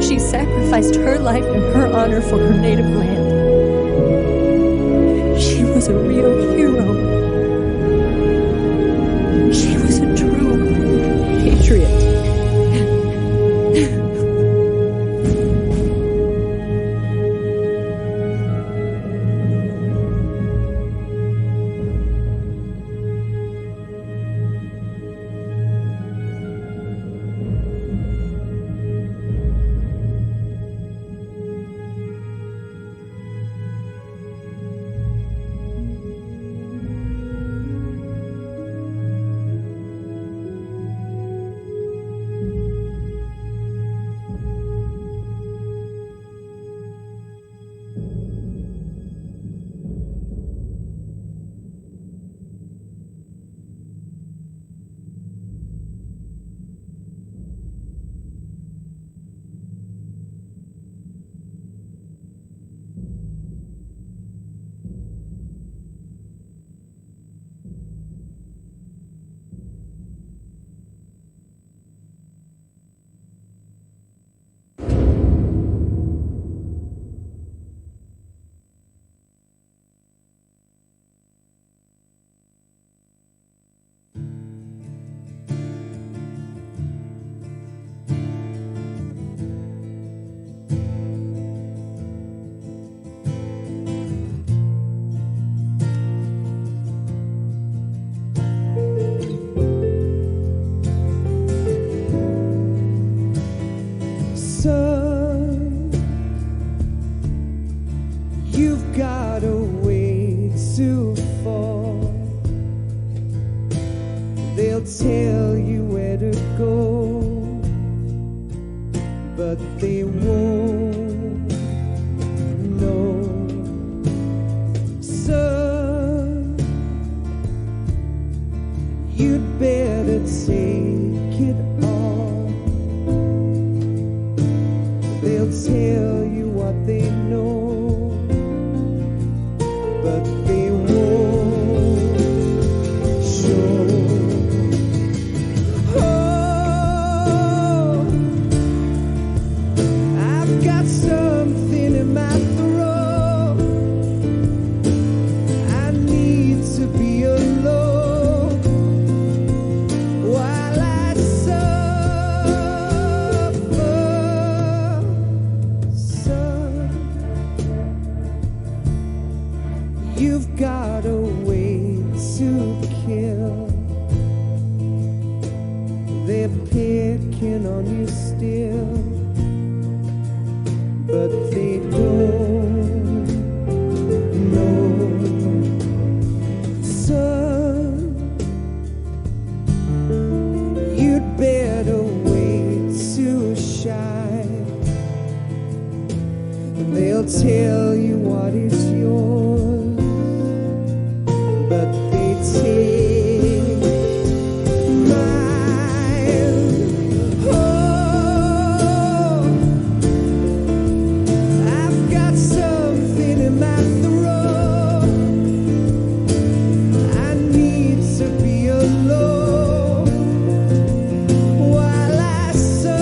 S9: She sacrificed her life and her honor for her native land. She was a real hero. She was a true patriot.
S15: They'll tell you where to go, but they won't know. Son, you'd better take it all. They'll tell you what they know, but they won't show. Oh, I've got something in my throat. I need to be alone while I suffer. Son, you've got a way to kill. They're picking on you still, but they don't know. Son, you'd better wait to shine. They'll tell you what is yours, but they take mine. Oh, I've got something in my throat. I need to be alone while I suffer.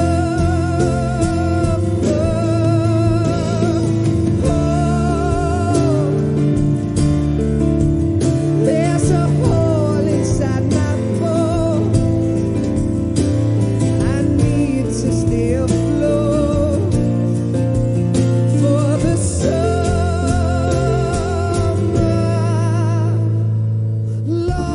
S15: Oh, there's a hole inside my bones. I need to stay afloat for the summer, Lord.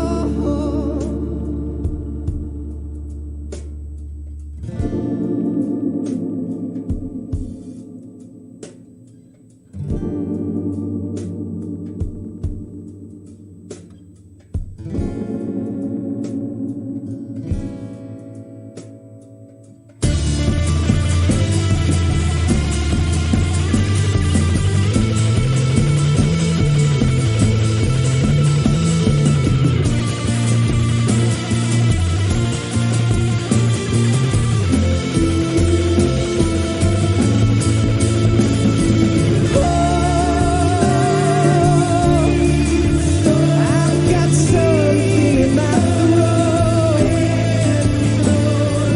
S15: I've got something in my throat.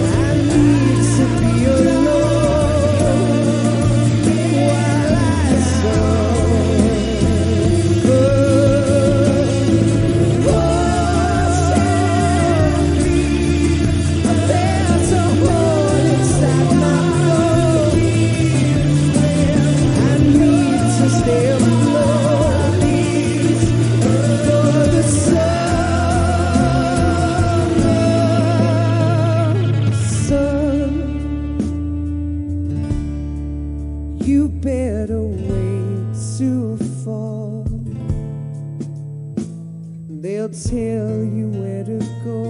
S15: I need to be alone while I suffer. There's a hole inside my bones. I need to stay afloat for the summer. Son, you better wait to fall. They'll tell you where to go,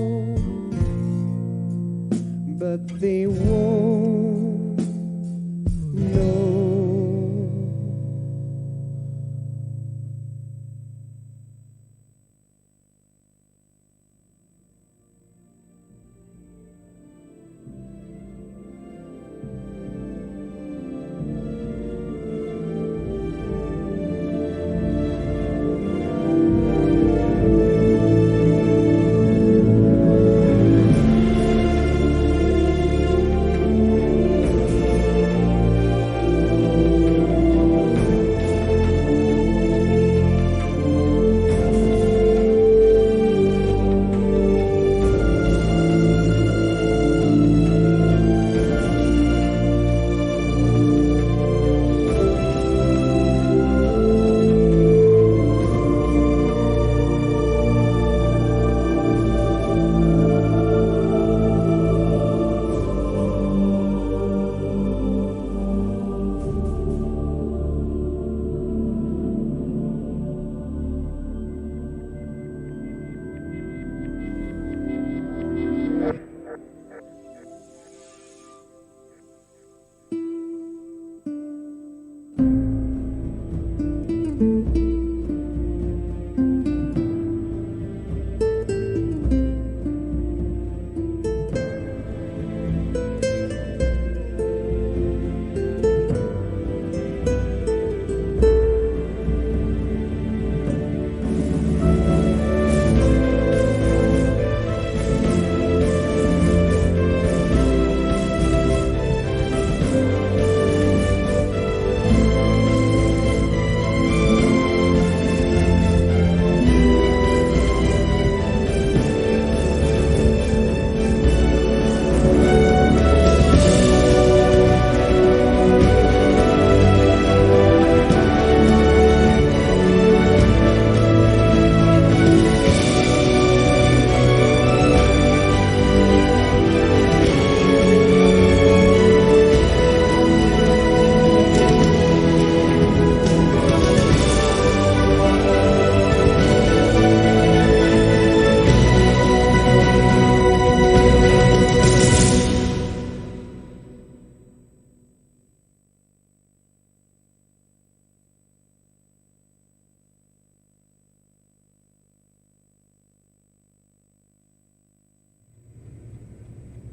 S15: but they won't know.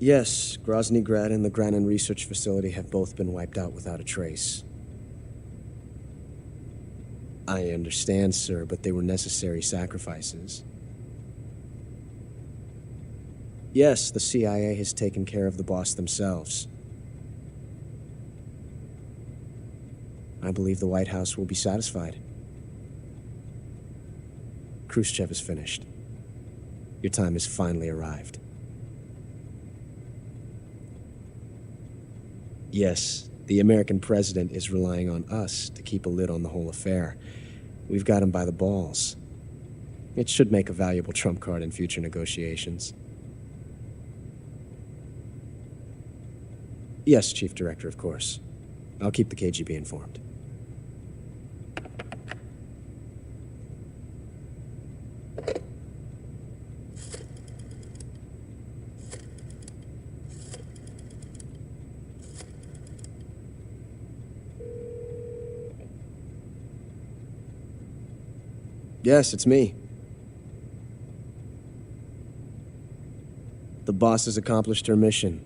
S6: Yes, Grozny Grad and the Granin Research Facility have both been wiped out without a trace. I understand, sir, but they were necessary sacrifices. Yes, the CIA has taken care of the boss themselves. I believe the White House will be satisfied. Khrushchev is finished. Your time has finally arrived. Yes, the American president is relying on us to keep a lid on the whole affair. We've got him by the balls. It should make a valuable trump card in future negotiations. Yes, Chief Director, of course. I'll keep the KGB informed. Yes, it's me. The boss has accomplished her mission.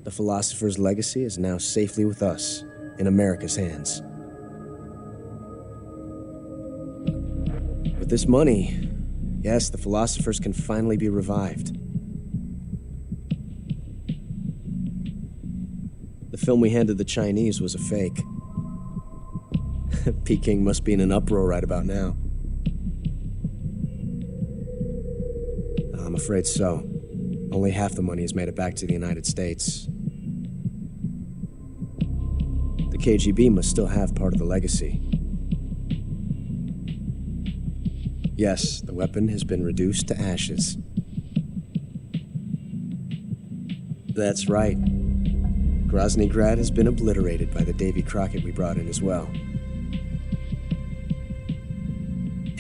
S6: The philosopher's legacy is now safely with us, in America's hands. With this money, yes, the philosophers can finally be revived. The film we handed the Chinese was a fake. Peking must be in an uproar right about now. I'm afraid so. Only half the money has made it back to the United States. The KGB must still have part of the legacy. Yes, the weapon has been reduced to ashes. That's right. Grozny Grad has been obliterated by the Davy Crockett we brought in as well.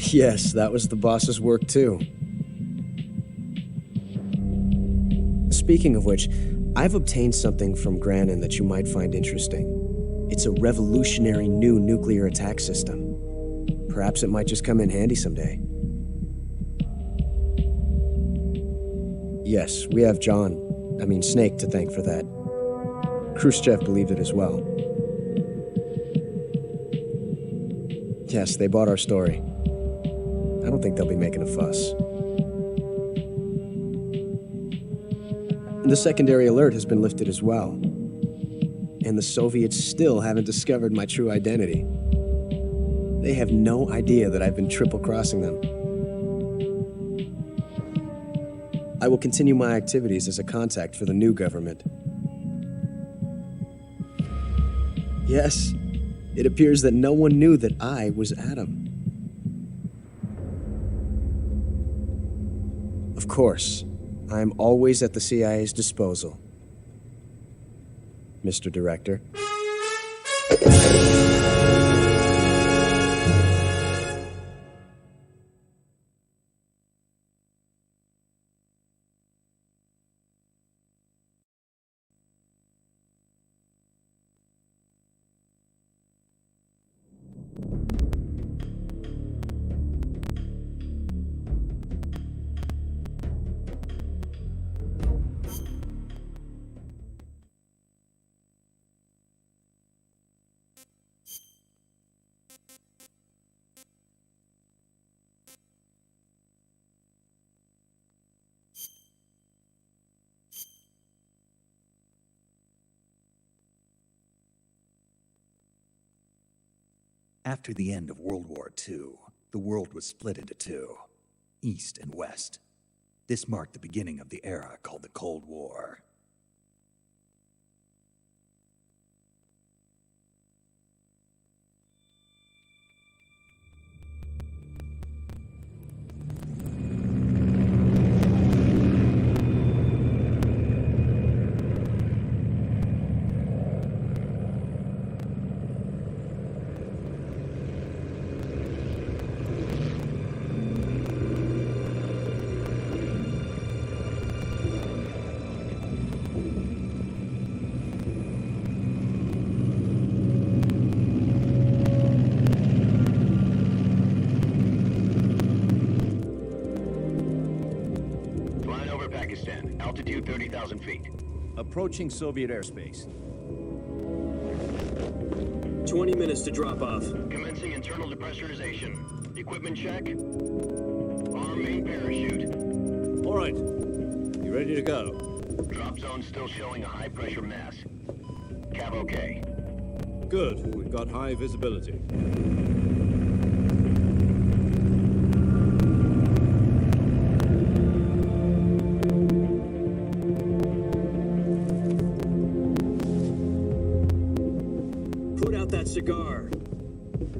S6: Yes, that was the boss's work too. Speaking of which, I've obtained something from Granin that you might find interesting. It's a revolutionary new nuclear attack system. Perhaps it might just come in handy someday. Yes, we have Snake to thank for that. Khrushchev believed it as well. Yes, they bought our story. I don't think they'll be making a fuss. The secondary alert has been lifted as well. And the Soviets still haven't discovered my true identity. They have no idea that I've been triple-crossing them. I will continue my activities as a contact for the new government. Yes, it appears that no one knew that I was Adam. Of course, I am always at the CIA's disposal, Mr. Director.
S2: After the end of World War II, the world was split into two, East and West. This marked the beginning of the era called the Cold War.
S13: Khyber, Pakistan. Altitude 30,000 feet.
S1: Approaching Soviet airspace.
S16: 20 minutes to drop off.
S13: Commencing internal depressurization. Equipment check. Arm main parachute.
S10: All right. You ready to go?
S13: Drop zone still showing a high pressure mass. Cav okay.
S10: Good. We've got high visibility.
S16: Put out that cigar.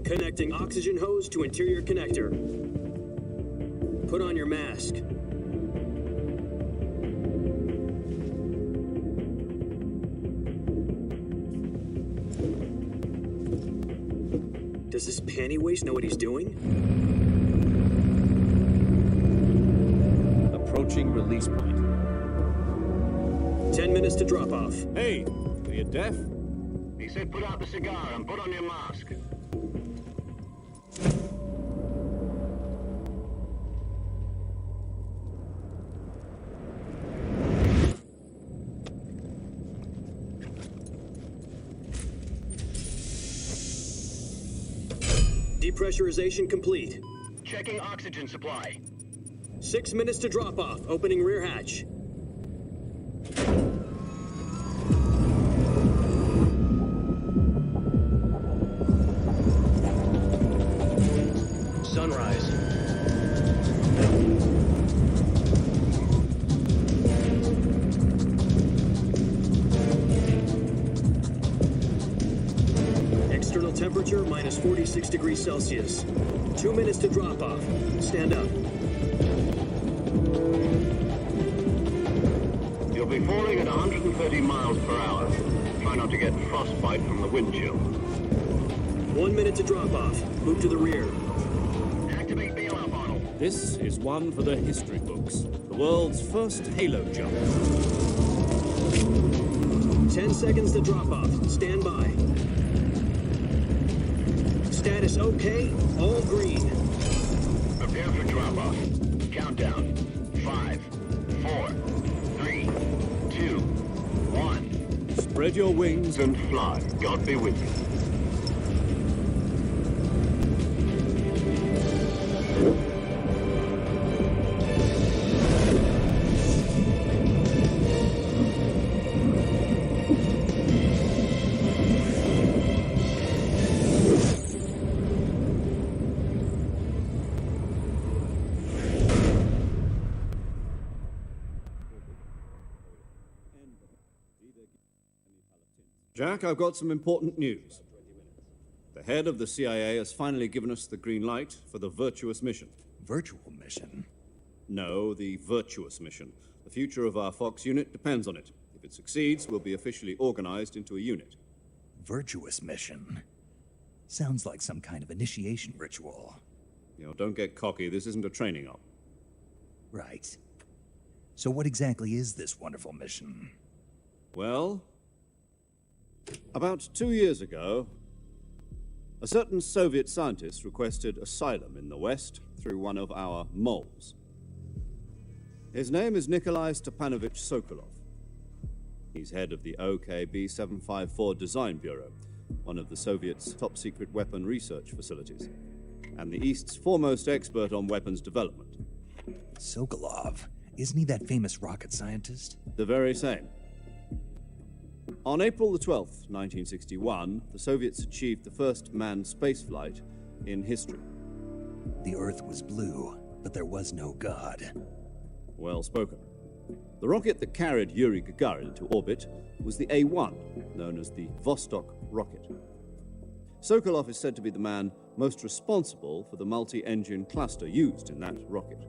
S16: Connecting oxygen hose to interior connector. Put on your mask. Does this panty waste know what he's doing?
S1: Approaching release point.
S16: 10 minutes to drop off.
S10: Hey, are you deaf?
S13: He said put out the cigar and put on your mask.
S16: Depressurization complete.
S13: Checking oxygen supply.
S16: 6 minutes to drop off. Opening rear hatch.
S13: Sunrise.
S16: External temperature minus 46 degrees Celsius. 2 minutes to drop off. Stand up.
S13: You'll be falling at 130 miles per hour. Try not to get frostbite from the wind chill.
S16: 1 minute to drop off. Move to the rear.
S13: Activate bailout model.
S10: This is one for the history books. The world's first halo jump.
S16: 10 seconds to drop off. Stand by. Status okay. All green.
S13: Prepare for drop off. Countdown. 5, 4, 3, 2, 1.
S10: Spread your wings
S13: and fly. God be with you.
S10: Jack, I've got some important news. The head of the CIA has finally given us the green light for the virtuous mission.
S2: Virtual mission?
S10: No, the virtuous mission. The future of our Fox unit depends on it. If it succeeds, we'll be officially organized into a unit.
S2: Virtuous mission? Sounds like some kind of initiation ritual.
S10: You know, don't get cocky. This isn't a training op.
S2: Right. So what exactly is this wonderful mission?
S10: Well, about 2 years ago, a certain Soviet scientist requested asylum in the West through one of our moles. His name is Nikolai Stepanovich Sokolov. He's head of the OKB 754 Design Bureau, one of the Soviets' top-secret weapon research facilities, and the East's foremost expert on weapons development.
S2: Sokolov? Isn't he that famous rocket scientist?
S10: The very same. On April the 12th, 1961, the Soviets achieved the first manned spaceflight in history.
S2: The Earth was blue, but there was no God.
S10: Well spoken. The rocket that carried Yuri Gagarin into orbit was the A-1, known as the Vostok rocket. Sokolov is said to be the man most responsible for the multi-engine cluster used in that rocket.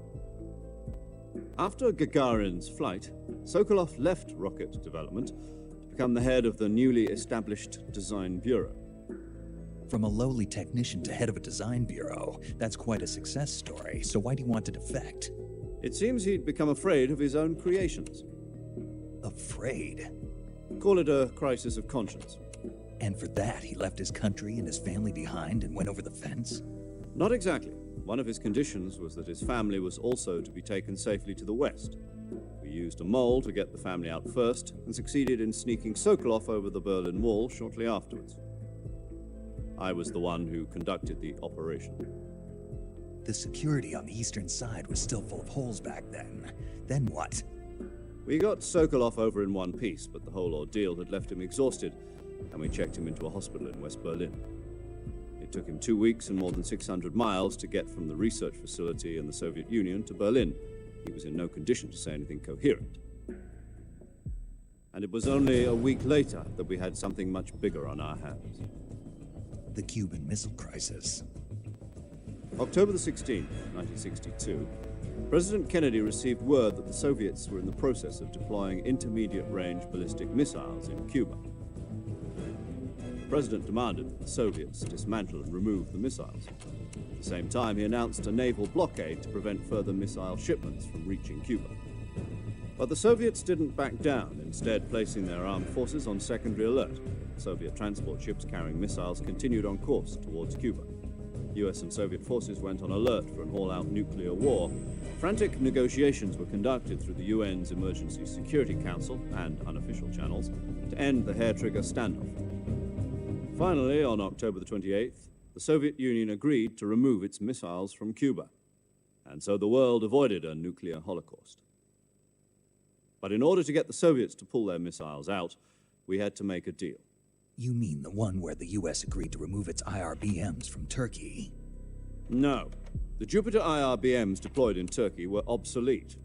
S10: After Gagarin's flight, Sokolov left rocket development to become the head of the newly established Design Bureau.
S2: From a lowly technician to head of a design bureau, that's quite a success story, so why'd he want to defect?
S10: It seems he'd become afraid of his own creations.
S2: Afraid?
S10: Call it a crisis of conscience.
S2: And for that, he left his country and his family behind and went over the fence?
S10: Not exactly. One of his conditions was that his family was also to be taken safely to the West. We used a mole to get the family out first, and succeeded in sneaking Sokolov over the Berlin Wall shortly afterwards. I was the one who conducted the operation.
S2: The security on the eastern side was still full of holes back then. Then what?
S10: We got Sokolov over in one piece, but the whole ordeal had left him exhausted, and we checked him into a hospital in West Berlin. It took him 2 weeks and more than 600 miles to get from the research facility in the Soviet Union to Berlin. He was in no condition to say anything coherent. And it was only a week later that we had something much bigger on our hands.
S2: The Cuban Missile Crisis.
S10: October the 16th, 1962, President Kennedy received word that the Soviets were in the process of deploying intermediate-range ballistic missiles in Cuba. The President demanded that the Soviets dismantle and remove the missiles. At the same time, he announced a naval blockade to prevent further missile shipments from reaching Cuba. But the Soviets didn't back down, instead placing their armed forces on secondary alert. Soviet transport ships carrying missiles continued on course towards Cuba. US and Soviet forces went on alert for an all-out nuclear war. Frantic negotiations were conducted through the UN's Emergency Security Council and unofficial channels to end the hair-trigger standoff. Finally, on October the 28th, the Soviet Union agreed to remove its missiles from Cuba, and so the world avoided a nuclear holocaust. But in order to get the Soviets to pull their missiles out, we had to make a deal.
S2: You mean the one where the US agreed to remove its IRBMs from Turkey?
S10: No. The Jupiter IRBMs deployed in Turkey were obsolete,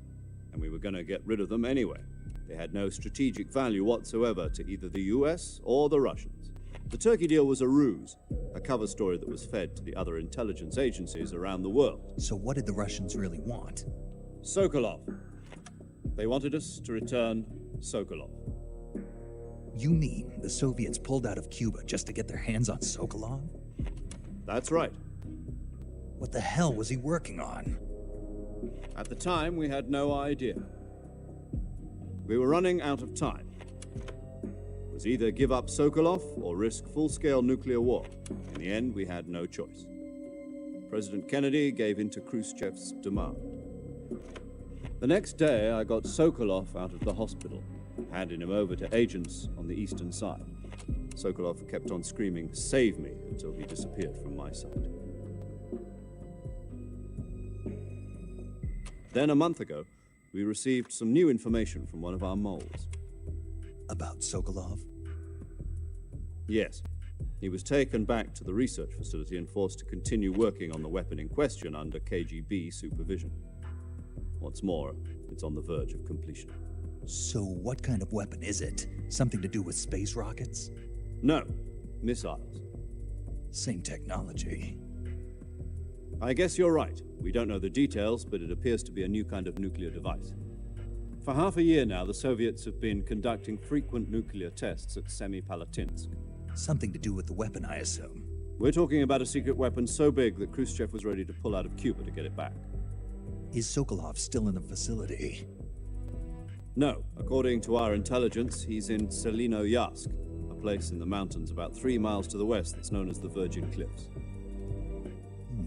S10: and we were going to get rid of them anyway. They had no strategic value whatsoever to either the US or the Russians. The Turkey deal was a ruse, a cover story that was fed to the other intelligence agencies around the world.
S2: So what did the Russians really want?
S10: Sokolov. They wanted us to return Sokolov.
S2: You mean the Soviets pulled out of Cuba just to get their hands on Sokolov?
S10: That's right.
S2: What the hell was he working on?
S10: At the time, we had no idea. We were running out of time. It was either give up Sokolov or risk full-scale nuclear war. In the end, we had no choice. President Kennedy gave in to Khrushchev's demand. The next day, I got Sokolov out of the hospital, handing him over to agents on the eastern side. Sokolov kept on screaming, "Save me," until he disappeared from my sight. Then, a month ago, we received some new information from one of our moles.
S2: About Sokolov?
S10: Yes. He was taken back to the research facility and forced to continue working on the weapon in question under KGB supervision. What's more, it's on the verge of completion.
S2: So what kind of weapon is it? Something to do with space rockets?
S10: No, missiles.
S2: Same technology.
S10: I guess you're right. We don't know the details, but it appears to be a new kind of nuclear device. For half a year now, the Soviets have been conducting frequent nuclear tests at Semipalatinsk.
S2: Something to do with the weapon, I assume.
S10: We're talking about a secret weapon so big that Khrushchev was ready to pull out of Cuba to get it back.
S2: Is Sokolov still in the facility?
S10: No. According to our intelligence, he's in Selinoyarsk, a place in the mountains about 3 miles to the west that's known as the Virgin Cliffs.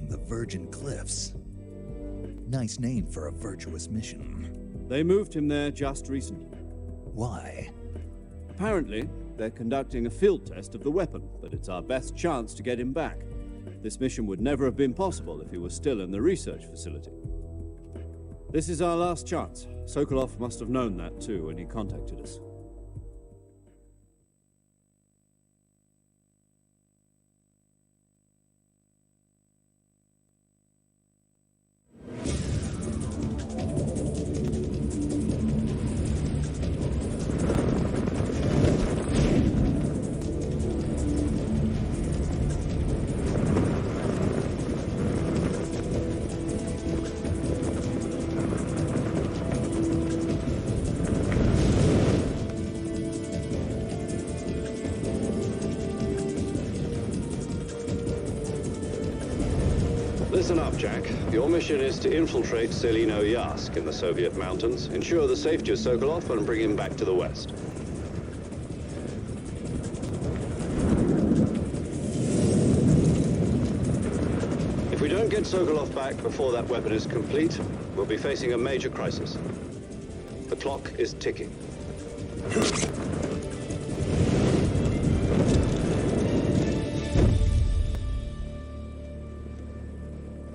S2: The Virgin Cliffs. Nice name for a virtuous mission.
S10: They moved him there just recently.
S2: Why?
S10: Apparently, they're conducting a field test of the weapon, but it's our best chance to get him back. This mission would never have been possible if he was still in the research facility. This is our last chance. Sokolov must have known that too when he contacted us.
S17: Listen up, Jack. Your mission is to infiltrate Selinoyarsk in the Soviet mountains, ensure the safety of Sokolov, and bring him back to the West. If we don't get Sokolov back before that weapon is complete, we'll be facing a major crisis. The clock is ticking.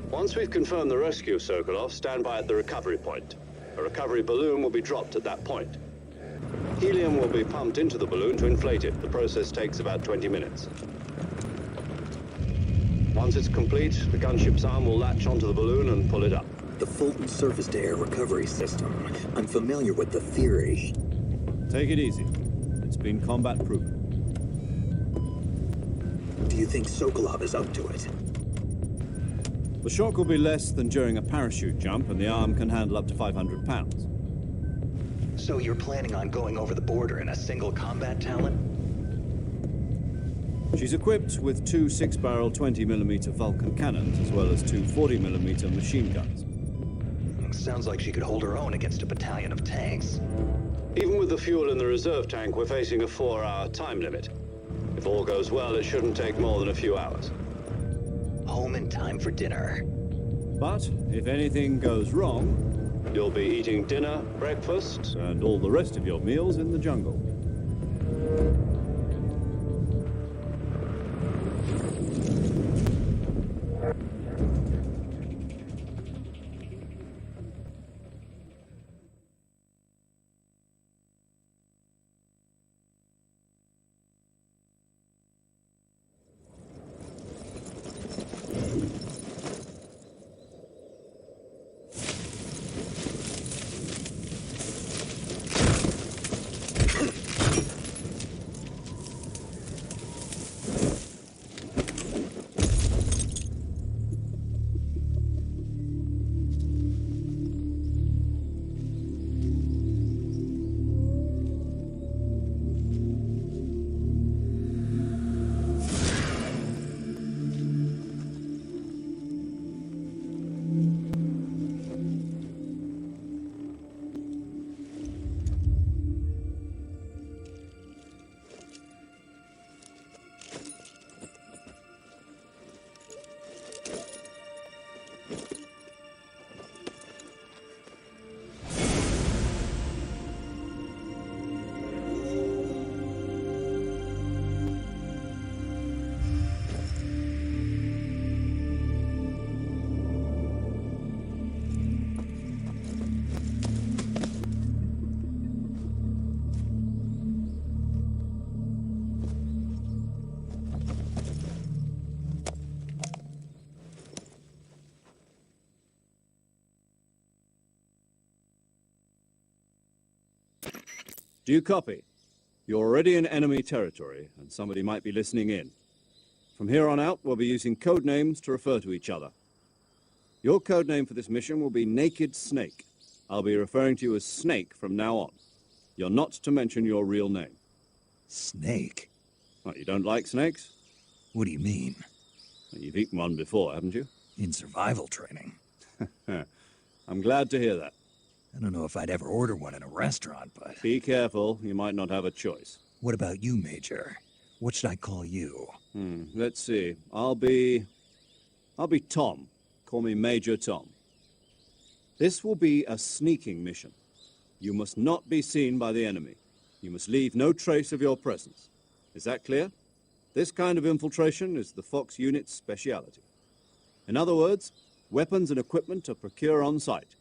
S17: Once we've confirmed the rescue of Sokolov, stand by at the recovery point. A recovery balloon will be dropped at that point. Helium will be pumped into the balloon to inflate it. The process takes about 20 minutes. Once it's complete, the gunship's arm will latch onto the balloon and pull it up.
S18: The Fulton surface-to-air recovery system. I'm familiar with the theory.
S10: Take it easy. It's been combat-proven.
S18: Do you think Sokolov is up to it?
S10: The shock will be less than during a parachute jump, and the arm can handle up to 500 pounds.
S2: So you're planning on going over the border in a single combat Talon?
S10: She's equipped with two 6-barrel 20mm Vulcan cannons, as well as two 40mm machine guns.
S2: Sounds like she could hold her own against a battalion of tanks.
S17: Even with the fuel in the reserve tank, we're facing a 4-hour time limit. If all goes well, it shouldn't take more than a few hours.
S2: Home in time for dinner.
S10: But if anything goes wrong,
S17: you'll be eating dinner, breakfast,
S10: and all the rest of your meals in the jungle. Do you copy? You're already in enemy territory, and somebody might be listening in. From here on out, we'll be using code names to refer to each other. Your code name for this mission will be Naked Snake. I'll be referring to you as Snake from now on. You're not to mention your real name.
S2: Snake?
S10: What, you don't like snakes?
S2: What do you mean?
S10: Well, you've eaten one before, haven't you?
S2: In survival training.
S10: I'm glad to hear that.
S2: I don't know if I'd ever order one in a restaurant, but...
S10: Be careful, you might not have a choice.
S2: What about you, Major? What should I call you?
S10: Let's see. I'll be Tom. Call me Major Tom. This will be a sneaking mission. You must not be seen by the enemy. You must leave no trace of your presence. Is that clear? This kind of infiltration is the Fox unit's speciality. In other words, weapons and equipment are procured on site.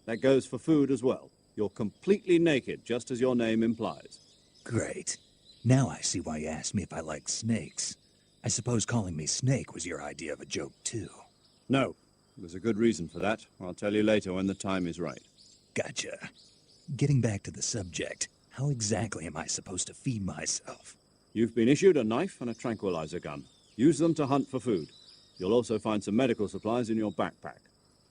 S10: That goes for food as well. You're completely naked, just as your name implies.
S2: Great. Now I see why you asked me if I like snakes. I suppose calling me Snake was your idea of a joke, too.
S10: No. There's a good reason for that. I'll tell you later when the time is right.
S2: Gotcha. Getting back to the subject, how exactly am I supposed to feed myself?
S10: You've been issued a knife and a tranquilizer gun. Use them to hunt for food. You'll also find some medical supplies in your backpack.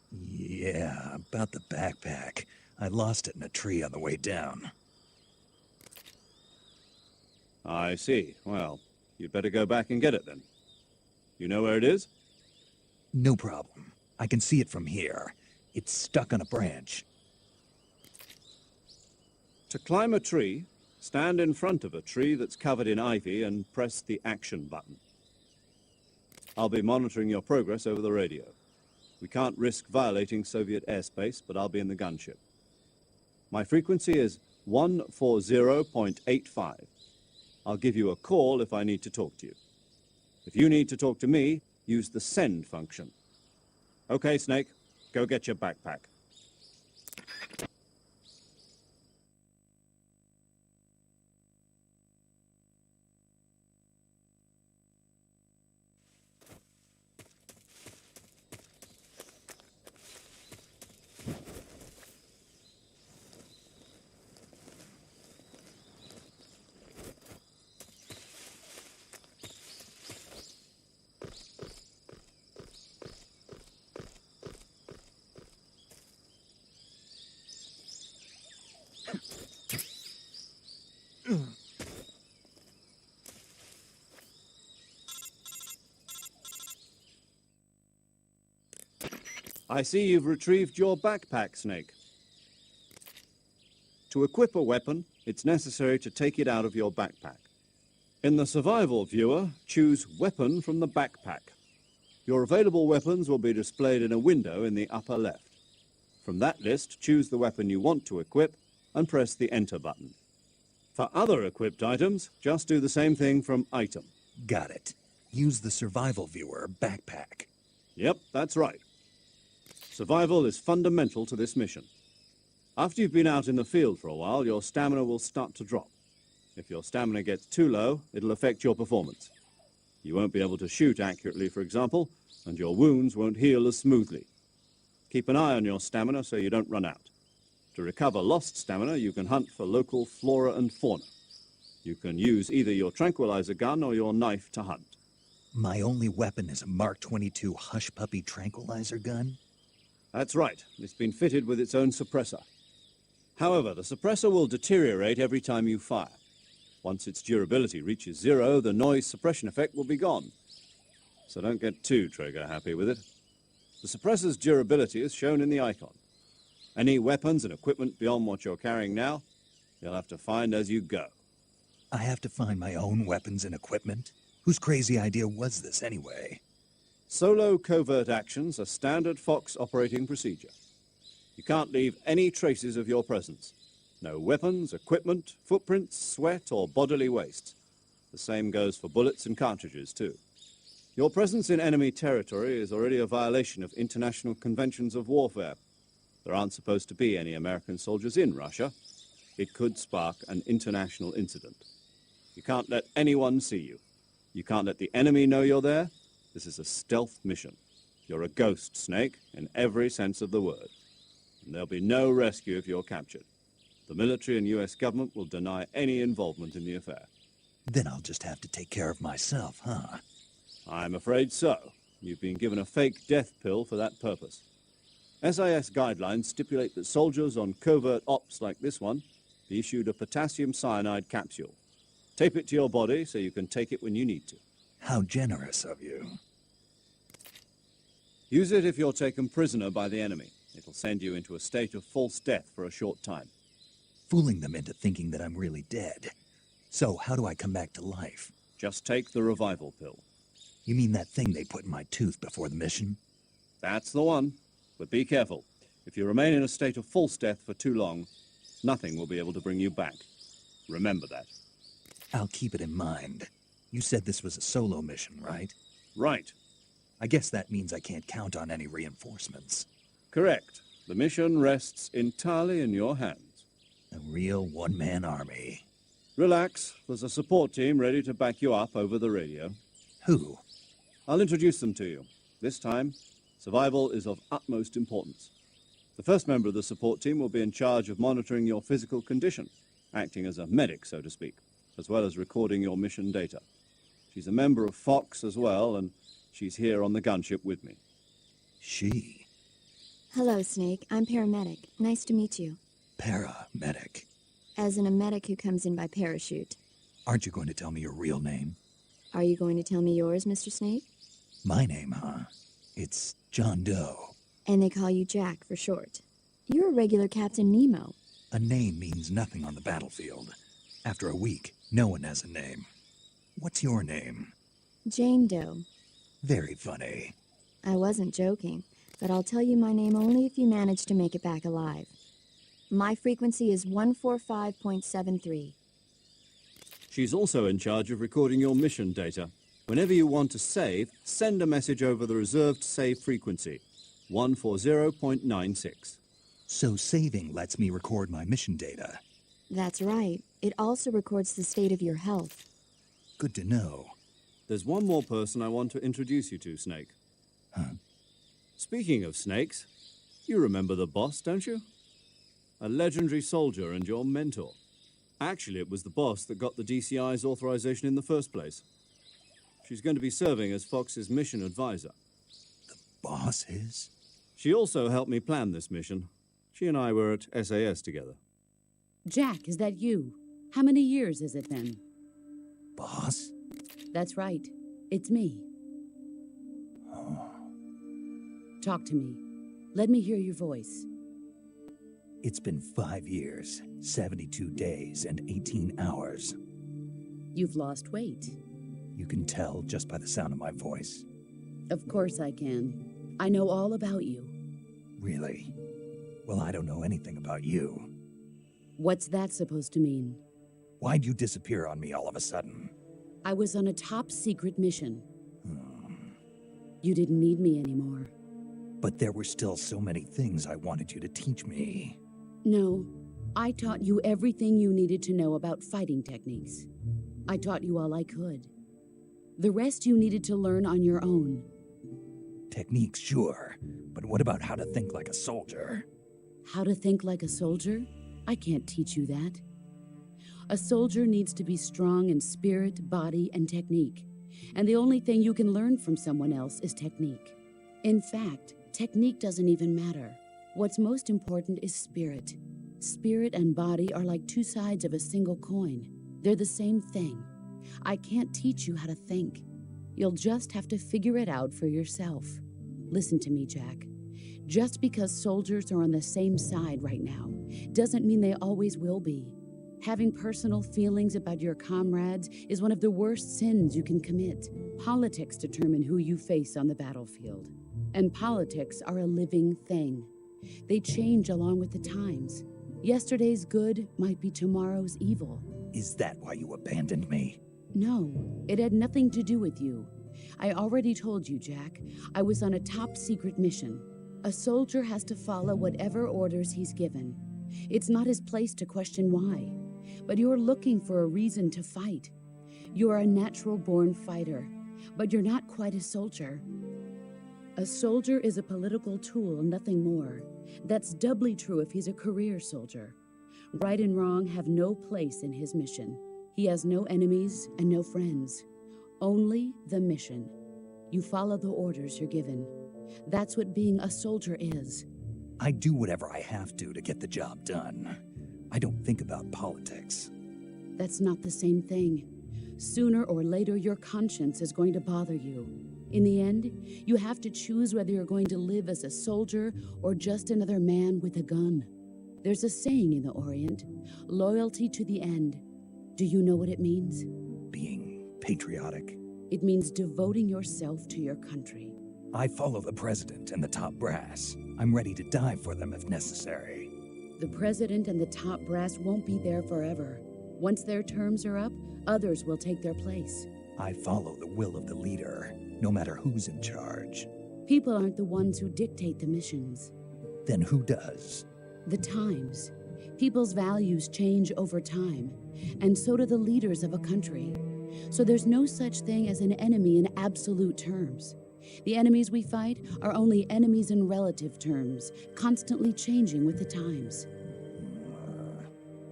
S2: Yeah, about the backpack. I lost it in a tree on the way down.
S10: I see. Well, you'd better go back and get it then. You know where it is?
S2: No problem. I can see it from here. It's stuck on a branch.
S10: To climb a tree, stand in front of a tree that's covered in ivy and press the action button. I'll be monitoring your progress over the radio. We can't risk violating Soviet airspace, but I'll be in the gunship. My frequency is 140.85. I'll give you a call if I need to talk to you. If you need to talk to me, use the send function. Okay, Snake, go get your backpack. I see you've retrieved your backpack, Snake. To equip a weapon, it's necessary to take it out of your backpack. In the survival viewer, choose Weapon from the backpack. Your available weapons will be displayed in a window in the upper left. From that list, choose the weapon you want to equip and press the Enter button. For other equipped items, just do the same thing from Item.
S2: Got it. Use the survival viewer backpack.
S10: Yep, that's right. Survival is fundamental to this mission. After you've been out in the field for a while, your stamina will start to drop. If your stamina gets too low, it'll affect your performance. You won't be able to shoot accurately, for example, and your wounds won't heal as smoothly. Keep an eye on your stamina so you don't run out. To recover lost stamina, you can hunt for local flora and fauna. You can use either your tranquilizer gun or your knife to hunt.
S2: My only weapon is a Mark 22 Hush Puppy tranquilizer gun?
S10: That's right. It's been fitted with its own suppressor. However, the suppressor will deteriorate every time you fire. Once its durability reaches 0, the noise suppression effect will be gone. So don't get too trigger-happy with it. The suppressor's durability is shown in the icon. Any weapons and equipment beyond what you're carrying now, you'll have to find as you go.
S2: I have to find my own weapons and equipment? Whose crazy idea was this, anyway?
S10: Solo covert actions are standard Fox operating procedure. You can't leave any traces of your presence. No weapons, equipment, footprints, sweat, or bodily waste. The same goes for bullets and cartridges, too. Your presence in enemy territory is already a violation of international conventions of warfare. There aren't supposed to be any American soldiers in Russia. It could spark an international incident. You can't let anyone see you. You can't let the enemy know you're there. This is a stealth mission. You're a ghost, Snake, in every sense of the word. And there'll be no rescue if you're captured. The military and U.S. government will deny any involvement in the affair.
S2: Then I'll just have to take care of myself, huh?
S10: I'm afraid so. You've been given a fake death pill for that purpose. SIS guidelines stipulate that soldiers on covert ops like this one be issued a potassium cyanide capsule. Tape it to your body so you can take it when you need to.
S2: How generous of you.
S10: Use it if you're taken prisoner by the enemy. It'll send you into a state of false death for a short time.
S2: Fooling them into thinking that I'm really dead. So how do I come back to life?
S10: Just take the revival pill.
S2: You mean that thing they put in my tooth before the mission?
S10: That's the one. But be careful. If you remain in a state of false death for too long, nothing will be able to bring you back. Remember that.
S2: I'll keep it in mind. You said this was a solo mission, right?
S10: Right.
S2: I guess that means I can't count on any reinforcements.
S10: Correct. The mission rests entirely in your hands.
S2: A real one-man army.
S10: Relax. There's a support team ready to back you up over the radio.
S2: Who?
S10: I'll introduce them to you. This time, survival is of utmost importance. The first member of the support team will be in charge of monitoring your physical condition, acting as a medic, so to speak, as well as recording your mission data. She's a member of Fox as well, and she's here on the gunship with me.
S2: She?
S12: Hello, Snake. I'm paramedic. Nice to meet you.
S2: Paramedic?
S12: As in a medic who comes in by parachute.
S2: Aren't you going to tell me your real name?
S12: Are you going to tell me yours, Mr. Snake?
S2: My name, huh? It's John Doe.
S12: And they call you Jack for short. You're a regular Captain Nemo.
S2: A name means nothing on the battlefield. After a week, no one has a name. What's your name?
S12: Jane Doe.
S2: Very funny.
S12: I wasn't joking, but I'll tell you my name only if you manage to make it back alive. My frequency is 145.73.
S10: She's also in charge of recording your mission data. Whenever you want to save, send a message over the reserved save frequency, 140.96.
S2: So saving lets me record my mission data.
S12: That's right. It also records the state of your health.
S2: Good to know.
S10: There's one more person I want to introduce you to, Snake.
S2: Huh?
S10: Speaking of snakes, you remember the boss, don't you? A legendary soldier and your mentor. Actually, it was the boss that got the DCI's authorization in the first place. She's going to be serving as Fox's mission advisor.
S2: The boss is?
S10: She also helped me plan this mission. She and I were at SAS together.
S7: Jack, is that you? How many years is it then?
S2: Boss?
S7: That's right. It's me.
S2: Oh.
S7: Talk to me. Let me hear your voice.
S2: It's been 5 years, 72 days, and 18 hours.
S7: You've lost weight.
S2: You can tell just by the sound of my voice.
S7: Of course I can. I know all about you.
S2: Really? Well, I don't know anything about you.
S7: What's that supposed to mean?
S2: Why'd you disappear on me all of a sudden?
S7: I was on a top-secret mission. You didn't need me anymore.
S2: But there were still so many things I wanted you to teach me.
S7: No, I taught you everything you needed to know about fighting techniques. I taught you all I could. The rest you needed to learn on your own.
S2: Techniques, sure. But what about how to think like a soldier?
S7: How to think like a soldier? I can't teach you that. A soldier needs to be strong in spirit, body, and technique. And the only thing you can learn from someone else is technique. In fact, technique doesn't even matter. What's most important is spirit. Spirit and body are like two sides of a single coin. They're the same thing. I can't teach you how to think. You'll just have to figure it out for yourself. Listen to me, Jack. Just because soldiers are on the same side right now doesn't mean they always will be. Having personal feelings about your comrades is one of the worst sins you can commit. Politics determine who you face on the battlefield. And politics are a living thing. They change along with the times. Yesterday's good might be tomorrow's evil.
S2: Is that why you abandoned me?
S7: No, it had nothing to do with you. I already told you, Jack. I was on a top-secret mission. A soldier has to follow whatever orders he's given. It's not his place to question why. But you're looking for a reason to fight. You're a natural-born fighter, but you're not quite a soldier. A soldier is a political tool, nothing more. That's doubly true if he's a career soldier. Right and wrong have no place in his mission. He has no enemies and no friends. Only the mission. You follow the orders you're given. That's what being a soldier is.
S2: I do whatever I have to get the job done. I don't think about politics.
S7: That's not the same thing. Sooner or later, your conscience is going to bother you. In the end, you have to choose whether you're going to live as a soldier or just another man with a gun. There's a saying in the Orient, loyalty to the end. Do you know what it means?
S2: Being patriotic.
S7: It means devoting yourself to your country.
S2: I follow the president and the top brass. I'm ready to die for them if necessary.
S7: The president and the top brass won't be there forever. Once their terms are up, others will take their place.
S2: I follow the will of the leader, no matter who's in charge.
S7: People aren't the ones who dictate the missions.
S2: Then who does?
S7: The times. People's values change over time, and so do the leaders of a country. So there's no such thing as an enemy in absolute terms. The enemies we fight are only enemies in relative terms, constantly changing with the times.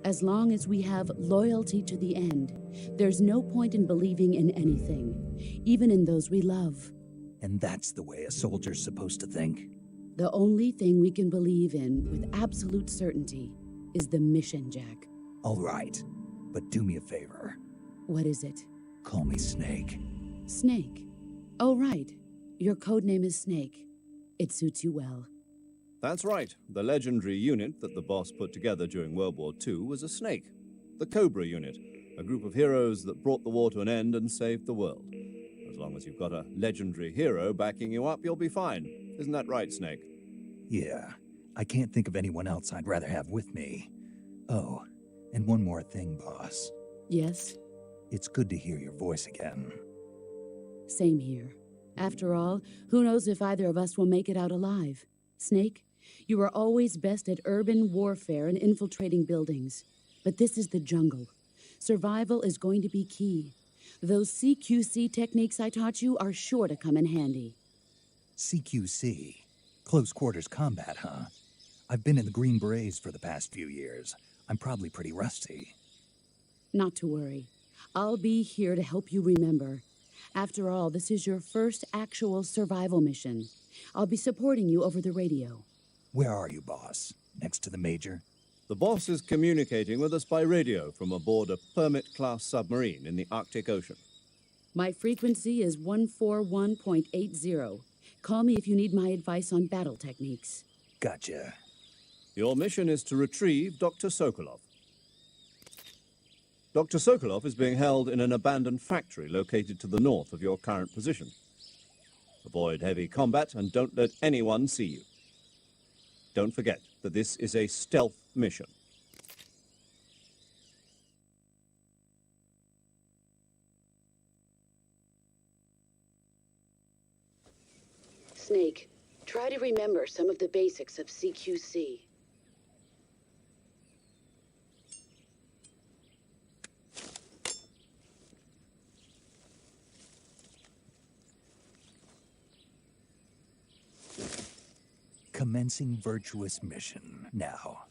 S7: As long as we have loyalty to the end, there's no point in believing in anything, even in those we love.
S2: And that's the way a soldier's supposed to think?
S7: The only thing we can believe in with absolute certainty is the mission, Jack.
S2: All right, but do me a favor.
S7: What is it?
S2: Call me Snake.
S7: Snake? Oh, right. Your codename is Snake. It suits you well.
S10: That's right. The legendary unit that the boss put together during World War II was a snake. The Cobra unit, a group of heroes that brought the war to an end and saved the world. As long as you've got a legendary hero backing you up, you'll be fine. Isn't that right, Snake?
S2: Yeah. I can't think of anyone else I'd rather have with me. Oh, and one more thing, boss.
S7: Yes?
S2: It's good to hear your voice again.
S7: Same here. After all, who knows if either of us will make it out alive? Snake, you are always best at urban warfare and infiltrating buildings. But this is the jungle. Survival is going to be key. Those CQC techniques I taught you are sure to come in handy.
S2: CQC? Close quarters combat, huh? I've been in the Green Berets for the past few years. I'm probably pretty rusty.
S7: Not to worry. I'll be here to help you remember. After all, this is your first actual survival mission. I'll be supporting you over the radio.
S2: Where are you, boss? Next to the Major?
S10: The boss is communicating with us by radio from aboard a Permit-class submarine in the Arctic Ocean.
S7: My frequency is 141.80. Call me if you need my advice on battle techniques.
S2: Gotcha.
S10: Your mission is to retrieve Dr. Sokolov. Dr. Sokolov is being held in an abandoned factory located to the north of your current position. Avoid heavy combat and don't let anyone see you. Don't forget that this is a stealth mission.
S7: Snake, try to remember some of the basics of CQC.
S2: Commencing virtuous mission now.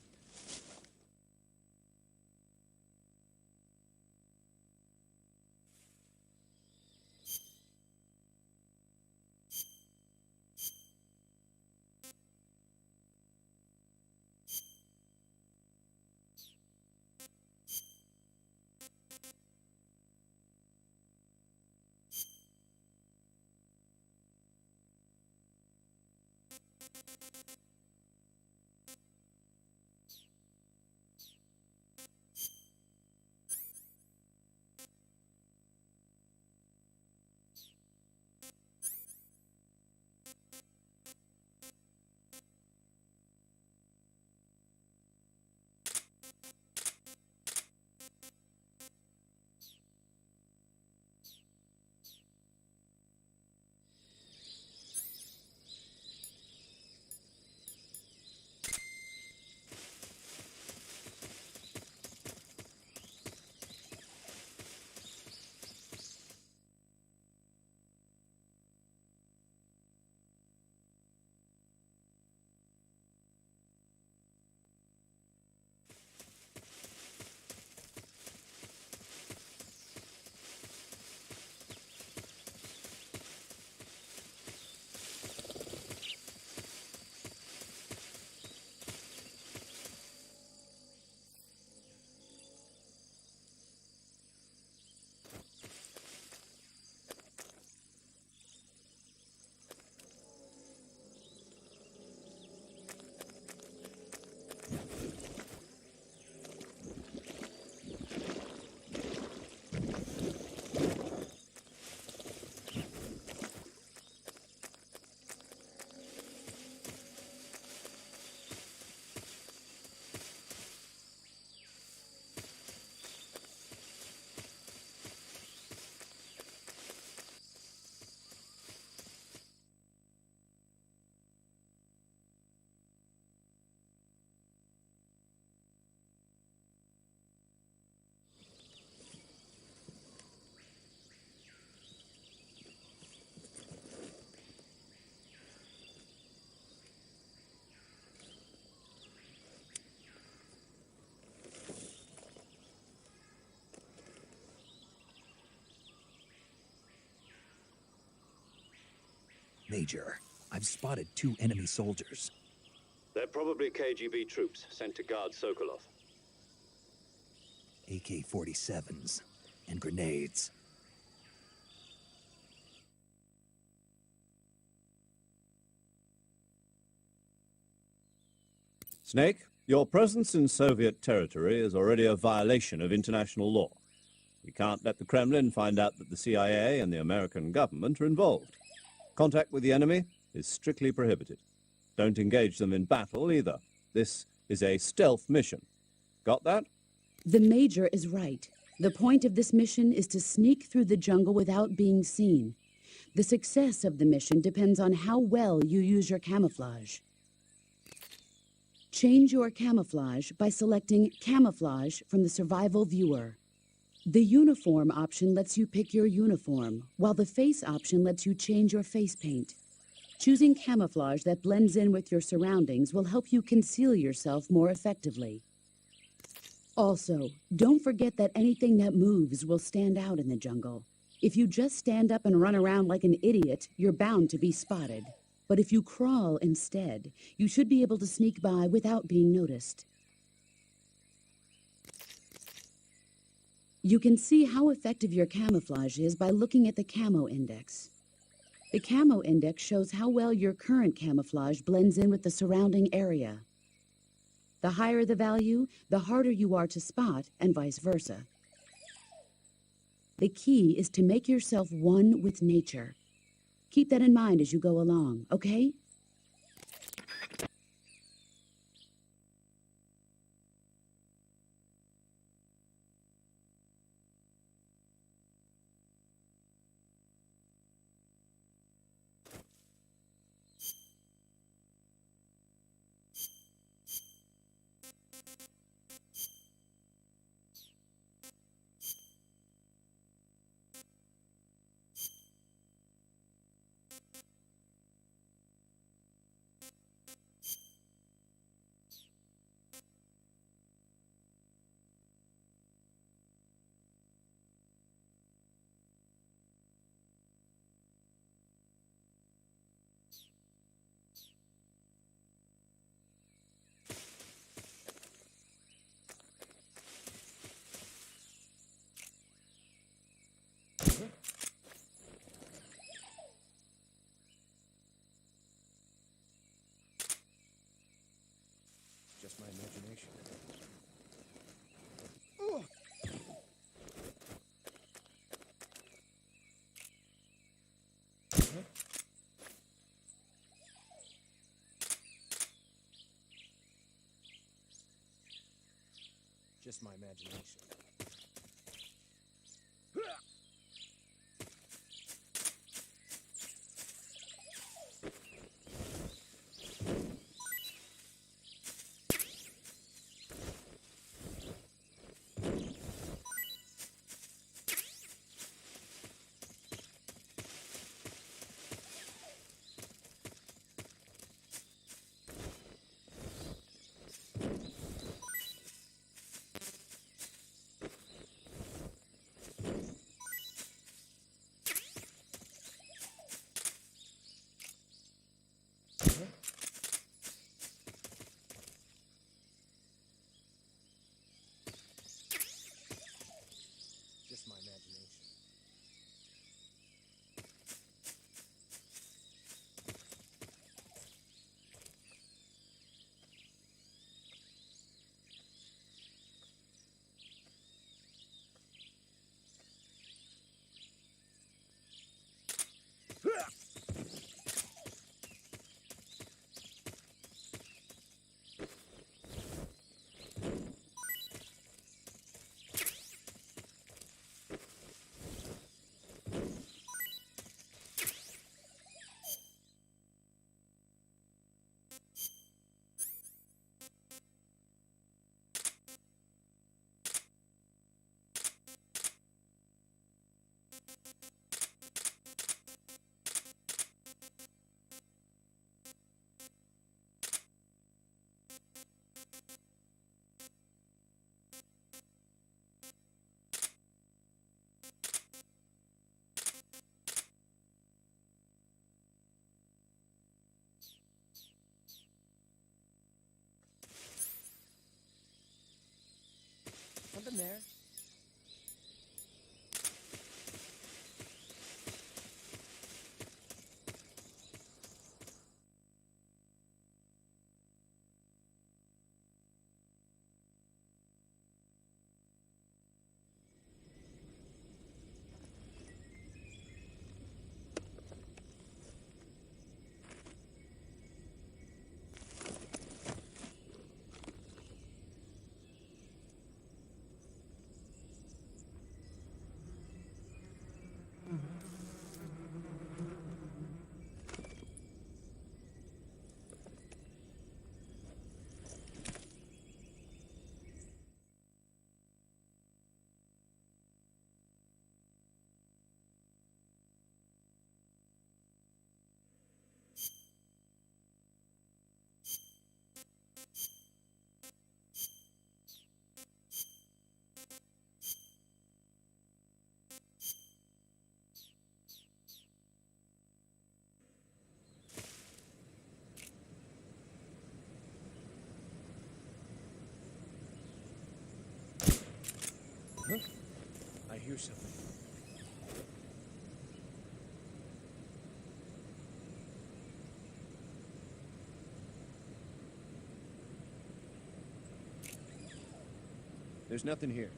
S2: Major, I've spotted 2 enemy soldiers.
S17: They're probably KGB troops sent to guard Sokolov.
S2: AK-47s and grenades.
S10: Snake, your presence in Soviet territory is already a violation of international law. We can't let the Kremlin find out that the CIA and the American government are involved. Contact with the enemy is strictly prohibited. Don't engage them in battle either. This is a stealth mission. Got that?
S7: The Major is right. The point of this mission is to sneak through the jungle without being seen. The success of the mission depends on how well you use your camouflage. Change your camouflage by selecting Camouflage from the Survival Viewer. The Uniform option lets you pick your uniform, while the Face option lets you change your face paint. Choosing camouflage that blends in with your surroundings will help you conceal yourself more effectively. Also, don't forget that anything that moves will stand out in the jungle. If you just stand up and run around like an idiot, you're bound to be spotted. But if you crawl instead, you should be able to sneak by without being noticed. You can see how effective your camouflage is by looking at the Camo Index. The Camo Index shows how well your current camouflage blends in with the surrounding area. The higher the value, the harder you are to spot, and vice versa. The key is to make yourself one with nature. Keep that in mind as you go along, okay?
S11: Just my imagination. Just my imagination. Just my imagination. Something there.
S1: I hear something. There's nothing here.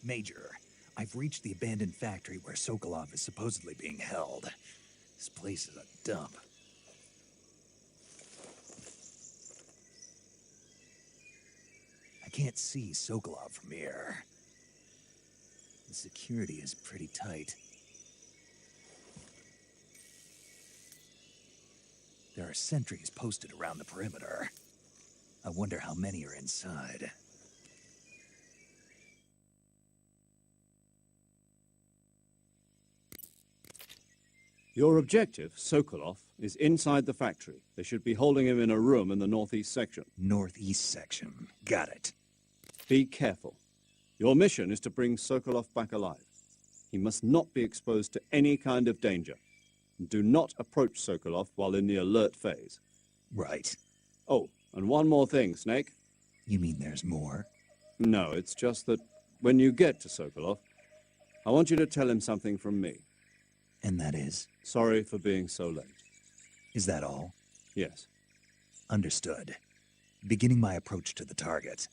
S2: Major, I've reached the abandoned factory where Sokolov is supposedly being held. This place is a dump. I can't see Sokolov from here. The security is pretty tight. There are sentries posted around the perimeter. I wonder how many are inside.
S10: Your objective, Sokolov, is inside the factory. They should be holding him in a room in the northeast section.
S2: Northeast section. Got it.
S10: Be careful. Your mission is to bring Sokolov back alive. He must not be exposed to any kind of danger. And do not approach Sokolov while in the alert phase.
S2: Right.
S10: Oh, and one more thing, Snake.
S2: You mean there's more?
S10: No, it's just that when you get to Sokolov, I want you to tell him something from me.
S2: And that is?
S10: Sorry for being so late.
S2: Is that all?
S10: Yes.
S2: Understood. Beginning my approach to the target.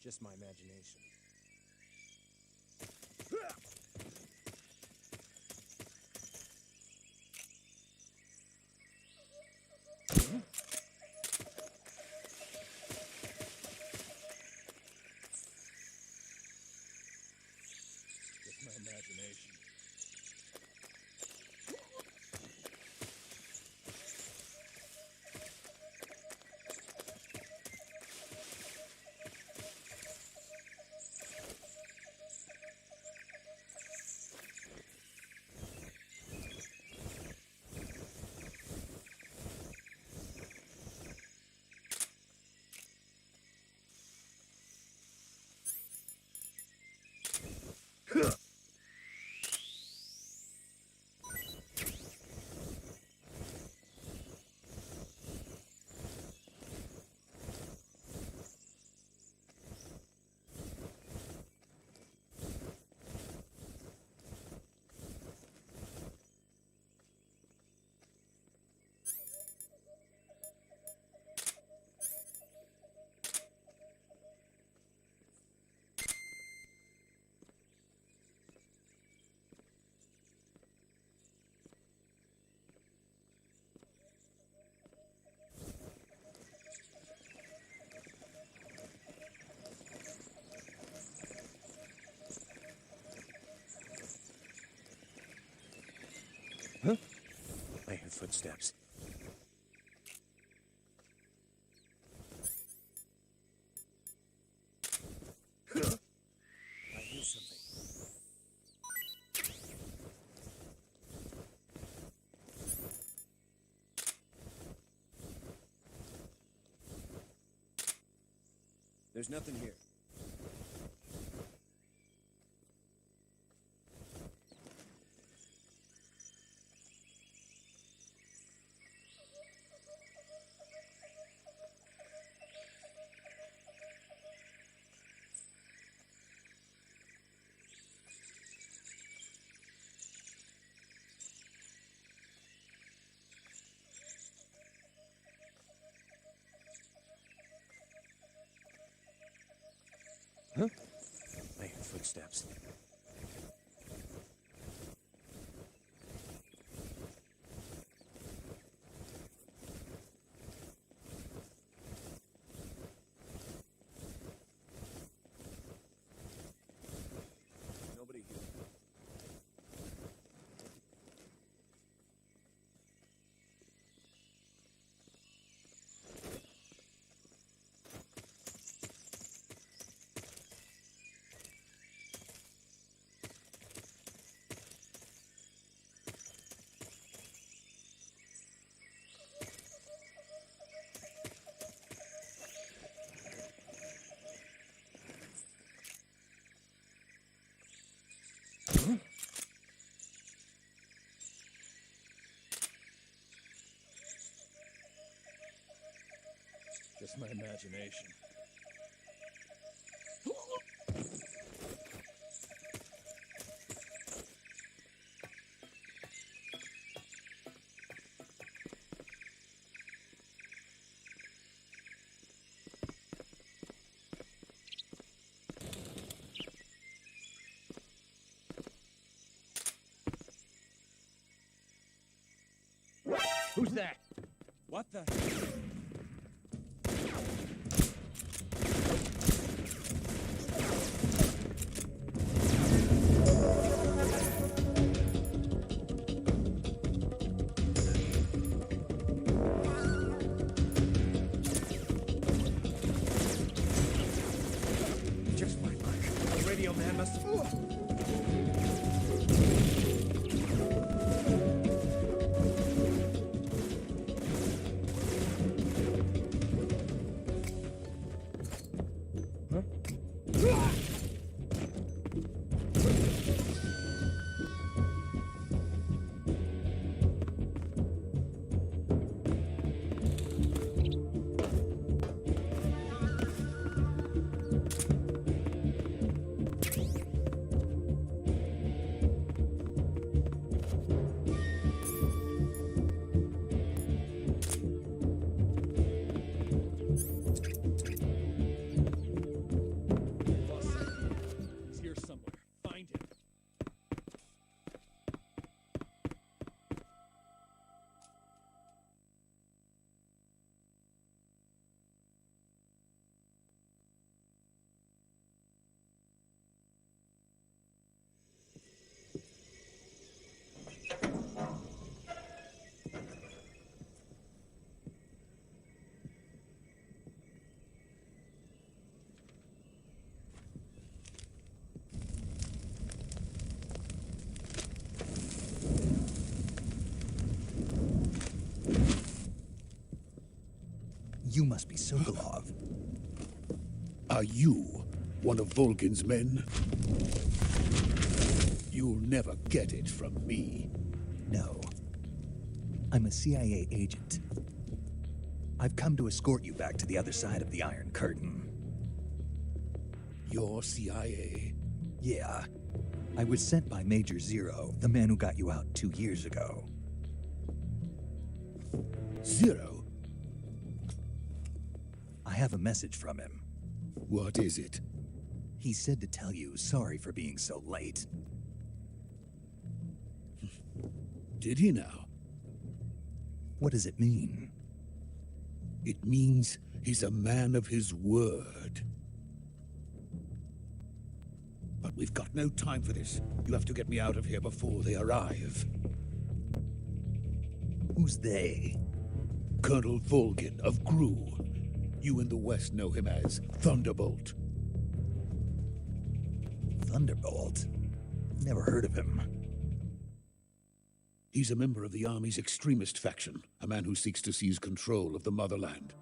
S11: Just my imagination.
S3: Just my imagination.
S5: Huh? I hear footsteps. I hear something.
S1: There's nothing here.
S5: Huh? I hear footsteps.
S1: Nobody here.
S3: Just my imagination.
S1: Who's that? What the?
S5: Just my luck. The radio man must have...
S2: You must be Sokolov.
S3: Are you one of Volgin's men? You'll never get it from me.
S2: No. I'm a CIA agent. I've come to escort you back to the other side of the Iron Curtain.
S3: You're CIA?
S2: Yeah. I was sent by Major Zero, the man who got you out 2 years ago.
S3: Zero?
S2: I have a message from him.
S3: What is it?
S2: He said to tell you sorry for being so late.
S3: Did he now?
S2: What does it mean?
S3: It means he's a man of his word. But we've got no time for this. You have to get me out of here before they arrive.
S2: Who's they?
S3: Colonel Volgin of GRU. You in the West know him as Thunderbolt.
S2: Thunderbolt? Never heard of him.
S3: He's a member of the Army's extremist faction, a man who seeks to seize control of the motherland.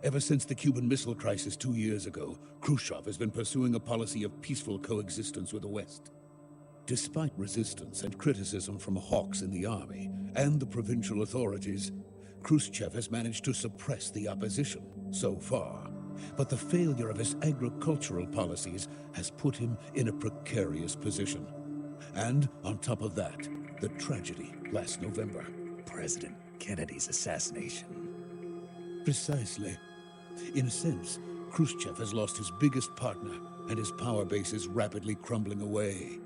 S3: Ever since the Cuban Missile Crisis 2 years ago, Khrushchev has been pursuing a policy of peaceful coexistence with the West. Despite resistance and criticism from hawks in the army and the provincial authorities, Khrushchev has managed to suppress the opposition so far. But the failure of his agricultural policies has put him in a precarious position. And on top of that, the tragedy last November.
S2: President Kennedy's assassination.
S3: Precisely. In a sense, Khrushchev has lost his biggest partner, and his power base is rapidly crumbling away.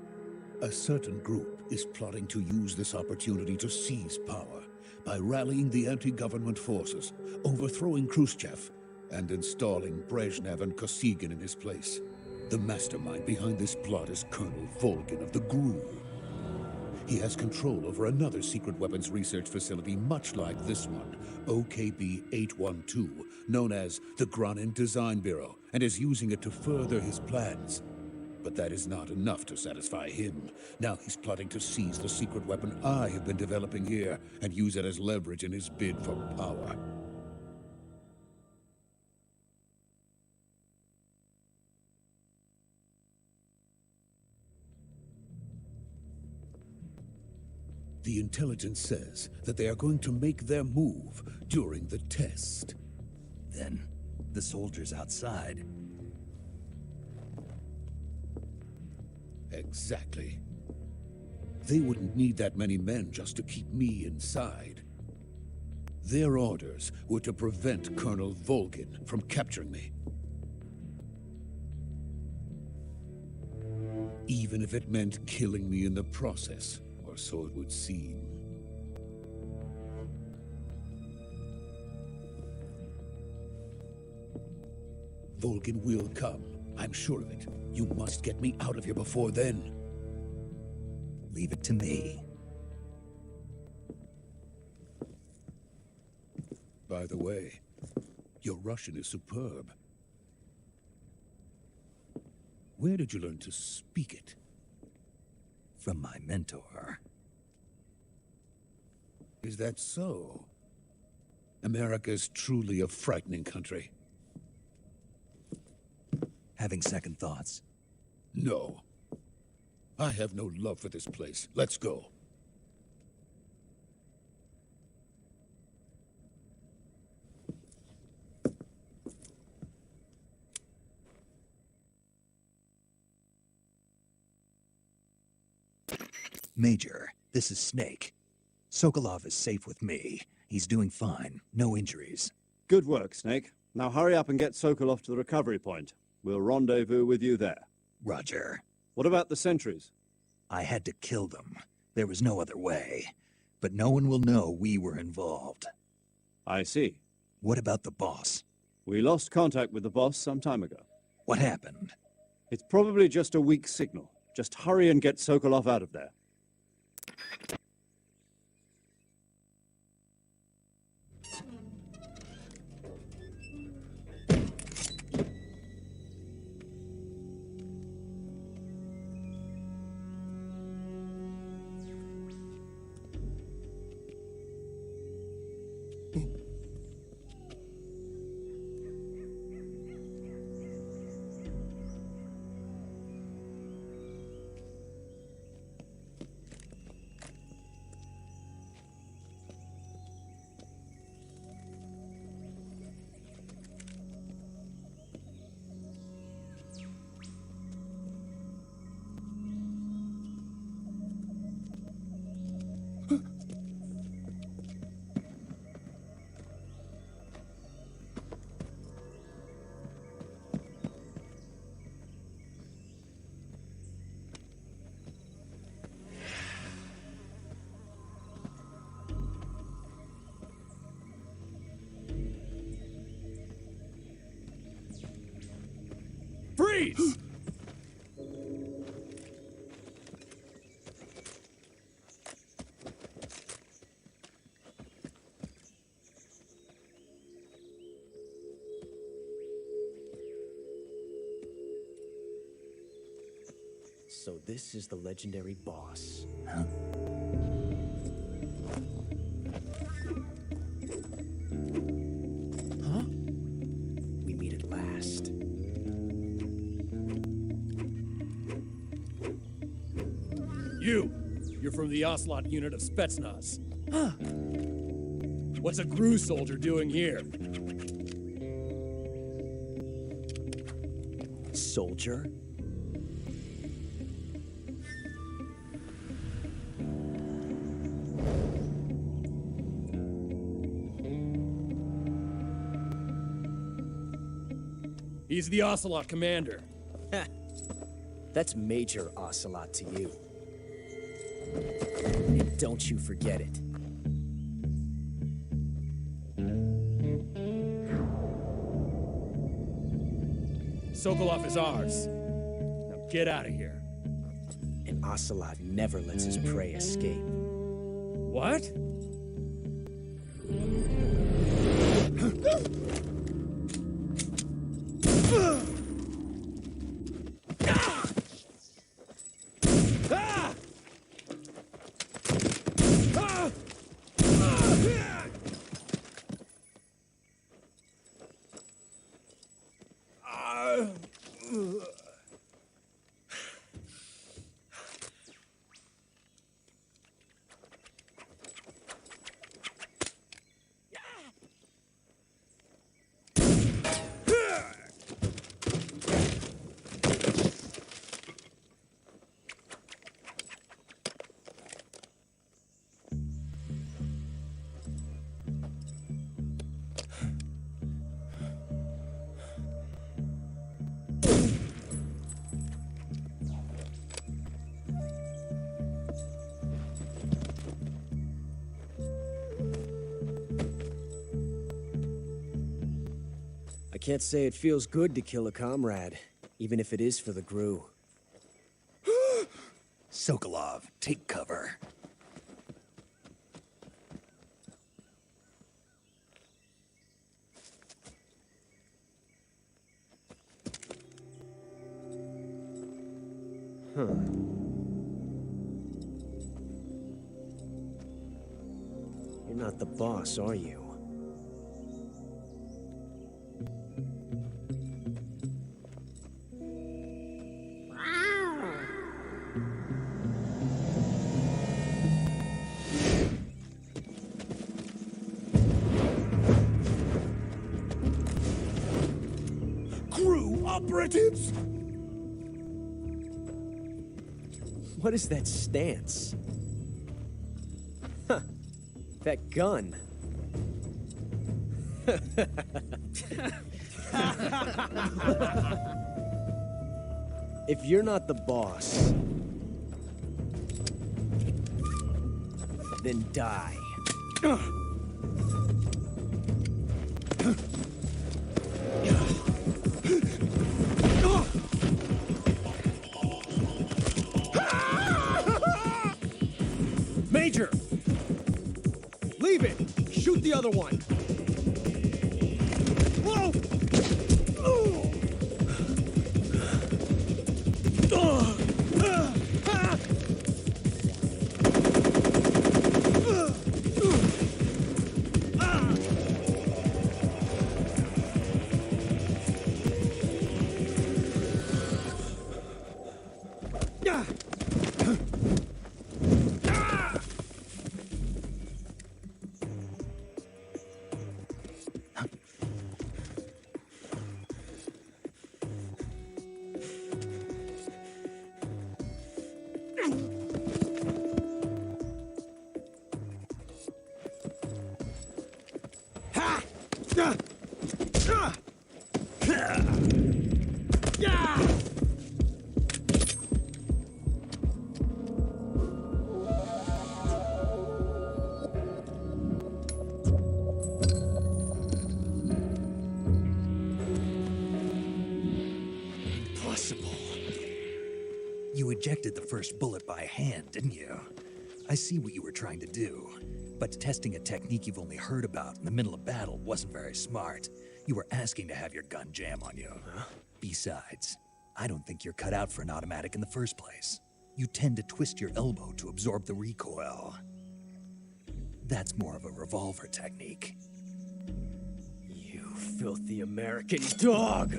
S3: A certain group is plotting to use this opportunity to seize power by rallying the anti-government forces, overthrowing Khrushchev, and installing Brezhnev and Kosygin in his place. The mastermind behind this plot is Colonel Volgin of the GRU. He has control over another secret weapons research facility much like this one, OKB-812, known as the Granin Design Bureau, and is using it to further his plans. But that is not enough to satisfy him. Now he's plotting to seize the secret weapon I have been developing here and use it as leverage in his bid for power. The intelligence says that they are going to make their move during the test.
S2: Then, the soldiers outside.
S3: Exactly. They wouldn't need that many men just to keep me inside. Their orders were to prevent Colonel Volgin from capturing me. Even if it meant killing me in the process. Or so it would seem. Volgin will come. I'm sure of it. You must get me out of here before then.
S2: Leave it to me.
S3: By the way, your Russian is superb. Where did you learn to speak it?
S2: From my mentor.
S3: Is that so? America is truly a frightening country.
S2: Having second thoughts?
S3: No. I have no love for this place. Let's go.
S2: Major, this is Snake. Sokolov is safe with me. He's doing fine. No injuries.
S10: Good work, Snake. Now hurry up and get Sokolov to the recovery point. We'll rendezvous with you there.
S2: Roger.
S10: What about the sentries?
S2: I had to kill them. There was no other way. But no one will know we were involved.
S10: I see.
S2: What about the boss?
S10: We lost contact with the boss some time ago.
S2: What happened?
S10: It's probably just a weak signal. Just hurry and get Sokolov out of there.
S1: Freeze!
S6: So this is the legendary boss.
S2: Huh?
S6: Huh? We meet at last.
S1: You're from the Ocelot unit of Spetsnaz. Huh. What's a GRU soldier doing here?
S6: Soldier?
S1: He's the Ocelot commander.
S6: That's Major Ocelot to you. And don't you forget it.
S1: Sokolov is ours. Now get out of here.
S6: And Ocelot never lets his prey escape.
S1: What?
S6: I can't say it feels good to kill a comrade, even if it is for the GRU.
S2: Sokolov, take cover.
S6: Huh. You're not the boss, are you?
S1: GRU operatives!
S6: What is that stance? Huh. That gun. If you're not the boss, then die.
S11: Major! Leave it! Shoot the other one! Whoa!
S2: impossible. You ejected the first bullet by hand, didn't you? I see what you were trying to do, but testing a technique you've only heard about in the middle of battle wasn't very smart. You were asking to have your gun jam on you. Huh? Besides, I don't think you're cut out for an automatic in the first place. You tend to twist your elbow to absorb the recoil. That's more of a revolver technique.
S19: You filthy American dog!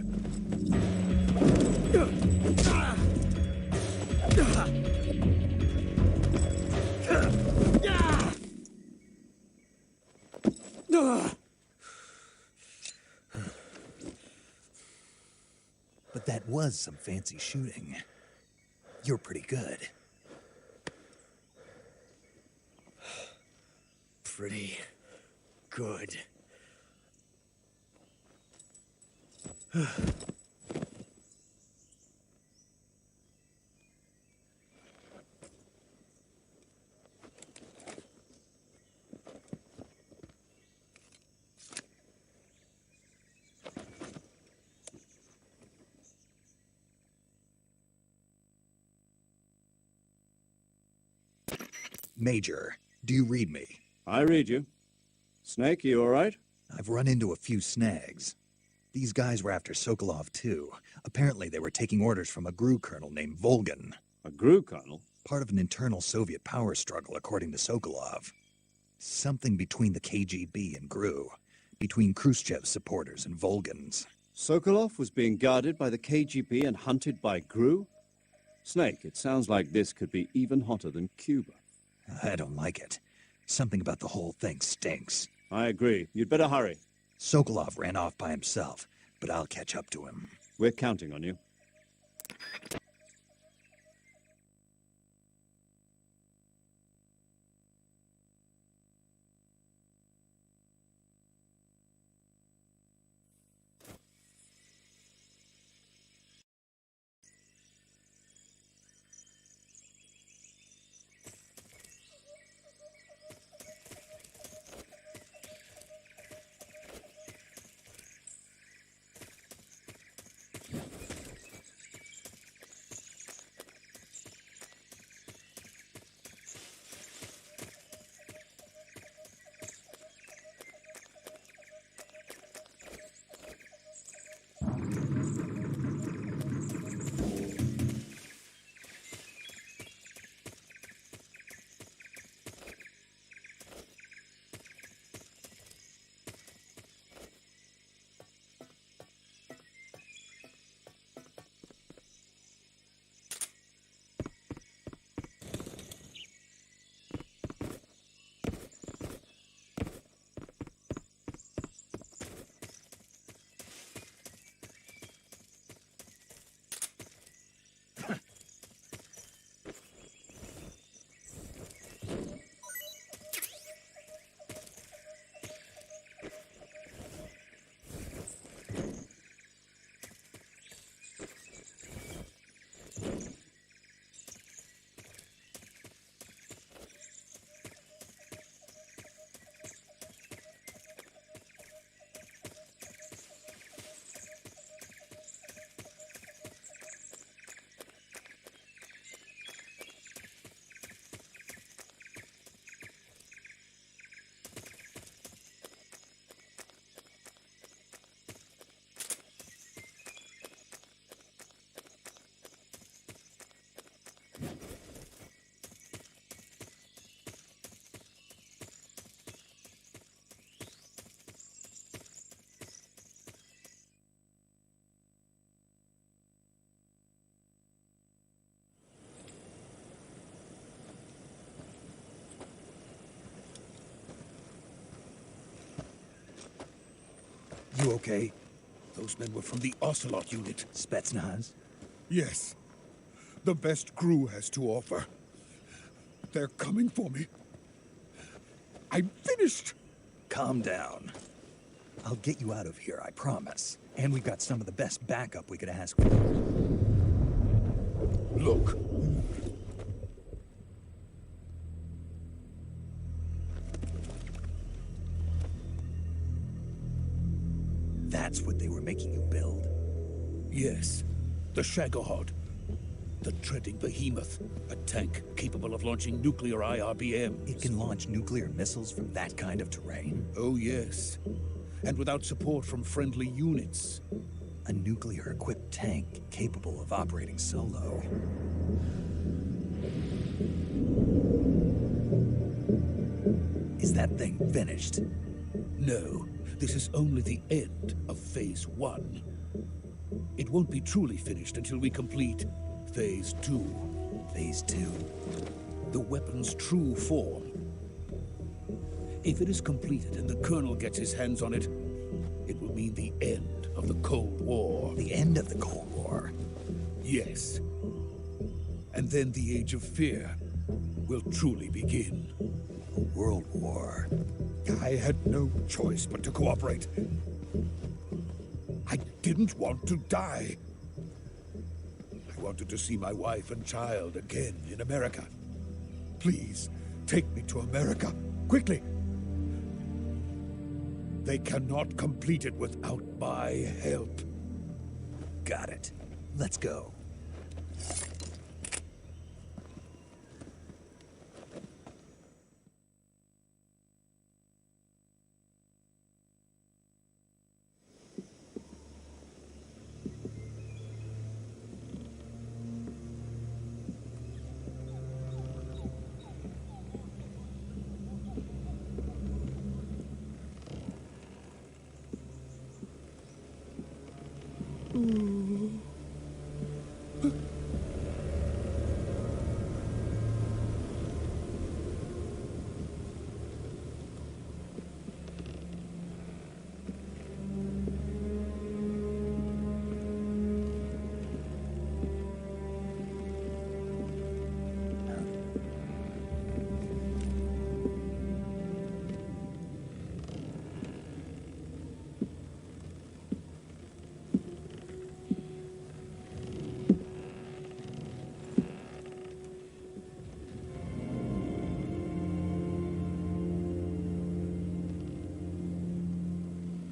S2: But that was some fancy shooting. You're pretty good.
S19: Pretty good.
S2: Major, do you read me?
S10: I read you. Snake, you all right?
S2: I've run into a few snags. These guys were after Sokolov, too. Apparently they were taking orders from a GRU colonel named Volgan.
S10: A GRU colonel?
S2: Part of an internal Soviet power struggle, according to Sokolov. Something between the KGB and GRU. Between Khrushchev's supporters and Volgan's.
S10: Sokolov was being guarded by the KGB and hunted by GRU? Snake, it sounds like this could be even hotter than Cuba.
S2: I don't like it. Something about the whole thing stinks.
S10: I agree. You'd better hurry.
S2: Sokolov ran off by himself, but I'll catch up to him.
S10: We're counting on you.
S2: You okay?
S3: Those men were from the Ocelot unit.
S2: Spetsnaz?
S3: Yes. The best GRU has to offer. They're coming for me. I'm finished.
S2: Calm down. I'll get you out of here, I promise. And we've got some of the best backup we could ask for.
S3: Look.
S2: That's what they were making you build?
S3: Yes. The Shagohod. The treading behemoth. A tank capable of launching nuclear IRBMs.
S2: It can launch nuclear missiles from that kind of terrain?
S3: Oh, yes. And without support from friendly units.
S2: A nuclear-equipped tank capable of operating solo. Is that thing finished?
S3: No, this is only the end of Phase 1. It won't be truly finished until we complete Phase 2.
S2: Phase 2?
S3: The weapon's true form. If it is completed and the Colonel gets his hands on it, it will mean the end of the Cold War.
S2: The end of the Cold War?
S3: Yes. And then the Age of Fear will truly begin.
S2: A world war.
S3: I had no choice but to cooperate. I didn't want to die. I wanted to see my wife and child again in America. Please, take me to America, quickly. They cannot complete it without my help.
S2: Got it. Let's go.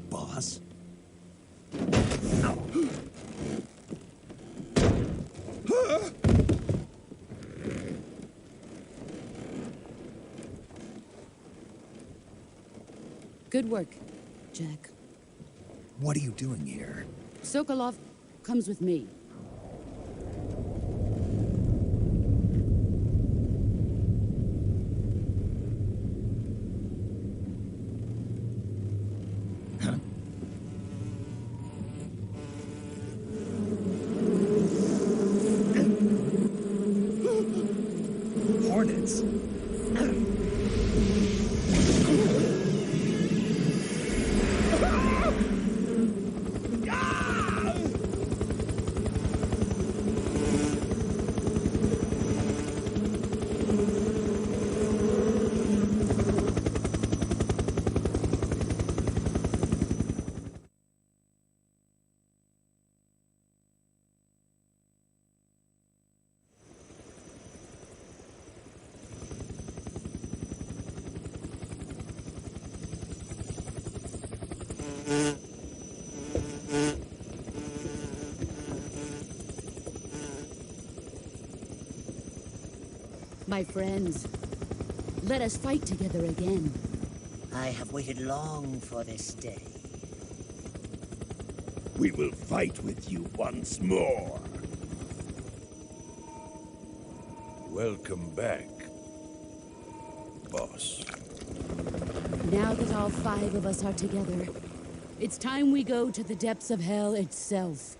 S2: Boss?
S7: Good work, Jack.
S2: What are you doing here?
S7: Sokolov comes with me.
S2: Hornets.
S7: My friends, let us fight together again.
S20: I have waited long for this day.
S3: We will fight with you once more. Welcome back, boss.
S7: Now that all 5 of us are together, it's time we go to the depths of hell itself.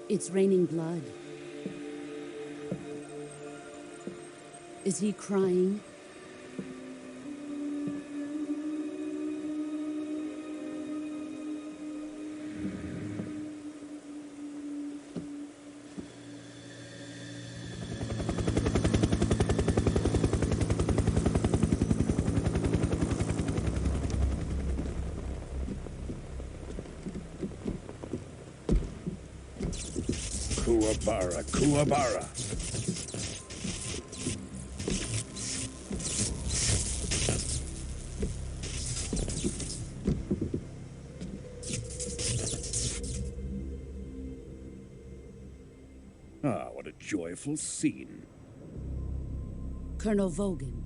S7: It's raining blood. Is he crying?
S3: Kuwabara, Kuwabara. joyful scene.
S7: Colonel Vogan.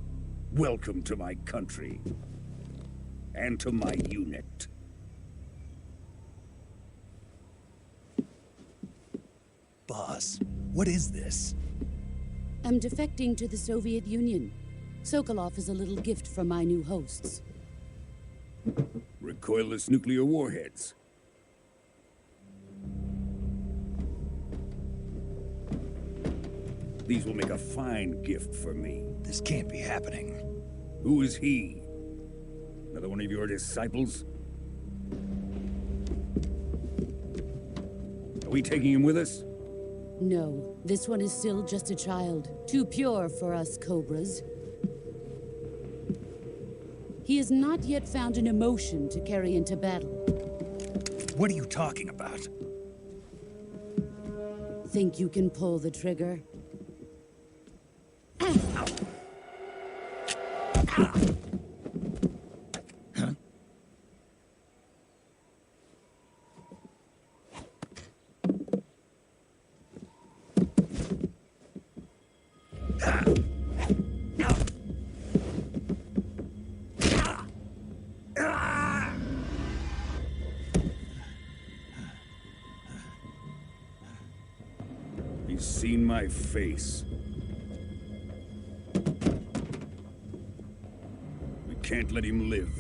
S3: Welcome to my country. And to my unit.
S2: Boss, what is this?
S7: I'm defecting to the Soviet Union. Sokolov is a little gift from my new hosts.
S3: Recoilless nuclear warheads. These will make a fine gift for me.
S2: This can't be happening.
S3: Who is he? Another one of your disciples? Are we taking him with us?
S7: No, this one is still just a child. Too pure for us Cobras. He has not yet found an emotion to carry into battle.
S2: What are you talking about?
S7: Think you can pull the trigger?
S3: He's seen my face. We can't let him live.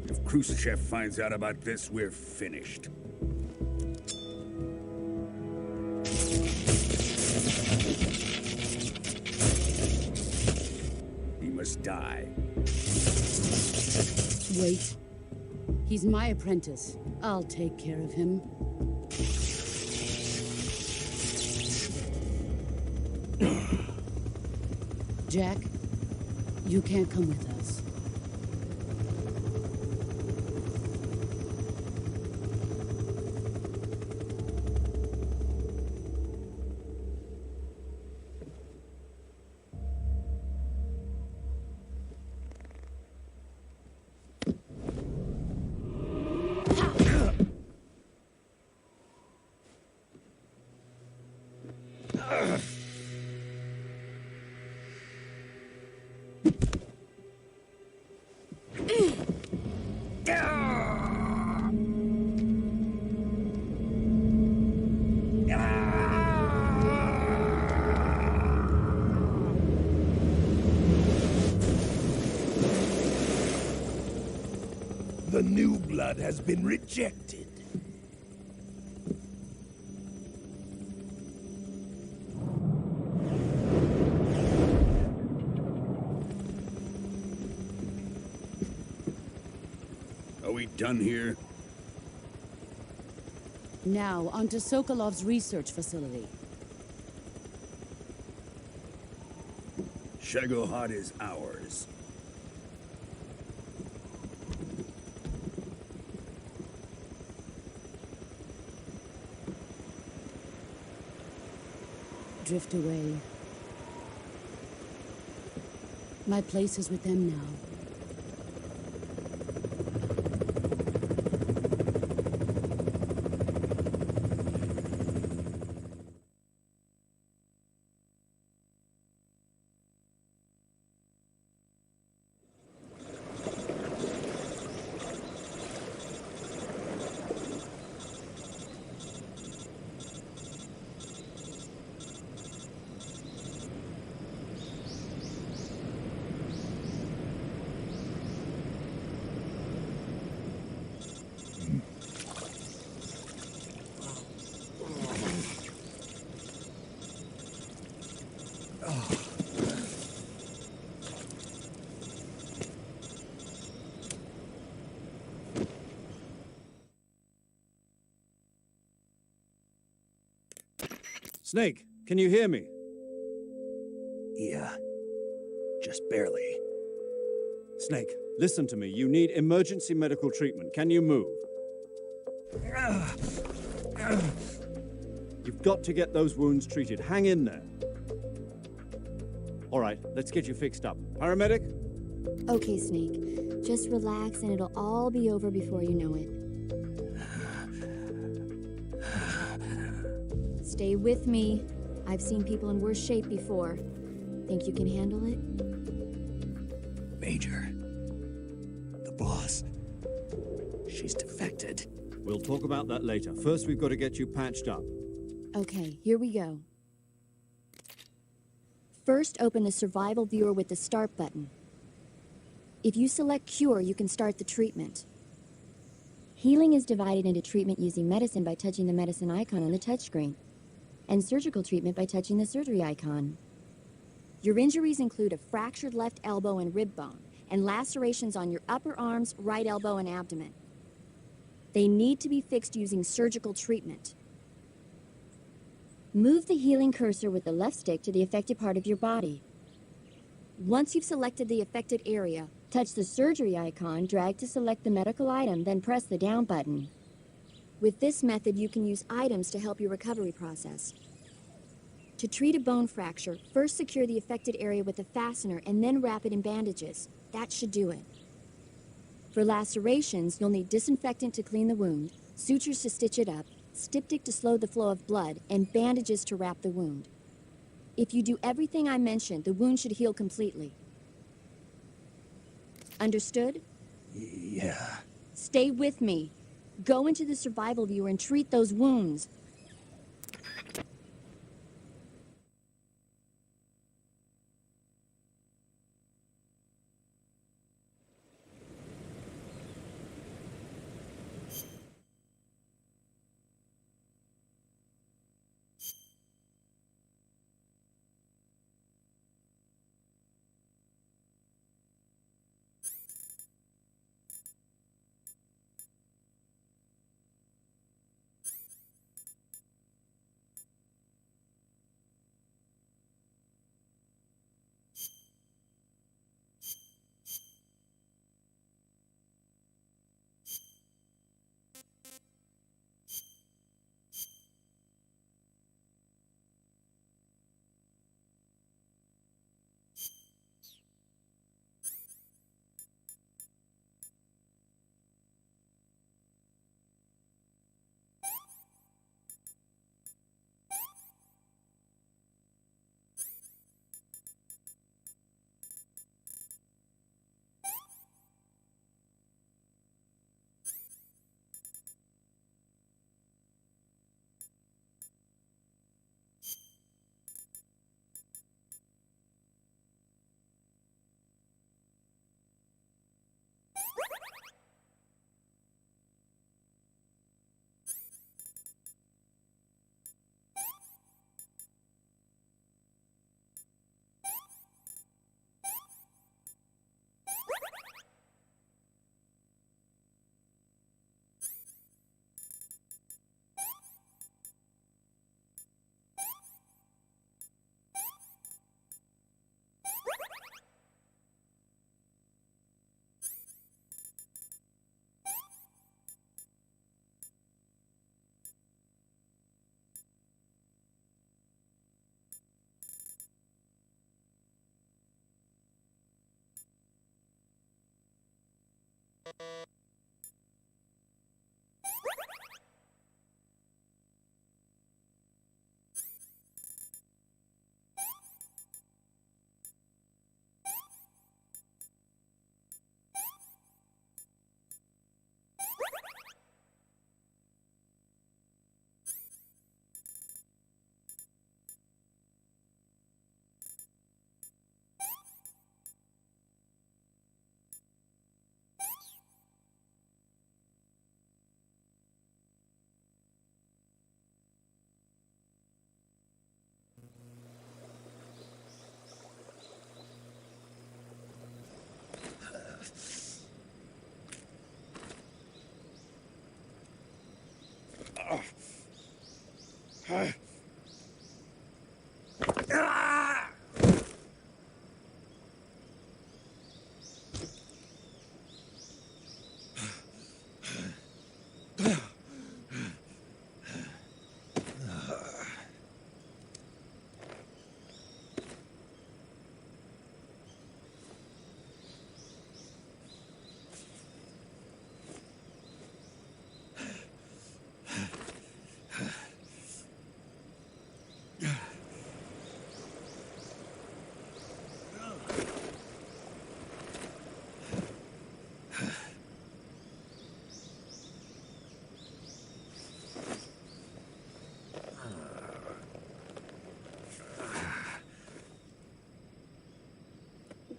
S3: If Khrushchev finds out about this, we're finished. He must die.
S7: Wait. He's my apprentice. I'll take care of him. Jack, you can't come with us.
S3: The new blood has been rejected. Are we done here?
S7: Now, onto Sokolov's research facility.
S3: Shagohod is ours.
S7: Drift away. My place is with them now.
S10: Snake, can you hear me?
S2: Yeah, just barely.
S10: Snake, listen to me. You need emergency medical treatment. Can you move? You've got to get those wounds treated. Hang in there. All right, let's get you fixed up. Paramedic?
S12: Okay, Snake. Just relax and it'll all be over before you know it. Stay with me. I've seen people in worse shape before. Think you can handle it?
S2: Major. The boss. She's defected.
S10: We'll talk about that later. First, we've got to get you patched up.
S12: Okay, here we go. First, open the survival viewer with the start button. If you select cure, you can start the treatment. Healing is divided into treatment using medicine by touching the medicine icon on the touchscreen, and surgical treatment by touching the surgery icon. Your injuries include a fractured left elbow and rib bone, and lacerations on your upper arms, right elbow, and abdomen. They need to be fixed using surgical treatment. Move the healing cursor with the left stick to the affected part of your body. Once you've selected the affected area, touch the surgery icon, drag to select the medical item, then press the down button. With this method, you can use items to help your recovery process. To treat a bone fracture, first secure the affected area with a fastener and then wrap it in bandages. That should do it. For lacerations, you'll need disinfectant to clean the wound, sutures to stitch it up, styptic to slow the flow of blood, and bandages to wrap the wound. If you do everything I mentioned, the wound should heal completely. Understood?
S2: Yeah.
S12: Stay with me. Go into the survival viewer and treat those wounds.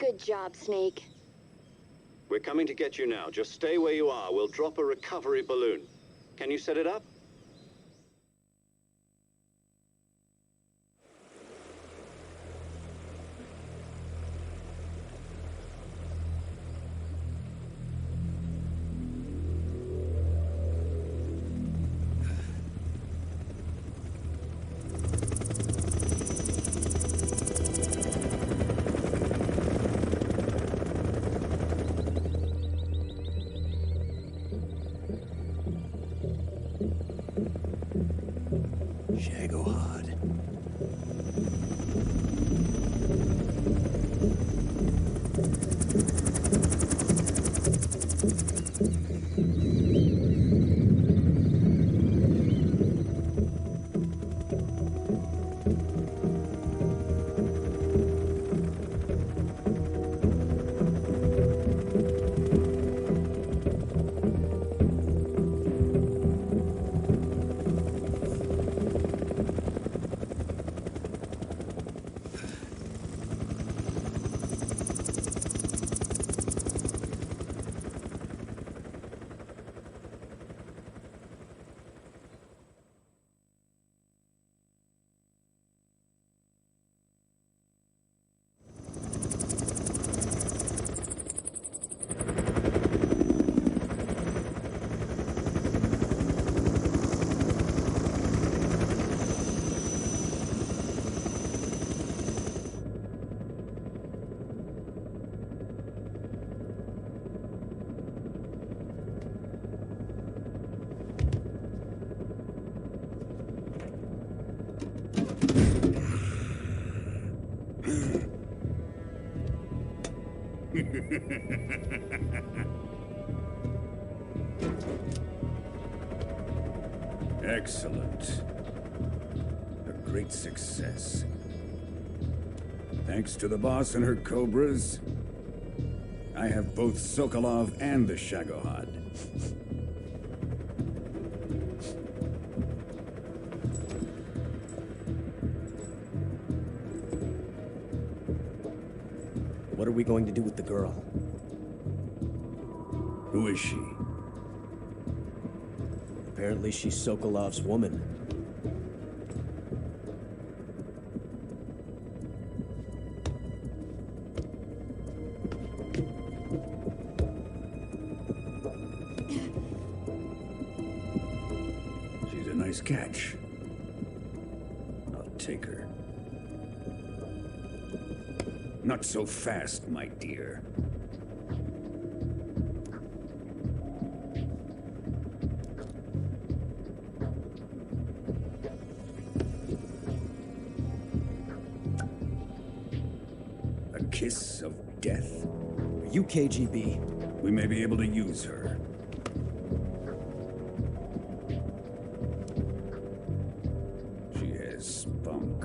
S12: Good job, Snake.
S17: We're coming to get you now. Just stay where you are. We'll drop a recovery balloon. Can you set it up?
S8: Excellent. A great success. Thanks to the boss and her cobras, I have both Sokolov and the Shagohod.
S6: What are we going to do with the girl?
S8: Who is she?
S6: Apparently she's Sokolov's woman.
S8: She's a nice catch. I'll take her. Not so fast, my dear. A kiss of death.
S6: Are you KGB?
S8: We may be able to use her. She has spunk.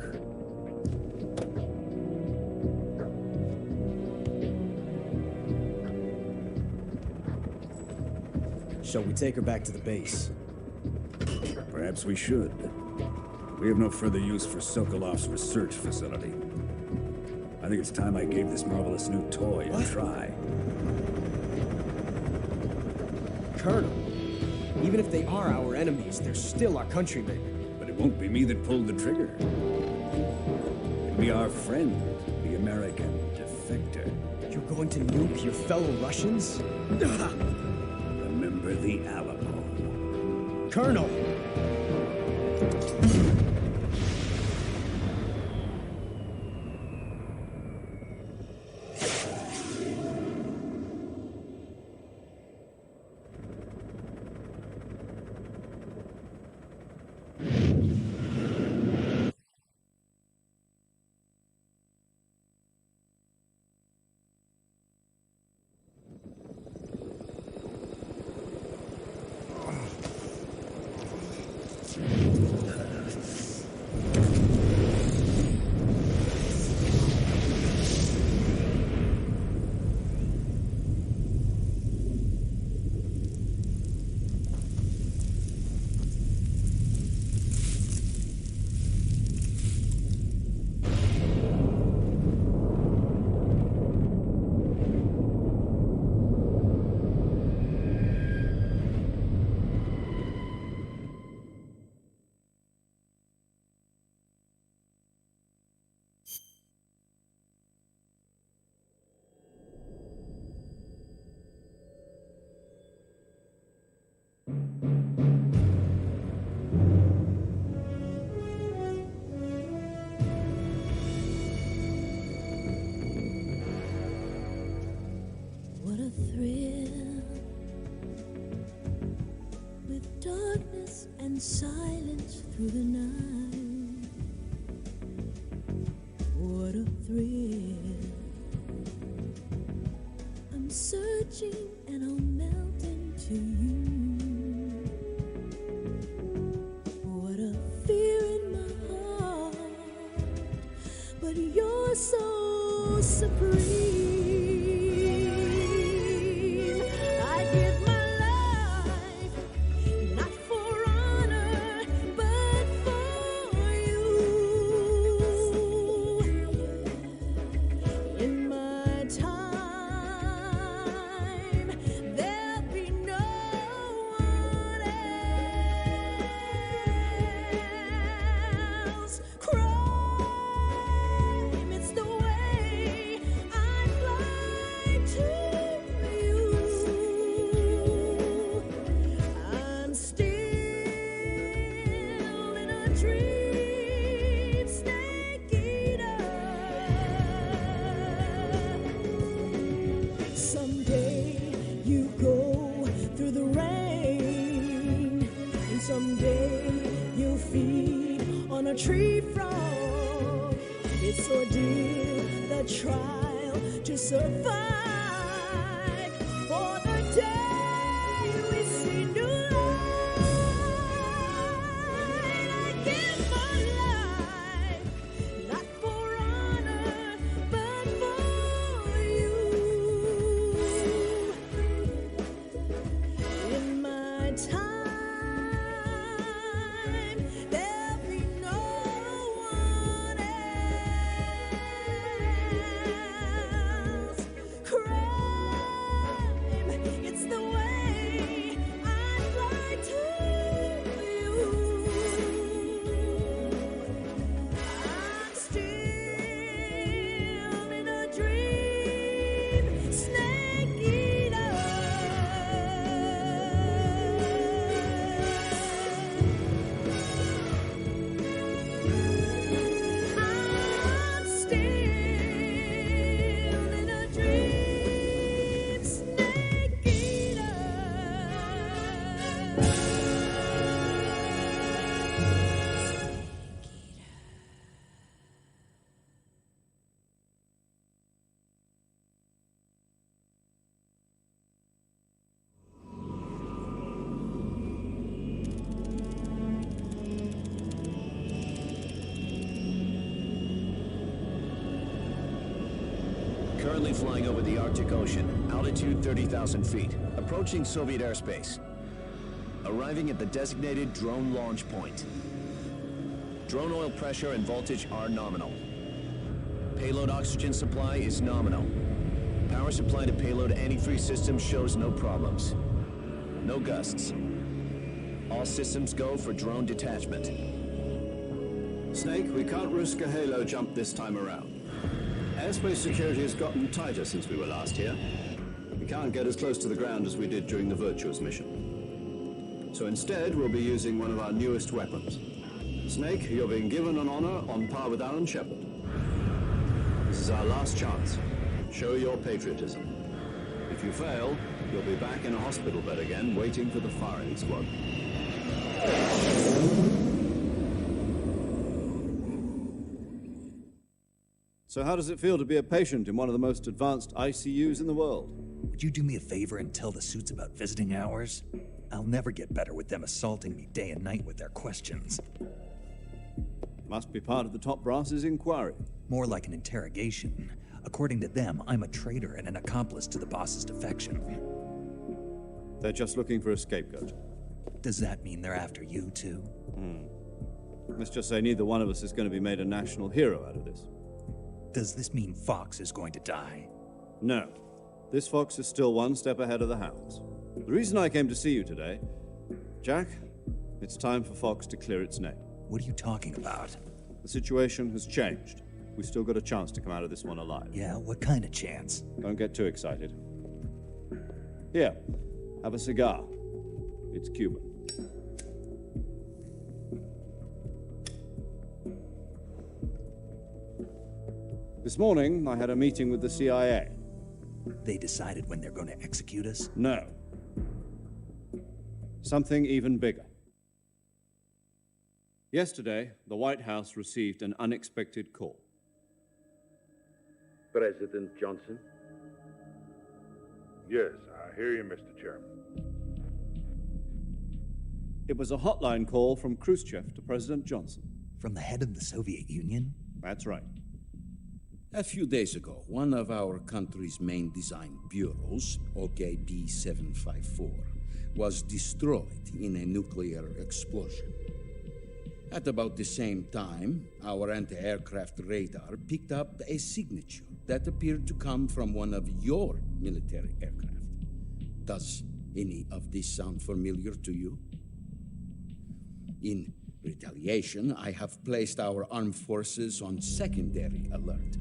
S6: Shall we take her back to the base?
S8: Perhaps we should. We have no further use for Sokolov's research facility. I think it's time I gave this marvelous new toy a try.
S6: Colonel, even if they are our enemies, they're still our countrymen.
S8: But it won't be me that pulled the trigger. It'll be our friend, the American defector.
S6: You're going to nuke your fellow Russians?
S8: Remember the Alamo.
S6: Colonel!
S15: silence through the night. What a thrill. I'm searching and I'll melt into you. What a fear in my heart, but you're so supreme. I give my life, not for honor, but for you. In my time, there'll be no one else. Crime, it's the way I'd lie to you. I'm still in a dream, snake eater. Someday you go through the rain, and someday you'll feed on a tree frog. It's ordeal, the trial to survive. For the day we see new light, I give my life, not for honor, but for you. In my time, there'll be no one else. Crime, it's the way I'd lie to you. I'm still in a dream, snake eater. I'm still in a dream, snake eater.
S21: Currently flying over the Arctic Ocean, altitude 30,000 feet, approaching Soviet airspace. Arriving at the designated drone launch point. Drone oil pressure and voltage are nominal. Payload oxygen supply is nominal. Power supply to payload antifreeze system shows no problems. No gusts. All systems go for drone detachment.
S10: Snake, we can't risk a halo jump this time around. Airspace security has gotten tighter since we were last here. We can't get as close to the ground as we did during the Virtuous mission. So instead, we'll be using one of our newest weapons. Snake, you're being given an honor on par with Alan Shepard. This is our last chance. Show your patriotism. If you fail, you'll be back in a hospital bed again, waiting for the firing squad. So how does it feel to be a patient in one of the most advanced ICUs in the world?
S2: Would you do me a favor and tell the suits about visiting hours? I'll never get better with them assaulting me day and night with their questions.
S10: Must be part of the top brass's inquiry.
S2: More like an interrogation. According to them, I'm a traitor and an accomplice to the boss's defection.
S10: They're just looking for a scapegoat.
S2: Does that mean they're after you, too?
S10: Let's just say neither one of us is going to be made a national hero out of this.
S2: Does this mean Fox is going to die?
S10: No. This fox is still one step ahead of the hounds. The reason I came to see you today, Jack, it's time for Fox to clear its name.
S2: What are you talking about?
S10: The situation has changed. We've still got a chance to come out of this one alive.
S2: Yeah, what kind of chance?
S10: Don't get too excited. Here, have a cigar. It's Cuban. This morning, I had a meeting with the CIA.
S2: They decided when they're going to execute us?
S10: No. Something even bigger. Yesterday, the White House received an unexpected call.
S4: President Johnson?
S22: Yes, I hear you, Mr. Chairman.
S10: It was a hotline call from Khrushchev to President Johnson.
S2: From the head of the Soviet Union?
S10: That's right.
S23: A few days ago, one of our country's main design bureaus, OKB 754, was destroyed in a nuclear explosion. At about the same time, our anti-aircraft radar picked up a signature that appeared to come from one of your military aircraft. Does any of this sound familiar to you? In retaliation, I have placed our armed forces on secondary alert.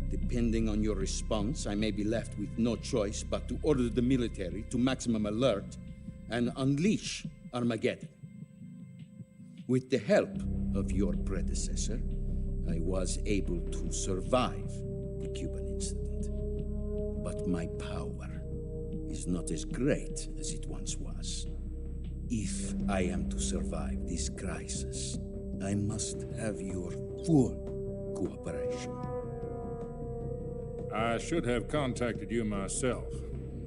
S23: Depending on your response, I may be left with no choice but to order the military to maximum alert and unleash Armageddon. With the help of your predecessor, I was able to survive the Cuban incident. But my power is not as great as it once was. If I am to survive this crisis, I must have your full cooperation.
S22: I should have contacted you myself.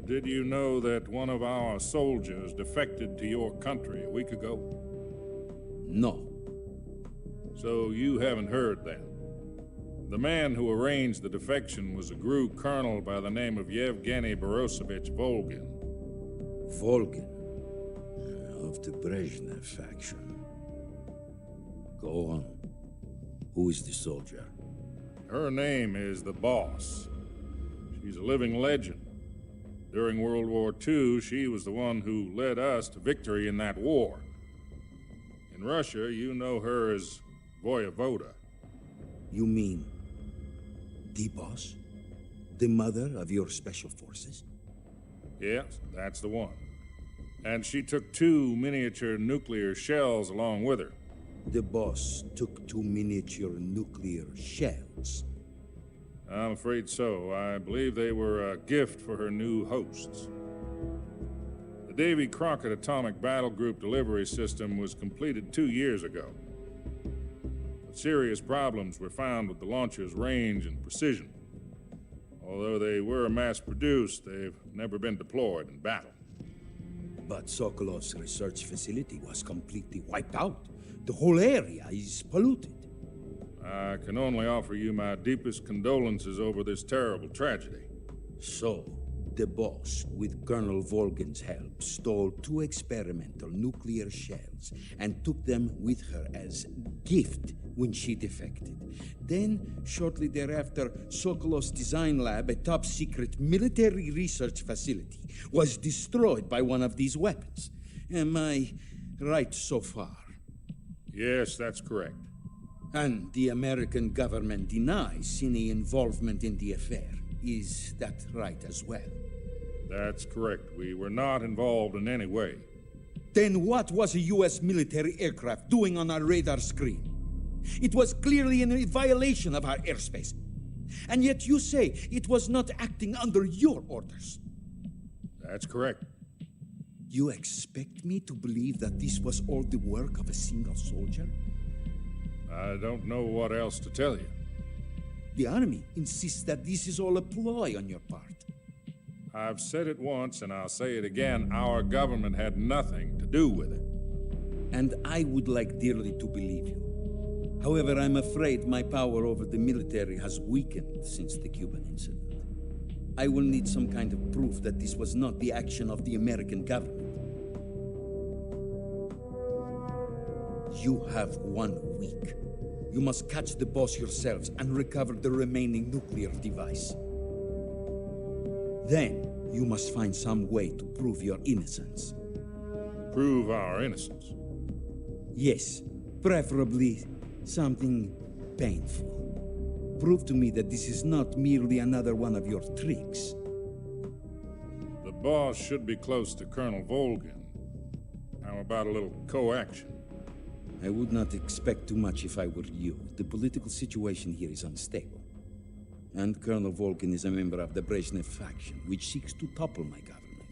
S22: Did you know that one of our soldiers defected to your country a week ago?
S23: No.
S22: So you haven't heard then? The man who arranged the defection was a GRU colonel by the name of Yevgeny Borosovich Volgin.
S23: Volgin? Of the Brezhnev faction. Go on. Who is the soldier?
S22: Her name is the Boss. She's a living legend. During World War II, she was the one who led us to victory in that war. In Russia, you know her as Voyevoda.
S23: You mean the Boss? The mother of your special forces?
S22: Yes, that's the one. And she took 2 miniature nuclear shells along with her.
S23: The Boss took 2 miniature nuclear shells?
S22: I'm afraid so. I believe they were a gift for her new hosts. The Davy Crockett Atomic Battle Group delivery system was completed 2 years ago. But serious problems were found with the launcher's range and precision. Although they were mass-produced, they've never been deployed in battle.
S23: But Sokolov's research facility was completely wiped out. The whole area is polluted.
S22: I can only offer you my deepest condolences over this terrible tragedy.
S23: So, the Boss, with Colonel Volgin's help, stole 2 experimental nuclear shells and took them with her as gift when she defected. Then, shortly thereafter, Sokolov's design lab, a top-secret military research facility, was destroyed by one of these weapons. Am I right so far?
S22: Yes, that's correct.
S23: And the American government denies any involvement in the affair. Is that right as well?
S22: That's correct. We were not involved in any way.
S23: Then what was a U.S. military aircraft doing on our radar screen? It was clearly in a violation of our airspace. And yet you say it was not acting under your orders.
S22: That's correct.
S23: You expect me to believe that this was all the work of a single soldier?
S22: I don't know what else to tell you.
S23: The Army insists that this is all a ploy on your part.
S22: I've said it once, and I'll say it again. Our government had nothing to do with it.
S23: And I would like dearly to believe you. However, I'm afraid my power over the military has weakened since the Cuban incident. I will need some kind of proof that this was not the action of the American government. You have 1 week. You must catch the Boss yourselves and recover the remaining nuclear device. Then, you must find some way to prove your innocence.
S22: Prove our innocence?
S23: Yes, preferably something painful. Prove to me that this is not merely another one of your tricks.
S22: The Boss should be close to Colonel Volgin. How about a little co-action?
S23: I would not expect too much if I were you. The political situation here is unstable. And Colonel Volgin is a member of the Brezhnev faction, which seeks to topple my government.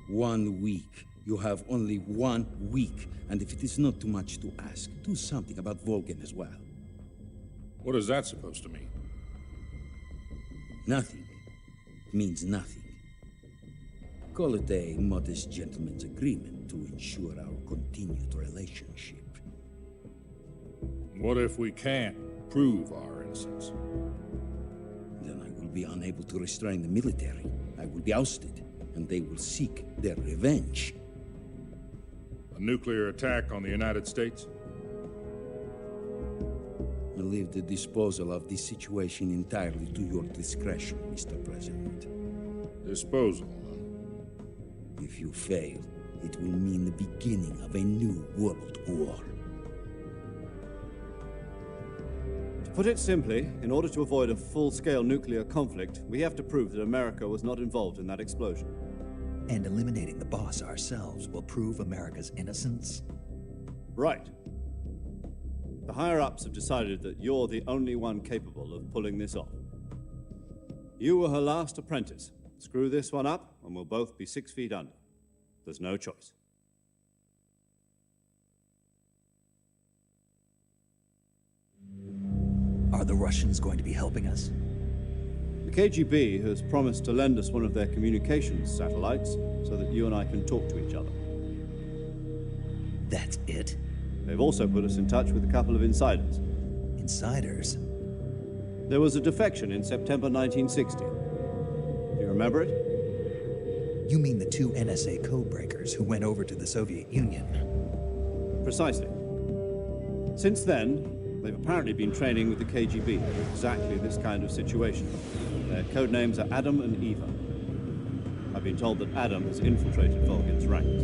S23: 1 week You have only 1 week, and if it is not too much to ask, do something about Volgan as well.
S22: What is that supposed to mean?
S23: Nothing. It means nothing. Call it a modest gentleman's agreement to ensure our continued relationship.
S22: What if we can't prove our innocence?
S23: Then I will be unable to restrain the military. I will be ousted, and they will seek their revenge.
S22: A nuclear attack on the United States?
S23: I leave the disposal of this situation entirely to your discretion, Mr. President.
S22: Disposal?
S23: If you fail, it will mean the beginning of a new world war.
S10: To put it simply, in order to avoid a full-scale nuclear conflict, we have to prove that America was not involved in that explosion.
S2: And eliminating the boss ourselves will prove America's innocence?
S10: Right. The higher-ups have decided that you're the only one capable of pulling this off. You were her last apprentice. Screw this one up, and we'll both be 6 feet under. There's no choice.
S2: Are the Russians going to be helping us?
S10: The KGB has promised to lend us one of their communications satellites so that you and I can talk to each other.
S2: That's it?
S10: They've also put us in touch with a couple of insiders.
S2: Insiders?
S10: There was a defection in September 1960. Do you remember it?
S2: You mean the 2 NSA codebreakers who went over to the Soviet Union?
S10: Precisely. Since then, they've apparently been training with the KGB for exactly this kind of situation. Their code names are Adam and Eva. I've been told that Adam has infiltrated Volgan's ranks.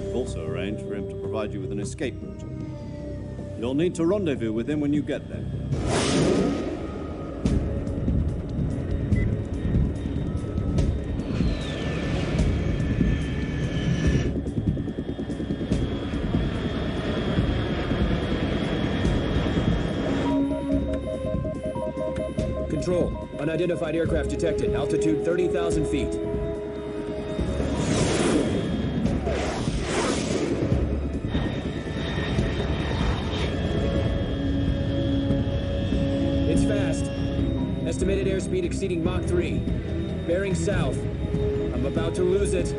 S10: We've also arranged for him to provide you with an escape route. You'll need to rendezvous with him when you get there.
S4: Control. Unidentified aircraft detected. Altitude 30,000 feet. It's fast. Estimated airspeed exceeding Mach 3. Bearing south. I'm about to lose it.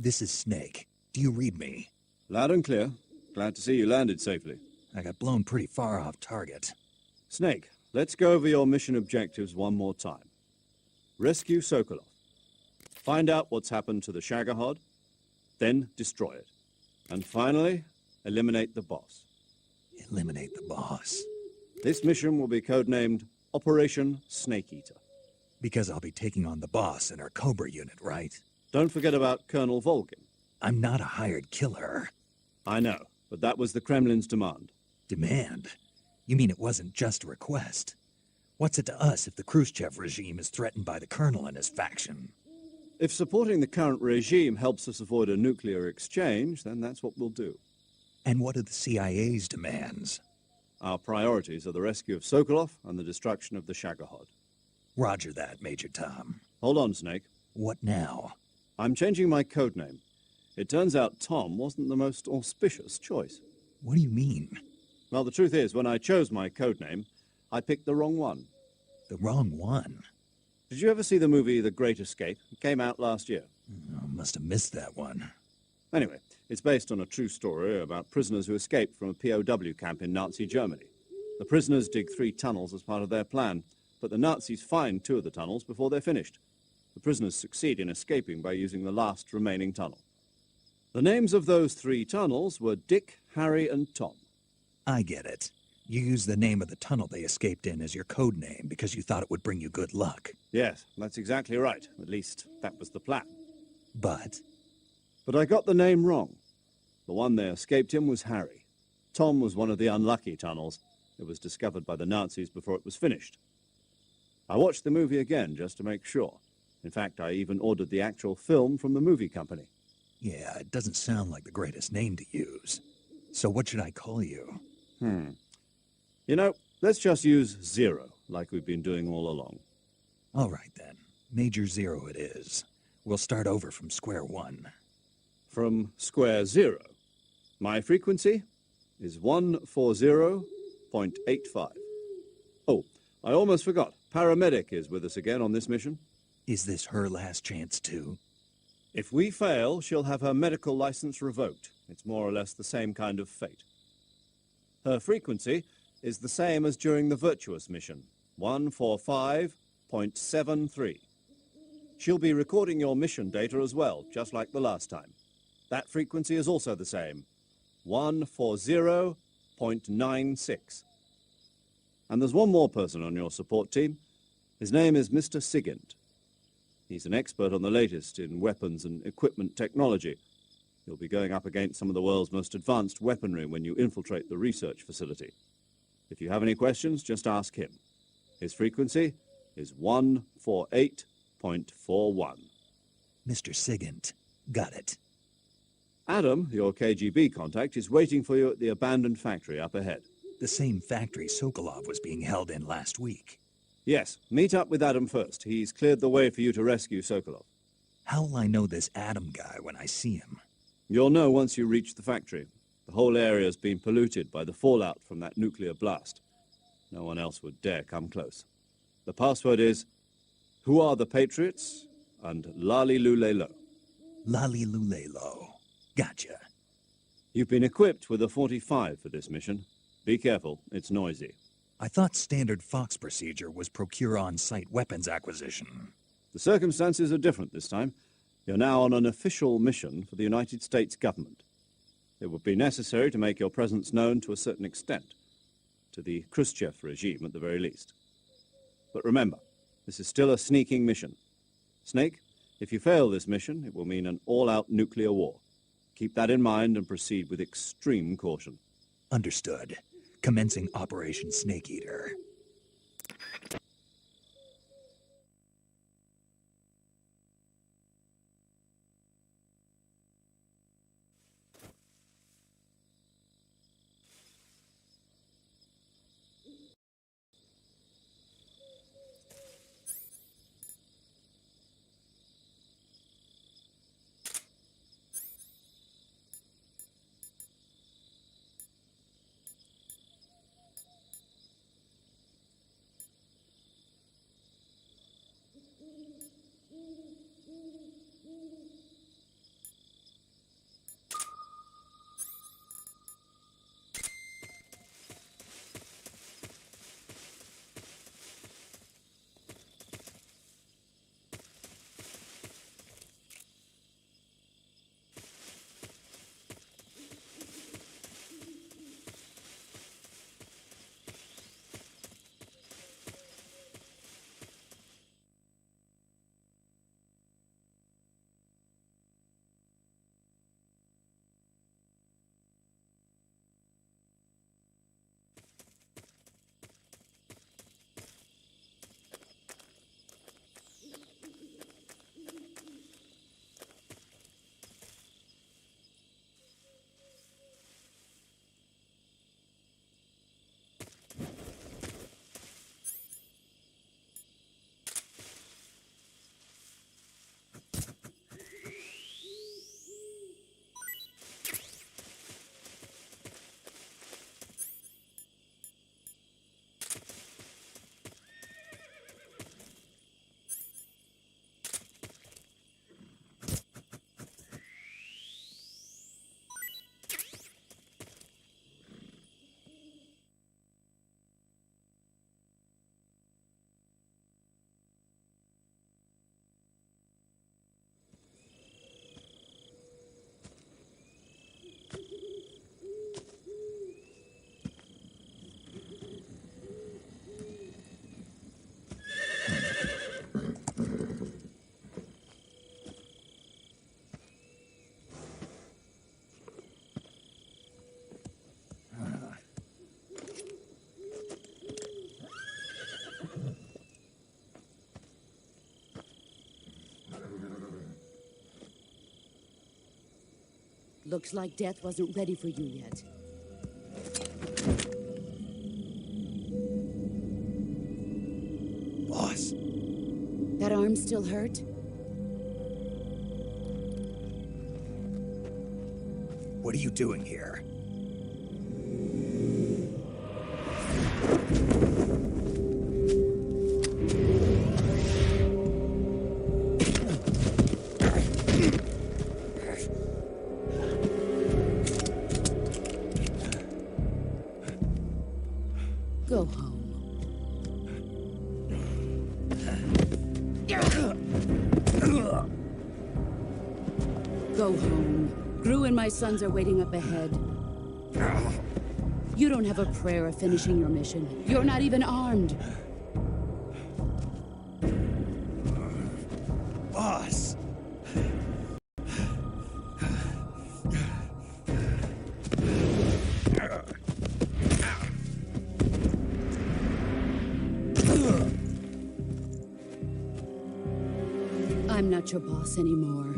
S2: This is Snake. Do you read me?
S10: Loud and clear. Glad to see you landed safely.
S2: I got blown pretty far off target.
S10: Snake, let's go over your mission objectives one more time. Rescue Sokolov. Find out what's happened to the Shagohod, then destroy it. And finally, eliminate the boss.
S2: Eliminate the boss?
S10: This mission will be codenamed Operation Snake Eater.
S2: Because I'll be taking on the boss in our Cobra unit, right?
S10: Don't forget about Colonel Volgan.
S2: I'm not a hired killer.
S10: I know, but that was the Kremlin's demand.
S2: Demand? You mean it wasn't just a request? What's it to us if the Khrushchev regime is threatened by the Colonel and his faction?
S10: If supporting the current regime helps us avoid a nuclear exchange, then that's what we'll do.
S2: And what are the CIA's demands?
S10: Our priorities are the rescue of Sokolov and the destruction of the Shagohod.
S2: Roger that, Major Tom.
S10: Hold on, Snake.
S2: What now?
S10: I'm changing my code name. It turns out Tom wasn't the most auspicious choice.
S2: What do you mean?
S10: Well, the truth is, when I chose my code name, I picked the wrong one.
S2: The wrong one?
S10: Did you ever see the movie The Great Escape? It came out last year.
S2: Oh, must have missed that one.
S10: Anyway, it's based on a true story about prisoners who escaped from a POW camp in Nazi Germany. The prisoners dig 3 tunnels as part of their plan, but the Nazis find 2 of the tunnels before they're finished. The prisoners succeed in escaping by using the last remaining tunnel. The names of those 3 tunnels were Dick, Harry, and Tom.
S2: I get it. You used the name of the tunnel they escaped in as your code name because you thought it would bring you good luck.
S10: Yes, that's exactly right. At least, that was the plan.
S2: But
S10: I got the name wrong. The one they escaped in was Harry. Tom was one of the unlucky tunnels. It was discovered by the Nazis before it was finished. I watched the movie again just to make sure. In fact, I even ordered the actual film from the movie company.
S2: yeah, it doesn't sound like the greatest name to use. So what should I call you?
S10: You know, let's just use Zero, like we've been doing all along.
S2: All right, then. Major Zero it is. We'll start over from square one.
S10: From square zero. My frequency is 140.85. Oh, I almost forgot. Paramedic is with us again on this mission.
S2: Is this her last chance, too?
S10: If we fail, she'll have her medical license revoked. It's more or less the same kind of fate. Her frequency is the same as during the Virtuous mission, 145.73. She'll be recording your mission data as well, just like the last time. That frequency is also the same, 140.96. And there's one more person on your support team. His name is Mr. Sigint. He's an expert on the latest in weapons and equipment technology. You'll be going up against some of the world's most advanced weaponry when you infiltrate the research facility. If you have any questions, just ask him. His frequency is 148.41.
S2: Mr. Sigint. Got it.
S10: Adam, your KGB contact, is waiting for you at the abandoned factory up ahead.
S2: The same factory Sokolov was being held in last week.
S10: Yes, meet up with Adam first. He's cleared the way for you to rescue Sokolov.
S2: How will I know this Adam guy when I see him?
S10: You'll know once you reach the factory. The whole area's been polluted by the fallout from that nuclear blast. No one else would dare come close. The password is, "Who are the Patriots?" and Lali Lulelo.
S2: Lali Lulelo. Gotcha.
S10: You've been equipped with a 45 for this mission. Be careful, it's noisy.
S2: I thought standard Fox procedure was procure on-site weapons acquisition.
S10: The circumstances are different this time. You're now on an official mission for the United States government. It would be necessary to make your presence known to a certain extent, to the Khrushchev regime at the very least. But remember, this is still a sneaking mission. Snake, if you fail this mission, it will mean an all-out nuclear war. Keep that in mind and proceed with extreme caution.
S2: Understood. Commencing Operation Snake Eater.
S7: Looks like death wasn't ready for you yet.
S2: Boss.
S7: That arm still hurt?
S2: What are you doing here?
S7: Go home. Go home. Gru and my sons are waiting up ahead. You don't have a prayer of finishing your mission. You're not even armed.
S2: Boss.
S7: I'm not your boss anymore.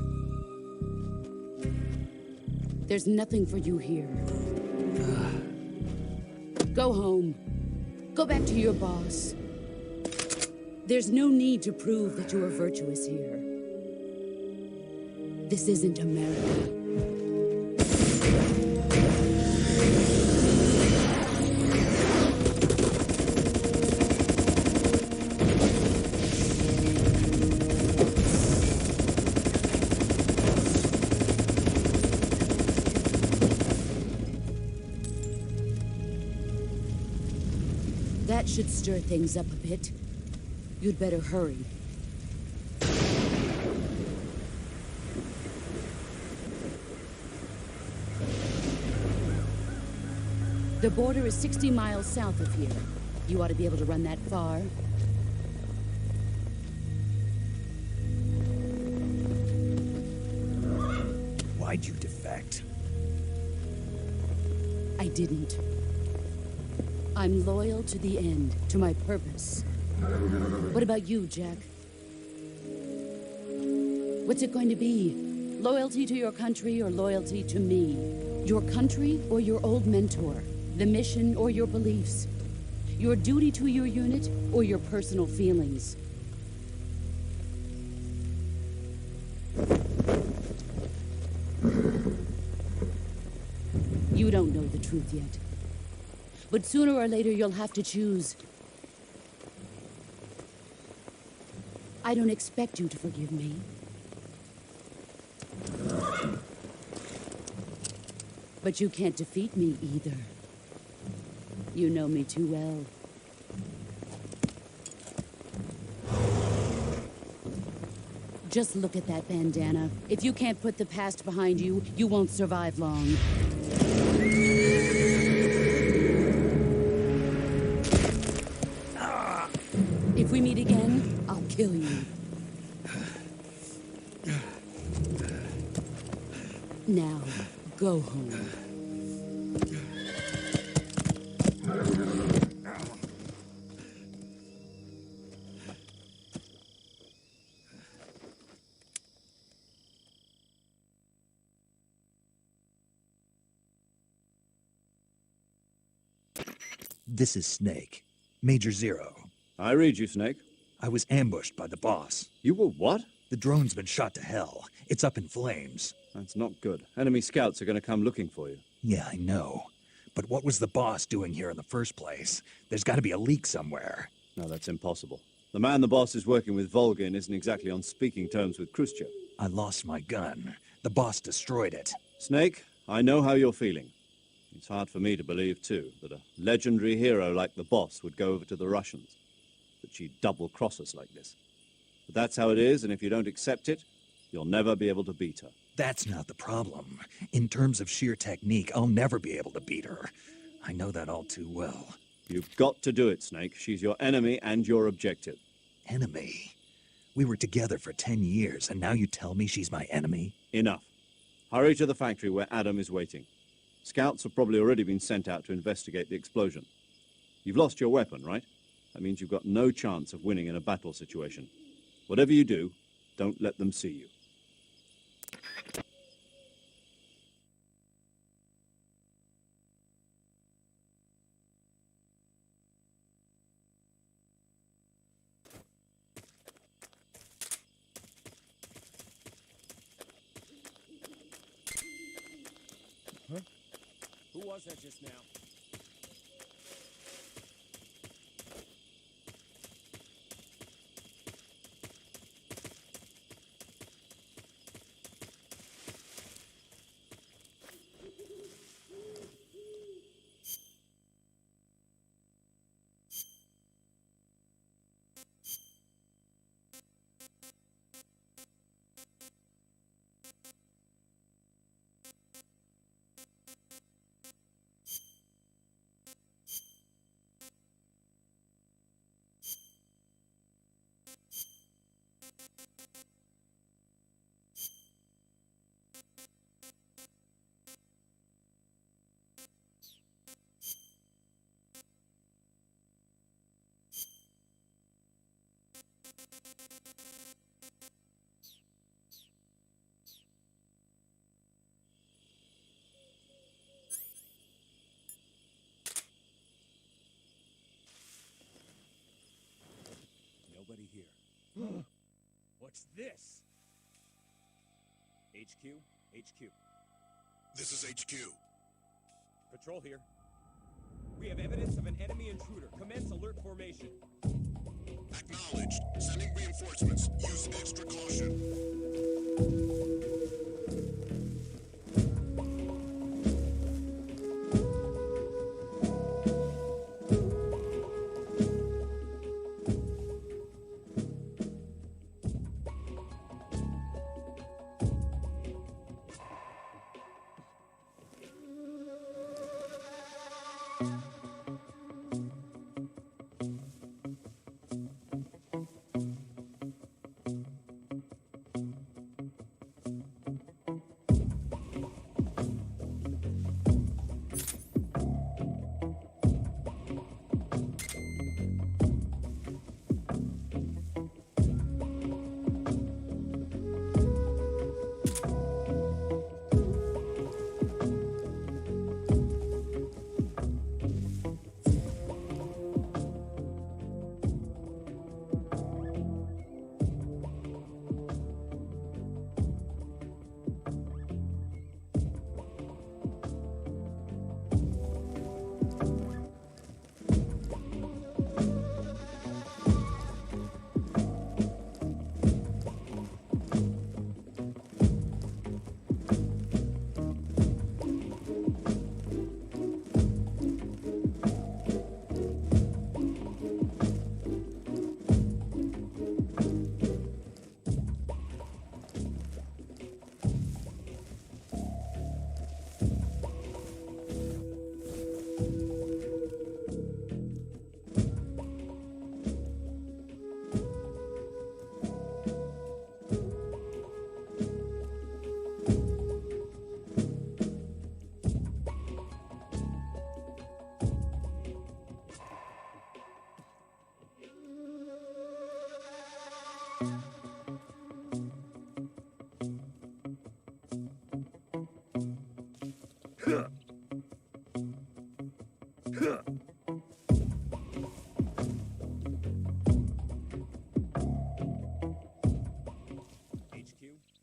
S7: There's nothing for you here. Go home. Go back to your boss. There's no need to prove that you are virtuous here. This isn't America. That should stir things up a bit. You'd better hurry. The border is 60 miles south of here. You ought to be able to run that far.
S2: Why'd you defect?
S7: I didn't. I'm loyal to the end, to my purpose. What about you, Jack? What's it going to be? Loyalty to your country or loyalty to me? Your country or your old mentor? The mission or your beliefs? Your duty to your unit or your personal feelings? You don't know the truth yet. But sooner or later, you'll have to choose. I don't expect you to forgive me. But you can't defeat me either. You know me too well. Just look at that bandana. If you can't put the past behind you, you won't survive long. If we meet again, I'll kill you. Now, go home.
S2: This is Snake. Major Zero.
S10: I read you, Snake.
S2: I was ambushed by the boss.
S10: You were what?
S2: The drone's been shot to hell. It's up in flames.
S10: That's not good. Enemy scouts are going to come looking for you.
S2: Yeah, I know. But what was the boss doing here in the first place? There's got to be a leak somewhere.
S10: No, that's impossible. The man the boss is working with, Volgin, isn't exactly on speaking terms with Khrushchev.
S2: I lost my gun. The boss destroyed it.
S10: Snake, I know how you're feeling. It's hard for me to believe, too, that a legendary hero like the boss would go over to the Russians. That she'd double-cross us like this. But that's how it is, and if you don't accept it, you'll never be able to beat her.
S2: That's not the problem. In terms of sheer technique, I'll never be able to beat her. I know that all too well.
S10: You've got to do it, Snake. She's your enemy and your objective.
S2: Enemy? We were together for 10 years, and now you tell me she's my enemy?
S10: Enough. Hurry to the factory where Adam is waiting. Scouts have probably already been sent out to investigate the explosion. You've lost your weapon, right? That means you've got no chance of winning in a battle situation. Whatever you do, don't let them see you.
S1: Who was that just now? Nobody here. What's this? HQ? HQ.
S9: This is HQ.
S1: Patrol here. We have evidence of an enemy intruder. Commence alert formation.
S9: Acknowledged. Sending reinforcements. Use extra caution.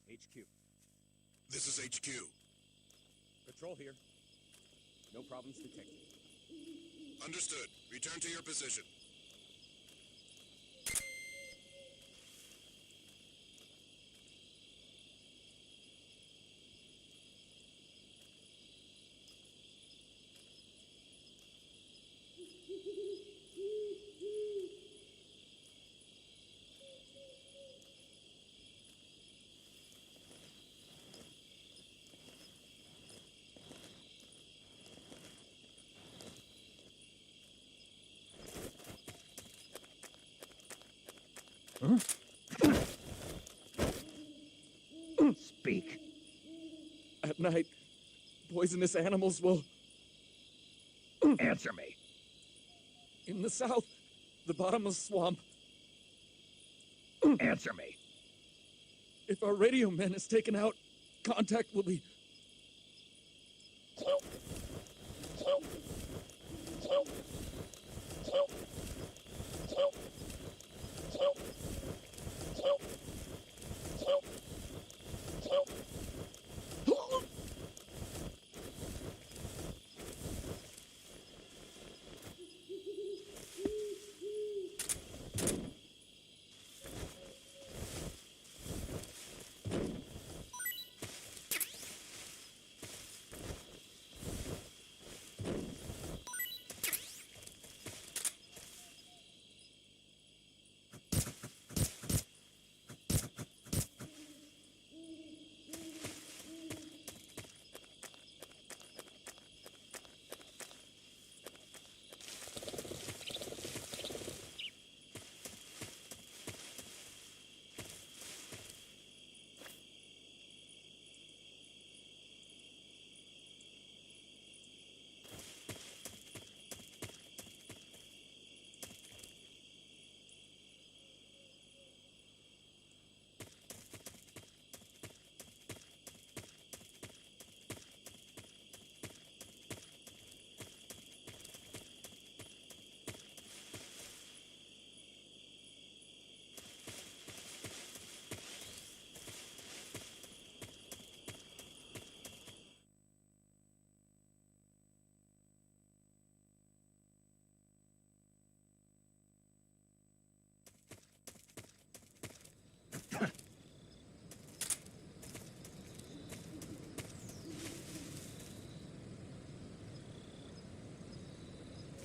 S1: HQ.
S9: This is HQ.
S1: Patrol here. No problems detected.
S9: Understood. Return to your position.
S8: Huh? Speak.
S11: At night, poisonous animals will...
S8: Answer me.
S11: In the south, the bottomless swamp.
S8: Answer me.
S11: If our radio man is taken out, contact will be...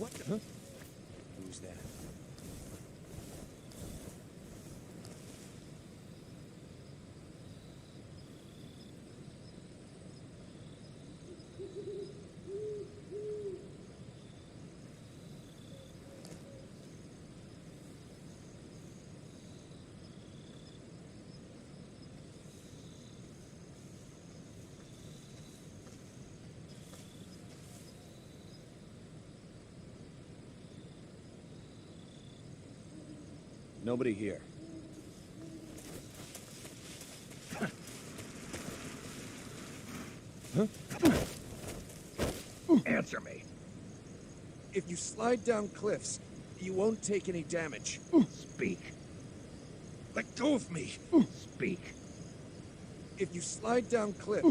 S19: What the? Huh? Who's that?
S10: Nobody here.
S19: Huh? Answer me.
S1: If you slide down cliffs, you won't take any damage.
S19: Speak. Let go of me. Speak.
S1: If you slide down cliff,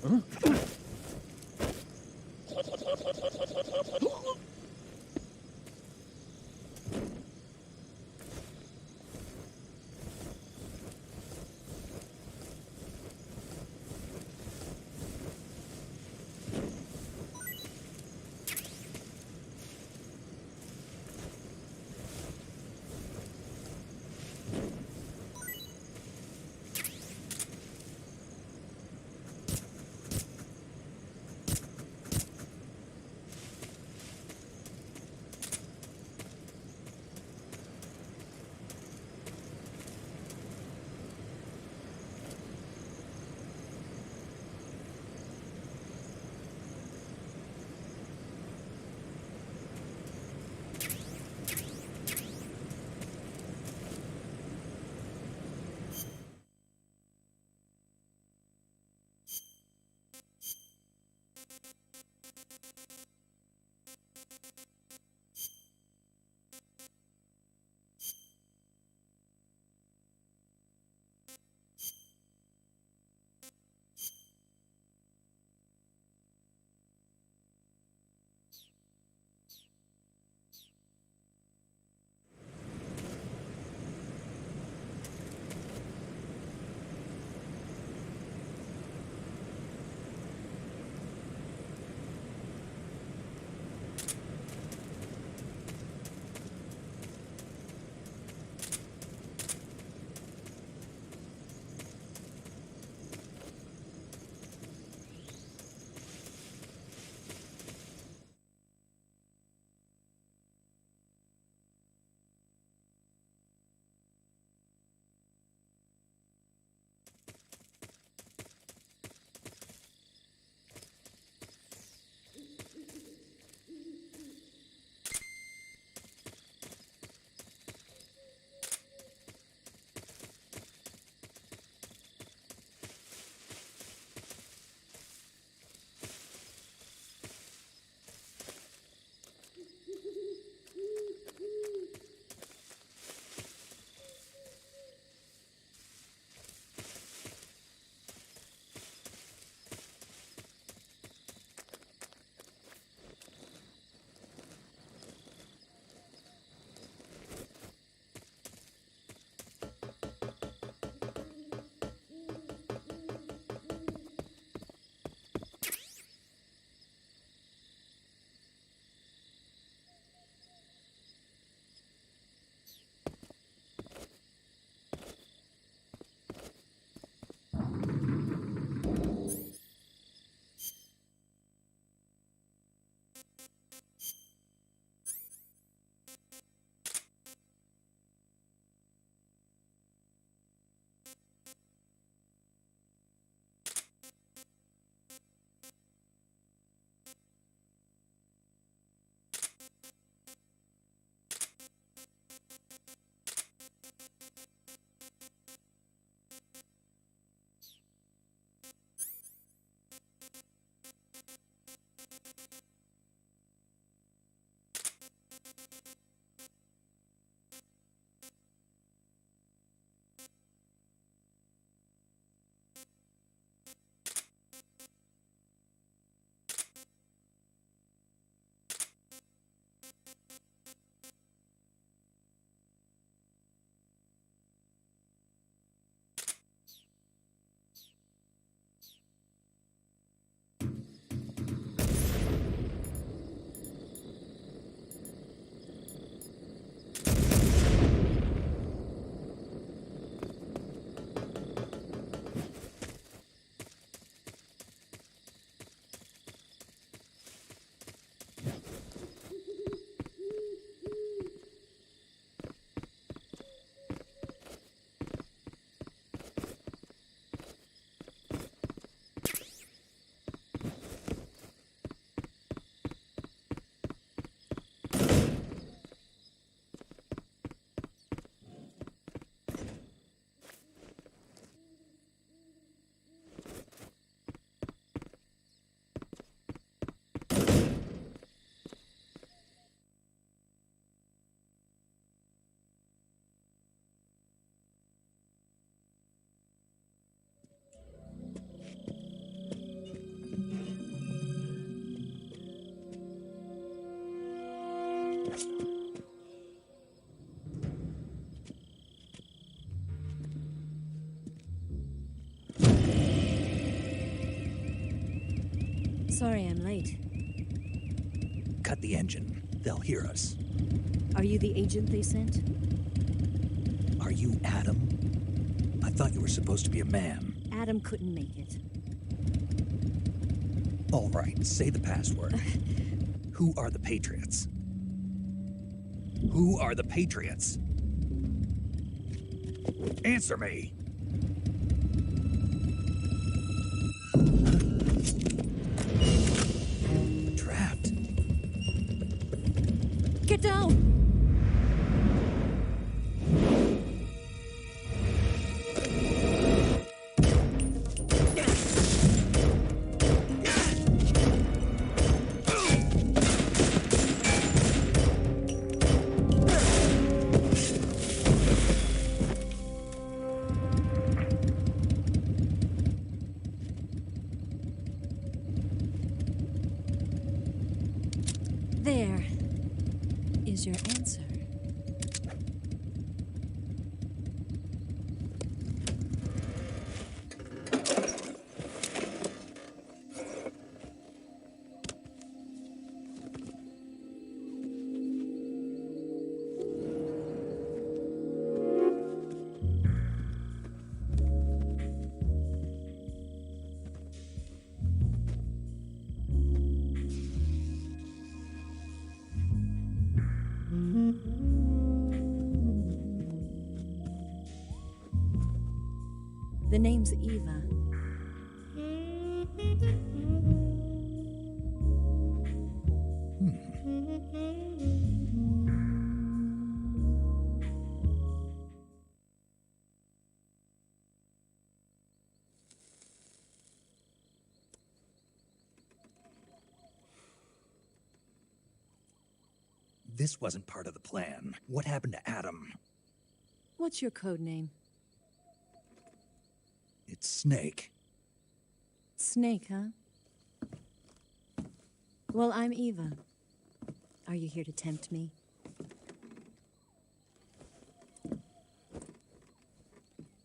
S19: Huh?
S13: Sorry I'm late.
S2: Cut the engine. They'll hear us.
S13: Are you the agent they sent?
S2: Are you Adam? I thought you were supposed to be a man.
S13: Adam couldn't make it.
S2: All right, say the password. Who are the Patriots? Who are the Patriots? Answer me! Trapped.
S13: Get down! There is your answer. The name's Eva.
S2: This wasn't part of the plan. What happened to Adam?
S13: What's your code name?
S2: It's Snake.
S13: Snake, huh? Well, I'm Eva. Are you here to tempt me?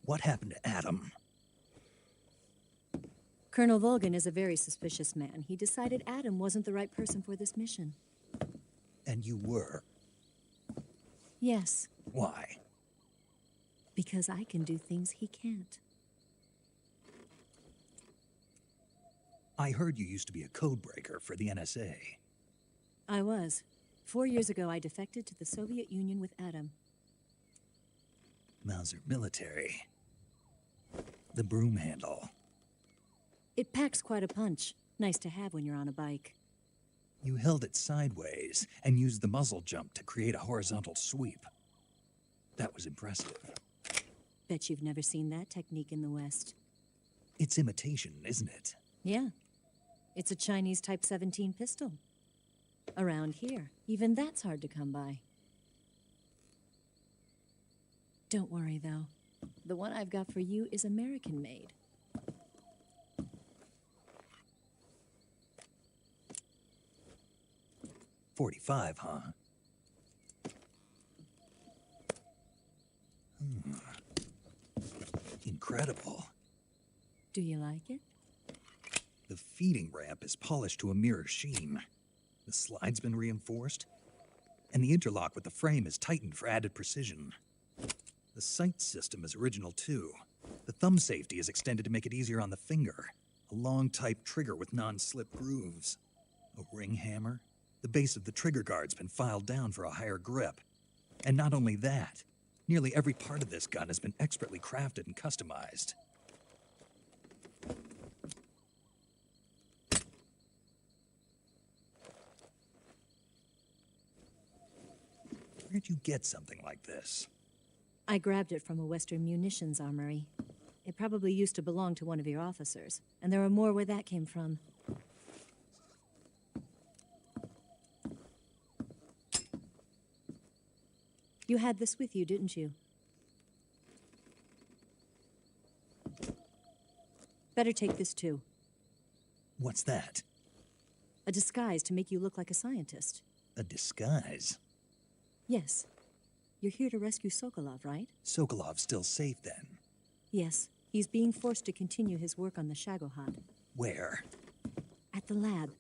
S2: What happened to Adam?
S13: Colonel Volgan is a very suspicious man. He decided Adam wasn't the right person for this mission.
S2: And you were?
S13: Yes.
S2: Why?
S13: Because I can do things he can't.
S2: I heard you used to be a codebreaker for the NSA.
S13: I was. 4 years ago, I defected to the Soviet Union with Adam.
S2: Mauser military. The broom handle.
S13: It packs quite a punch. Nice to have when you're on a bike.
S2: You held it sideways and used the muzzle jump to create a horizontal sweep. That was impressive.
S13: Bet you've never seen that technique in the West.
S2: It's imitation, isn't it?
S13: Yeah. It's a Chinese Type 17 pistol. Around here, even that's hard to come by. Don't worry, though. The one I've got for you is American-made.
S2: .45, huh? Incredible.
S13: Do you like it?
S2: The feeding ramp is polished to a mirror sheen. The slide's been reinforced, and the interlock with the frame is tightened for added precision. The sight system is original too. The thumb safety is extended to make it easier on the finger. A long type trigger with non-slip grooves. A ring hammer. The base of the trigger guard's been filed down for a higher grip. And not only that, nearly every part of this gun has been expertly crafted and customized. Where'd you get something like this?
S13: I grabbed it from a Western munitions armory. It probably used to belong to one of your officers, and there are more where that came from. You had this with you, didn't you? Better take this too.
S2: What's that?
S13: A disguise to make you look like a scientist.
S2: A disguise?
S13: Yes. You're here to rescue Sokolov, right?
S2: Sokolov's still safe then.
S13: Yes. He's being forced to continue his work on the Shagohod.
S2: Where?
S13: At the lab.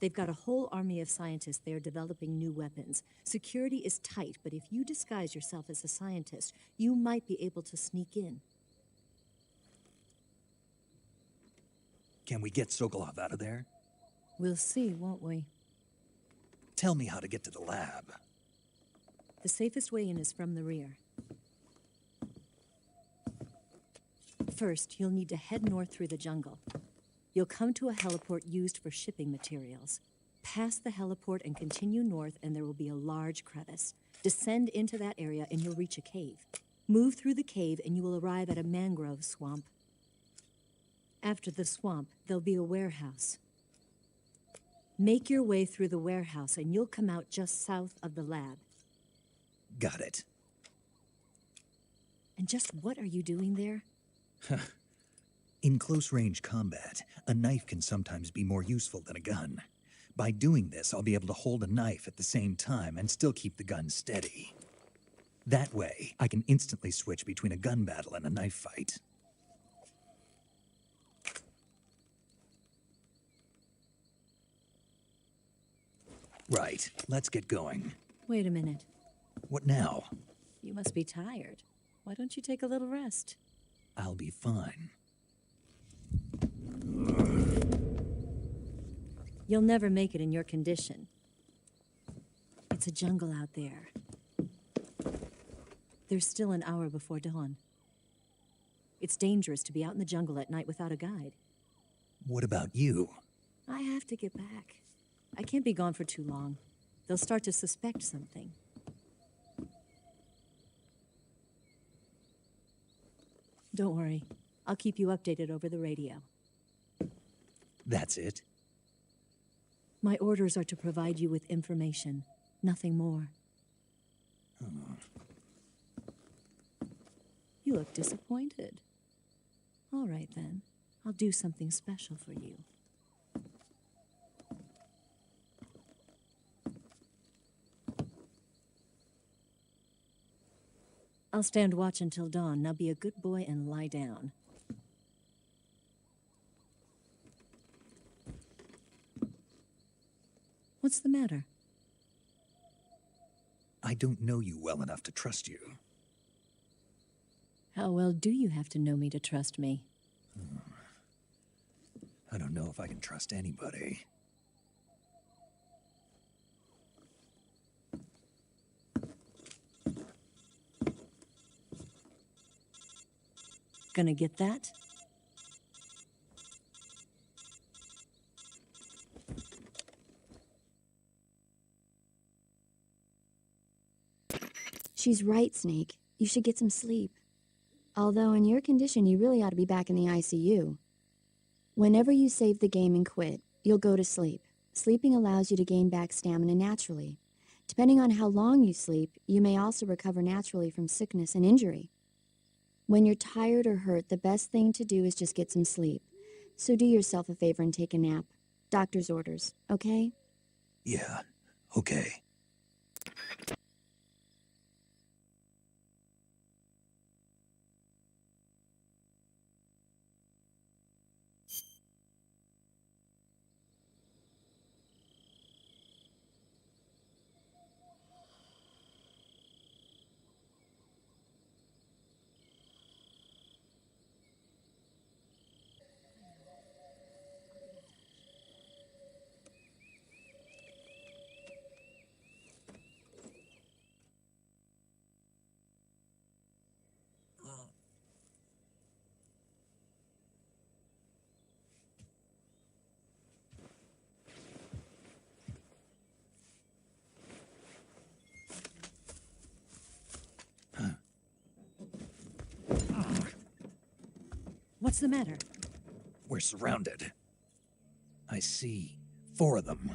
S13: They've got a whole army of scientists there developing new weapons. Security is tight, but if you disguise yourself as a scientist, you might be able to sneak in.
S2: Can we get Sokolov out of there?
S13: We'll see, won't we?
S2: Tell me how to get to the lab.
S13: The safest way in is from the rear. First, you'll need to head north through the jungle. You'll come to a heliport used for shipping materials. Pass the heliport and continue north, and there will be a large crevice. Descend into that area, and you'll reach a cave. Move through the cave, and you will arrive at a mangrove swamp. After the swamp, there'll be a warehouse. Make your way through the warehouse, and you'll come out just south of the lab.
S2: Got it.
S13: And just what are you doing there?
S2: In close-range combat, a knife can sometimes be more useful than a gun. By doing this, I'll be able to hold a knife at the same time and still keep the gun steady. That way, I can instantly switch between a gun battle and a knife fight. Right, let's get going.
S13: Wait a minute.
S2: What now?
S13: You must be tired. Why don't you take a little rest?
S2: I'll be fine.
S13: You'll never make it in your condition. It's a jungle out there. There's still an hour before dawn. It's dangerous to be out in the jungle at night without a guide.
S2: What about you?
S13: I have to get back. I can't be gone for too long. They'll start to suspect something. Don't worry. I'll keep you updated over the radio.
S2: That's it?
S13: My orders are to provide you with information, nothing more. You look disappointed. All right, then. I'll do something special for you. I'll stand watch until dawn. Now be a good boy and lie down. What's the matter?
S2: I don't know you well enough to trust you.
S13: How well do you have to know me to trust me?
S2: I don't know if I can trust anybody.
S13: Gonna get that?
S12: She's right, Snake. You should get some sleep. Although in your condition, you really ought to be back in the ICU. Whenever you save the game and quit, you'll go to sleep. Sleeping allows you to gain back stamina naturally. Depending on how long you sleep, you may also recover naturally from sickness and injury. When you're tired or hurt, the best thing to do is just get some sleep. So do yourself a favor and take a nap. Doctor's orders, okay?
S2: Yeah, okay.
S13: What's the matter?
S2: We're surrounded. I see 4 of them.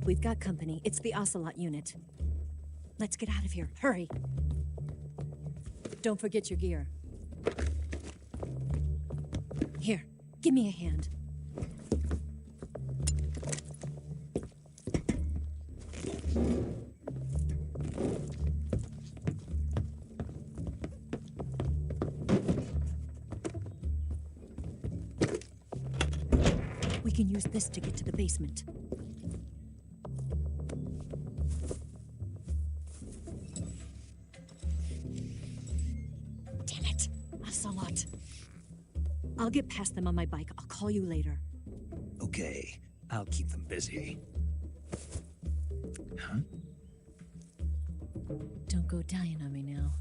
S13: We've got company. It's the Ocelot unit. Let's get out of here. Hurry. Don't forget your gear. Here, Give me a hand. We can use this to get to the basement. Damn it! Ocelot. I'll get past them on my bike. I'll call you later.
S2: Okay, I'll keep them busy. Huh?
S13: Don't go dying on me now.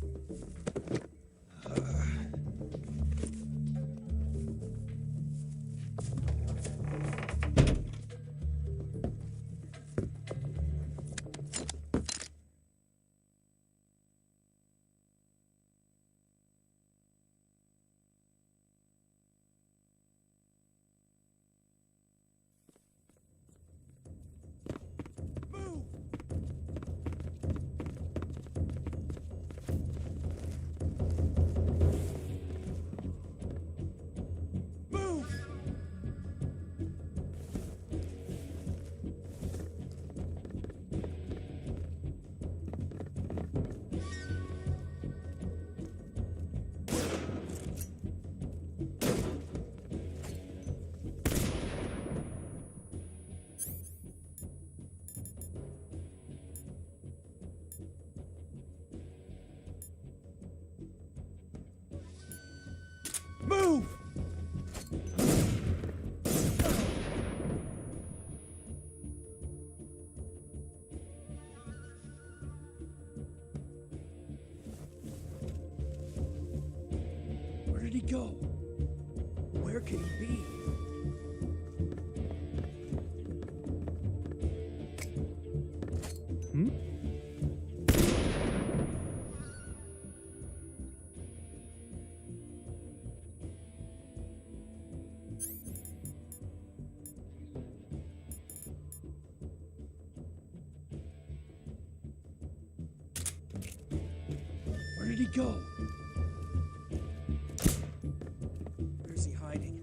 S1: Move! Where did he go? Where could he be?
S11: Hmm?
S1: Where did he go? Where's he hiding?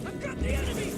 S1: I've got the enemy!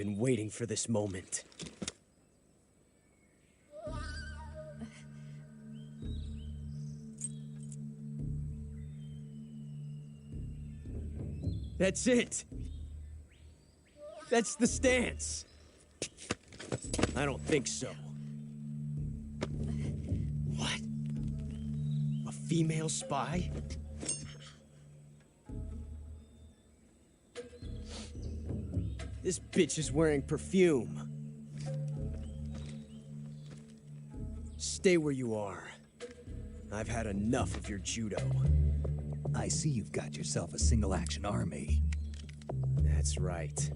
S6: been waiting for this moment. That's it. That's the stance. I don't think so. What? A female spy? This bitch is wearing perfume. Stay where you are. I've had enough of your judo.
S2: I see you've got yourself a single-action army.
S6: That's right.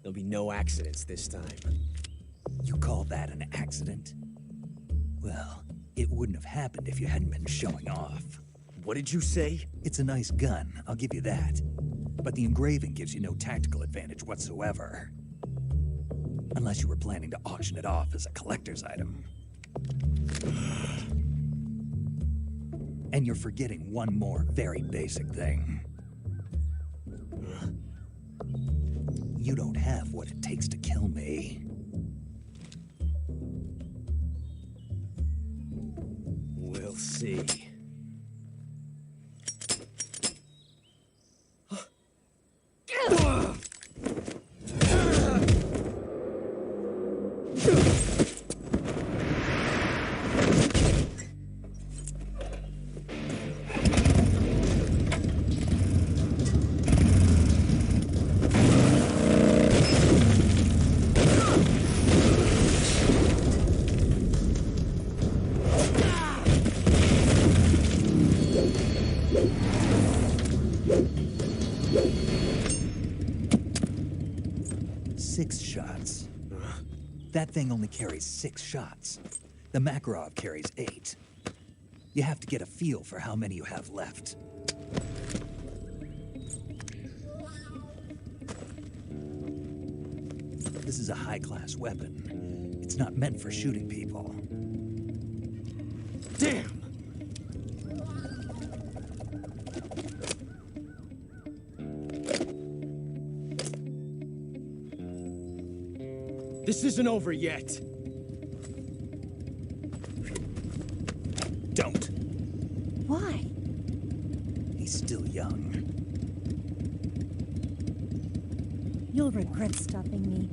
S6: There'll be no accidents this time.
S2: You call that an accident? Well, it wouldn't have happened if you hadn't been showing off.
S6: What did you say?
S2: It's a nice gun, I'll give you that. But the engraving gives you no tactical advantage whatsoever. Unless you were planning to auction it off as a collector's item. And you're forgetting one more very basic thing. You don't have what it takes to kill me.
S6: We'll see.
S2: That thing only carries 6 shots. The Makarov carries 8. You have to get a feel for how many you have left. This is a high-class weapon. It's not meant for shooting people.
S6: Damn! This isn't over yet.
S2: Don't.
S13: Why?
S2: He's still young.
S13: You'll regret stopping me.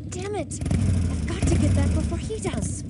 S13: Damn it! I've got to get back before he does.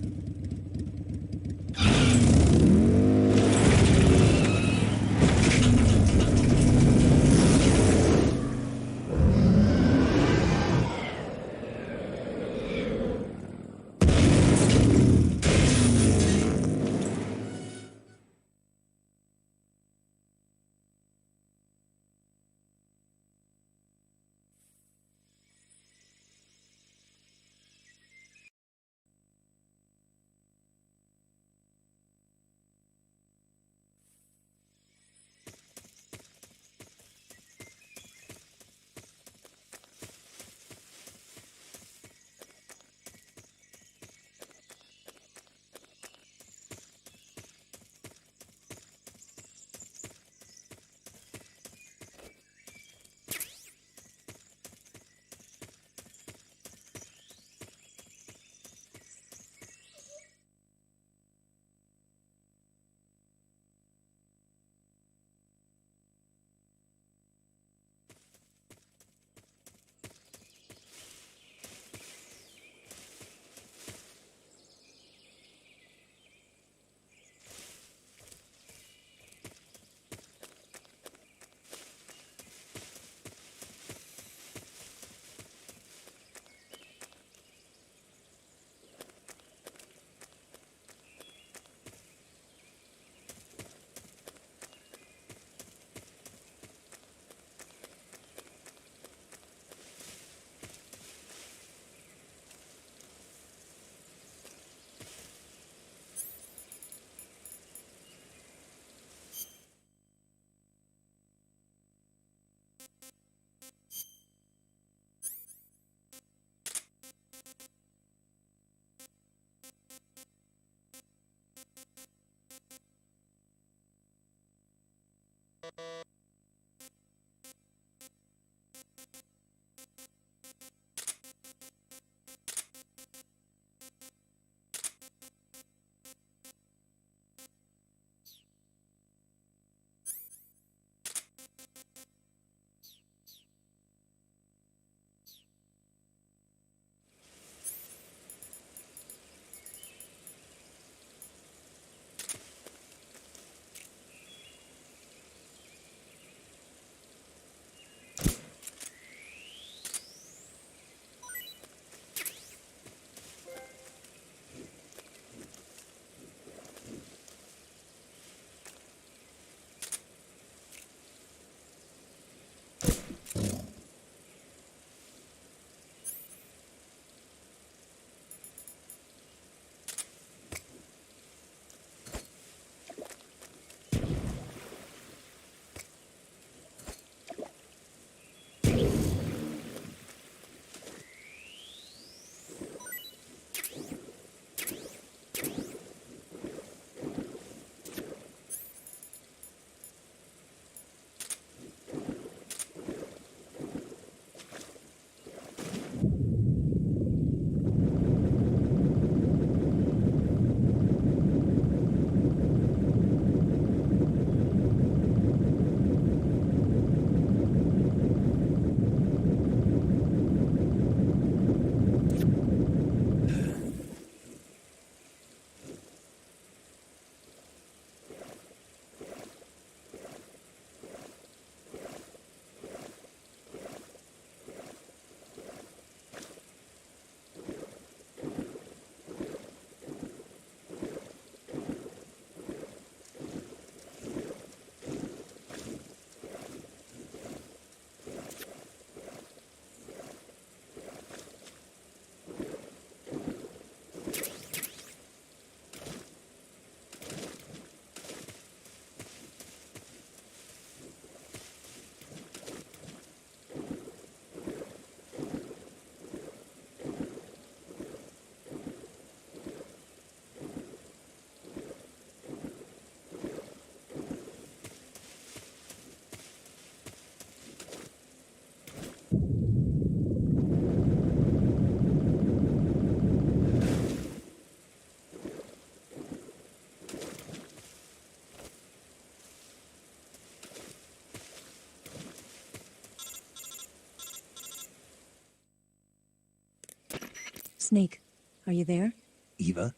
S13: Snake, are you there?
S2: Eva,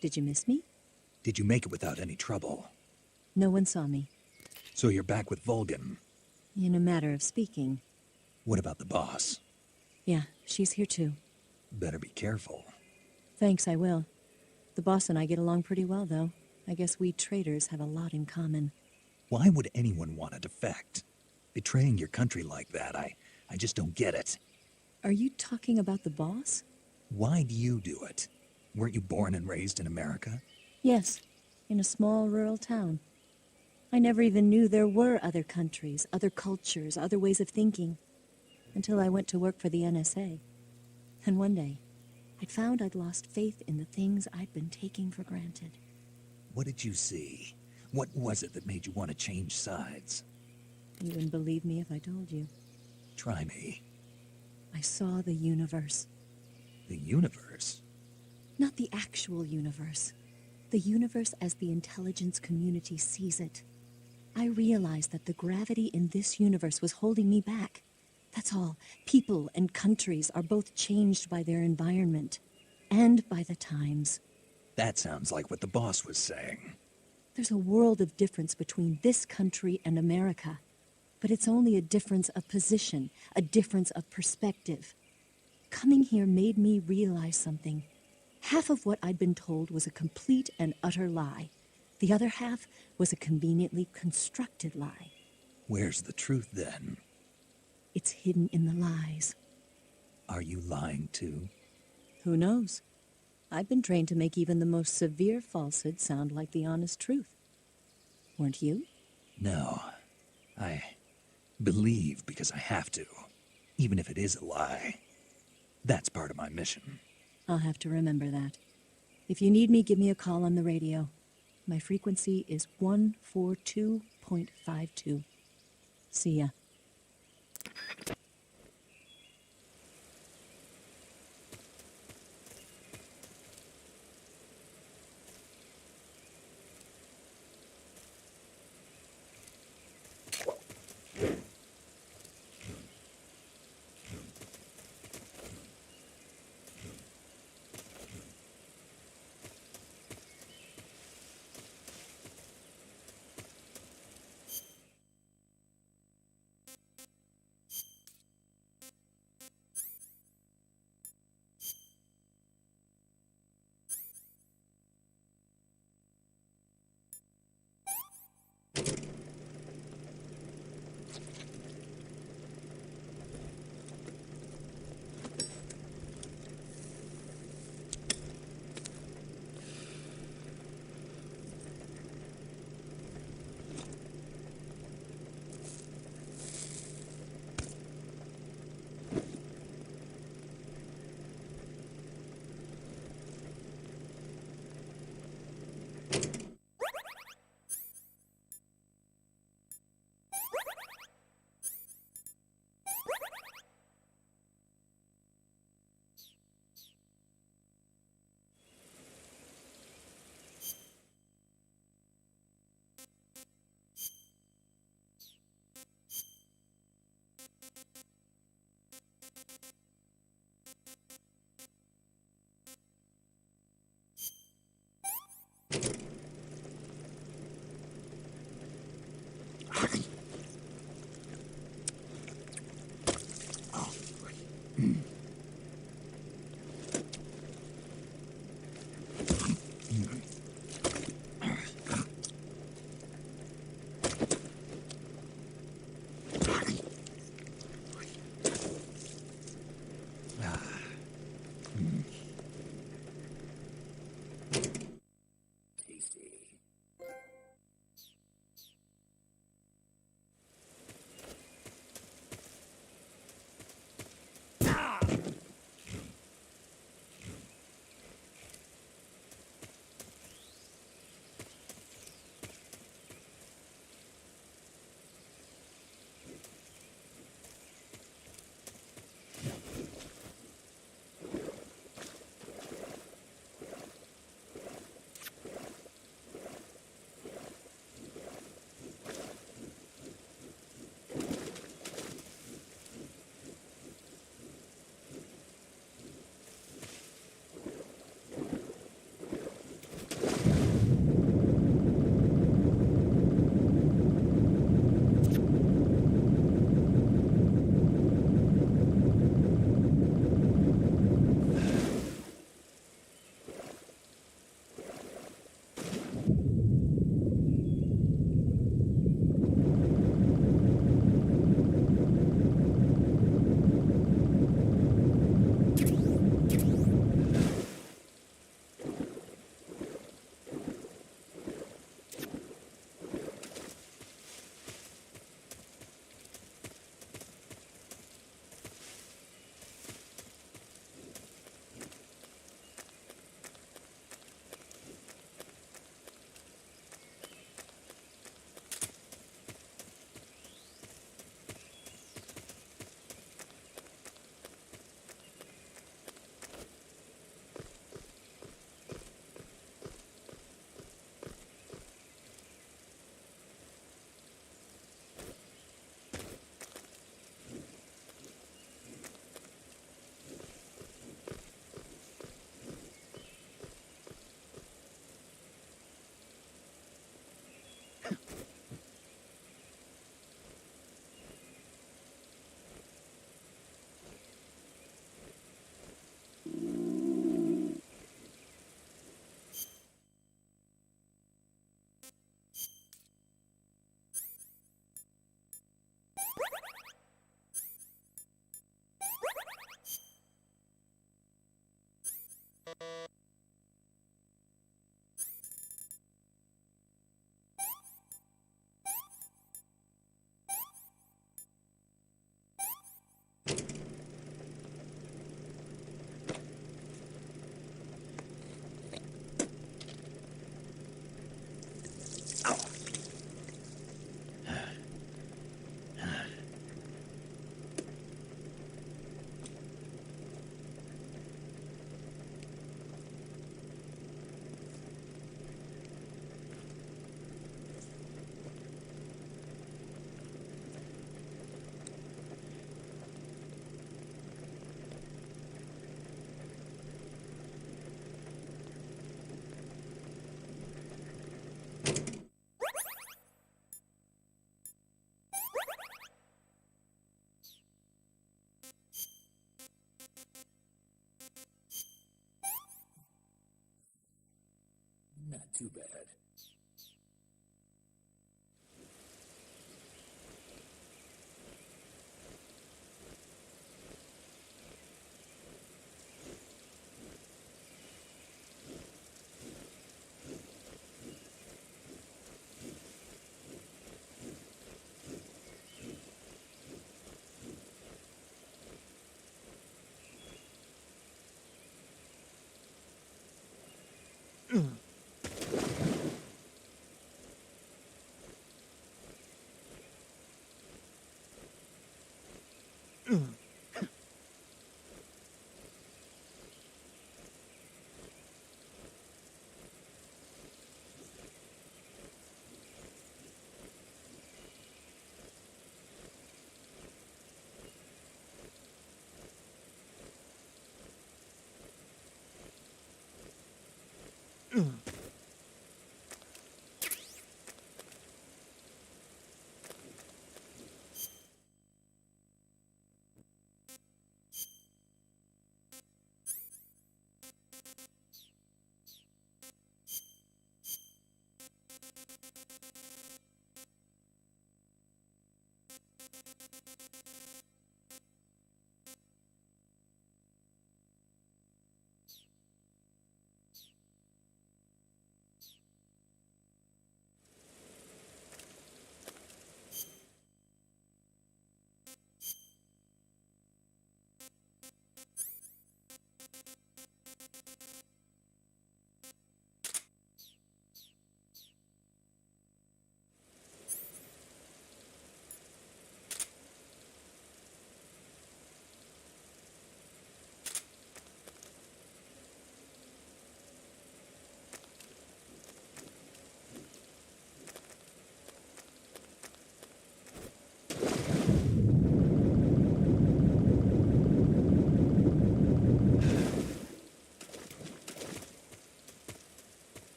S13: Did you miss me?
S2: did you make it without any trouble?
S13: No one saw me.
S2: So you're back with Vulcan.
S13: In a matter of speaking.
S2: What about the boss?
S13: Yeah, she's here too.
S2: Better be careful.
S13: Thanks, I will. The boss and I get along pretty well, though. I guess we traitors have a lot in common.
S2: Why would anyone want to defect? Betraying your country like that, I just don't get it.
S13: Are you talking about the boss?
S2: Why do you do it? Weren't you born and raised in America?
S13: Yes, in a small rural town. I never even knew there were other countries, other cultures, other ways of thinking, until I went to work for the NSA. And one day, I'd found I'd lost faith in the things I'd been taking for granted.
S2: What did you see? What was it that made you want to change sides?
S13: You wouldn't believe me if I told you.
S2: Try me.
S13: I saw the universe.
S2: The universe?
S13: Not the actual universe. The universe as the intelligence community sees it. I realized that the gravity in this universe was holding me back. That's all. People and countries are both changed by their environment. And by the times.
S2: That sounds like what the boss was saying.
S13: There's a world of difference between this country and America. But it's only a difference of position, a difference of perspective. Coming here made me realize something. Half of what I'd been told was a complete and utter lie. The other half was a conveniently constructed lie.
S2: Where's the truth, then?
S13: It's hidden in the lies.
S2: Are you lying, too?
S13: Who knows? I've been trained to make even the most severe falsehood sound like the honest truth. Weren't you?
S2: No. I believe because I have to, even if it is a lie. That's part of my mission.
S13: I'll have to remember that. If you need me, give me a call on the radio. My frequency is 142.52. See ya.
S3: Not too bad.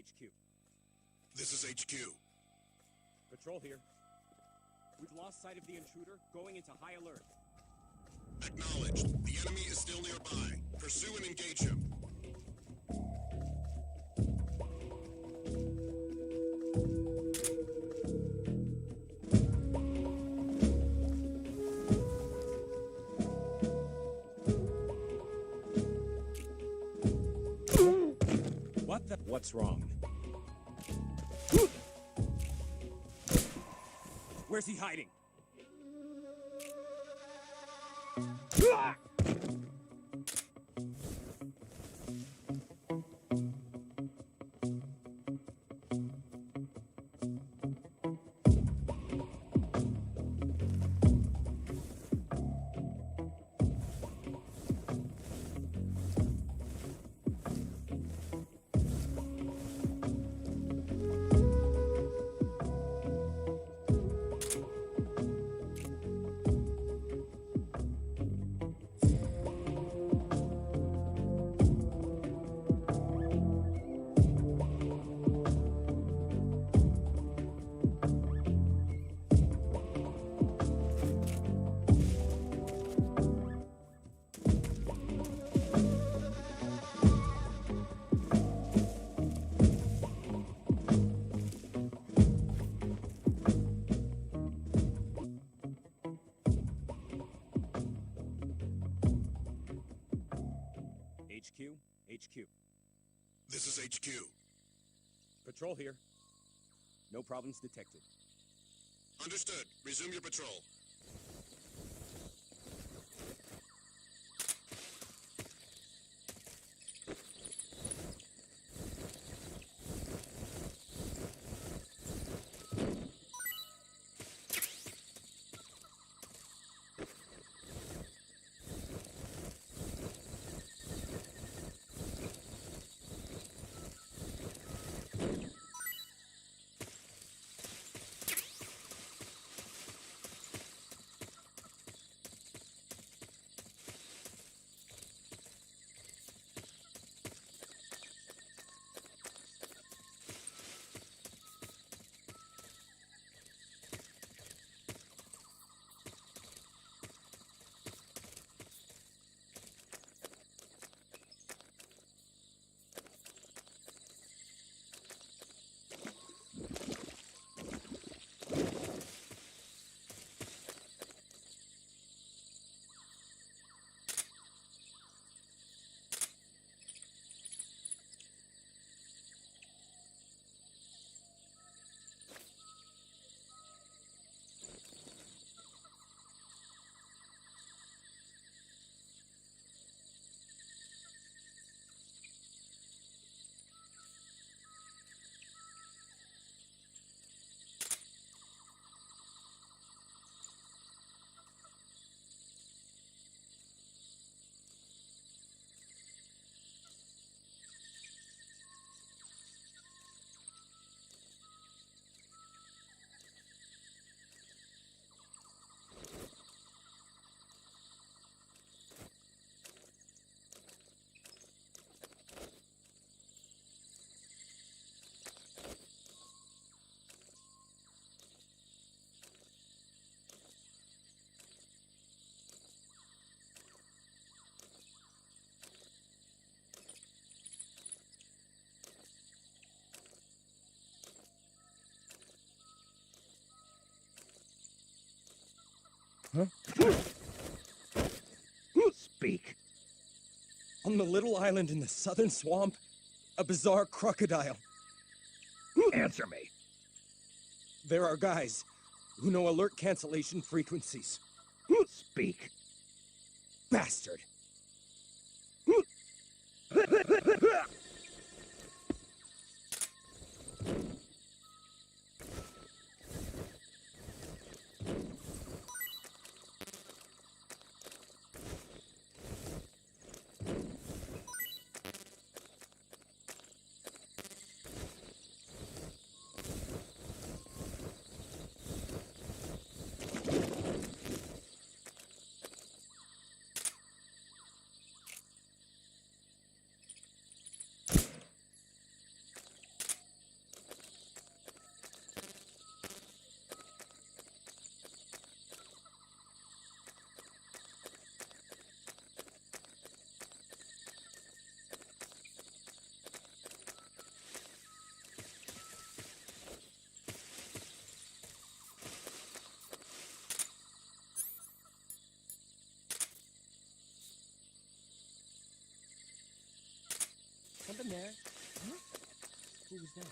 S1: HQ.
S9: This is HQ.
S1: Patrol here. We've lost sight of the intruder, going into high alert.
S9: Acknowledged. The enemy is still nearby. Pursue and engage him.
S1: What the? What's wrong? Where's he hiding? HQ.
S9: This is HQ.
S1: Patrol here. No problems detected.
S9: Understood. Resume your patrol.
S14: Huh? Speak.
S16: On the little island in the southern swamp,
S5: A bizarre crocodile.
S19: Answer me.
S5: There are guys who know alert cancellation frequencies.
S19: Speak.
S5: Bastard.
S16: Something there. Huh? Who was that?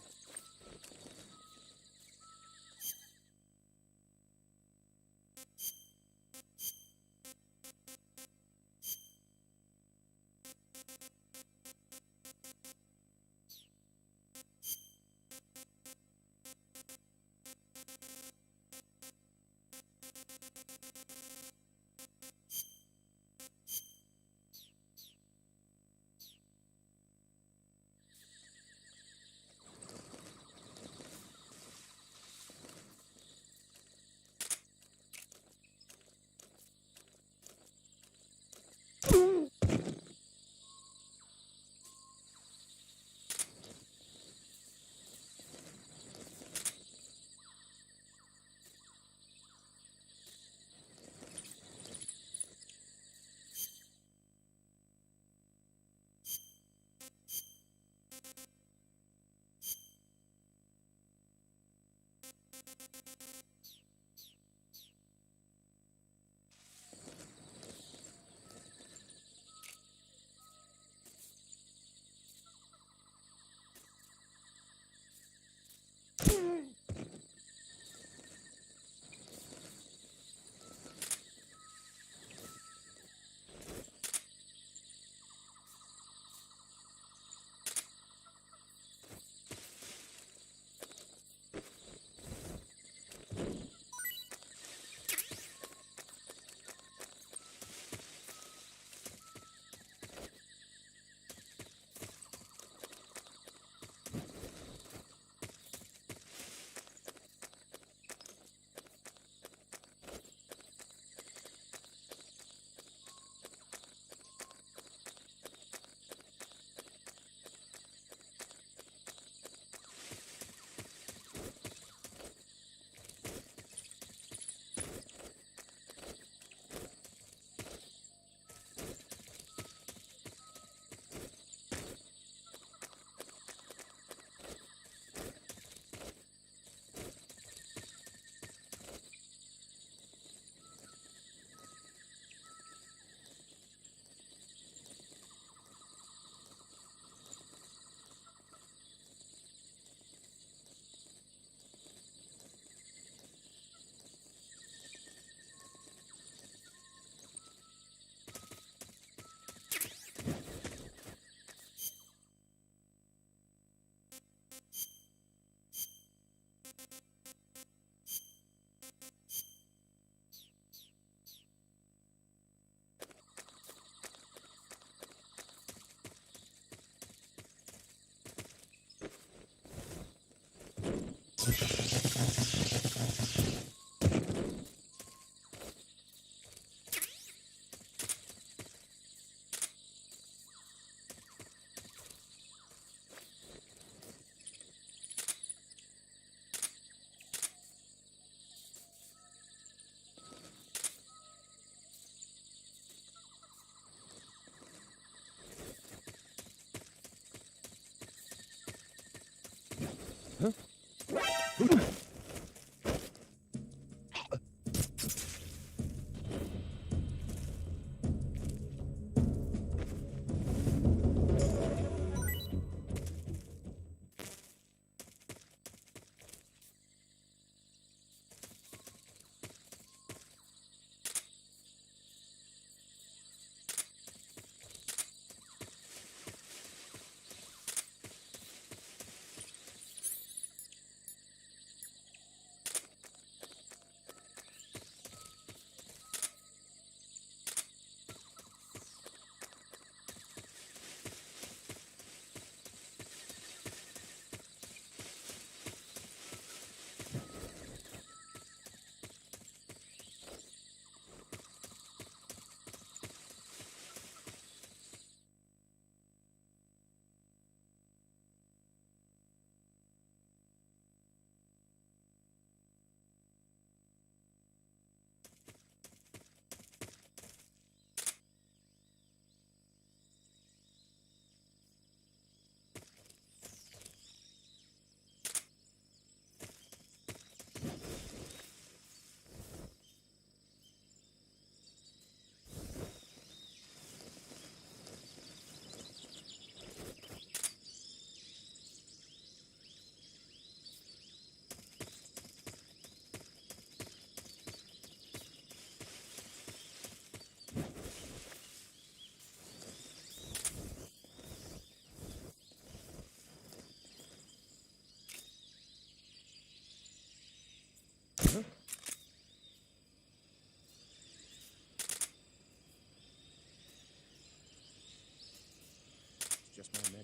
S5: Huh?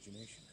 S11: imagination.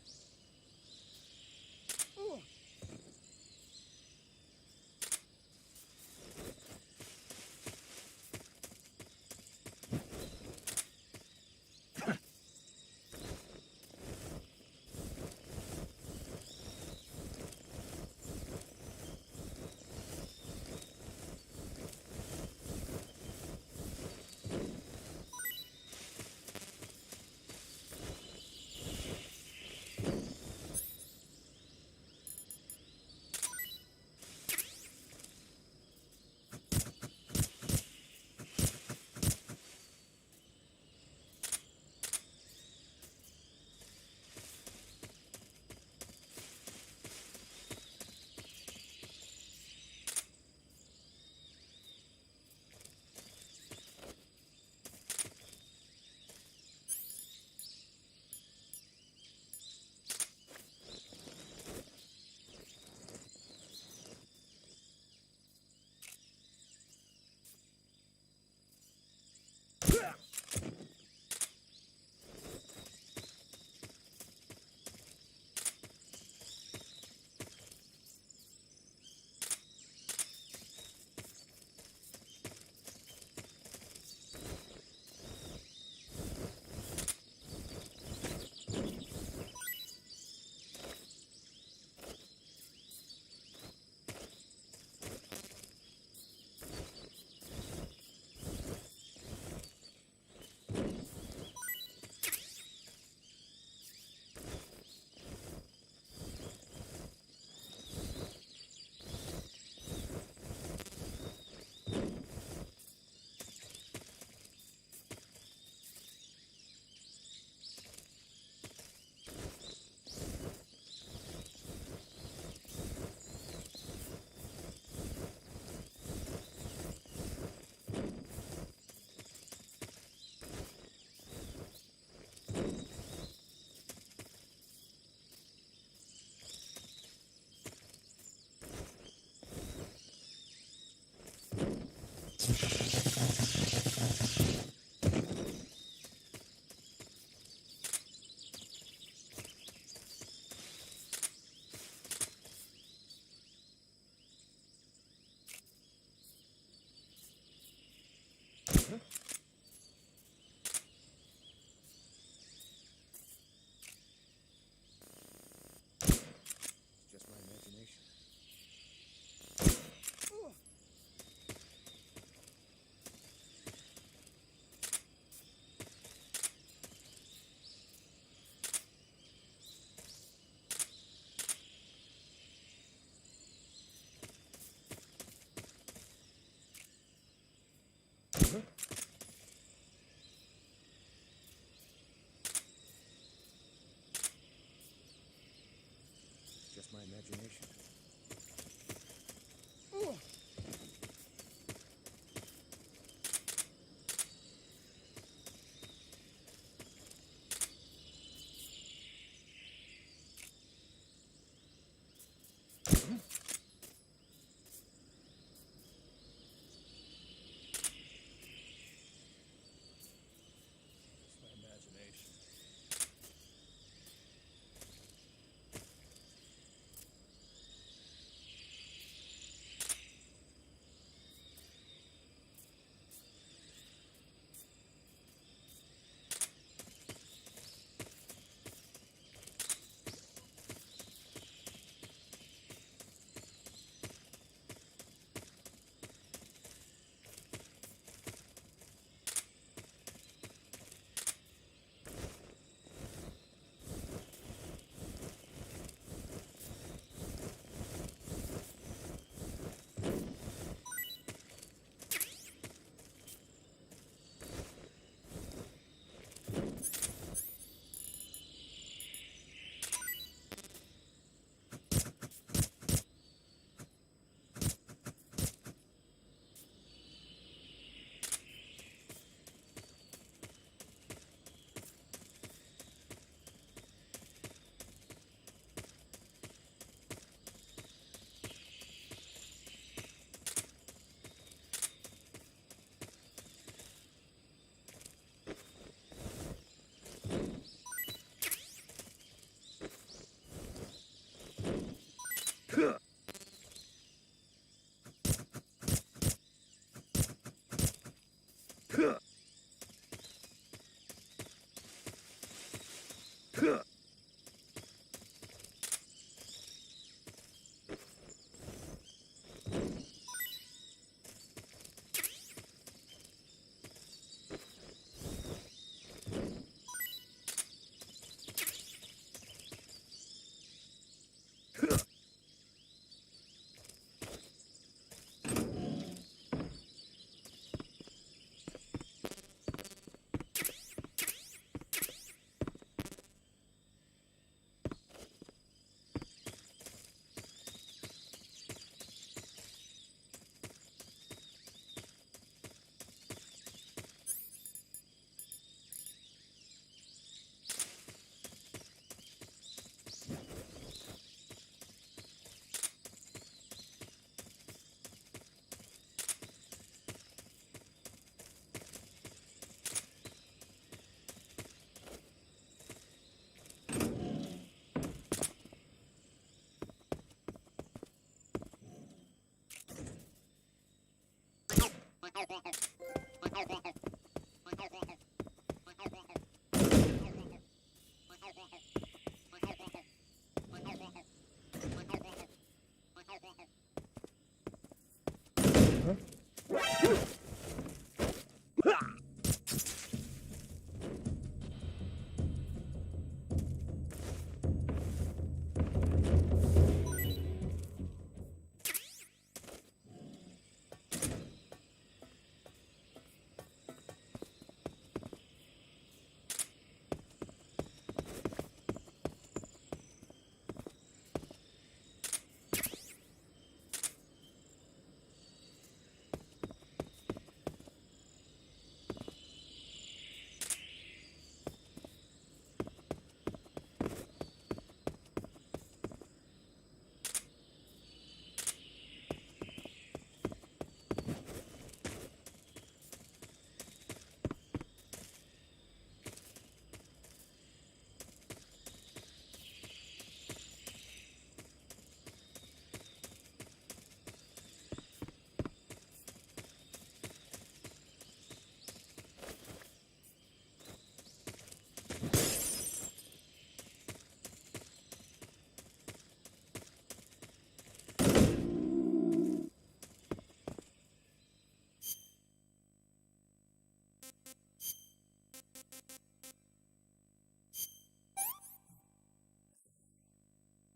S11: Just my imagination.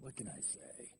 S2: What can I say?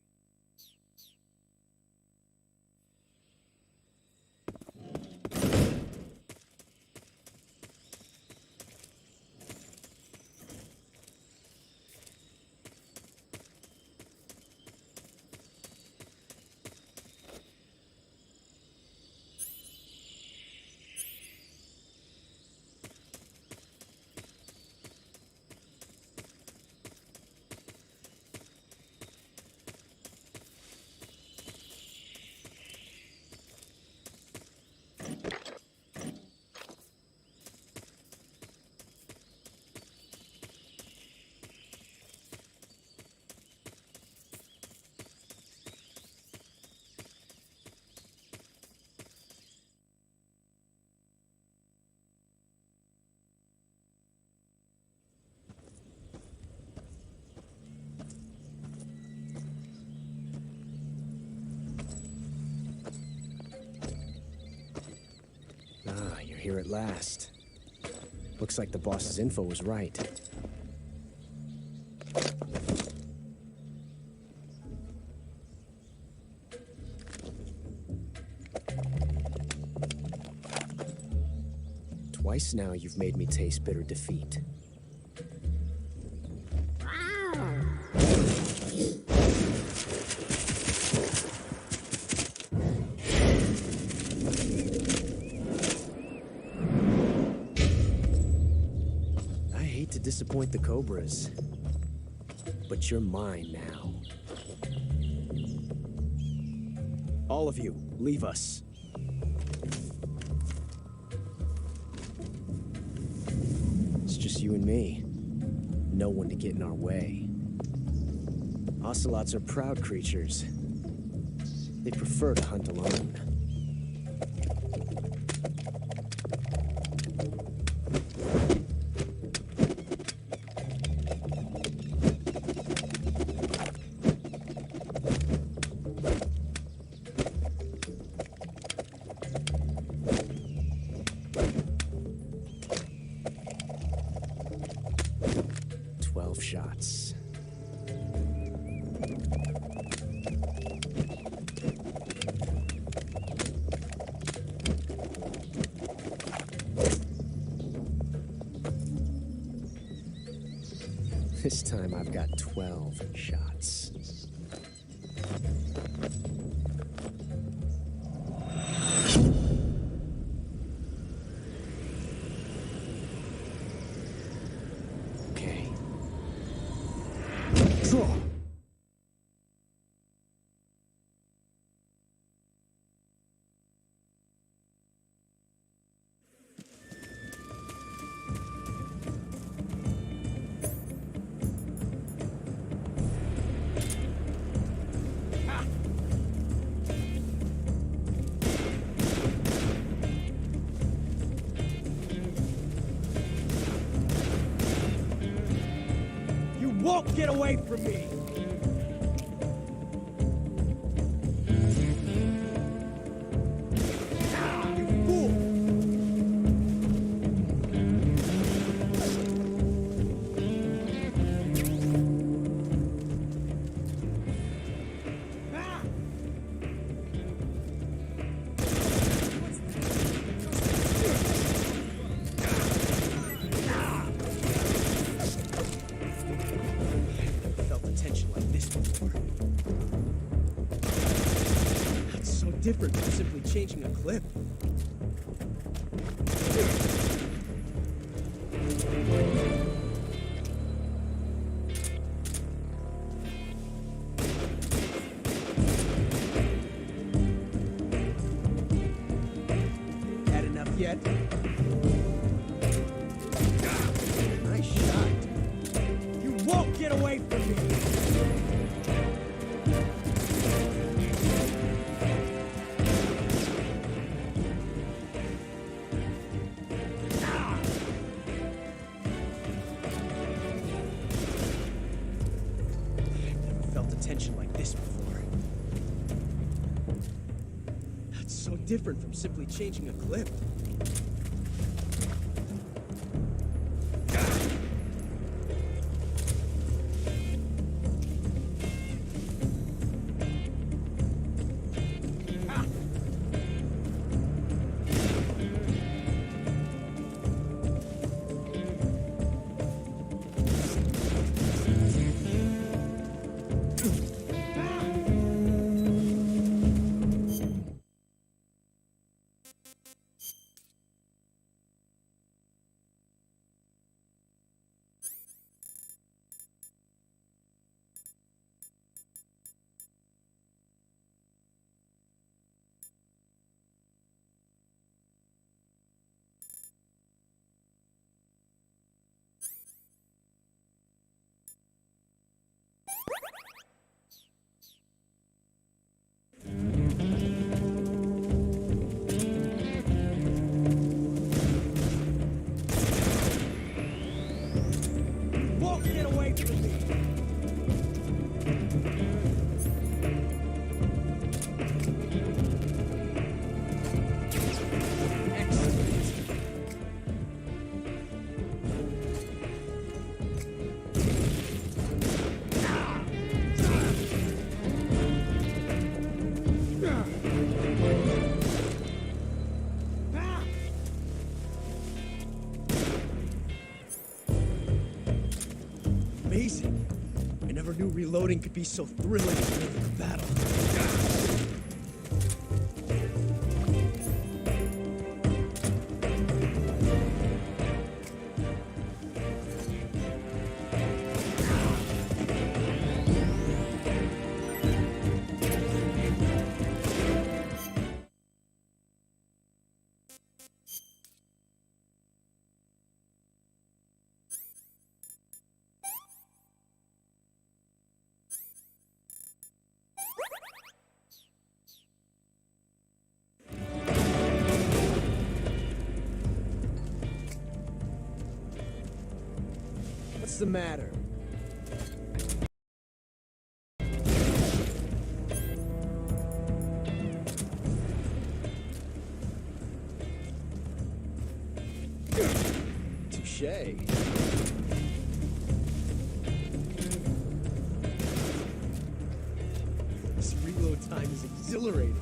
S6: Ah, you're here at last. Looks like the boss's info was right. Twice now you've made me taste bitter defeat. Disappoint the Cobras, but you're mine now. All of you, leave us. It's just you and me. No one to get in our way. Ocelots are proud creatures. They prefer to hunt alone. Shots. This time I've got 12 shots.
S5: get away from me! Different from simply changing a clip. Had enough yet? Nice shot. You won't get away from me! Tension like this before. That's so different from simply changing a clip. Amazing. I never knew reloading could be so thrilling in the middle of a battle. What's the matter? Touché. This reload time is exhilarating.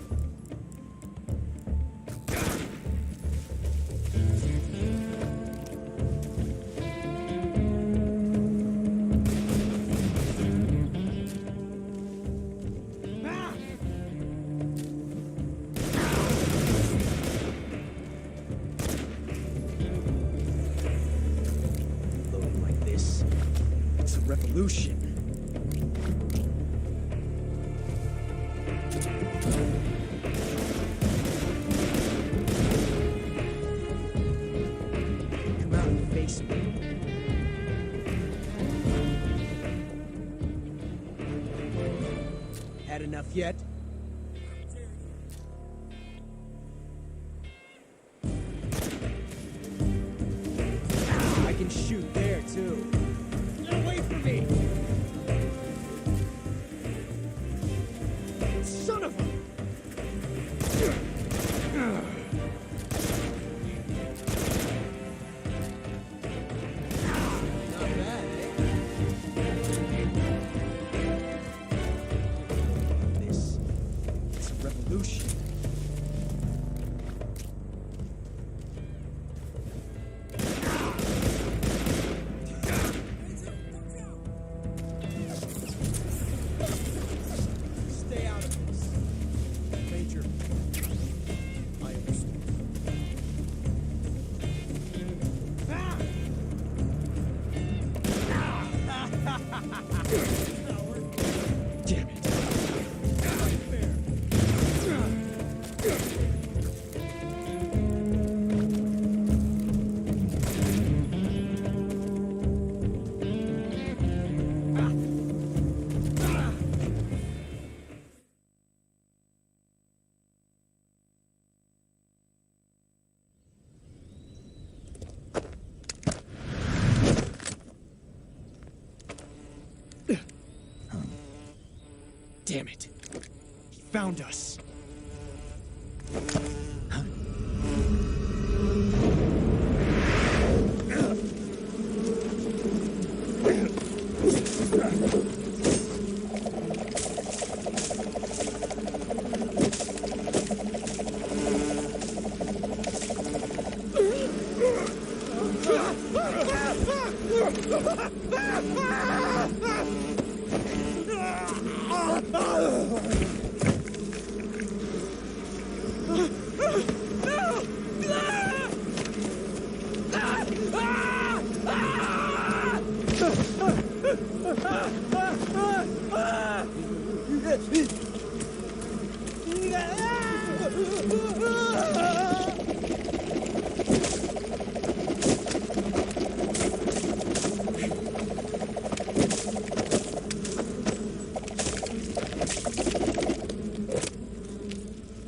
S5: Revolution. Come out and face me. Had enough yet? I can shoot there too. Get away from me! Damn it. He found us.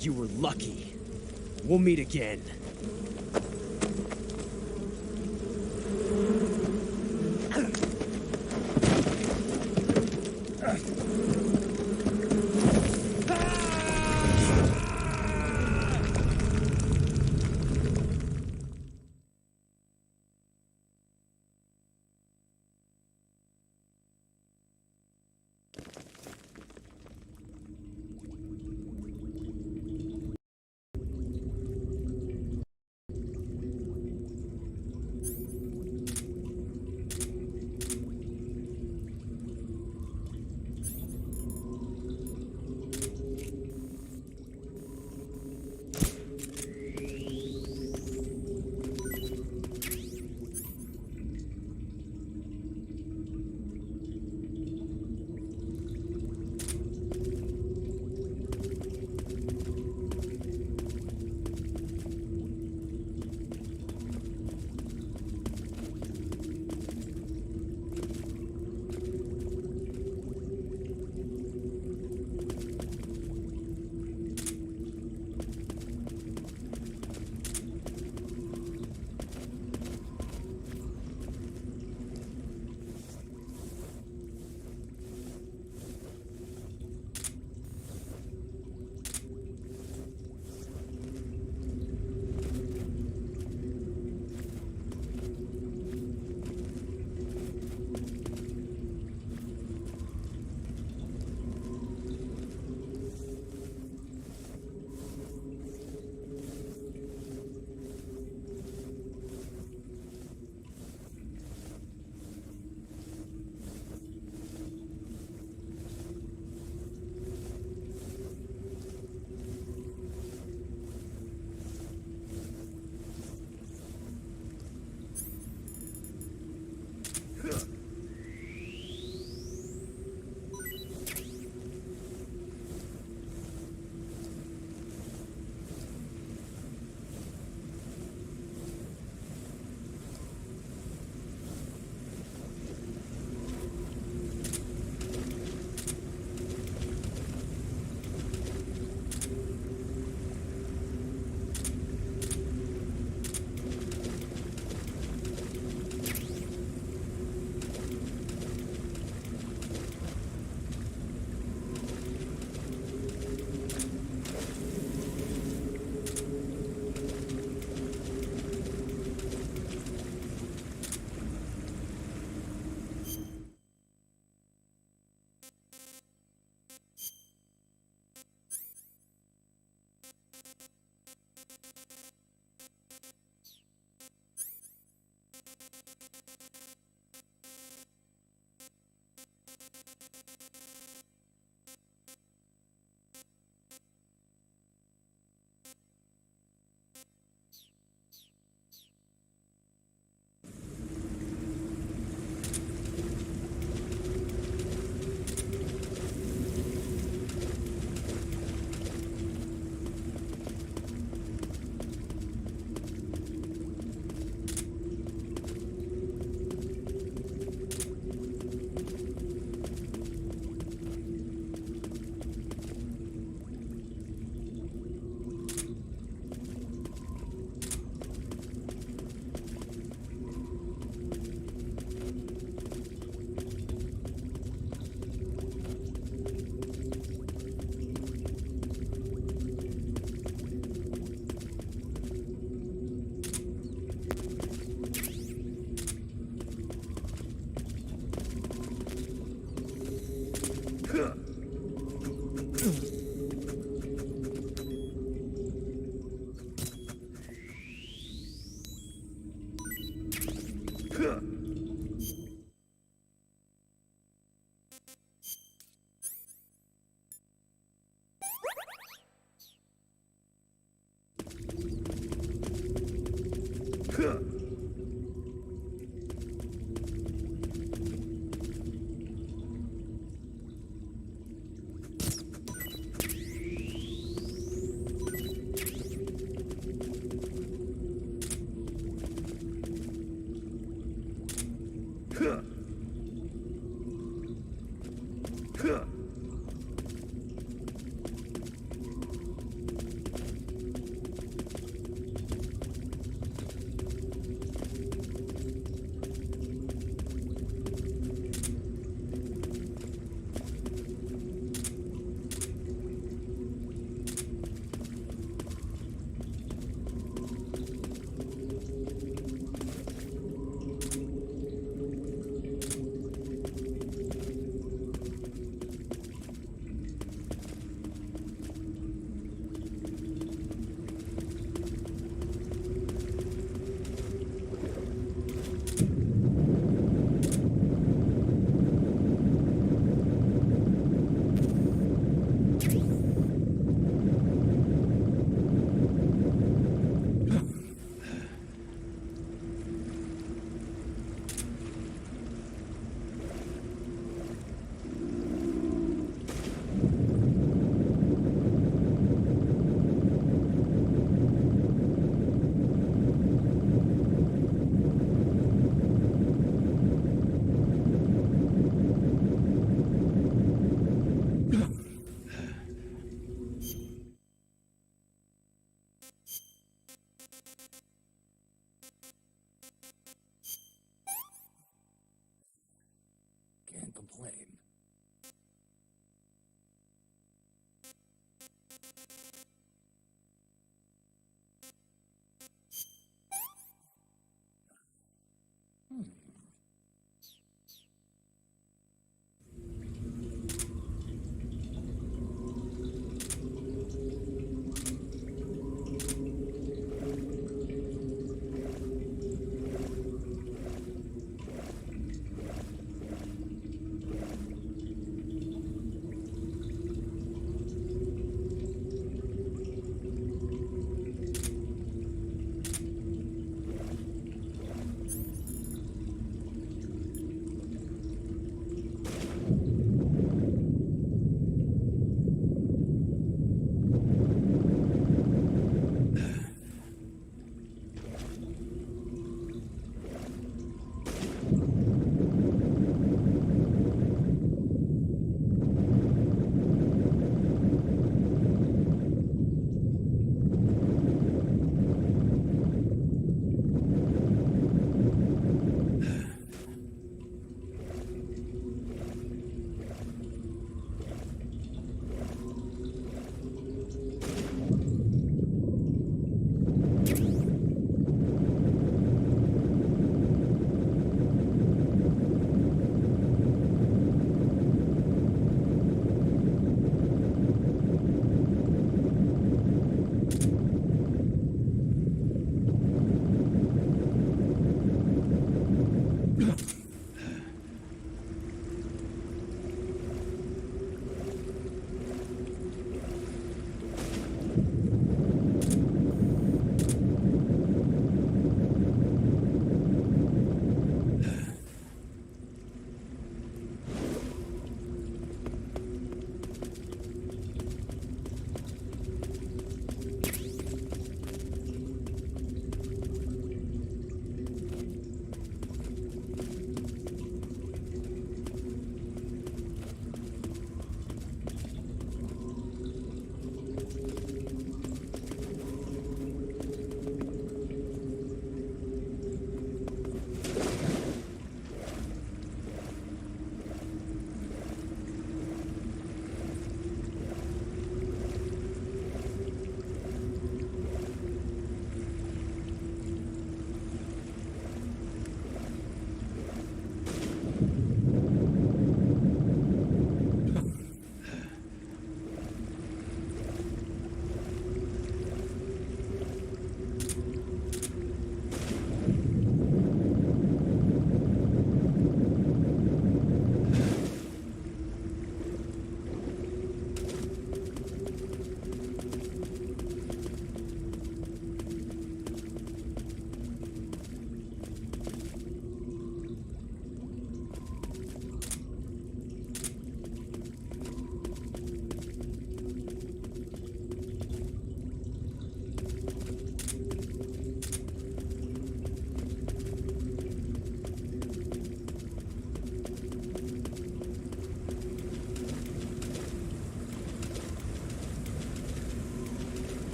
S5: You were lucky. We'll meet again.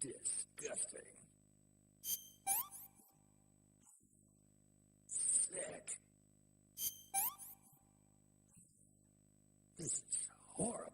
S3: Disgusting. Sick. This is horrible.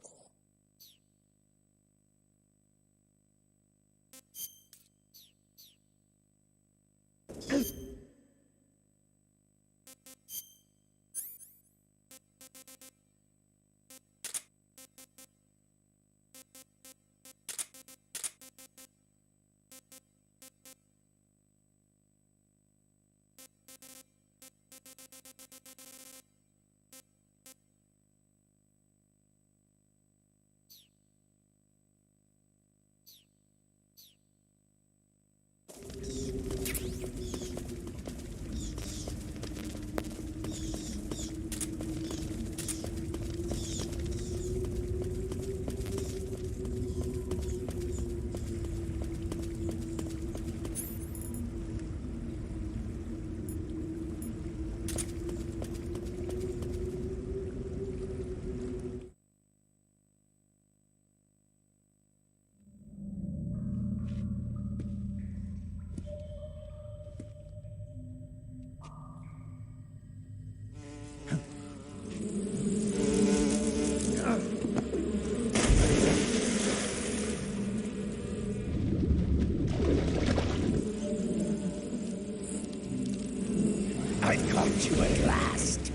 S19: I caught you at last.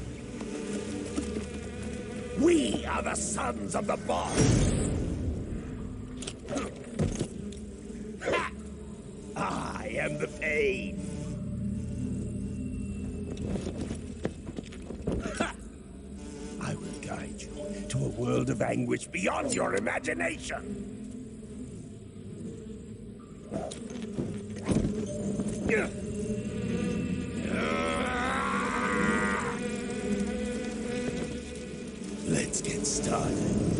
S19: We are the sons of the boss. Ha! I am the pain. Ha! I will guide you to a world of anguish beyond your imagination. Let's get started.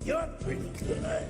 S19: You're pretty good.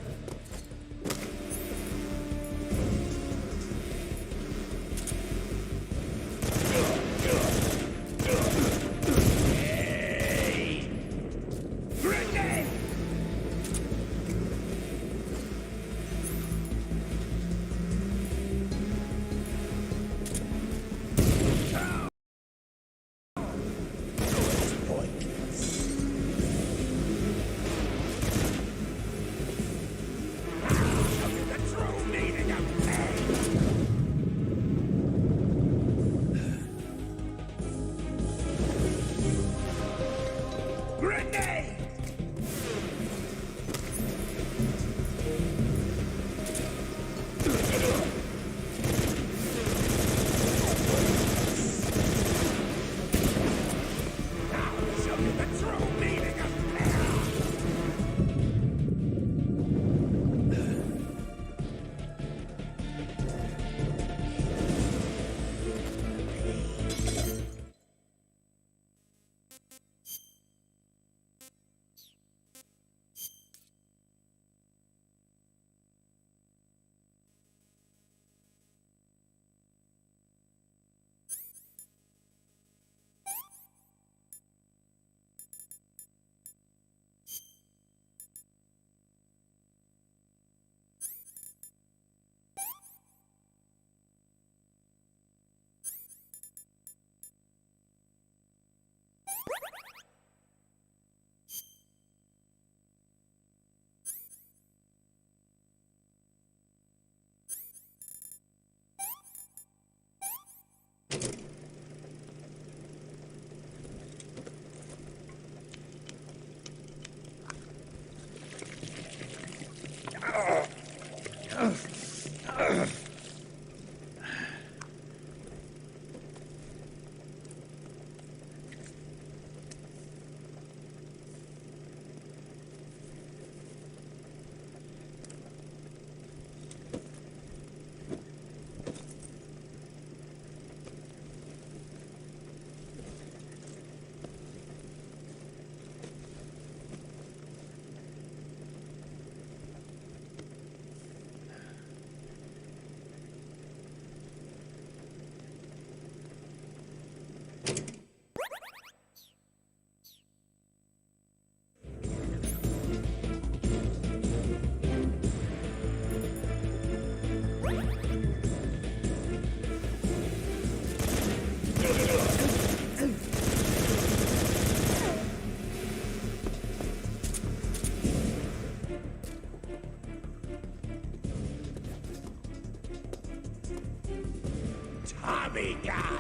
S19: Amiga!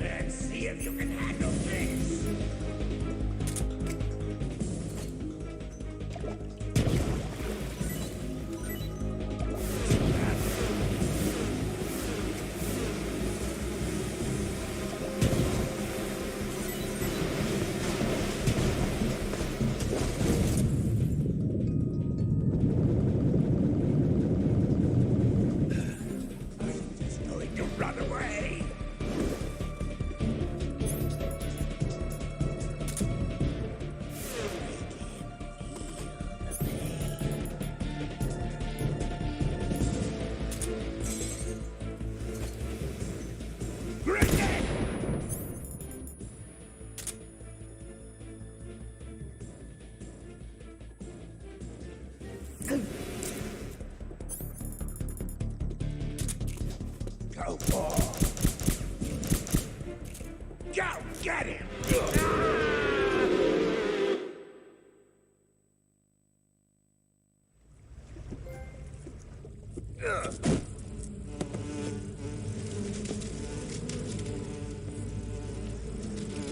S19: Let's see if you can handle this! Just going to run away! Go for! Go get him!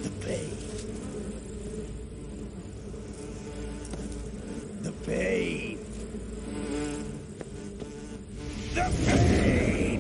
S19: The pain. The pain. The pain!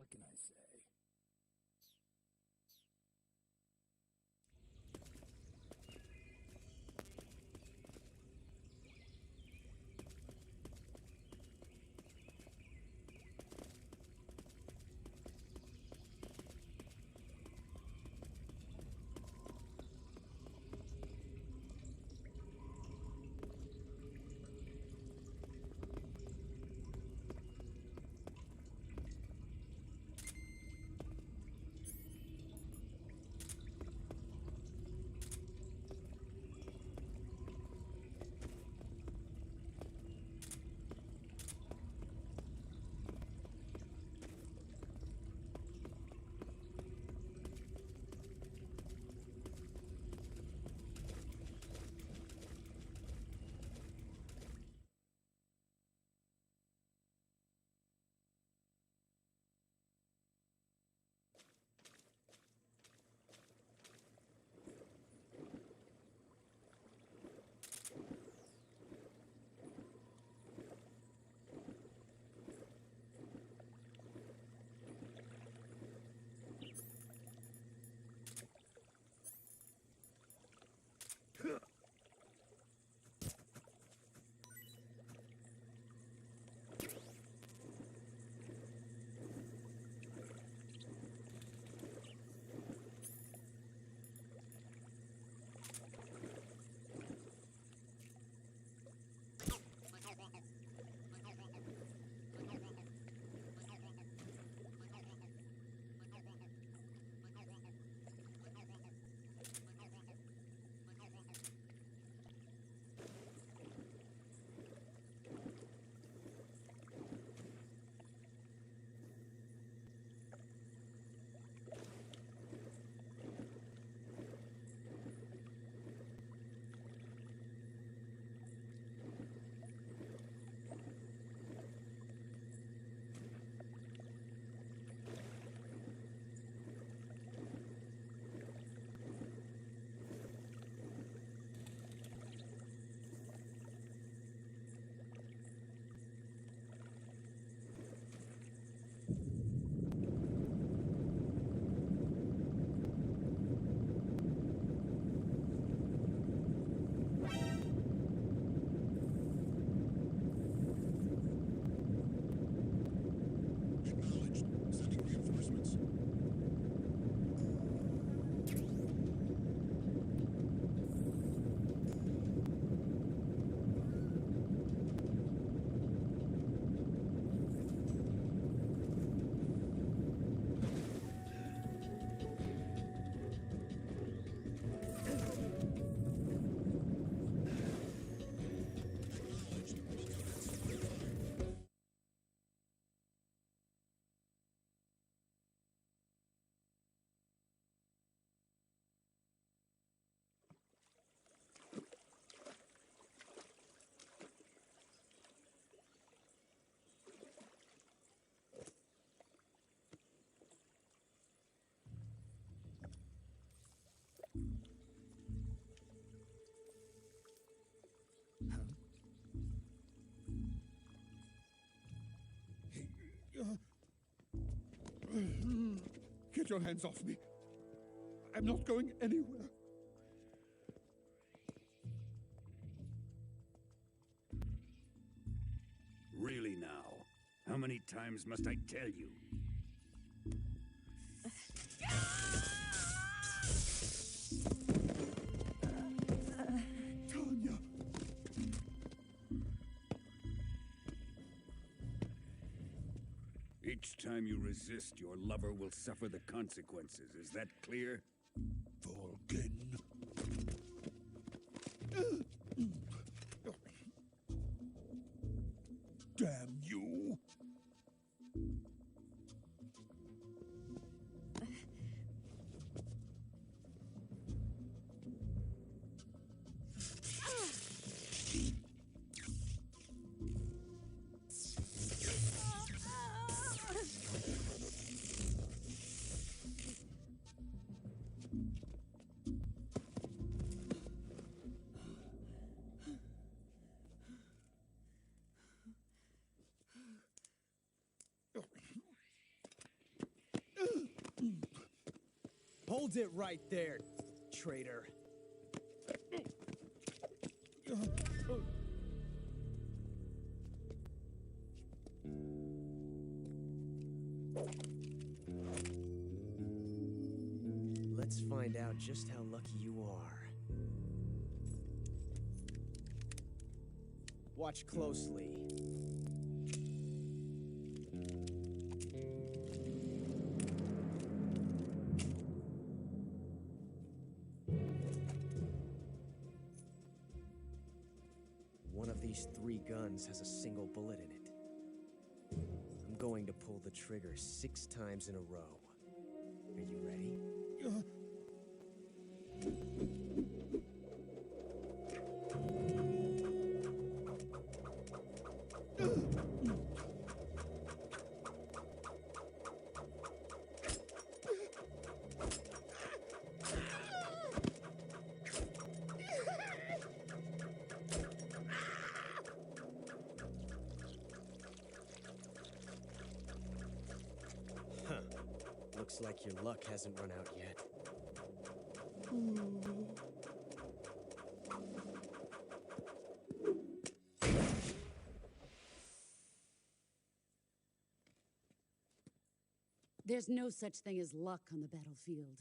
S19: What can I say?
S17: Get your hands off me. I'm not going anywhere.
S8: Really now? How many times must I tell you?
S17: Tanya!
S8: Each time you resist, your lover will suffer the consequences. Is that clear?
S19: Vulcan. Damn you!
S5: Hold it right there, traitor. Let's find out just how lucky you are. Watch closely. One of these 3 guns has a single bullet in it. I'm going to pull the trigger 6 times in a row. Are you ready? Huh. Looks like your luck hasn't run out yet.
S7: There's no such thing as luck on the battlefield.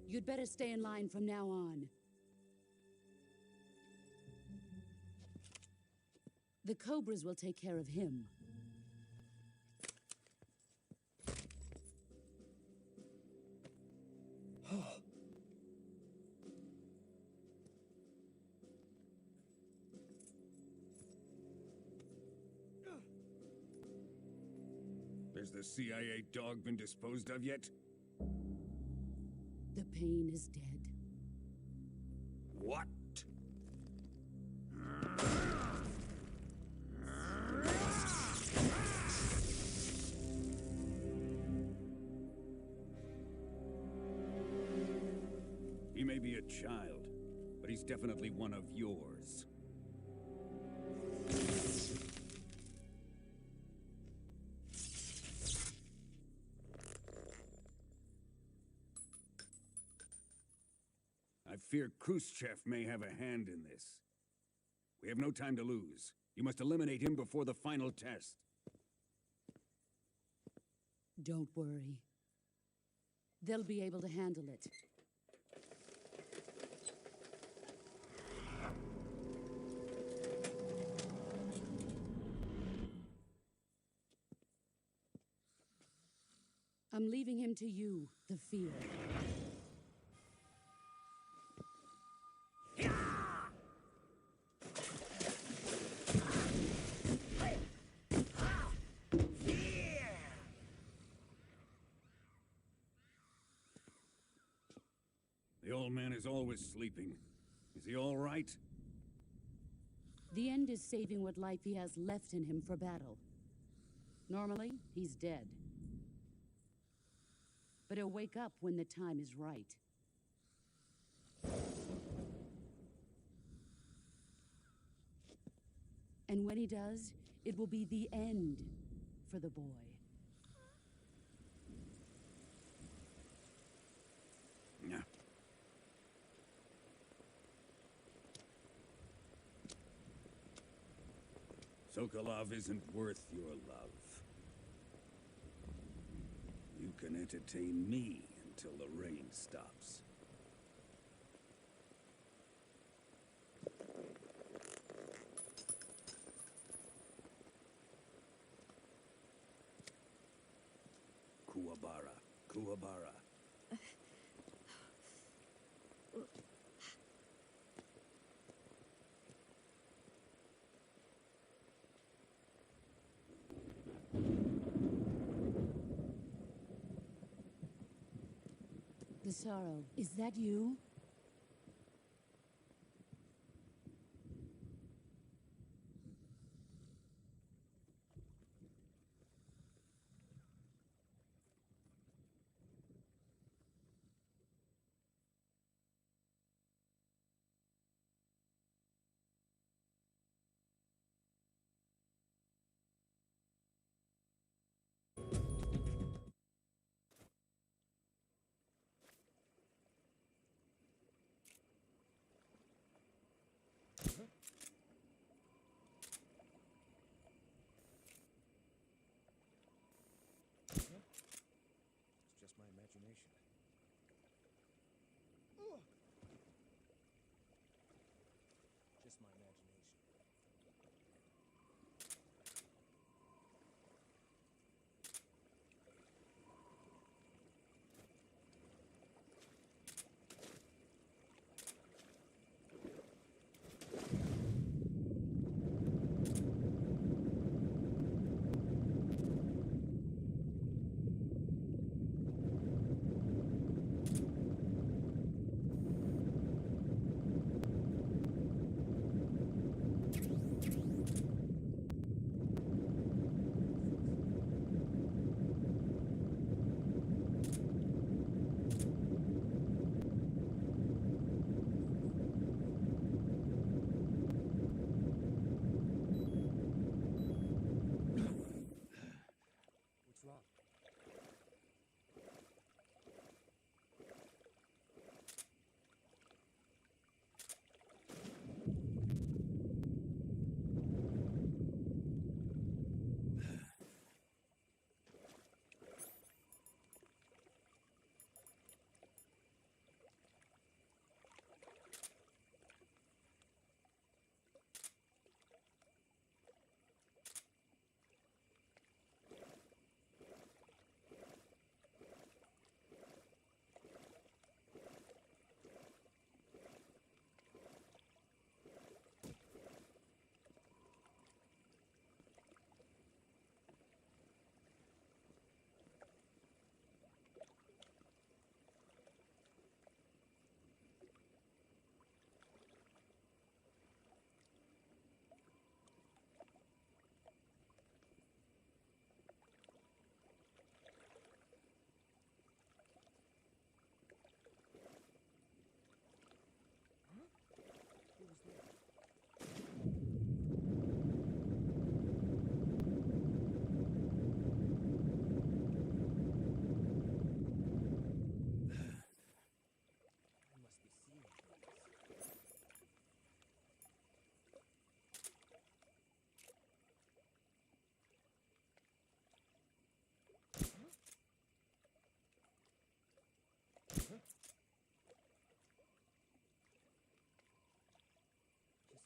S7: You'd better stay in line from now on. The Cobras will take care of him.
S8: Has the CIA dog been disposed of yet?
S7: The pain is dead.
S8: What? He may be a child, but he's definitely one of yours. I fear Khrushchev may have a hand in this. We have no time to lose. You must eliminate him before the final test.
S7: Don't worry. They'll be able to handle it. I'm leaving him to you, the fear.
S8: The old man is always sleeping. Is he all right?
S7: The end is saving what life he has left in him for battle. Normally, he's dead. But he'll wake up when the time is right. And when he does, it will be the end for the boy.
S8: Yeah. Sokolov isn't worth your love. You can entertain me until the rain stops. Kuwabara, Kuwabara.
S7: The sorrow, is that you?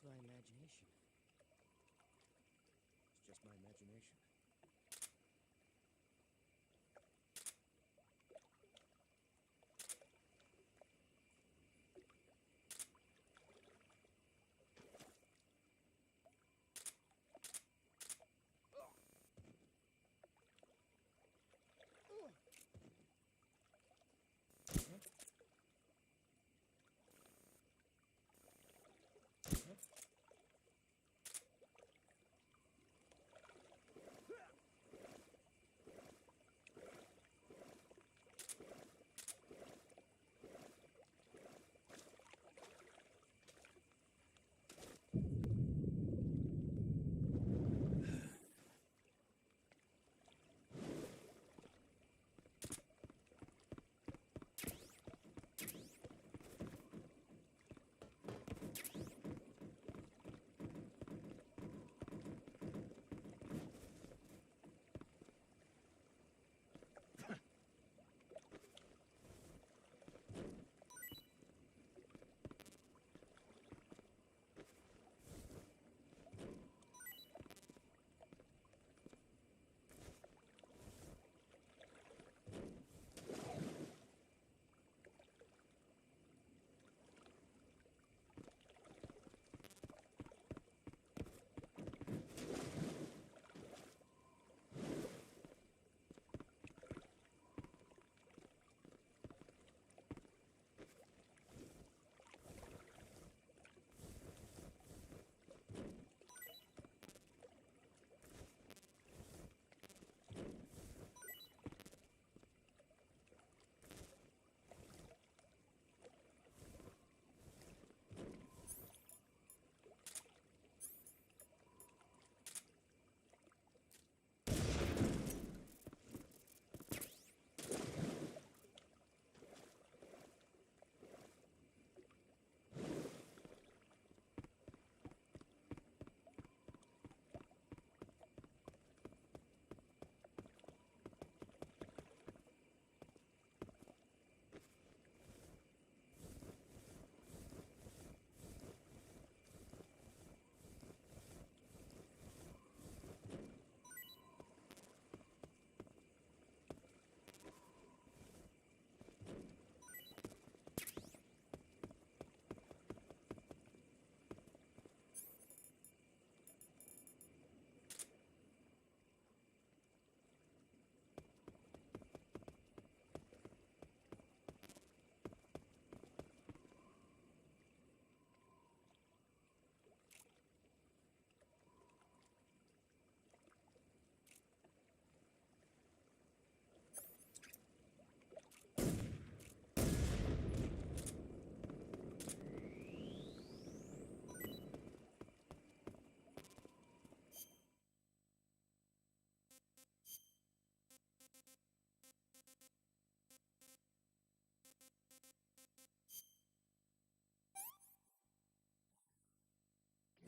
S5: my imagination. It's just my imagination.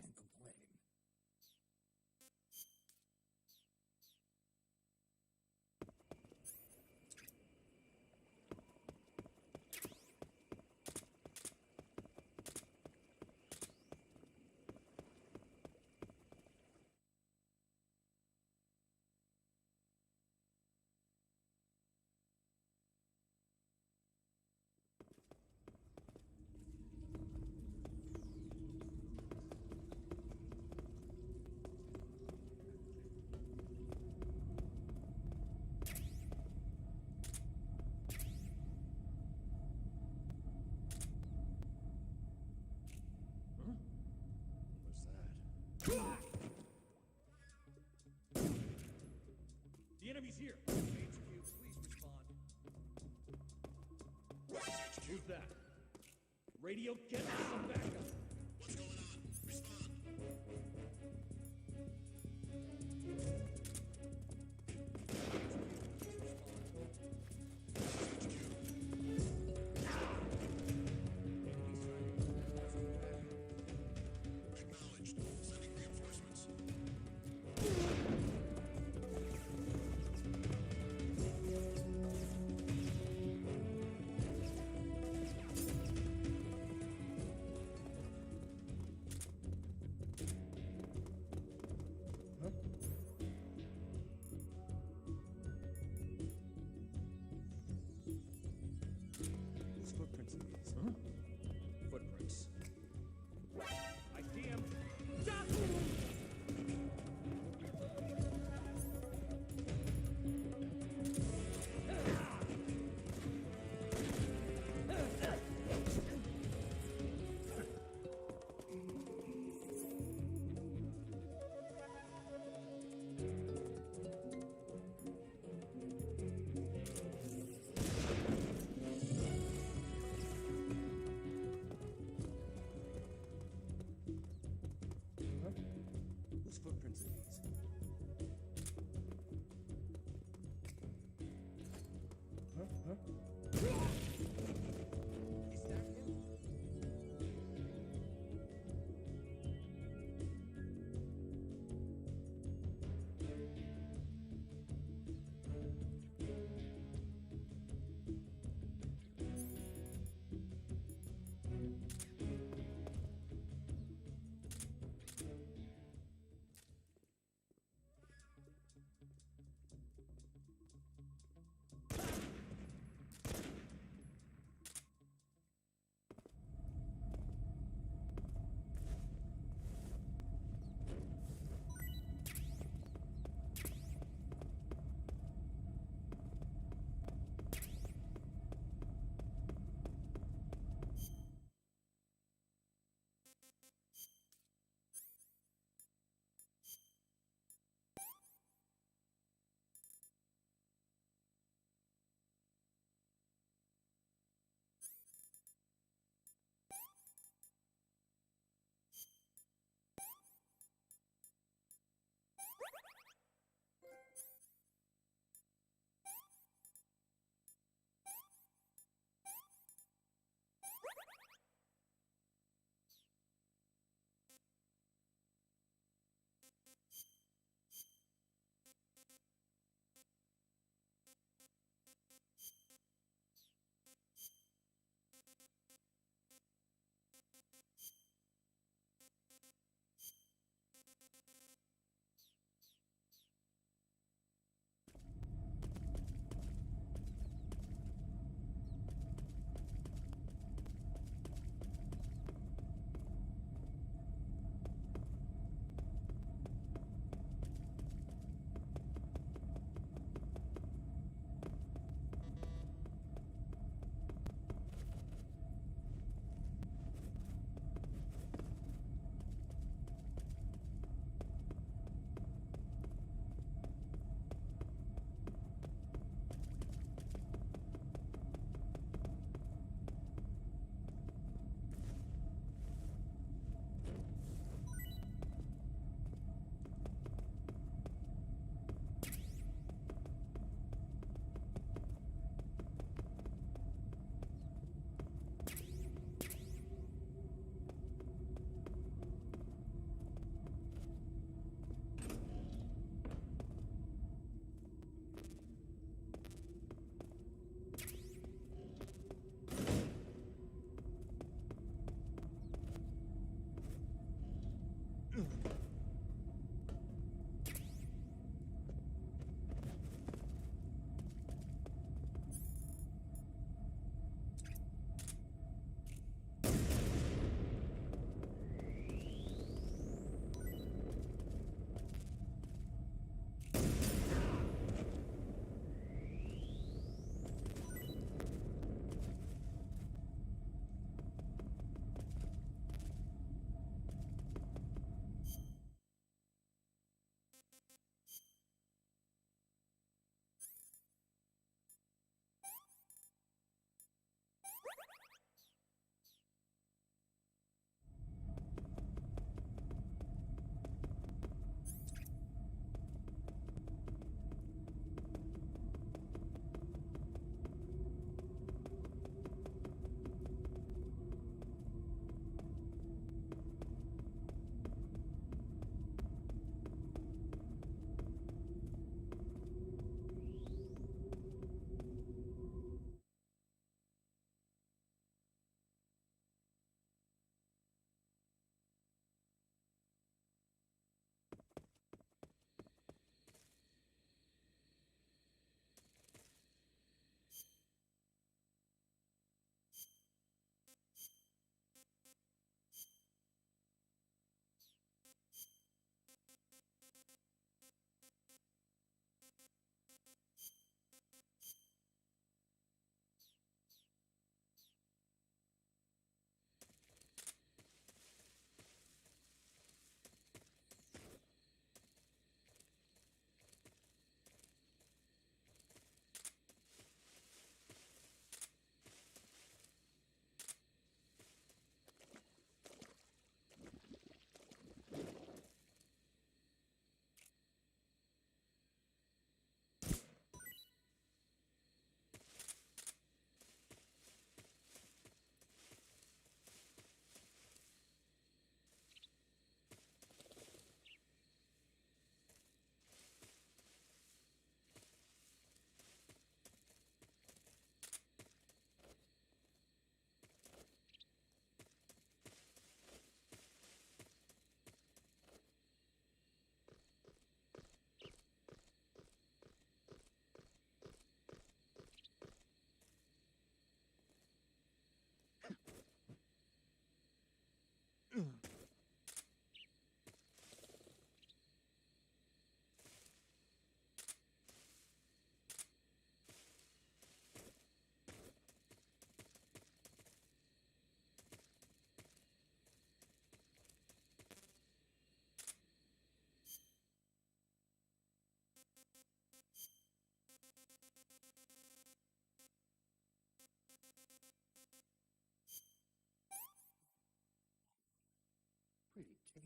S2: Can't complain.
S1: The enemy's here. HQ, please respond. Who's that? Radio, get us some backup.
S9: What's going on? Respond. Acknowledged. Sending reinforcements.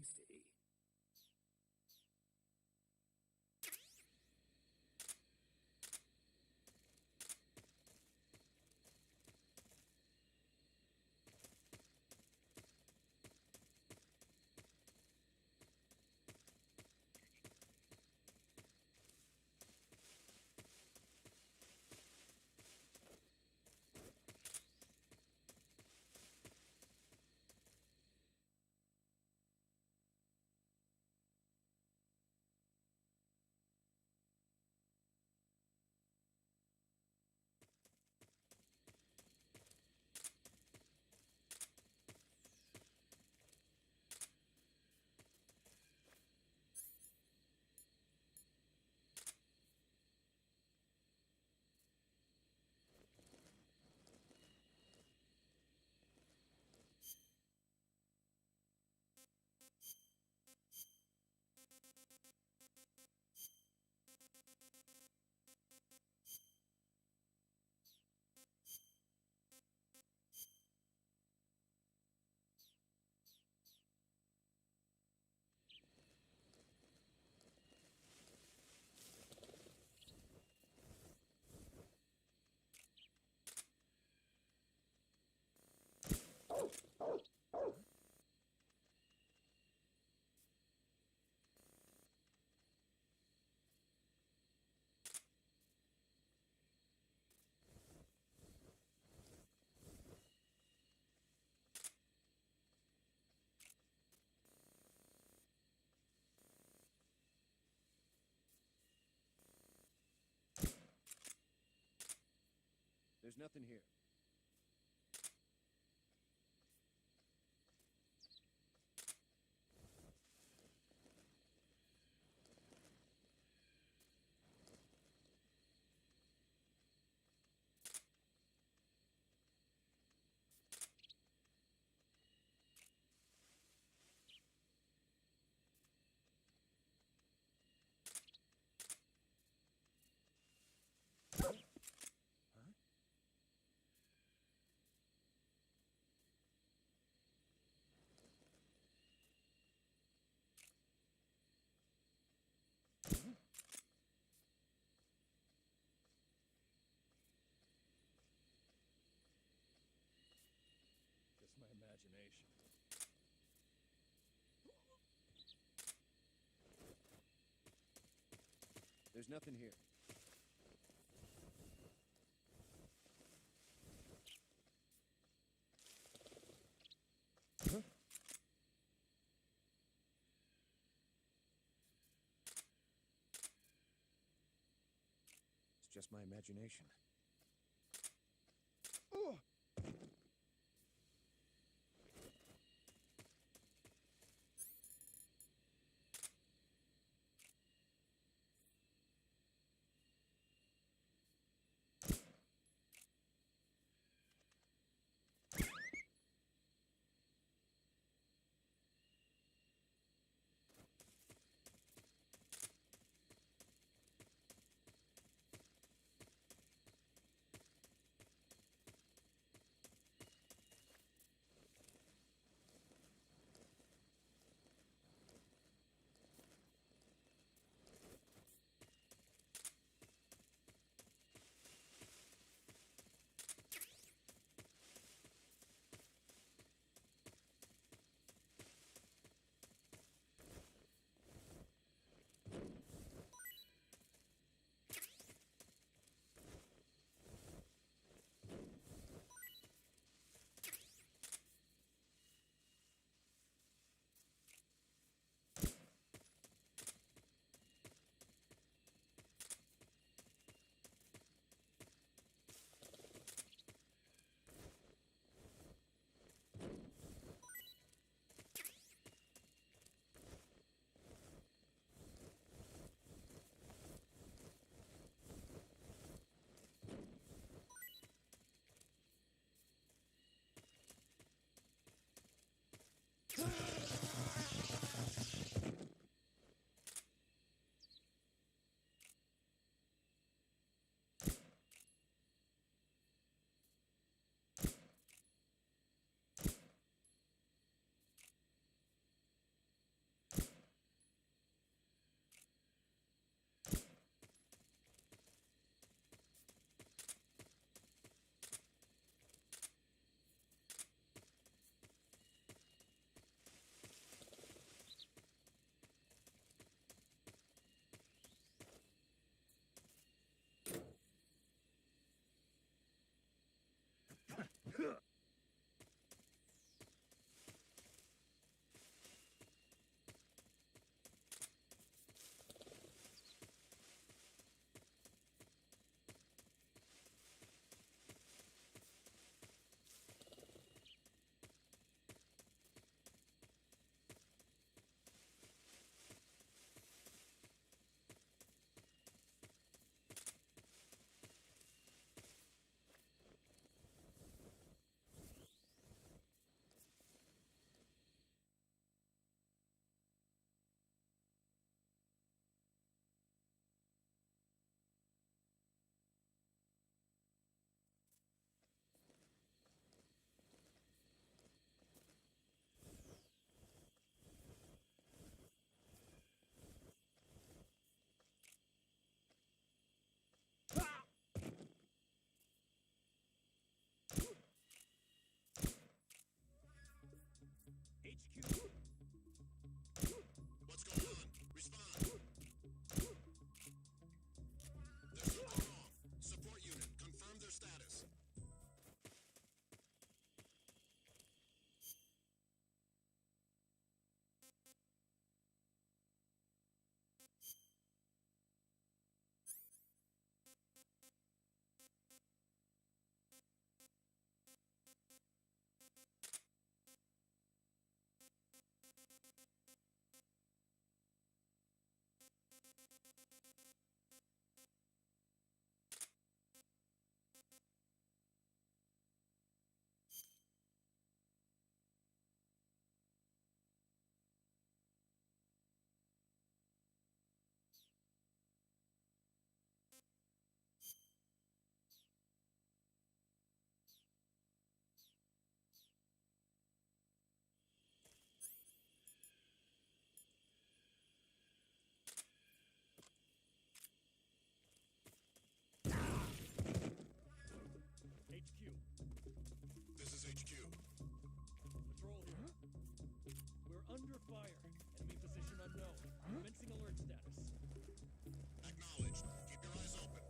S19: easy.
S5: There's nothing here.
S1: Just my imagination.
S5: There's nothing here. It's just my imagination.
S1: fire. Enemy position unknown. Commencing alert status.
S9: Acknowledged. Keep your eyes open.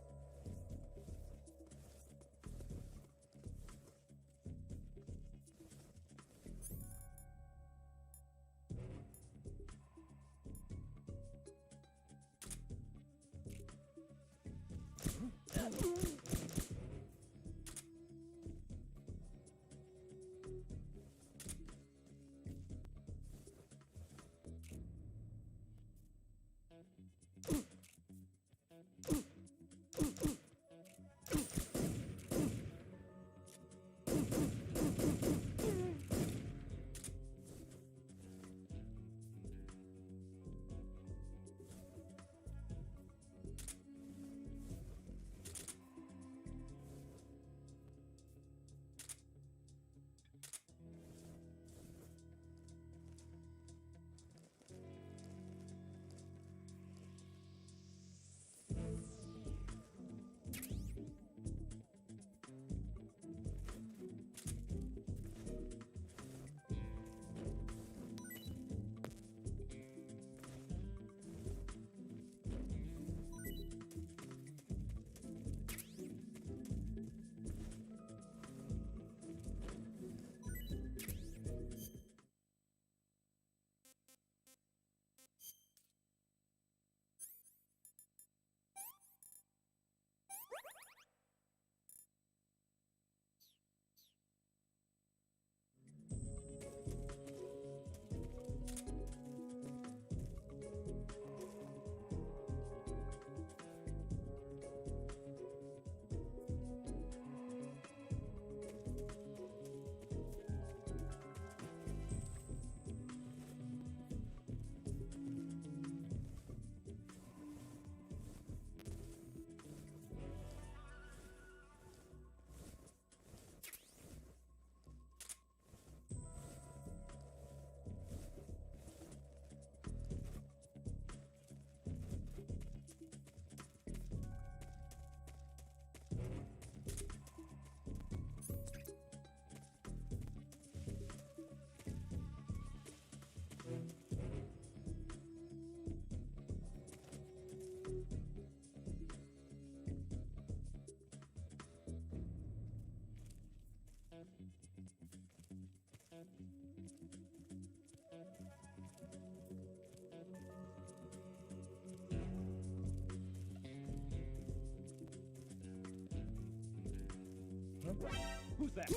S16: Who's that?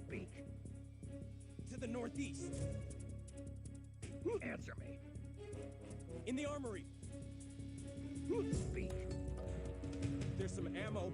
S16: Speak.
S1: To the northeast.
S16: Answer me.
S1: In the armory.
S16: Speak.
S1: There's some ammo.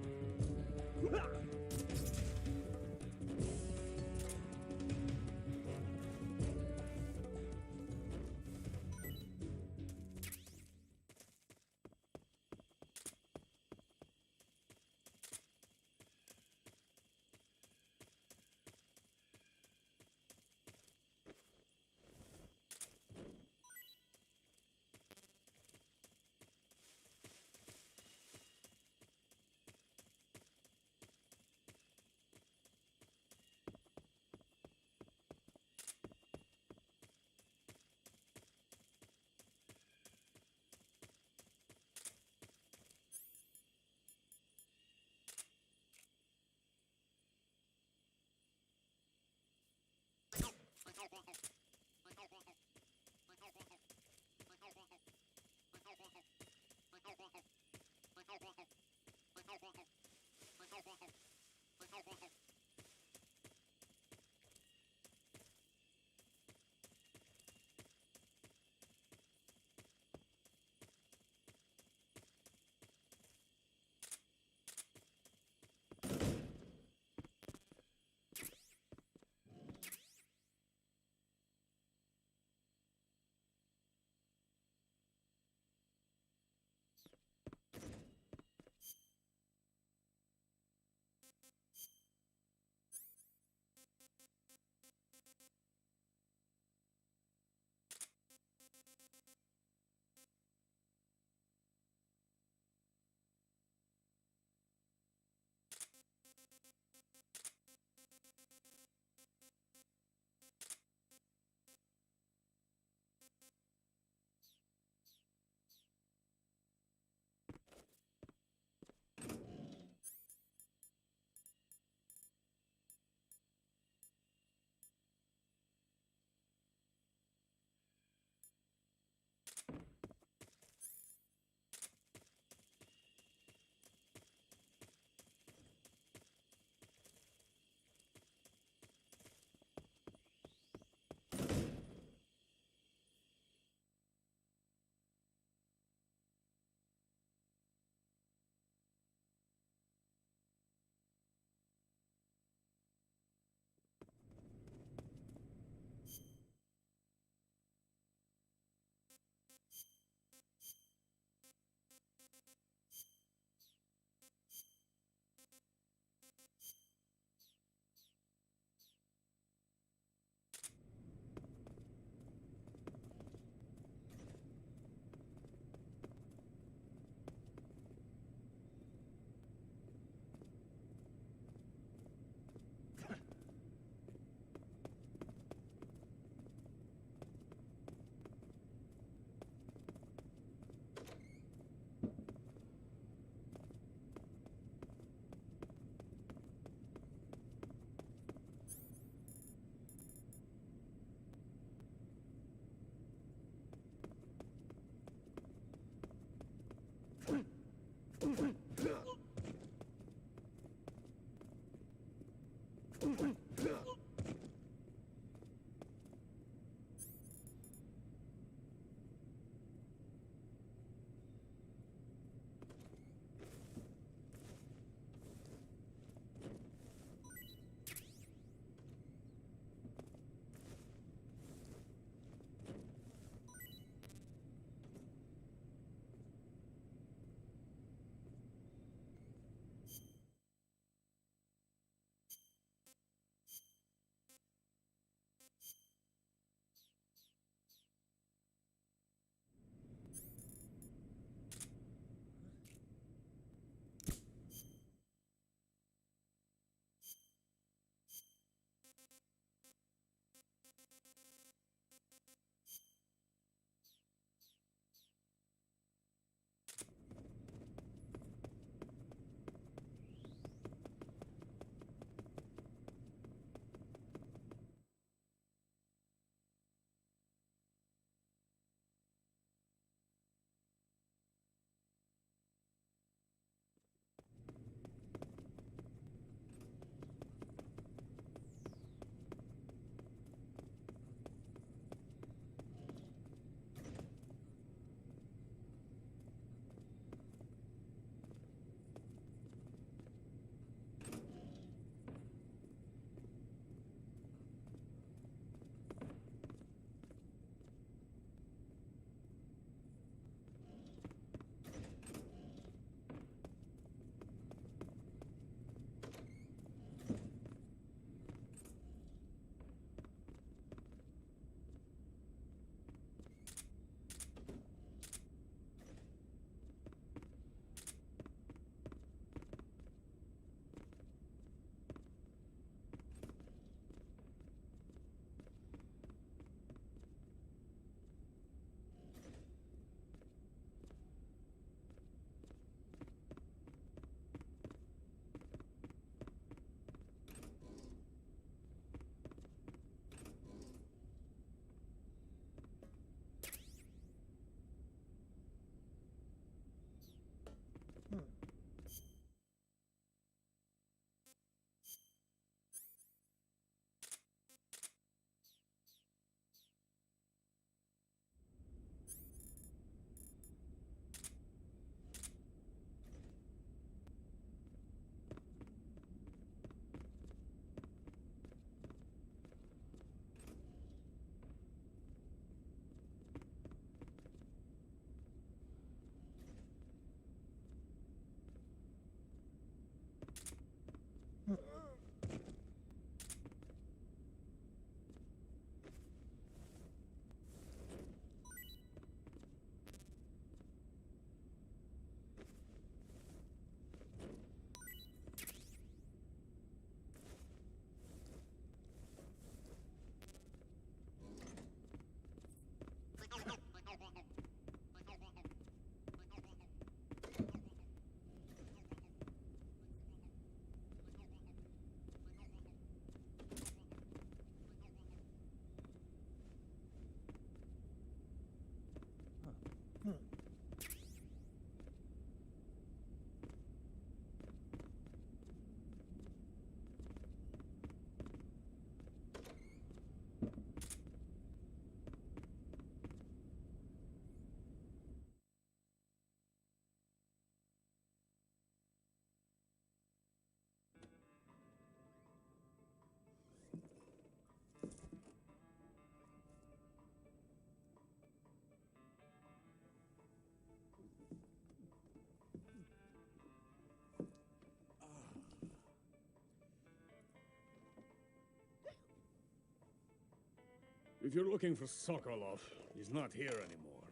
S15: If you're looking for Sokolov, he's not here anymore.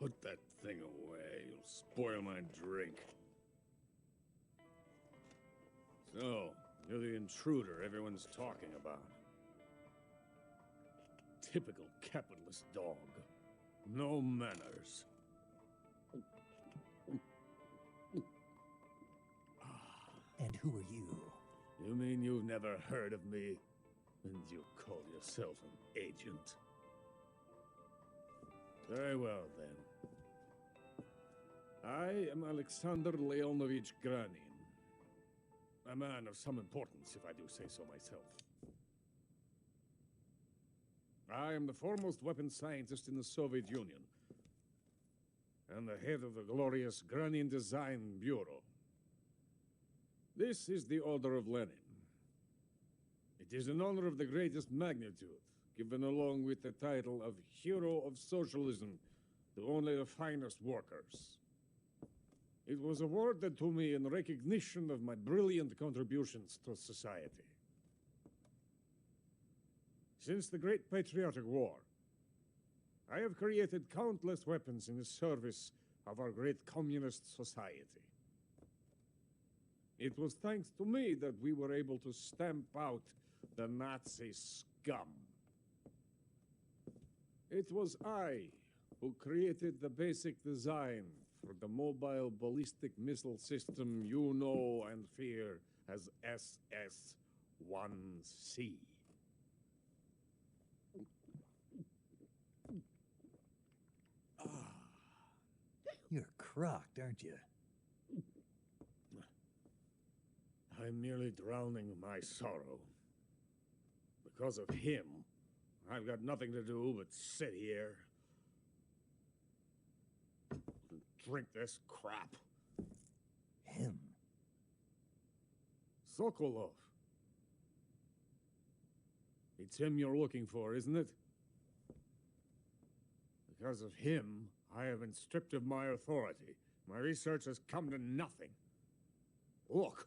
S15: Put that thing away. You'll spoil my drink. So, you're the intruder everyone's talking about. Typical capitalist dog. No manners.
S2: And who are you?
S15: You mean you've never heard of me? And you call yourself an agent? Very well, then. I am Alexander Leonovich Granin, A man of some importance, if I do say so myself. I am the foremost weapons scientist in the Soviet Union, and the head of the glorious Granin Design Bureau. This is the Order of Lenin. It is an honor of the greatest magnitude, given along with the title of Hero of Socialism to only the finest workers. It was awarded to me in recognition of my brilliant contributions to society. Since the Great Patriotic War, I have created countless weapons in the service of our great communist society. It was thanks to me that we were able to stamp out the Nazi scum. It was I who created the basic design for the mobile ballistic missile system you know and fear as SS-1C.
S2: You're crocked, aren't you?
S15: I'm merely drowning my sorrow. Because of him, I've got nothing to do but sit here and drink this crap.
S2: Him?
S15: Sokolov. It's him you're looking for, isn't it? Because of him, I have been stripped of my authority. My research has come to nothing. Look.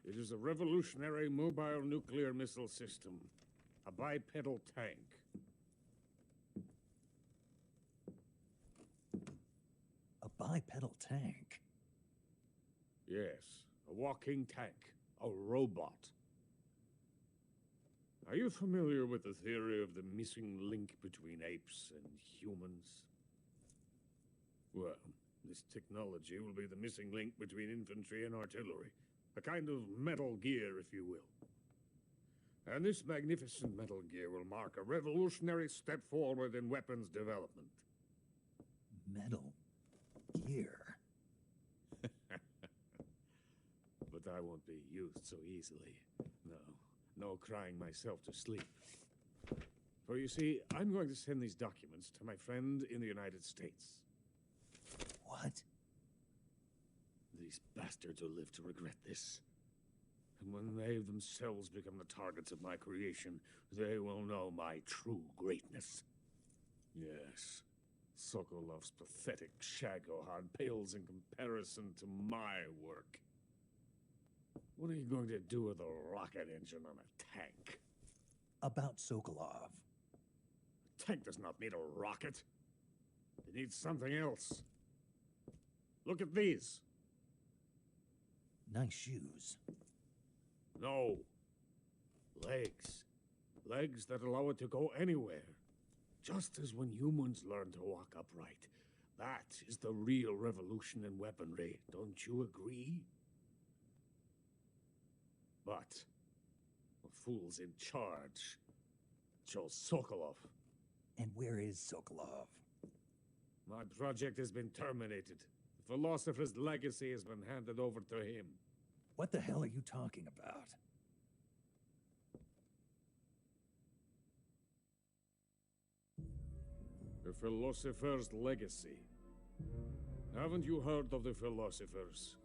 S15: It is a revolutionary mobile nuclear missile system. A bipedal tank.
S2: A bipedal tank?
S15: Yes, a walking tank. A robot. Are you familiar with the theory of the missing link between apes and humans? Well, this technology will be the missing link between infantry and artillery. A kind of Metal Gear, if you will. And this magnificent Metal Gear will mark a revolutionary step forward in weapons development.
S2: Metal Gear?
S15: But I won't be used so easily. No crying myself to sleep. For you see, I'm going to send these documents to my friend in the United States.
S2: What?
S15: These bastards will live to regret this. And when they themselves become the targets of my creation, they will know my true greatness. Yes, Sokolov's pathetic Shagohod pales in comparison to my work. What are you going to do with a rocket engine on a tank?
S2: About Sokolov.
S15: A tank does not need a rocket. It needs something else. Look at these.
S2: Nice shoes.
S15: No. Legs. Legs that allow it to go anywhere. Just as when humans learn to walk upright. That is the real revolution in weaponry. Don't you agree? But the fool's in charge. Chose Sokolov.
S2: And where is Sokolov?
S15: My project has been terminated. The philosopher's legacy has been handed over to him.
S2: What the hell are you talking about?
S15: The philosopher's legacy. Haven't you heard of the philosophers?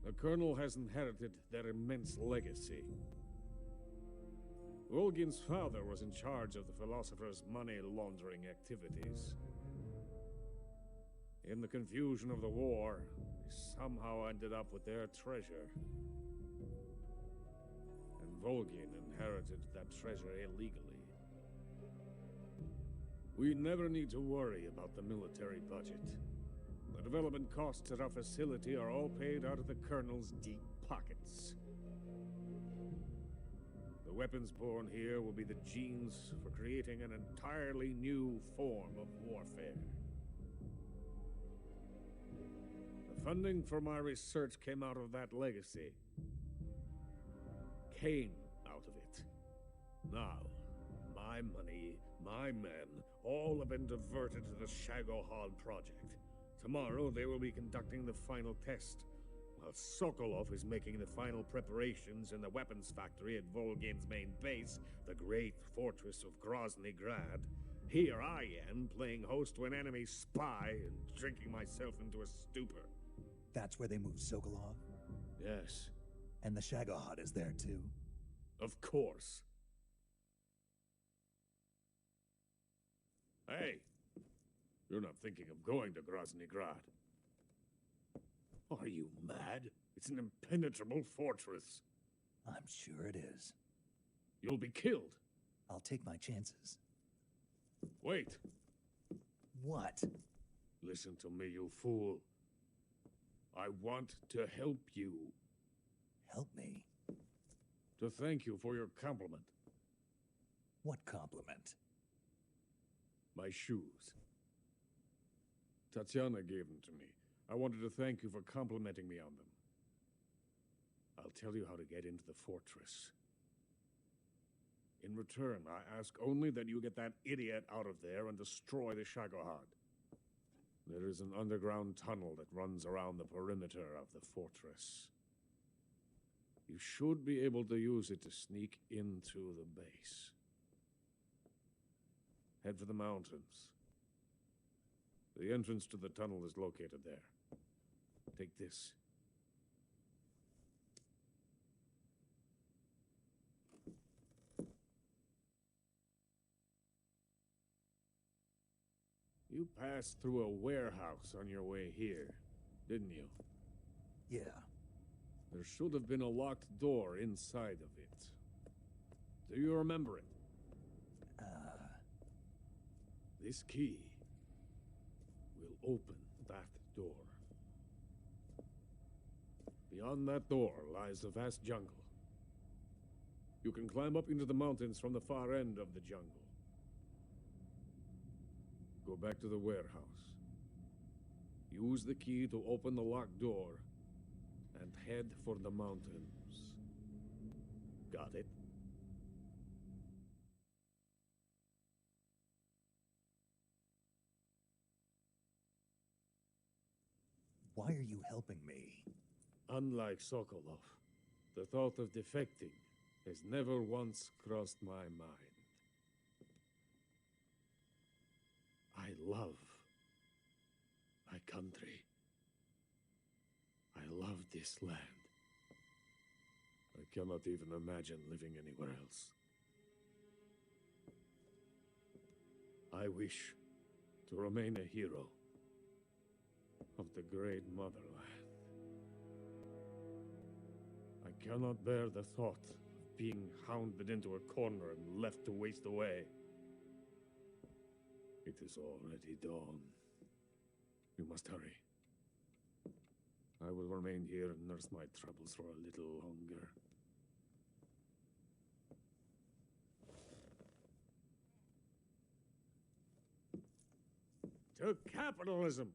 S15: The Colonel has inherited their immense legacy. Volgin's father was in charge of the philosopher's money laundering activities. In the confusion of the war, they somehow ended up with their treasure. And Volgin inherited that treasure illegally. We never need to worry about the military budget. The development costs at our facility are all paid out of the Colonel's deep pockets. The weapons born here will be the genes for creating an entirely new form of warfare. The funding for my research came out of that legacy. Came out of it. Now, my money, my men, all have been diverted to the Shagohod project. Tomorrow they will be conducting the final test, while Sokolov is making the final preparations in the weapons factory at Volgin's main base, the great fortress of Grozny Grad. Here I am, playing host to an enemy spy and drinking myself into a stupor.
S2: That's where they moved Sokolov?
S15: Yes.
S2: And the Shagohod is there too?
S15: Of course. Hey, you're not thinking of going to Grozny Grad. Are you mad? It's an impenetrable fortress.
S2: I'm sure it is.
S15: You'll be killed.
S2: I'll take my chances.
S15: Wait.
S2: What?
S15: Listen to me, you fool. I want to help you.
S2: Help me?
S15: To thank you for your compliment.
S2: What compliment?
S15: My shoes. Tatiana gave them to me. I wanted to thank you for complimenting me on them. I'll tell you how to get into the fortress. In return, I ask only that you get that idiot out of there and destroy the Shagohod. There is an underground tunnel that runs around the perimeter of the fortress. You should be able to use it to sneak into the base. Head for the mountains. The entrance to the tunnel is located there. Take this. You passed through a warehouse on your way here, didn't you?
S2: Yeah.
S15: There should have been a locked door inside of it. Do you remember it? This key will open that door. Beyond that door lies a vast jungle. You can climb up into the mountains from the far end of the jungle. Go back to the warehouse. Use the key to open the locked door and head for the mountains. Got it?
S2: Why are you helping me?
S15: Unlike Sokolov, the thought of defecting has never once crossed my mind. I love my country. I love this land. I cannot even imagine living anywhere else. I wish to remain a hero of the great motherland. I cannot bear the thought of being hounded into a corner and left to waste away. It is already dawn. We must hurry. I will remain here and nurse my troubles for a little longer. To capitalism!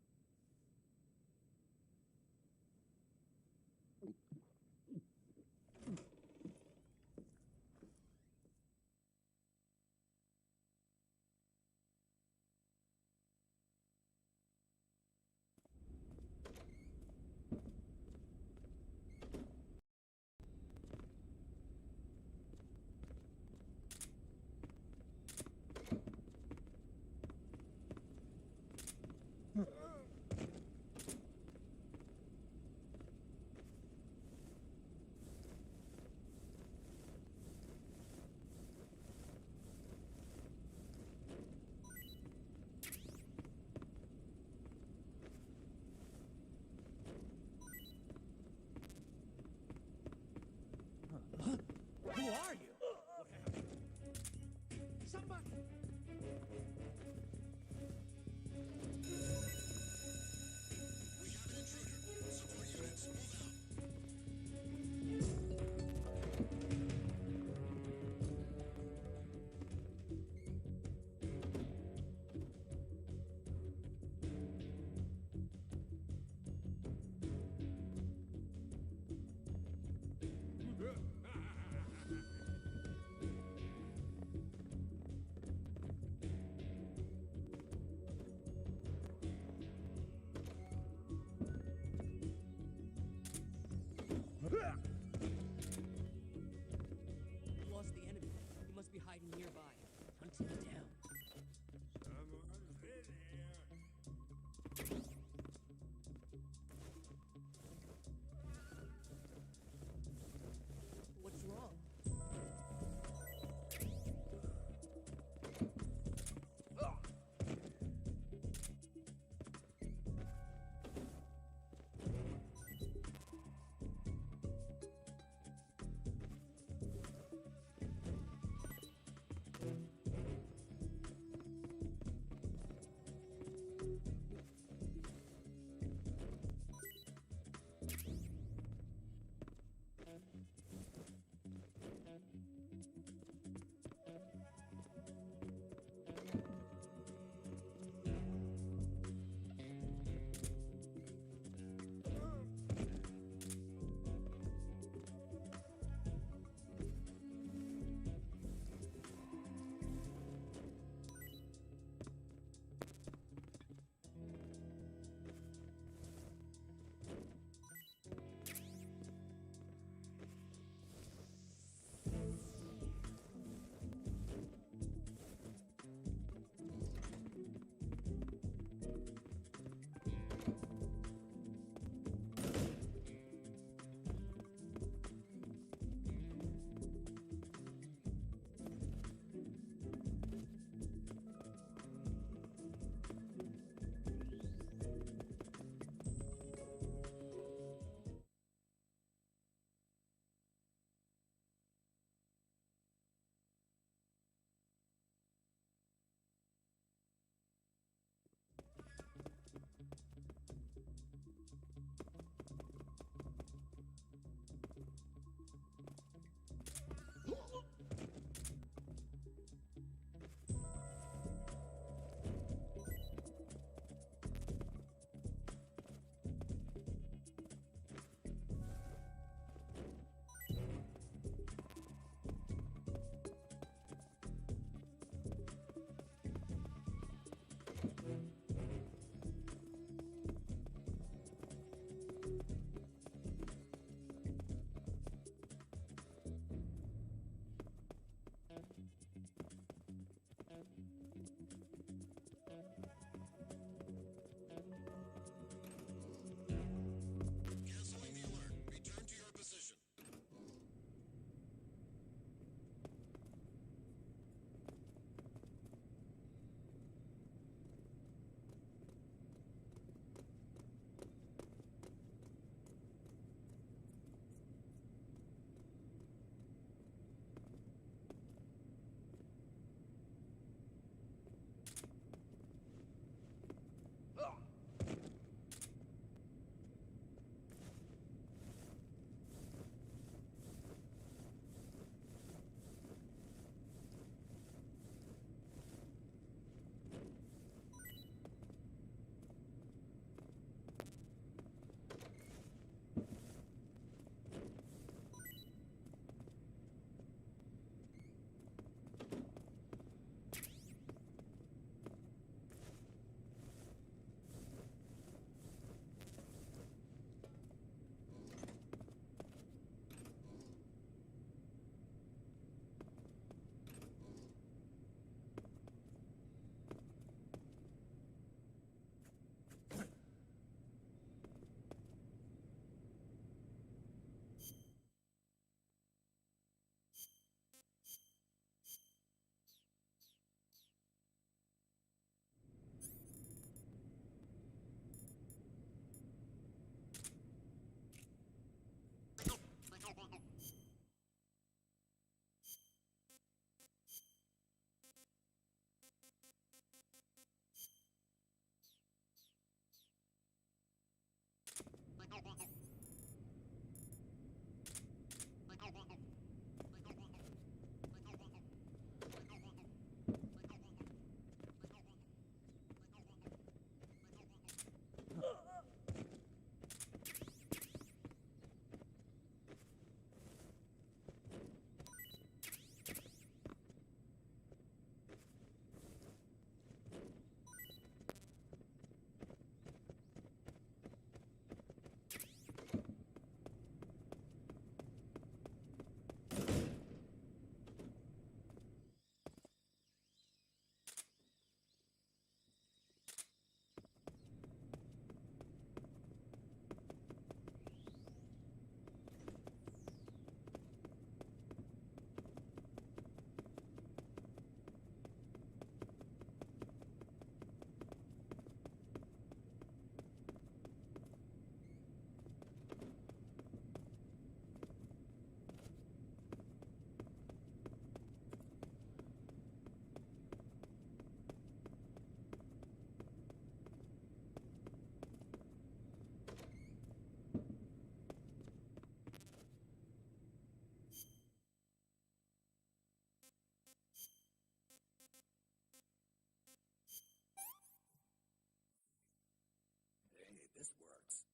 S2: this works.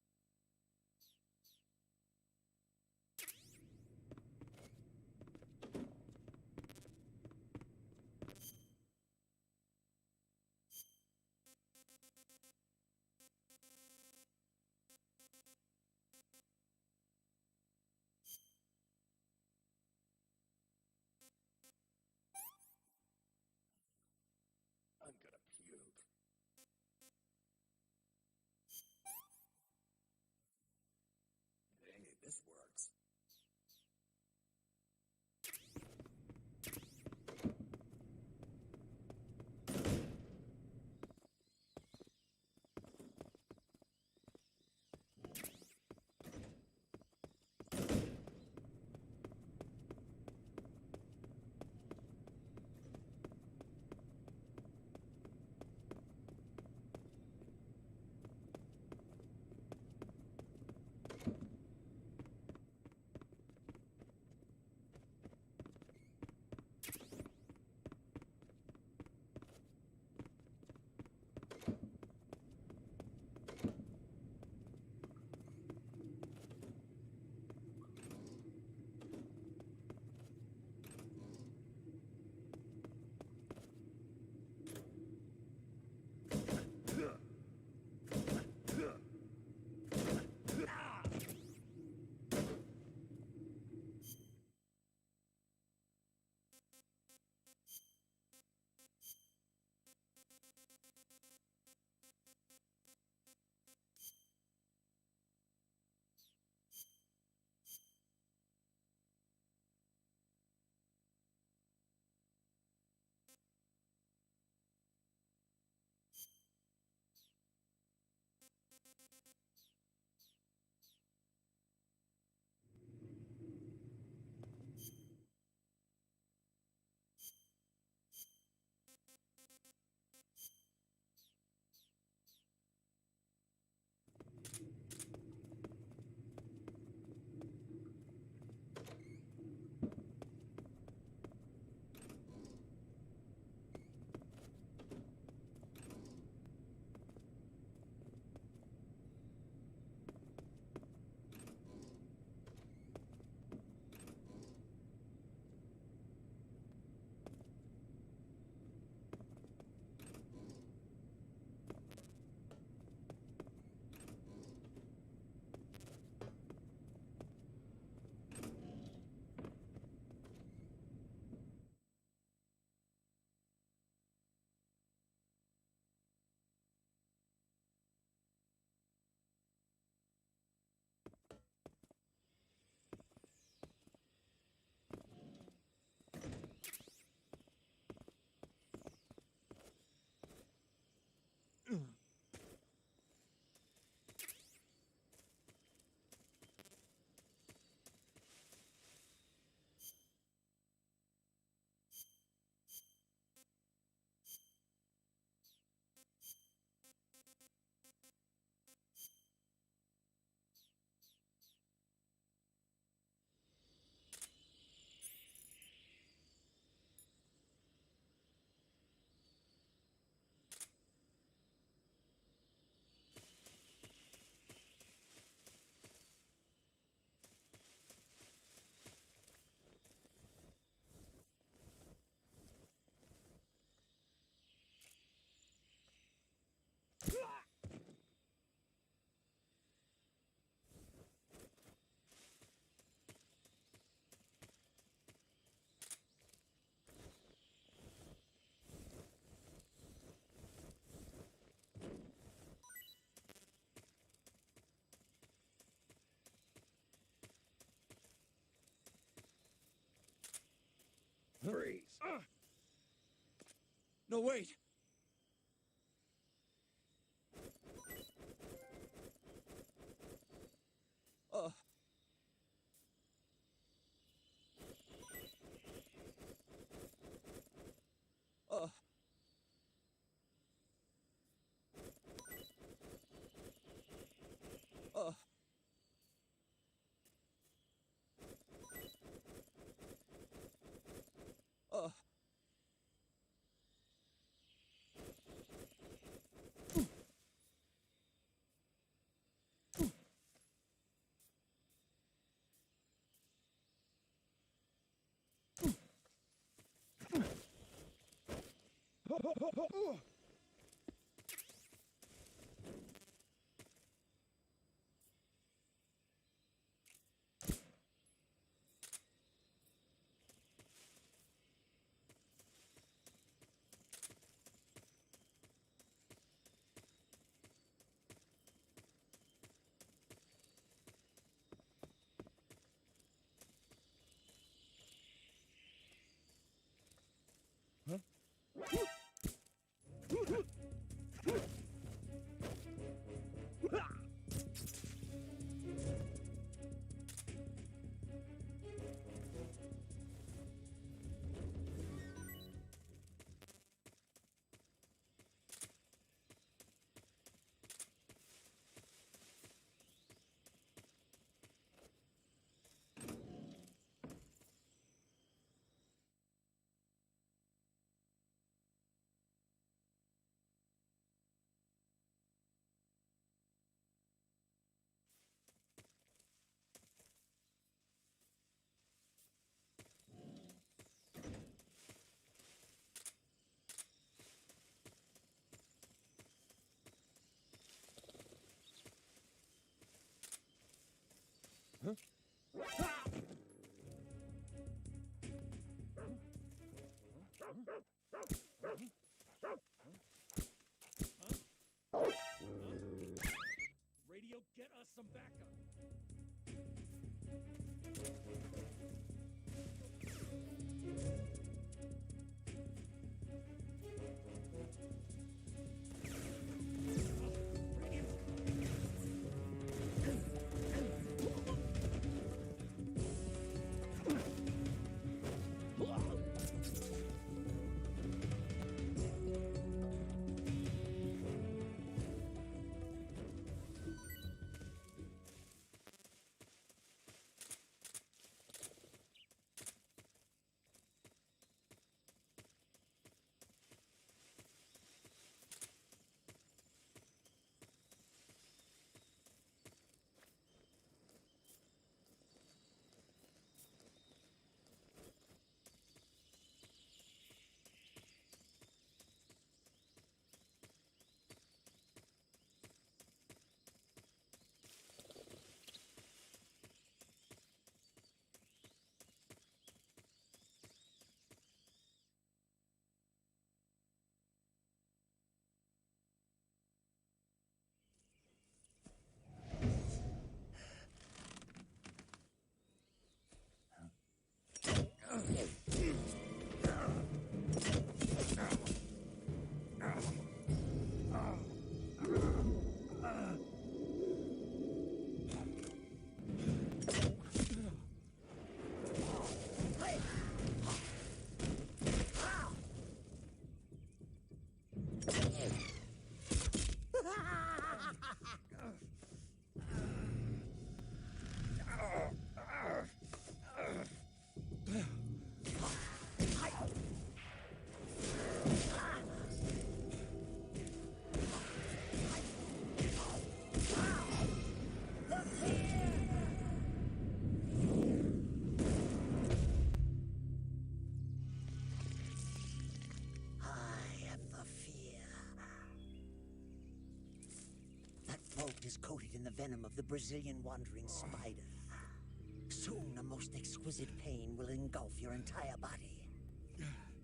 S2: I'm gonna puke. Dang it, this works.
S1: Freeze! No, wait! Radio, get us some backup.
S18: Is coated in the venom of the Brazilian wandering spider. Soon, a most exquisite pain will engulf your entire body.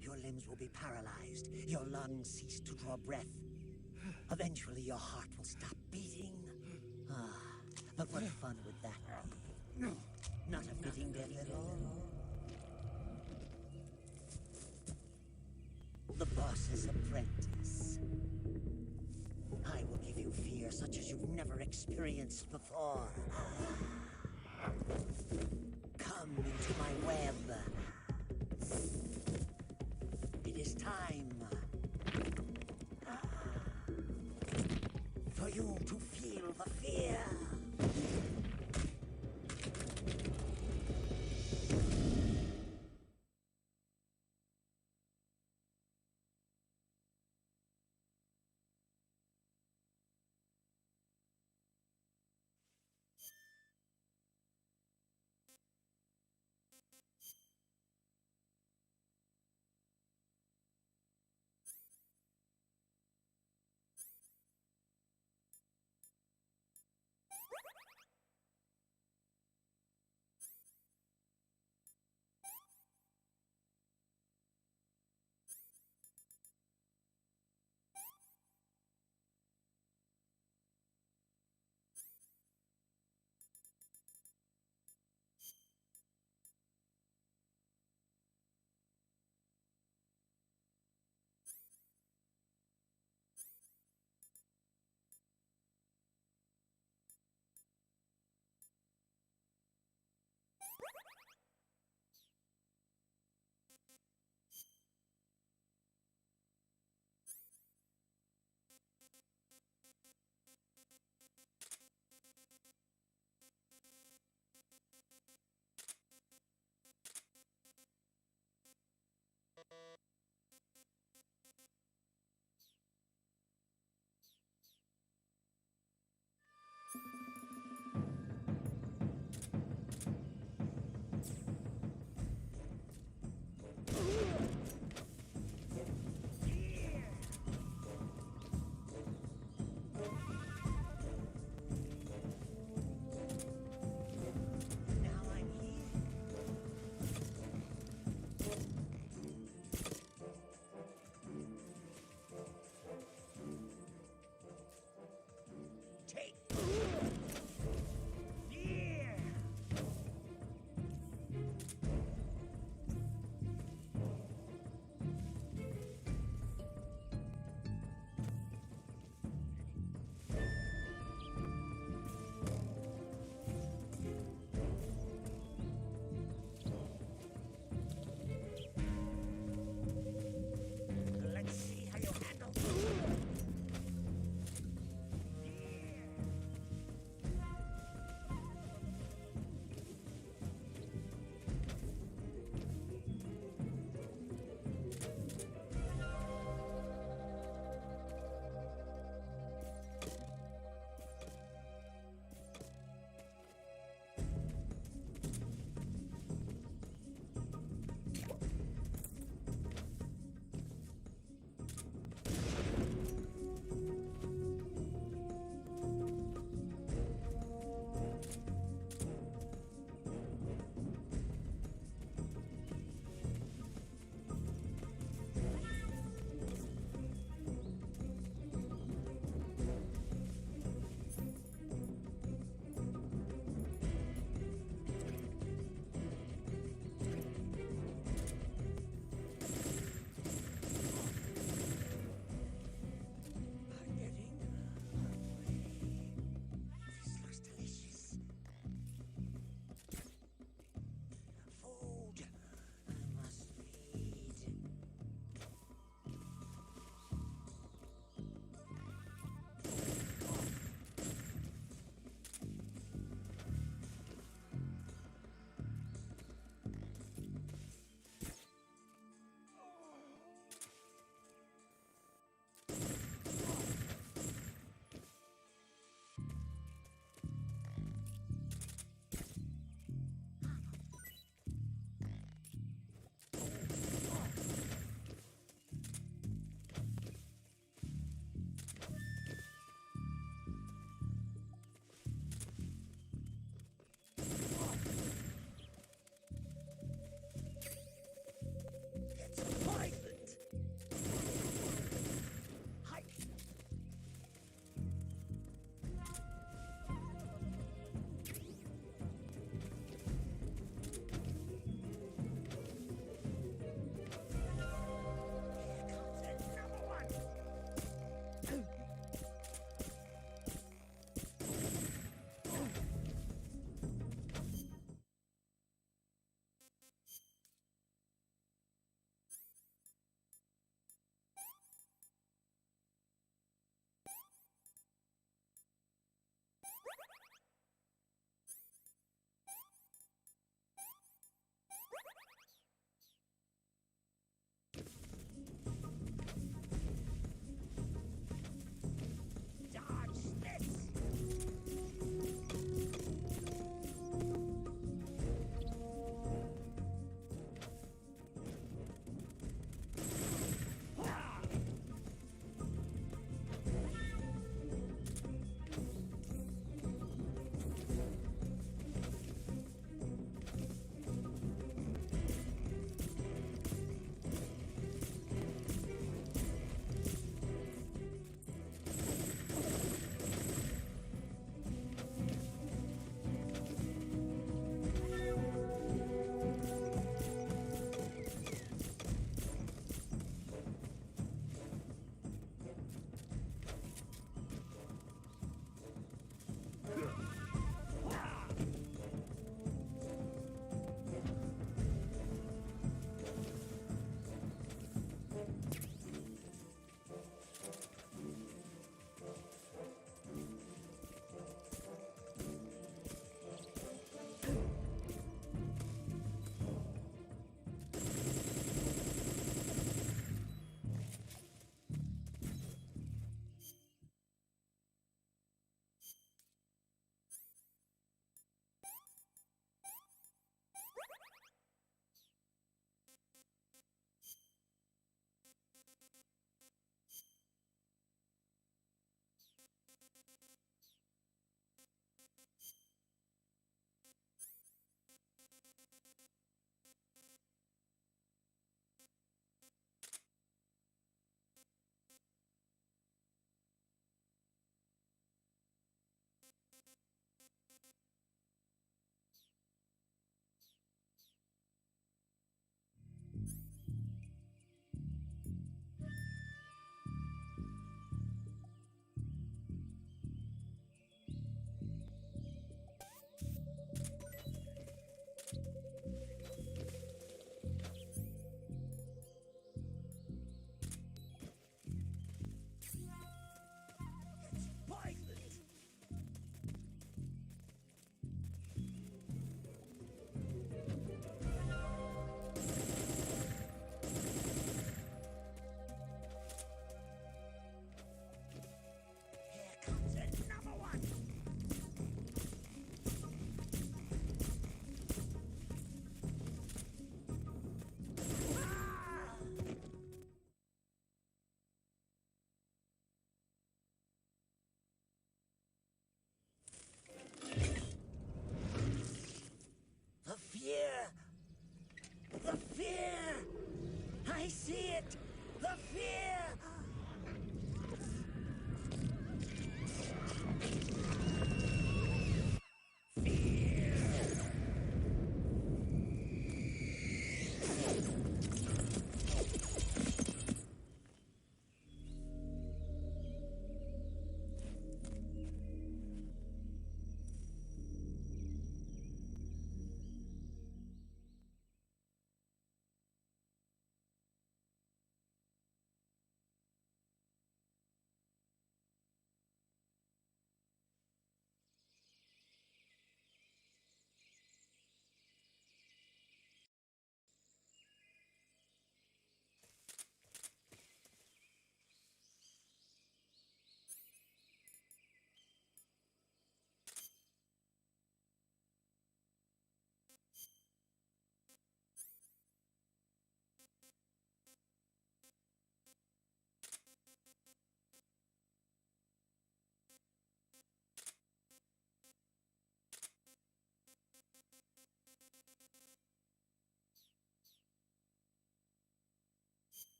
S18: Your limbs will be paralyzed, your lungs cease to draw breath. Eventually, your heart will stop beating. But what fun would that be? Not a fitting death at all. The boss's apprentice. I will give you fear such as you've never experienced before. Come into my web. It is time for you to feel the fear.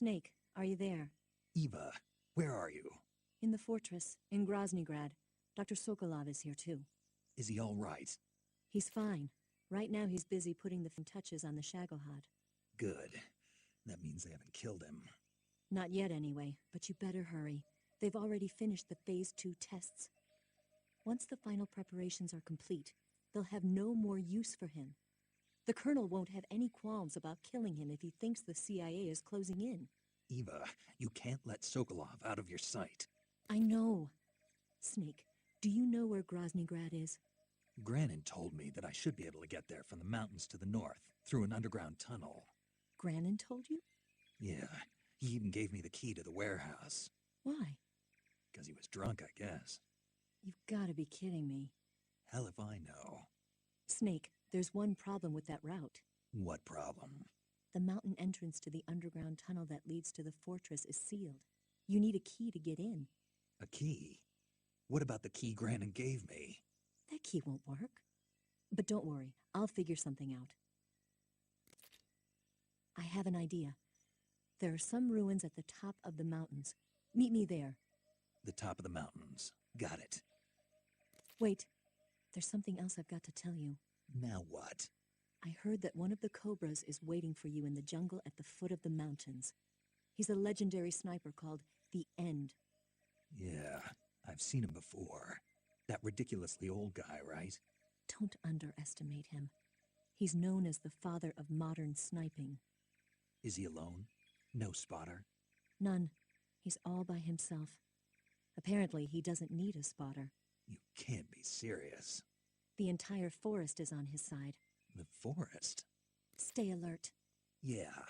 S13: Snake, are you there?
S2: Eva, where are you?
S13: In the fortress, in Groznygrad. Dr. Sokolov is here too.
S2: Is he all right?
S13: He's fine. Right now he's busy putting the touches on the Shagohod.
S2: Good. That means they haven't killed him.
S13: Not yet anyway, but you better hurry. They've already finished the Phase 2 tests. Once the final preparations are complete, they'll have no more use for him. The Colonel won't have any qualms about killing him if he thinks the CIA is closing in.
S2: Eva, you can't let Sokolov out of your sight.
S13: I know. Snake, do you know where Groznygrad is?
S2: Granin told me that I should be able to get there from the mountains to the north, through an underground tunnel.
S13: Granin told you?
S2: Yeah, he even gave me the key to the warehouse.
S13: Why?
S2: Because he was drunk, I guess.
S13: You've got to be kidding me.
S2: Hell if I know.
S13: Snake, there's one problem with that route.
S2: What problem?
S13: The mountain entrance to the underground tunnel that leads to the fortress is sealed. You need a key to get in.
S2: A key? What about the key Granin gave me?
S13: That key won't work. But don't worry, I'll figure something out. I have an idea. There are some ruins at the top of the mountains. Meet me there.
S2: The top of the mountains. Got it.
S13: Wait, there's something else I've got to tell you.
S2: Now what?
S13: I heard that one of the Cobras is waiting for you in the jungle at the foot of the mountains. He's a legendary sniper called The End.
S2: Yeah, I've seen him before. That ridiculously old guy, right?
S13: Don't underestimate him. He's known as the father of modern sniping.
S2: Is he alone? No spotter?
S13: None. He's all by himself. Apparently, he doesn't need a spotter.
S2: You can't be serious.
S13: The entire forest is on his side.
S2: The forest?
S13: Stay alert.
S2: Yeah,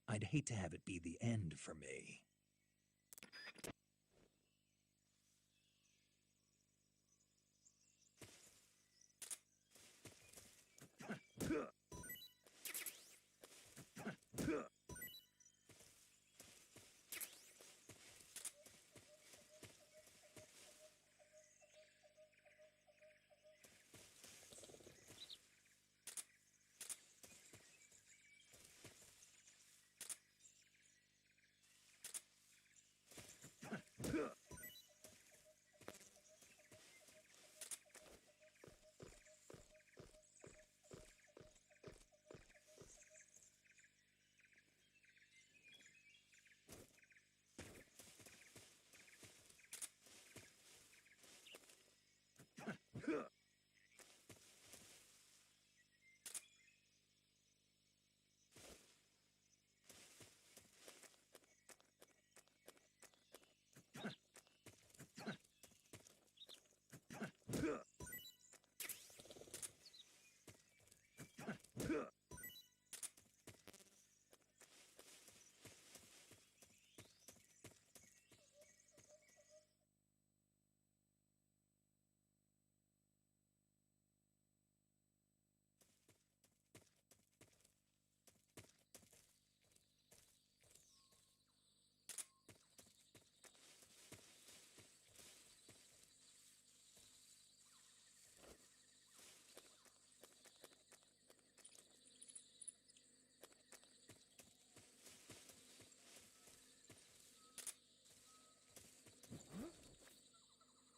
S2: I'd hate to have it be the end for me.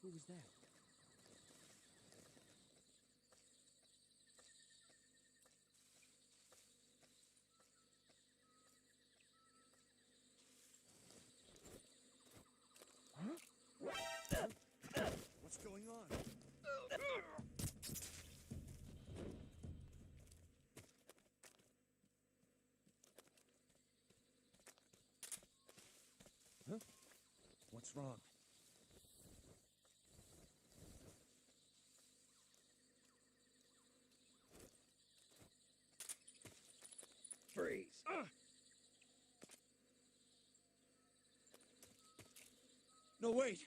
S16: Who was that?
S1: What's going on?
S16: Huh? What's wrong?
S1: Freeze. No, wait.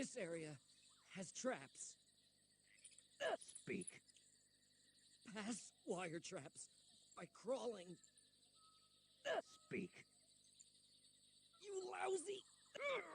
S16: This area has traps.
S2: Speak.
S16: Pass wire traps by crawling.
S2: Speak.
S16: You lousy!
S12: Hello?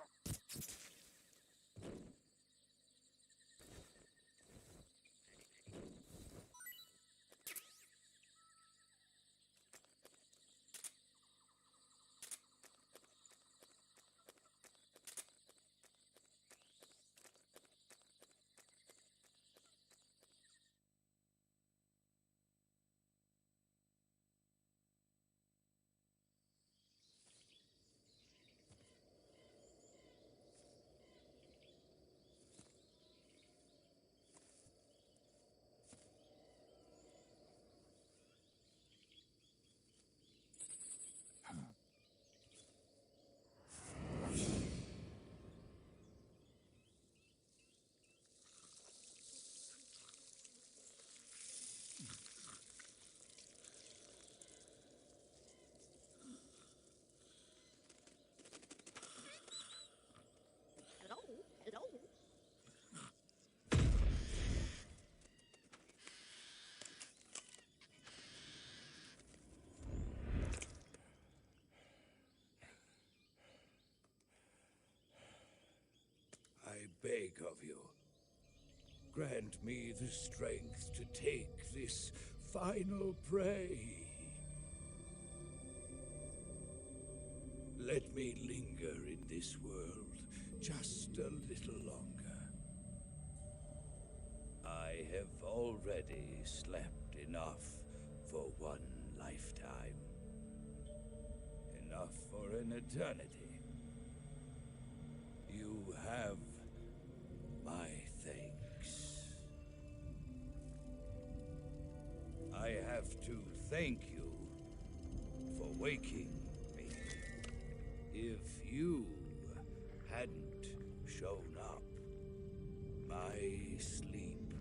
S3: I beg of you, grant me the strength to take this final prey. Let me linger in this world just a little longer. I have already slept enough for one lifetime. Enough for an eternity. You have my thanks. I have to thank you for waking me. If you hadn't shown up, my sleep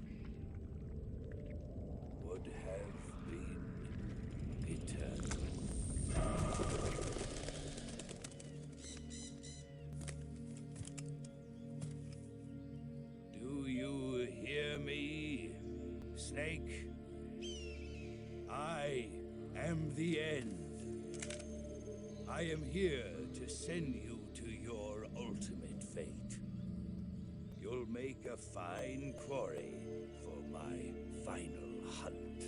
S3: would have been eternal. Do you hear me, Snake? I am the end. I am here to send you to your ultimate fate. You'll make a fine quarry for my final hunt.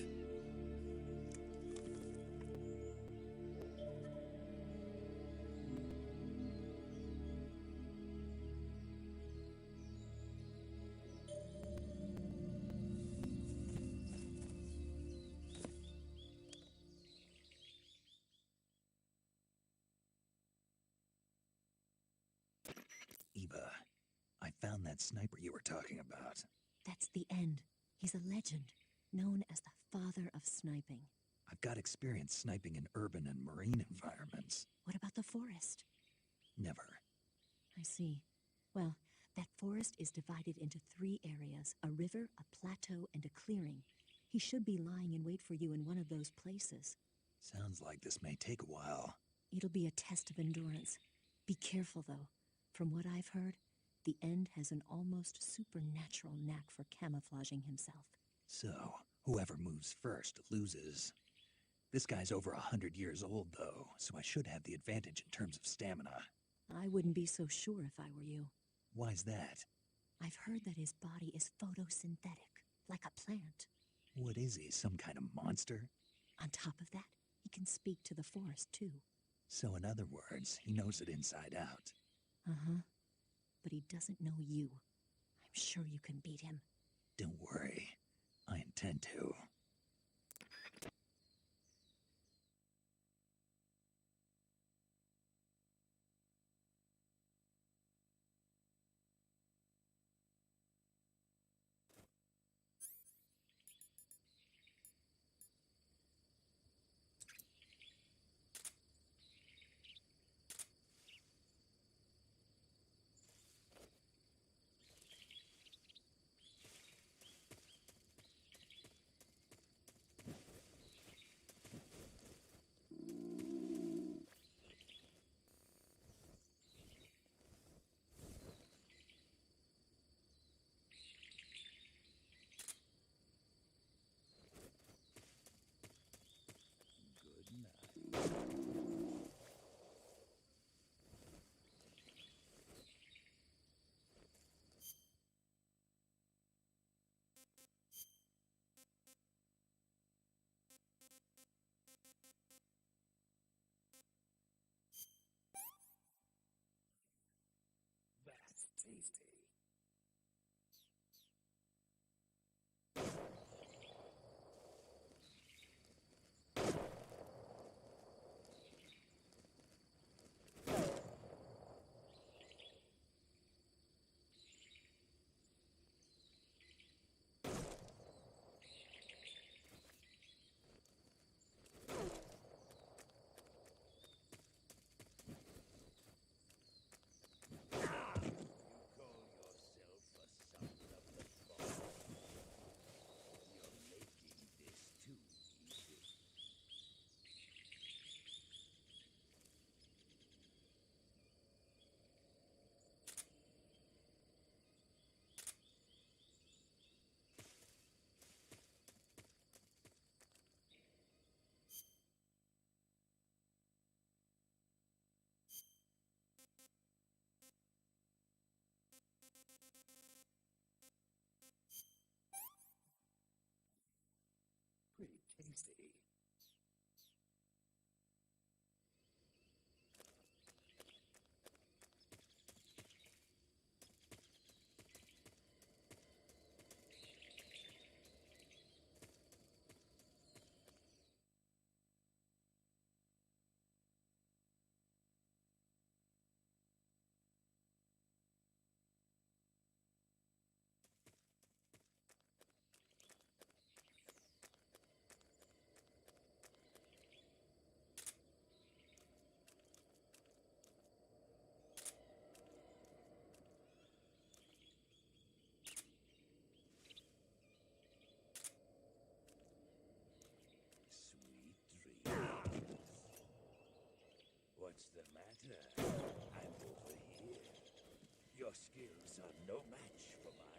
S2: Eva, I found that sniper you were talking about.
S13: That's the end. He's a legend, known as the father of sniping.
S2: I've got experience sniping in urban and marine environments.
S13: What about the forest?
S2: Never.
S13: I see. Well, that forest is divided into 3 areas, a river, a plateau, and a clearing. He should be lying in wait for you in one of those places.
S2: Sounds like this may take a while.
S13: It'll be a test of endurance. Be careful, though. From what I've heard, the End has an almost supernatural knack for camouflaging himself.
S2: So, whoever moves first loses. This guy's over 100 years old, though, so I should have the advantage in terms of stamina.
S13: I wouldn't be so sure if I were you.
S2: Why's that?
S13: I've heard that his body is photosynthetic, like a plant.
S2: What is he, some kind of monster?
S13: On top of that, he can speak to the forest, too.
S2: So in other words, he knows it inside out.
S13: Uh-huh. But he doesn't know you. I'm sure you can beat him.
S2: Don't worry. I intend to. tasty.
S3: What's the matter? I'm over here. Your skills are no match for mine.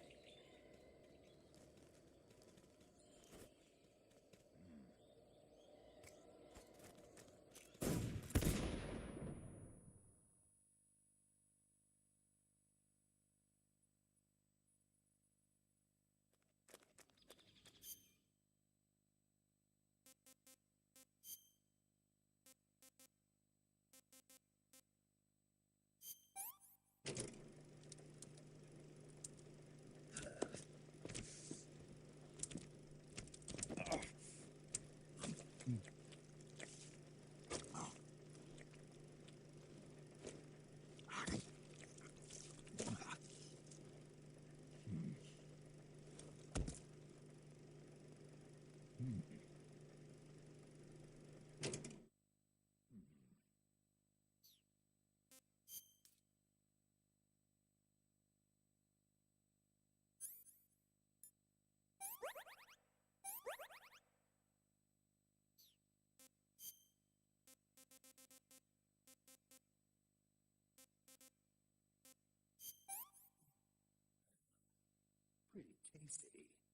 S2: Pretty tasty.